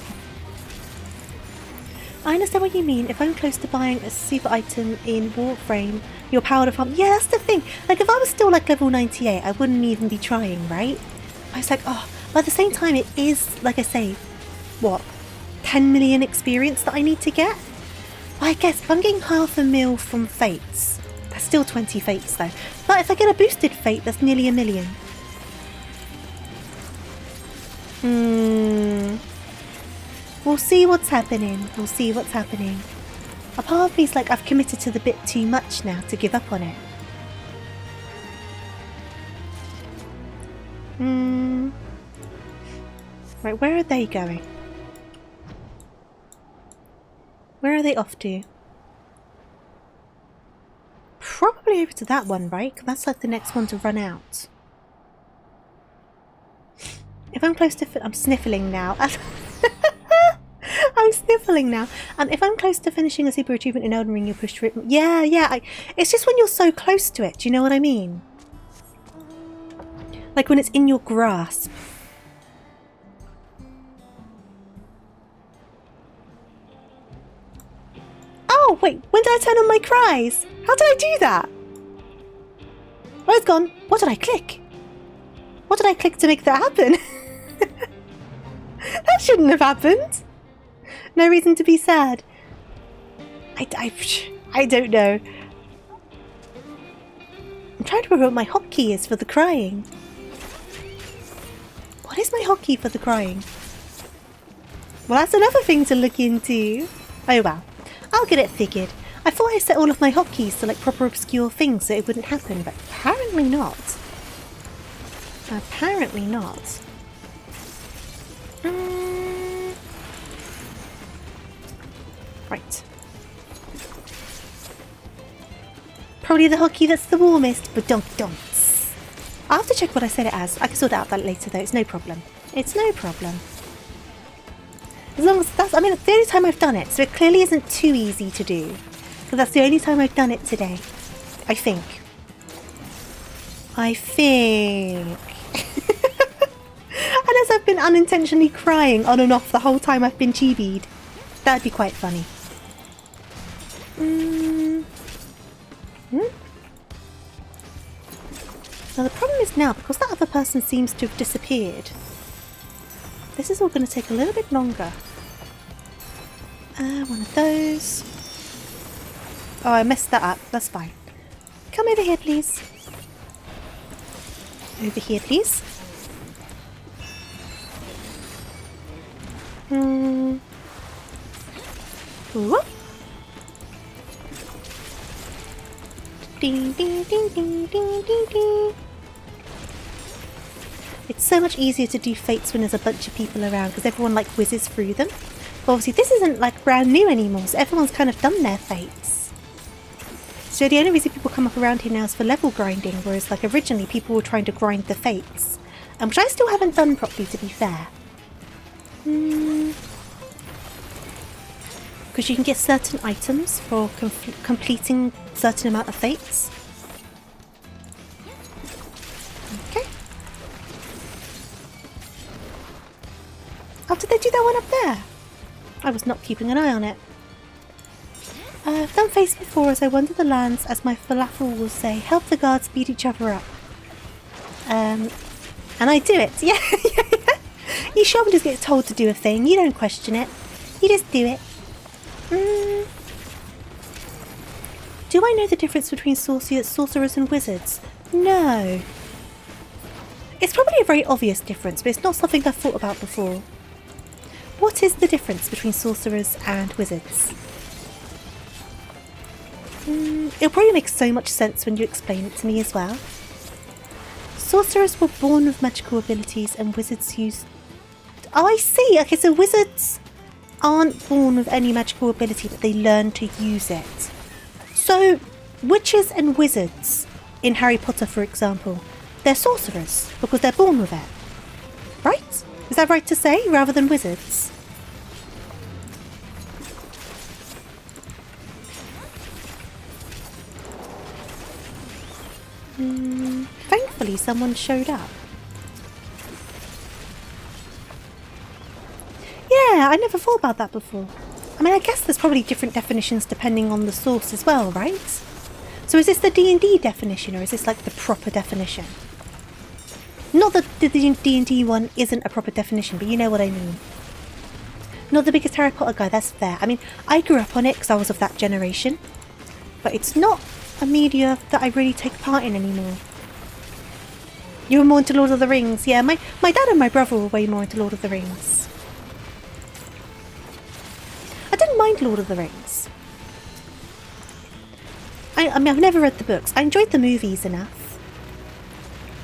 I understand what you mean. If I'm close to buying a super item in Warframe, you're powered to farm. Yeah, that's the thing. Like, if I was still like level 98, I wouldn't even be trying, right? I was like, oh, but at the same time, it is, like I say, what, 10 million experience that I need to get? Well, I guess if I'm getting 500,000 from Fates, that's still 20 Fates though. But if I get a boosted Fate, that's nearly 1 million. We'll see what's happening. We'll see what's happening. A part of me's like, I've committed to the bit too much now to give up on it. Right, where are they going? Where are they off to? Probably over to that one, right? 'Cause that's like the next one to run out. If I'm close to... I'm sniffling now. I'm sniffling now. If I'm close to finishing a super achievement in Elden Ring, you'll push through it. Yeah. It's just when you're so close to it. Do you know what I mean? Like when it's in your grasp. Oh, wait. When did I turn on my cries? How did I do that? Oh, it's gone. What did I click? What did I click to make that happen? That shouldn't have happened. No reason to be sad. I don't know. I'm trying to remember what my hotkey is for the crying. What is my hotkey for the crying? Well, that's another thing to look into. Oh well. I'll get it figured. I thought I set all of my hotkeys to like proper obscure things so it wouldn't happen, but apparently not. Apparently not. Right. Probably the hotkey that's the warmest, but don't. I'll have to check what I set it as. I can sort out that later though, it's no problem. It's no problem. As long as that's, I mean, it's the only time I've done it, so it clearly isn't too easy to do. Because that's the only time I've done it today. I think. Unless I've been unintentionally crying on and off the whole time I've been chibied. That'd be quite funny. Now the problem is now, because that other person seems to have disappeared, this is all going to take a little bit longer. One of those. Oh, I messed that up. That's fine. Come over here, please. Over here, please. Whoop. Ding, ding, ding, ding, ding, ding, ding. It's so much easier to do fates when there's a bunch of people around because everyone like whizzes through them. But obviously this isn't like brand new anymore, so everyone's kind of done their fates. So the only reason people come up around here now is for level grinding, whereas like originally people were trying to grind the fates. Which I still haven't done properly, to be fair. Because you can get certain items for completing a certain amount of fates. Okay. Oh, did they do that one up there? I was not keeping an eye on it. I've done fates before as I wander the lands, as my falafel will say, help the guards beat each other up. And I do it. Yeah. You sure just get told to do a thing, you don't question it. You just do it. Do I know the difference between sorcerers and wizards? No. It's probably a very obvious difference, but it's not something I've thought about before. What is the difference between sorcerers and wizards? It'll probably make so much sense when you explain it to me as well. Sorcerers were born with magical abilities and wizards used... Oh, I see! Okay, so wizards aren't born with any magical ability, but they learn to use it. So, witches and wizards in Harry Potter, for example, they're sorcerers because they're born with it. Right? Is that right to say, rather than wizards? Thankfully, someone showed up. Yeah, I never thought about that before. I mean, I guess there's probably different definitions depending on the source as well, right? So is this the D&D definition, or is this like the proper definition? Not that the D&D one isn't a proper definition, but you know what I mean. Not the biggest Harry Potter guy, that's fair. I mean, I grew up on it because I was of that generation. But it's not a media that I really take part in anymore. You were more into Lord of the Rings. Yeah, my dad and my brother were way more into Lord of the Rings. I didn't mind Lord of the Rings. I mean, I've never read the books. I enjoyed the movies enough.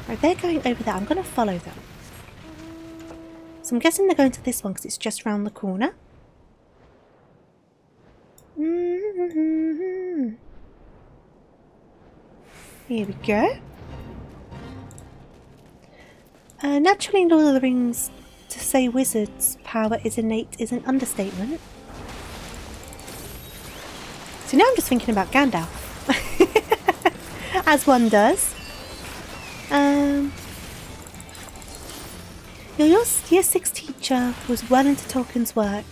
Right, they're going over there. I'm going to follow them. So I'm guessing they're going to this one because it's just round the corner. Here we go. Naturally in Lord of the Rings, to say wizards' power is innate is an understatement. So now I'm just thinking about Gandalf. As one does. Your year 6 teacher was well into Tolkien's work.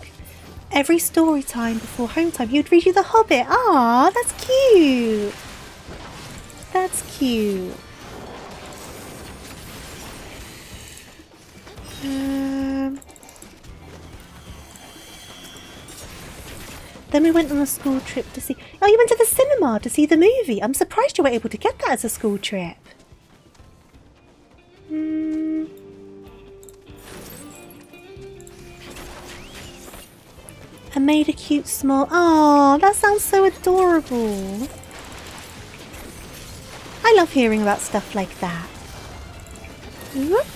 Every story time before home time, he would read you The Hobbit. Ah, that's cute. That's cute. Then we went on a school trip to see... Oh, you went to the cinema to see the movie. I'm surprised you were able to get that as a school trip. I made a cute small... Oh, that sounds so adorable. I love hearing about stuff like that. Whoop.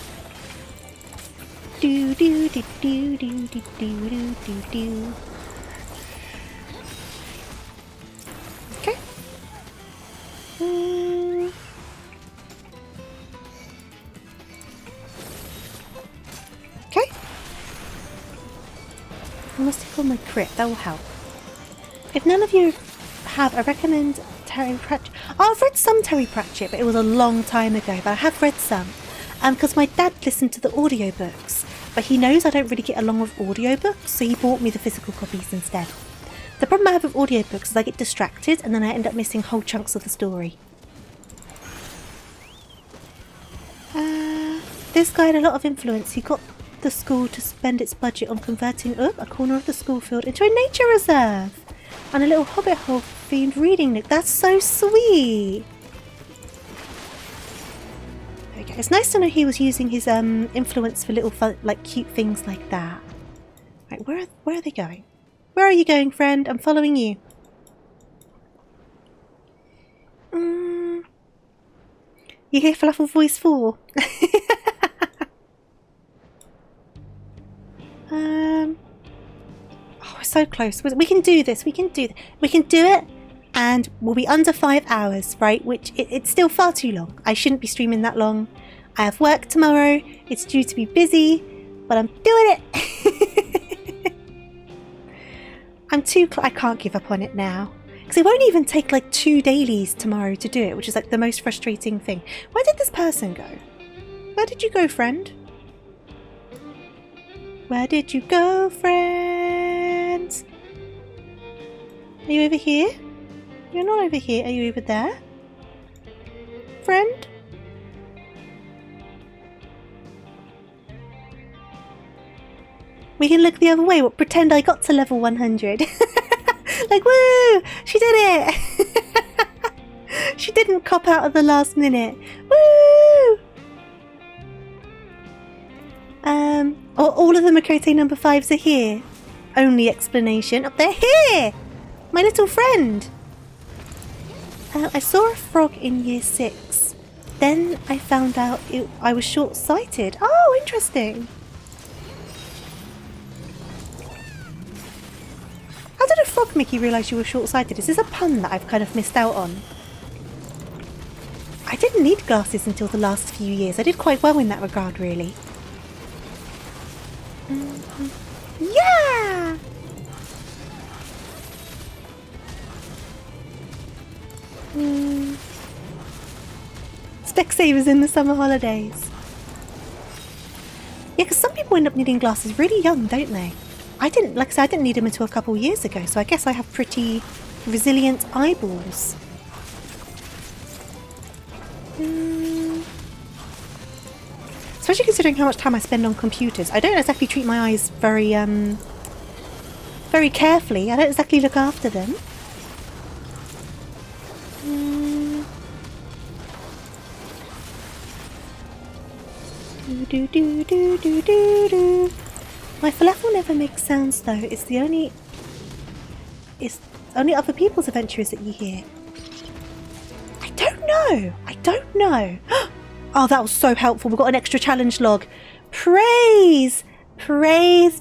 Do do do do do do do do do. Okay. Okay. I must tickle my crit. That will help. If none of you have, I recommend Terry Pratchett. Oh, I've read some Terry Pratchett, but it was a long time ago. But I have read some. Because my dad listened to the audiobooks. But he knows I don't really get along with audiobooks, so he bought me the physical copies instead. The problem I have with audiobooks is I get distracted and then I end up missing whole chunks of the story. This guy had a lot of influence. He got the school to spend its budget on converting a corner of the school field into a nature reserve. And a little hobbit hole themed reading nook. That's so sweet. Okay, it's nice to know he was using his influence for little fun, like cute things like that. Right, where are they going? Where are you going, friend? I'm following you. You hear Falafel Voice 4? Oh, we're so close. We can do this. We can do it, and we'll be under 5 hours, right? Which it's still far too long. I shouldn't be streaming that long. I have work tomorrow. It's due to be busy, but I'm doing it. I can't give up on it now. Because it won't even take like 2 dailies tomorrow to do it, which is like the most frustrating thing. Where did this person go? Where did you go, friend? Where did you go, friend? Are you over here? You're not over here. Are you over there? Friend? We can look the other way. We'll pretend I got to level 100. Like, woo! She did it! She didn't cop out at the last minute. Woo! All of the Makote number 5s are here. Only explanation. Oh, they're here! My little friend! I saw a frog in year 6. Then I found out I was short-sighted. Oh, interesting. How did a frog make you realise you were short-sighted? Is this a pun that I've kind of missed out on? I didn't need glasses until the last few years. I did quite well in that regard, really. Yeah! Specsavers in the summer holidays. Yeah, because some people end up needing glasses really young, don't they? I didn't need them until a couple years ago, so I guess I have pretty resilient eyeballs. Especially considering how much time I spend on computers. I don't exactly treat my eyes very carefully. I don't exactly look after them. Do do do do do do. My falafel never makes sounds though. It's only other people's adventures that you hear. I don't know. Oh, that was so helpful. We've got an extra challenge log. Praise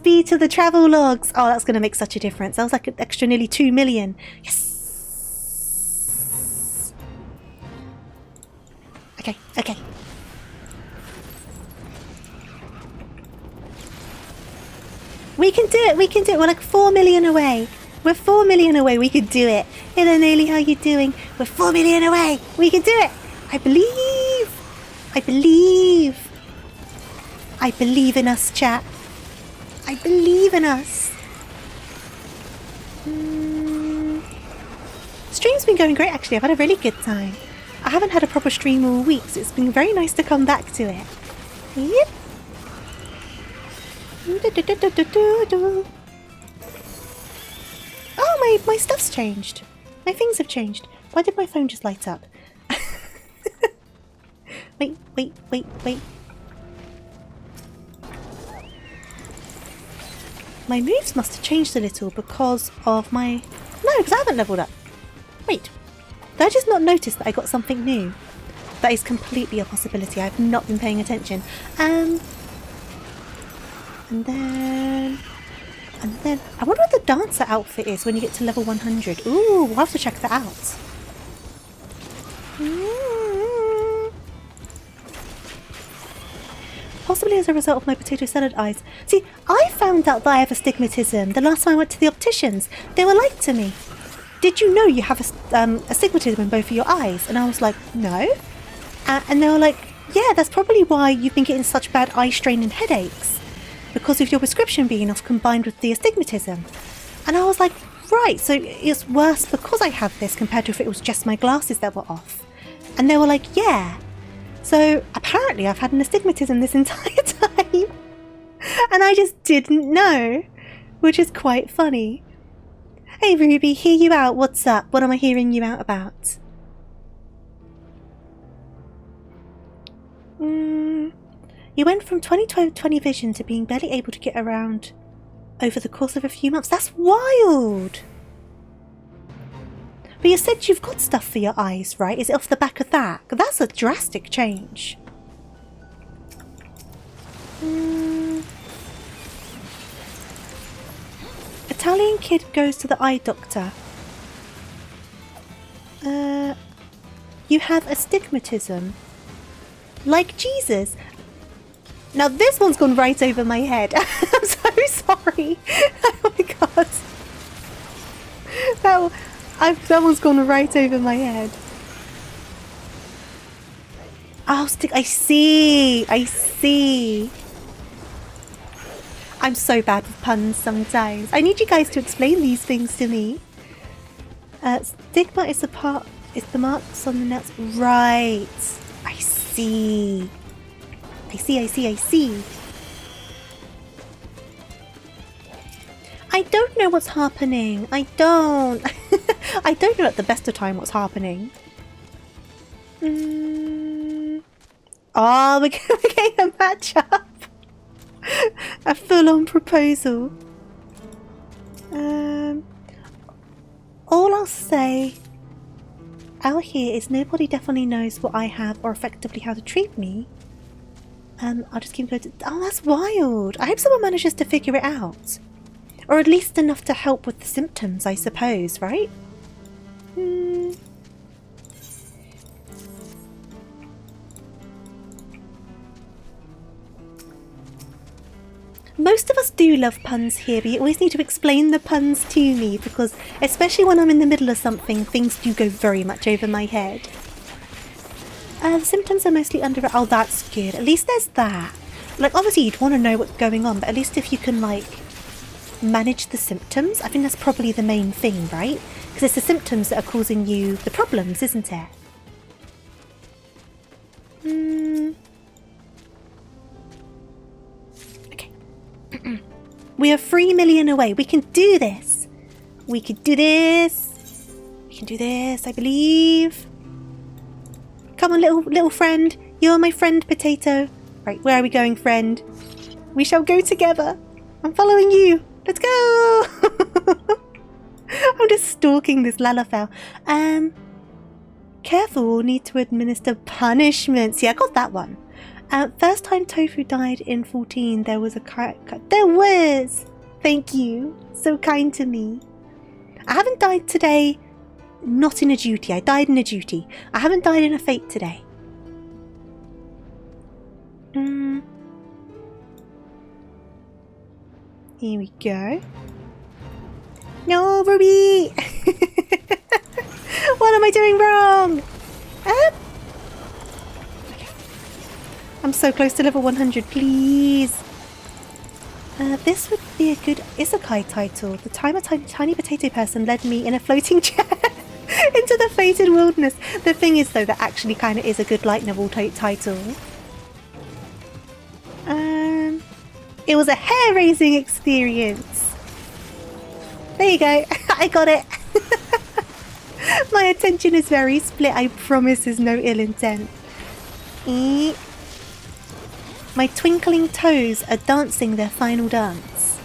be to the travel logs. Oh, that's going to make such a difference. That was like an extra nearly 2 million. Yes. Okay. We can do it. We're like 4 million away. We're 4 million away. We could do it. Hello, Nayli. How you doing? We're 4 million away. We can do it. I believe in us, chat. I believe in us. Stream's been going great, actually. I've had a really good time. I haven't had a proper stream all week, so it's been very nice to come back to it. Yep. Oh, my stuff's changed. My things have changed. Why did my phone just light up? Wait. My moves must have changed a little because of my... No, because I haven't leveled up. Wait. Did I just not notice that I got something new? That is completely a possibility. I've not been paying attention. And then... I wonder what the dancer outfit is when you get to level 100. Ooh, we'll have to check that out. Possibly as a result of my potato salad eyes. See, I found out that I have astigmatism the last time I went to the opticians. They were like to me, did you know you have astigmatism in both of your eyes? And I was like, no. And they were like, yeah, that's probably why you've been getting such bad eye strain and headaches. Because of your prescription being off combined with the astigmatism. And I was like, right, so it's worse because I have this compared to if it was just my glasses that were off. And they were like, yeah. So apparently I've had an astigmatism this entire time. And I just didn't know. Which is quite funny. Hey Ruby, hear you out. What's up? What am I hearing you out about? You went from 20/20 vision to being barely able to get around over the course of a few months. That's wild! But you said you've got stuff for your eyes, right? Is it off the back of that? That's a drastic change. Italian kid goes to the eye doctor. You have astigmatism. Like Jesus. Now this one's gone right over my head. I'm so sorry. Oh my god. That one's gone right over my head. Oh, I see. I see. I'm so bad with puns sometimes. I need you guys to explain these things to me. Stigma is the marks on the nuts. Right. I see. I see. I don't know what's happening. I don't. I don't know at the best of time what's happening. Oh, we're getting a match-up. A full-on proposal. All I'll say out here is nobody definitely knows what I have or effectively how to treat me. I'll just keep going to... Oh, that's wild. I hope someone manages to figure it out. Or at least enough to help with the symptoms, I suppose, right? Most of us do love puns here, but you always need to explain the puns to me because, especially when I'm in the middle of something, things do go very much over my head. The symptoms are mostly under... Oh, that's good. At least there's that. Like, obviously you'd want to know what's going on, but at least if you can, like, manage the symptoms, I think that's probably the main thing, right? Because it's the symptoms that are causing you the problems, isn't it? Okay. We are 3 million away. We can do this. We can do this. We can do this, I believe. Come on, little friend. You're my friend, Potato. Right, where are we going, friend? We shall go together. I'm following you. Let's go! I'm just stalking this Lalafell. Careful, we'll need to administer punishments. Yeah, I got that one. First time Tofu died in 14, there was a... There was! Thank you. So kind to me. I haven't died today... Not in a duty. I died in a duty. I haven't died in a fate today. Here we go. No, Ruby! What am I doing wrong? Okay. I'm so close to level 100, please. This would be a good isekai title. The time a tiny potato person led me in a floating chair into the fated wilderness. The thing is, though, that actually kind of is a good light novel title. It was a hair-raising experience. There you go. I got it. My attention is very split. I promise there's no ill intent. My twinkling toes are dancing their final dance.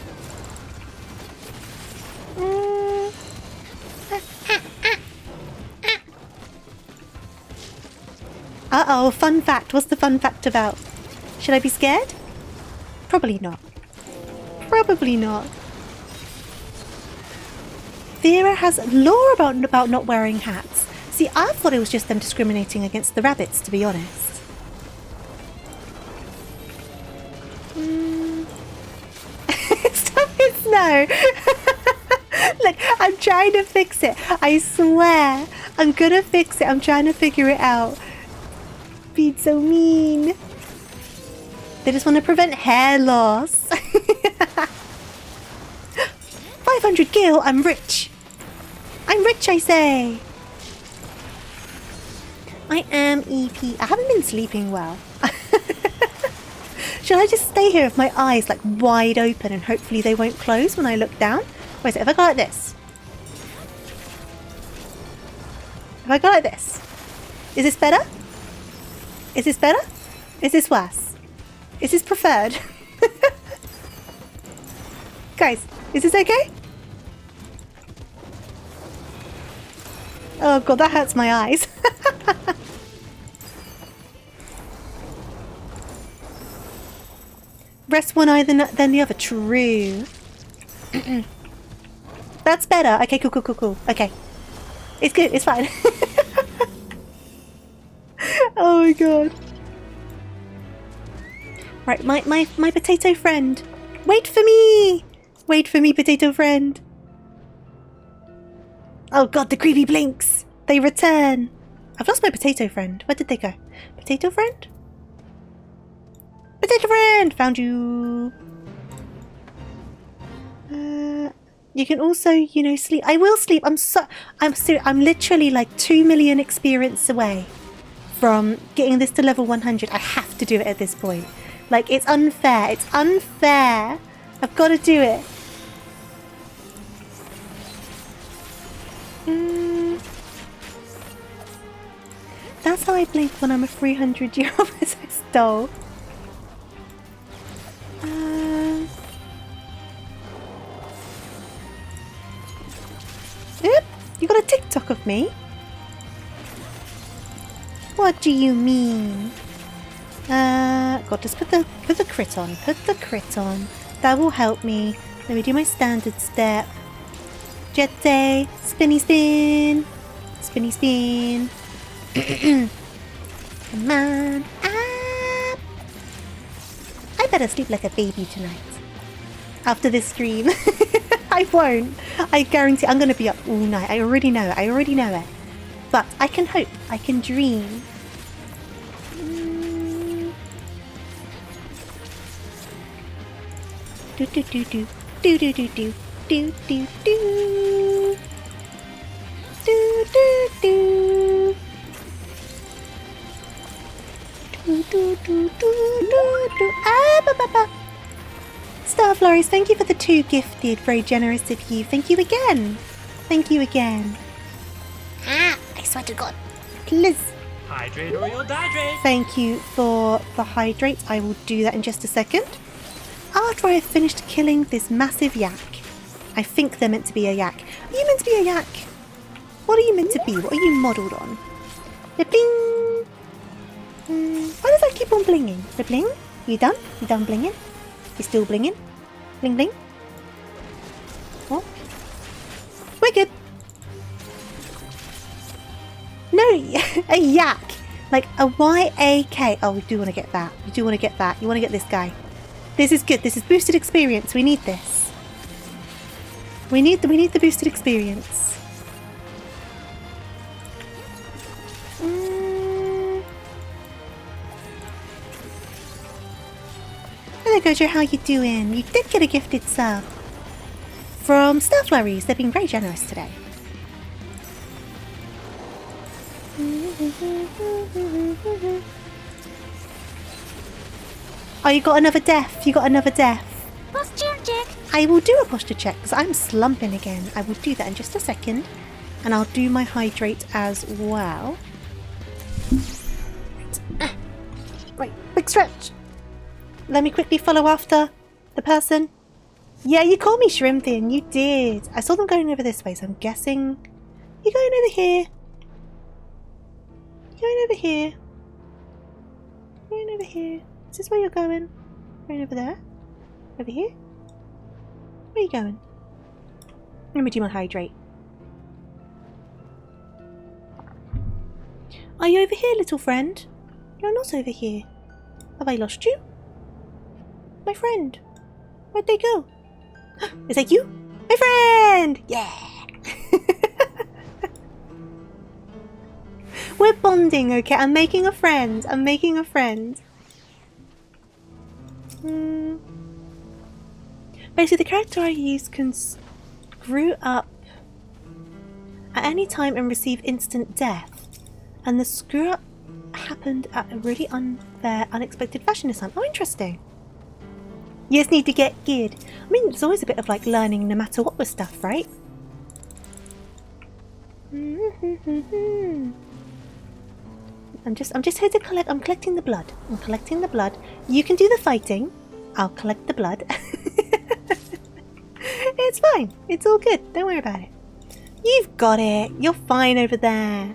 Uh-oh, fun fact. What's the fun fact about? Should I be scared? Probably not. Probably not. Vera has law about not wearing hats. See, I thought it was just them discriminating against the rabbits, to be honest. Stop it, Snow! Look, I'm trying to fix it. I swear. I'm gonna fix it. I'm trying to figure it out. Being so mean. They just want to prevent hair loss. 500 gil, I'm rich. I'm rich, I say. I am EP. I haven't been sleeping well. Should I just stay here with my eyes like wide open and hopefully they won't close when I look down? Or is it if I go like this? If I go like this? Is this better? Is this better? Is this worse? Is this preferred? Guys, is this okay? Oh god, that hurts my eyes. Rest one eye than the other. True. That's better. Okay, cool. Okay. It's good. It's fine. Oh my god. Right, my potato friend. Wait for me! Wait for me, potato friend. Oh god, the creepy blinks. They return. I've lost my potato friend. Where did they go? Potato friend? Potato friend! Found you. You can also, you know, sleep. I will sleep. I'm literally like 2 million experience away from getting this to level 100. I have to do it at this point. Like, it's unfair. It's unfair. I've got to do it. That's how I blink when I'm a 300-year-old possessed doll. Yep, you got a TikTok of me? What do you mean? God, just put the crit on. Put the crit on. That will help me. Let me do my standard step. Jette, spinny spin. Spinny spin. Come on. Up. I better sleep like a baby tonight. After this stream. I won't. I guarantee I'm going to be up all night. I already know it. I already know it. But I can hope. I can dream. Do do do do. Do do do do. Do do do. Do do do. Do do do do do. Ah, ba ba ba. Star Flores, thank you for the 2 gifted. Very generous of you. Thank you again. Thank you again. Ah, I swear to God. Please. Hydrate or you'll dehydrate. Thank you for the hydrate. I will do that in just a second. After I have finished killing this massive yak. I think they're meant to be a yak. Are you meant to be a yak? What are you meant to be? What are you modelled on? The bling. Why does that keep on blinging? The bling? You done? You done blinging? You still blinging? Bling bling? What? We're good. No, a yak. Like a Y-A-K. Oh, we do want to get that. We do want to get that. You want to get this guy. This is good. This is boosted experience. We need this. We need the boosted experience. Hello Gojo, how you doing? You did get a gifted sub from Star Flurries. They're being very generous today. Oh, you got another death. You got another death. Posture check. I will do a posture check because I'm slumping again. I will do that in just a second. And I'll do my hydrate as well. Right, quick stretch. Let me quickly follow after the person. Yeah, you called me Shrimpin. You did. I saw them going over this way, so I'm guessing you're going over here. You're going over here. here. Is this where you're going? Going over there? Over here? Where are you going? Let me do my hydrate. Are you over here, little friend? You're not over here. Have I lost you? My friend. Where'd they go? Is that you? My friend! Yeah! We're bonding, okay? I'm making a friend. I'm making a friend. Basically, the character I use can screw up at any time and receive instant death. And the screw up happened at a really unfair, unexpected fashion this time. Oh, interesting. You just need to get good. I mean, it's always a bit of like learning no matter what with stuff, right? I'm just here to collect. I'm collecting the blood. I'm collecting the blood. You can do the fighting. I'll collect the blood. It's fine. It's all good. Don't worry about it. You've got it. You're fine over there.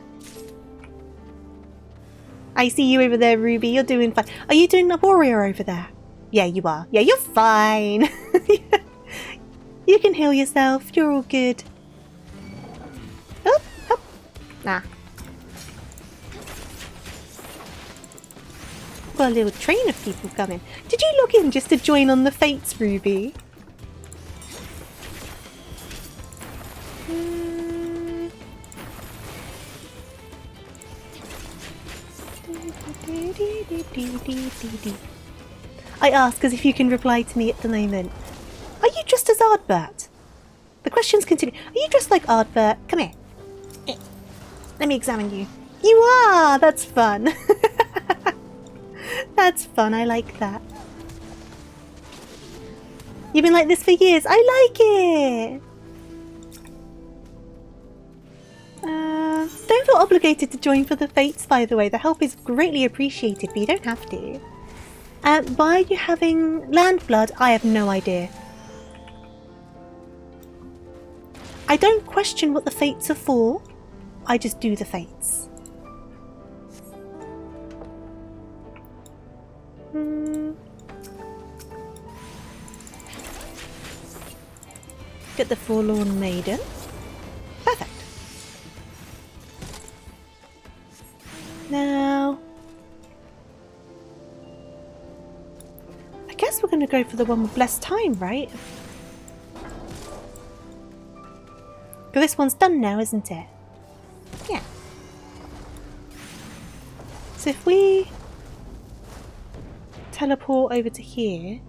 I see you over there, Ruby. You're doing fine. Are you doing a warrior over there? Yeah, you are. Yeah, you're fine. You can heal yourself. You're all good. Oh, oh. Nah. Got a little train of people coming. Did you log in just to join on the Fates, Ruby? I ask as if you can reply to me at the moment. Are you dressed as Ardbert? The questions continue. Are you dressed like Ardbert? Come here. Let me examine you. You are! That's fun. That's fun. I like that. You've been like this for years. I like it. Don't feel obligated to join for the Fates, by the way. The help is greatly appreciated, but you don't have to. Why are you having land blood? I have no idea. I don't question what the Fates are for. I just do the Fates. Get the Forlorn Maiden. Perfect. Now, I guess we're going to go for the one with less time, right? Because this one's done now, isn't it? Yeah. So if we teleport over to here.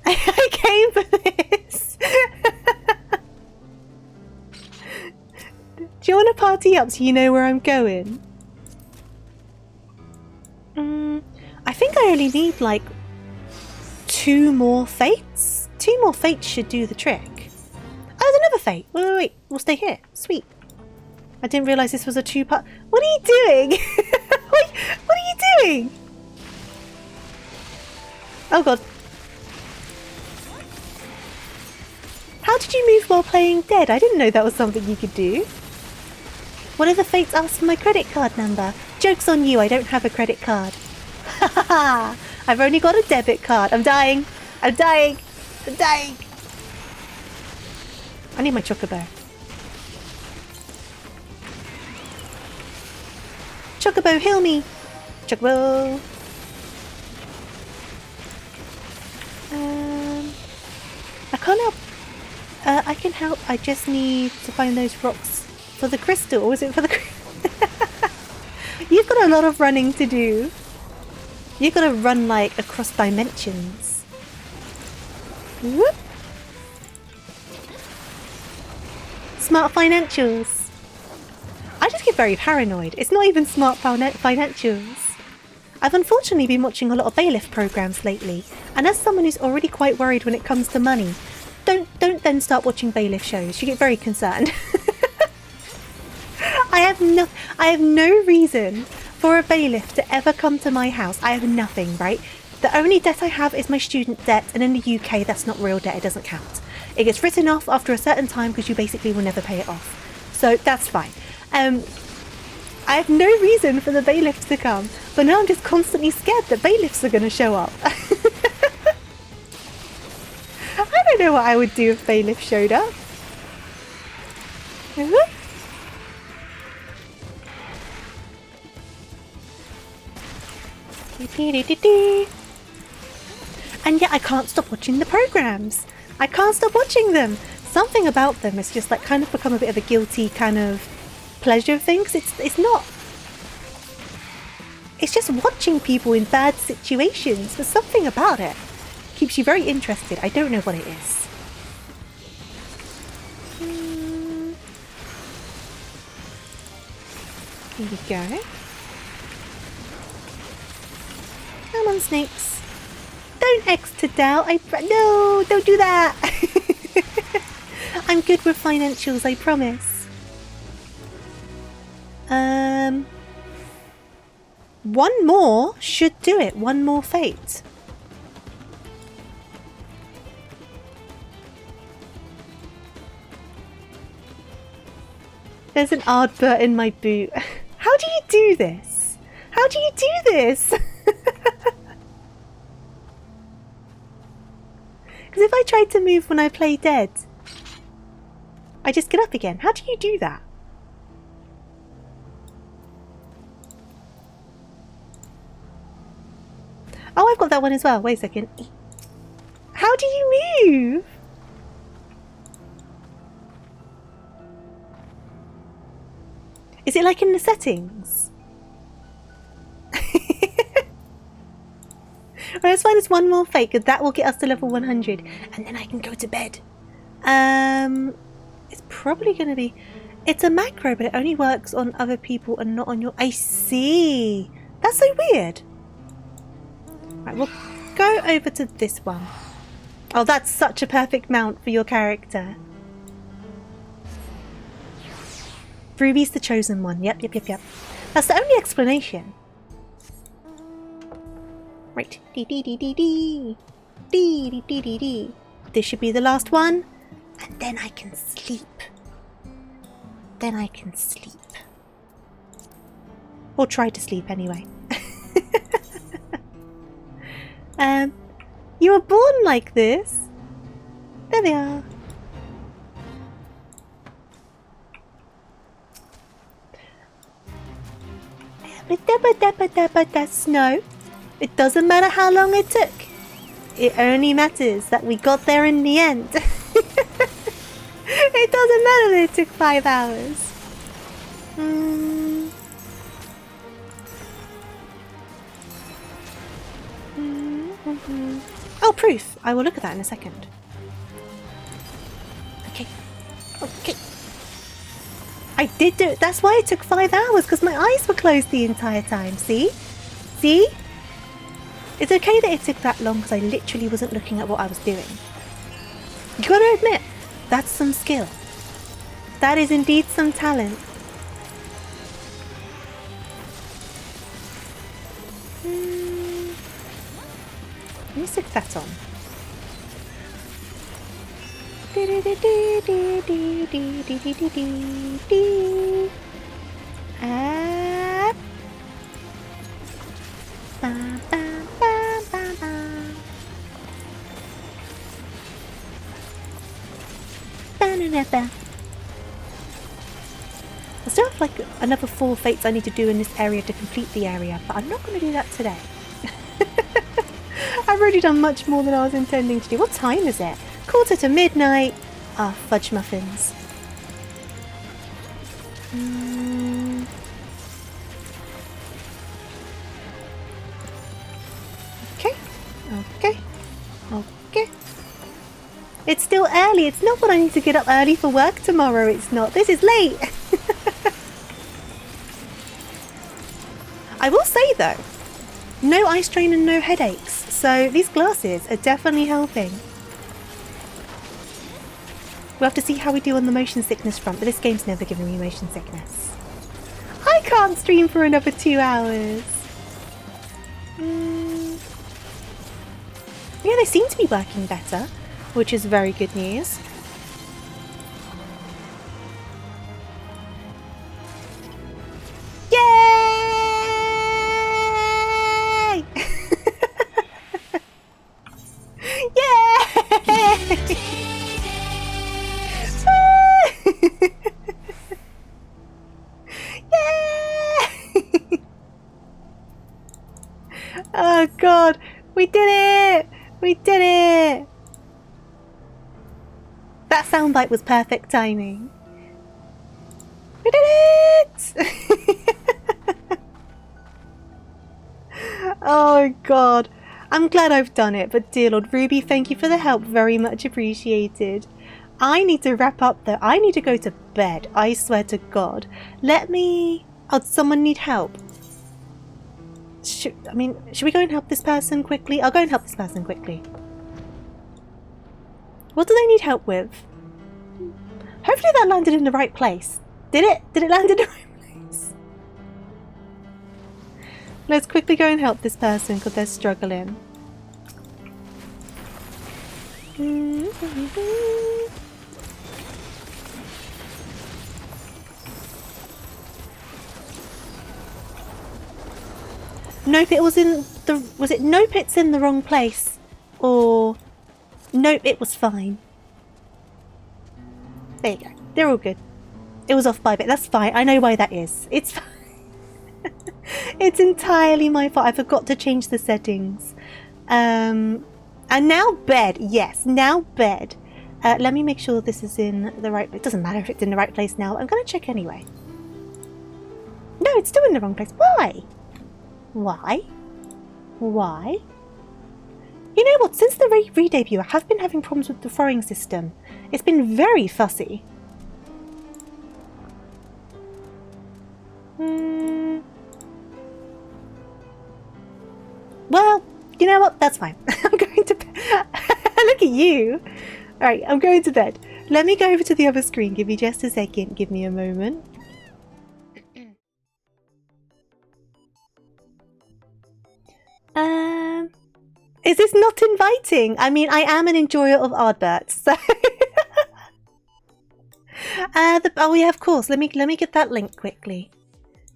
I came for this! Do you want to party up so you know where I'm going? I think I only need like 2 more fates. 2 more fates should do the trick. Oh, there's another fate. Wait. We'll stay here. Sweet. I didn't realise this was a 2-part. What are you doing? What are you doing? Oh god. How did you move while playing dead? I didn't know that was something you could do. One of the fates asked for my credit card number. Joke's on you, I don't have a credit card. Haha! I've only got a debit card. I'm dying. I'm dying. I'm dying. I need my chocobo. Chocobo, heal me. Chocobo. I can't help. I can help. I just need to find those rocks for the crystal. Or is it for the You've got a lot of running to do. You've got to run like across dimensions. Whoop. Smart financials. I just get very paranoid. It's not even smart financials. I've unfortunately been watching a lot of bailiff programs lately, and as someone who's already quite worried when it comes to money, don't then start watching bailiff shows. You get very concerned. I have no reason for a bailiff to ever come to my house. I have nothing, right? The only debt I have is my student debt, and in the UK that's not real debt, it doesn't count. It gets written off after a certain time because you basically will never pay it off. So that's fine. I have no reason for the bailiffs to come, but now I'm just constantly scared that bailiffs are going to show up. I don't know what I would do if bailiffs showed up. And yet I can't stop watching the programs. I can't stop watching them. Something about them is just like kind of become a bit of a guilty kind of pleasure thing. 'Cause it's not. It's just watching people in bad situations. There's something about it. Keeps you very interested. I don't know what it is. Here we go. Come on, snakes. Don't X to Dal. No, don't do that. I'm good with financials, I promise. One more should do it. One more fate. There's an Ardbert in my boot. How do you do this? How do you do this? Because if I tried to move when I play dead, I just get up again. How do you do that? Oh, I've got that one as well. Wait a second. How do you move? Is it like in the settings? Well, let's find us one more fake, because that will get us to level 100, and then I can go to bed. It's probably going to be... It's a macro, but it only works on other people and not on your... I see! That's so weird! Right, we'll go over to this one. Oh, that's such a perfect mount for your character. Ruby's the chosen one. Yep. That's the only explanation. Right. This should be the last one. And then I can sleep. Or try to sleep anyway. You were born like this. There they are. That's snow. It doesn't matter how long it took. It only matters that we got there in the end. It doesn't matter that it took 5 hours. Oh, proof. I will look at that in a second. Okay. I did do it. That's why it took 5 hours, because my eyes were closed the entire time. See? It's okay that it took that long, because I literally wasn't looking at what I was doing. You gotta admit, that's some skill. That is indeed some talent. Let me stick that on. I still have like another 4 fates I need to do in this area to complete the area, but I'm not going to do that today. I've already done much more than I was intending to do. What time is it? 12:45. Ah, fudge muffins. Okay. It's still early. It's not what I need to get up early for work tomorrow. It's not. This is late. I will say though, no eye strain and no headaches. So these glasses are definitely helping. We'll have to see how we do on the motion sickness front, but this game's never given me motion sickness. I can't stream for another 2 hours. Yeah, they seem to be working better, which is very good news. Yay! god! We did it! We did it! That soundbite was perfect timing. We did it! Oh god. I'm glad I've done it, but dear Lord Ruby, thank you for the help. Very much appreciated. I need to wrap up though. I need to go to bed. I swear to God. Let me... Oh, does someone need help? Should we go and help this person quickly? I'll go and help this person quickly. What do they need help with? Hopefully that landed in the right place. Did it? Did it land in the right place? Let's quickly go and help this person because they're struggling. Nope, it was in the... Was it nope, it's in the wrong place? Or... Nope, it was fine. There you go. They're all good. It was off by a bit. That's fine. I know why that is. It's fine. It's entirely my fault. I forgot to change the settings. And now bed. Yes, now bed. Let me make sure this is in the right... It doesn't matter if it's in the right place now. I'm going to check anyway. No, it's still in the wrong place. Why? Why? Why? You know what? Since the re-debut, I have been having problems with the throwing system. It's been very fussy. Well, you know what? That's fine. I'm going to bed. Look at you. Alright, I'm going to bed. Let me go over to the other screen. Give me just a second. Give me a moment. Is this not inviting? I mean, I am an enjoyer of adverts, so... oh yeah, of course. Let me get that link quickly.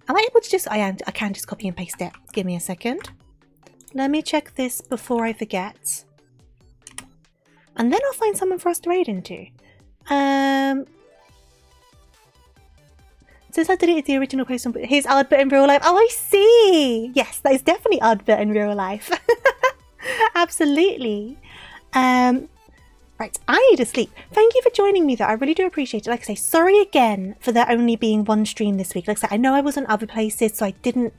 Am I able to just... I can just copy and paste it. Give me a second. Let me check this before I forget. And then I'll find someone for us to raid into. Since I deleted the original post on his advert in real life. Oh, I see! Yes, that is definitely advert in real life. Absolutely. Right, I need to sleep. Thank you for joining me though. I really do appreciate it. Like I say, sorry again for there only being one stream this week. Like I said, I know I was in other places, so it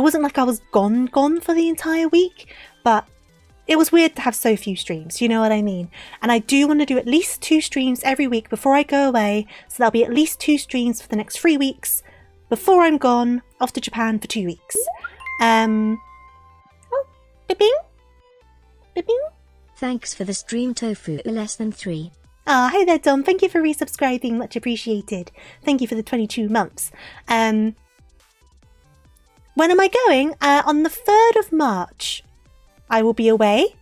wasn't like I was gone for the entire week, but it was weird to have so few streams, you know what I mean? And I do want to do at least 2 streams every week before I go away, so there'll be at least 2 streams for the next 3 weeks before I'm gone off to Japan for 2 weeks. Oh, bipping? Bipping? Thanks for the stream, Tofu less than 3. Ah, hey there, Dom. Thank you for resubscribing. Much appreciated. Thank you for the 22 months. When am I going? On the 3rd of March. I will be away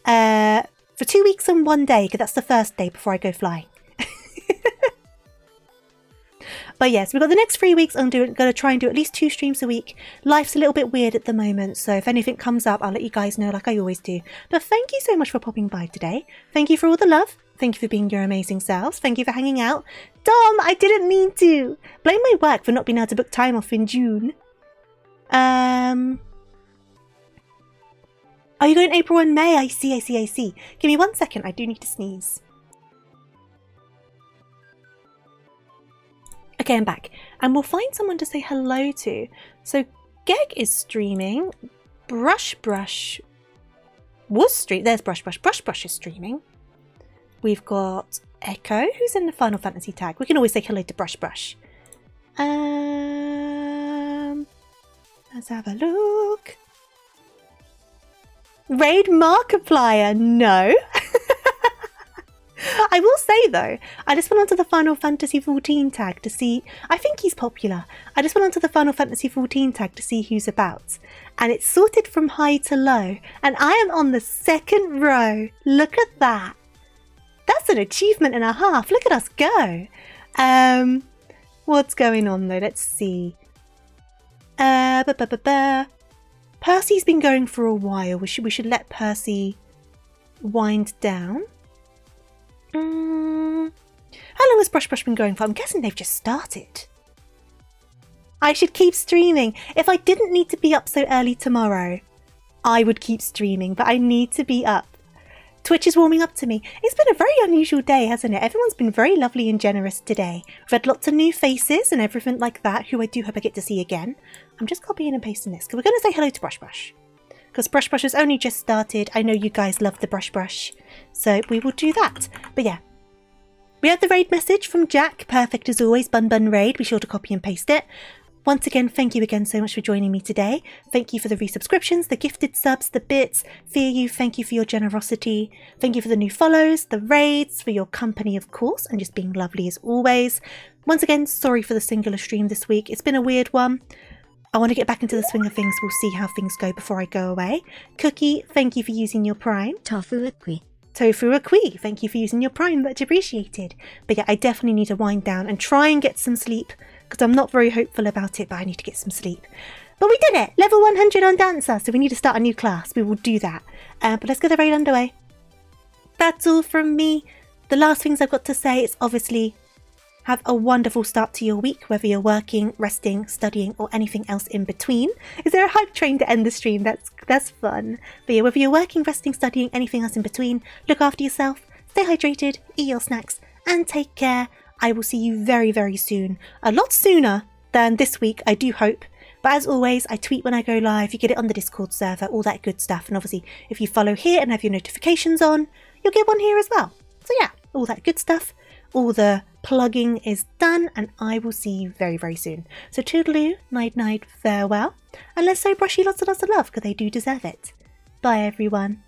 for 2 weeks and 1 day, because that's the first day before I go flying. But yes, we've got the next 3 weeks. I'm going to try and do at least 2 streams a week. Life's a little bit weird at the moment, so if anything comes up, I'll let you guys know like I always do. But thank you so much for popping by today. Thank you for all the love. Thank you for being your amazing selves. Thank you for hanging out. Dom, I didn't mean to. Blame my work for not being able to book time off in June. Are you going April and May? I see. Give me 1 second. I do need to sneeze. Okay, I'm back. And we'll find someone to say hello to. So, Geg is streaming. Brush was streaming. There's Brush is streaming. We've got Echo, who's in the Final Fantasy tag. We can always say hello to Brush. Let's have a look. Raid Markiplier, no. I will say though, I just went onto the Final Fantasy 14 tag to see, I think he's popular. I just went onto the Final Fantasy 14 tag to see who's about. And it's sorted from high to low. And I am on the 2nd row. Look at that. That's an achievement and a half. Look at us go. What's going on though? Let's see. Percy's been going for a while. We should let Percy wind down. How long has Brush been going for? I'm guessing they've just started. I should keep streaming. If I didn't need to be up so early tomorrow, I would keep streaming, but I need to be up. Twitch is warming up to me. It's been a very unusual day, hasn't it? Everyone's been very lovely and generous today. We've had lots of new faces and everything like that, who I do hope I get to see again. I'm just copying and pasting this, because we're going to say hello to Brush Brush. Because Brush Brush has only just started. I know you guys love the Brush Brush, so we will do that. But yeah, we have the raid message from Jack. Perfect as always, Bun Bun Raid. Be sure to copy and paste it. Once again, thank you again so much for joining me today. Thank you for the resubscriptions, the gifted subs, the bits. Fear you, thank you for your generosity. Thank you for the new follows, the raids, for your company, of course, and just being lovely as always. Once again, sorry for the singular stream this week. It's been a weird one. I want to get back into the swing of things. We'll see how things go before I go away. Cookie, thank you for using your Prime. TofuuRabbit. TofuuRabbit, thank you for using your Prime. Much appreciated. But yeah, I definitely need to wind down and try and get some sleep, because I'm not very hopeful about it, but I need to get some sleep. But we did it! Level 100 on Dancer, so we need to start a new class. We will do that. But let's get the raid underway. That's all from me. The last things I've got to say is obviously have a wonderful start to your week, whether you're working, resting, studying, or anything else in between. Is there a hype train to end the stream? That's fun. But yeah, whether you're working, resting, studying, anything else in between, look after yourself, stay hydrated, eat your snacks, and take care. I will see you very, very soon. A lot sooner than this week, I do hope. But as always, I tweet when I go live. You get it on the Discord server, all that good stuff. And obviously, if you follow here and have your notifications on, you'll get one here as well. So yeah, all that good stuff. All the plugging is done, and I will see you very, very soon. So toodaloo, night night, farewell. And let's show Brushy lots and lots of love, because they do deserve it. Bye everyone.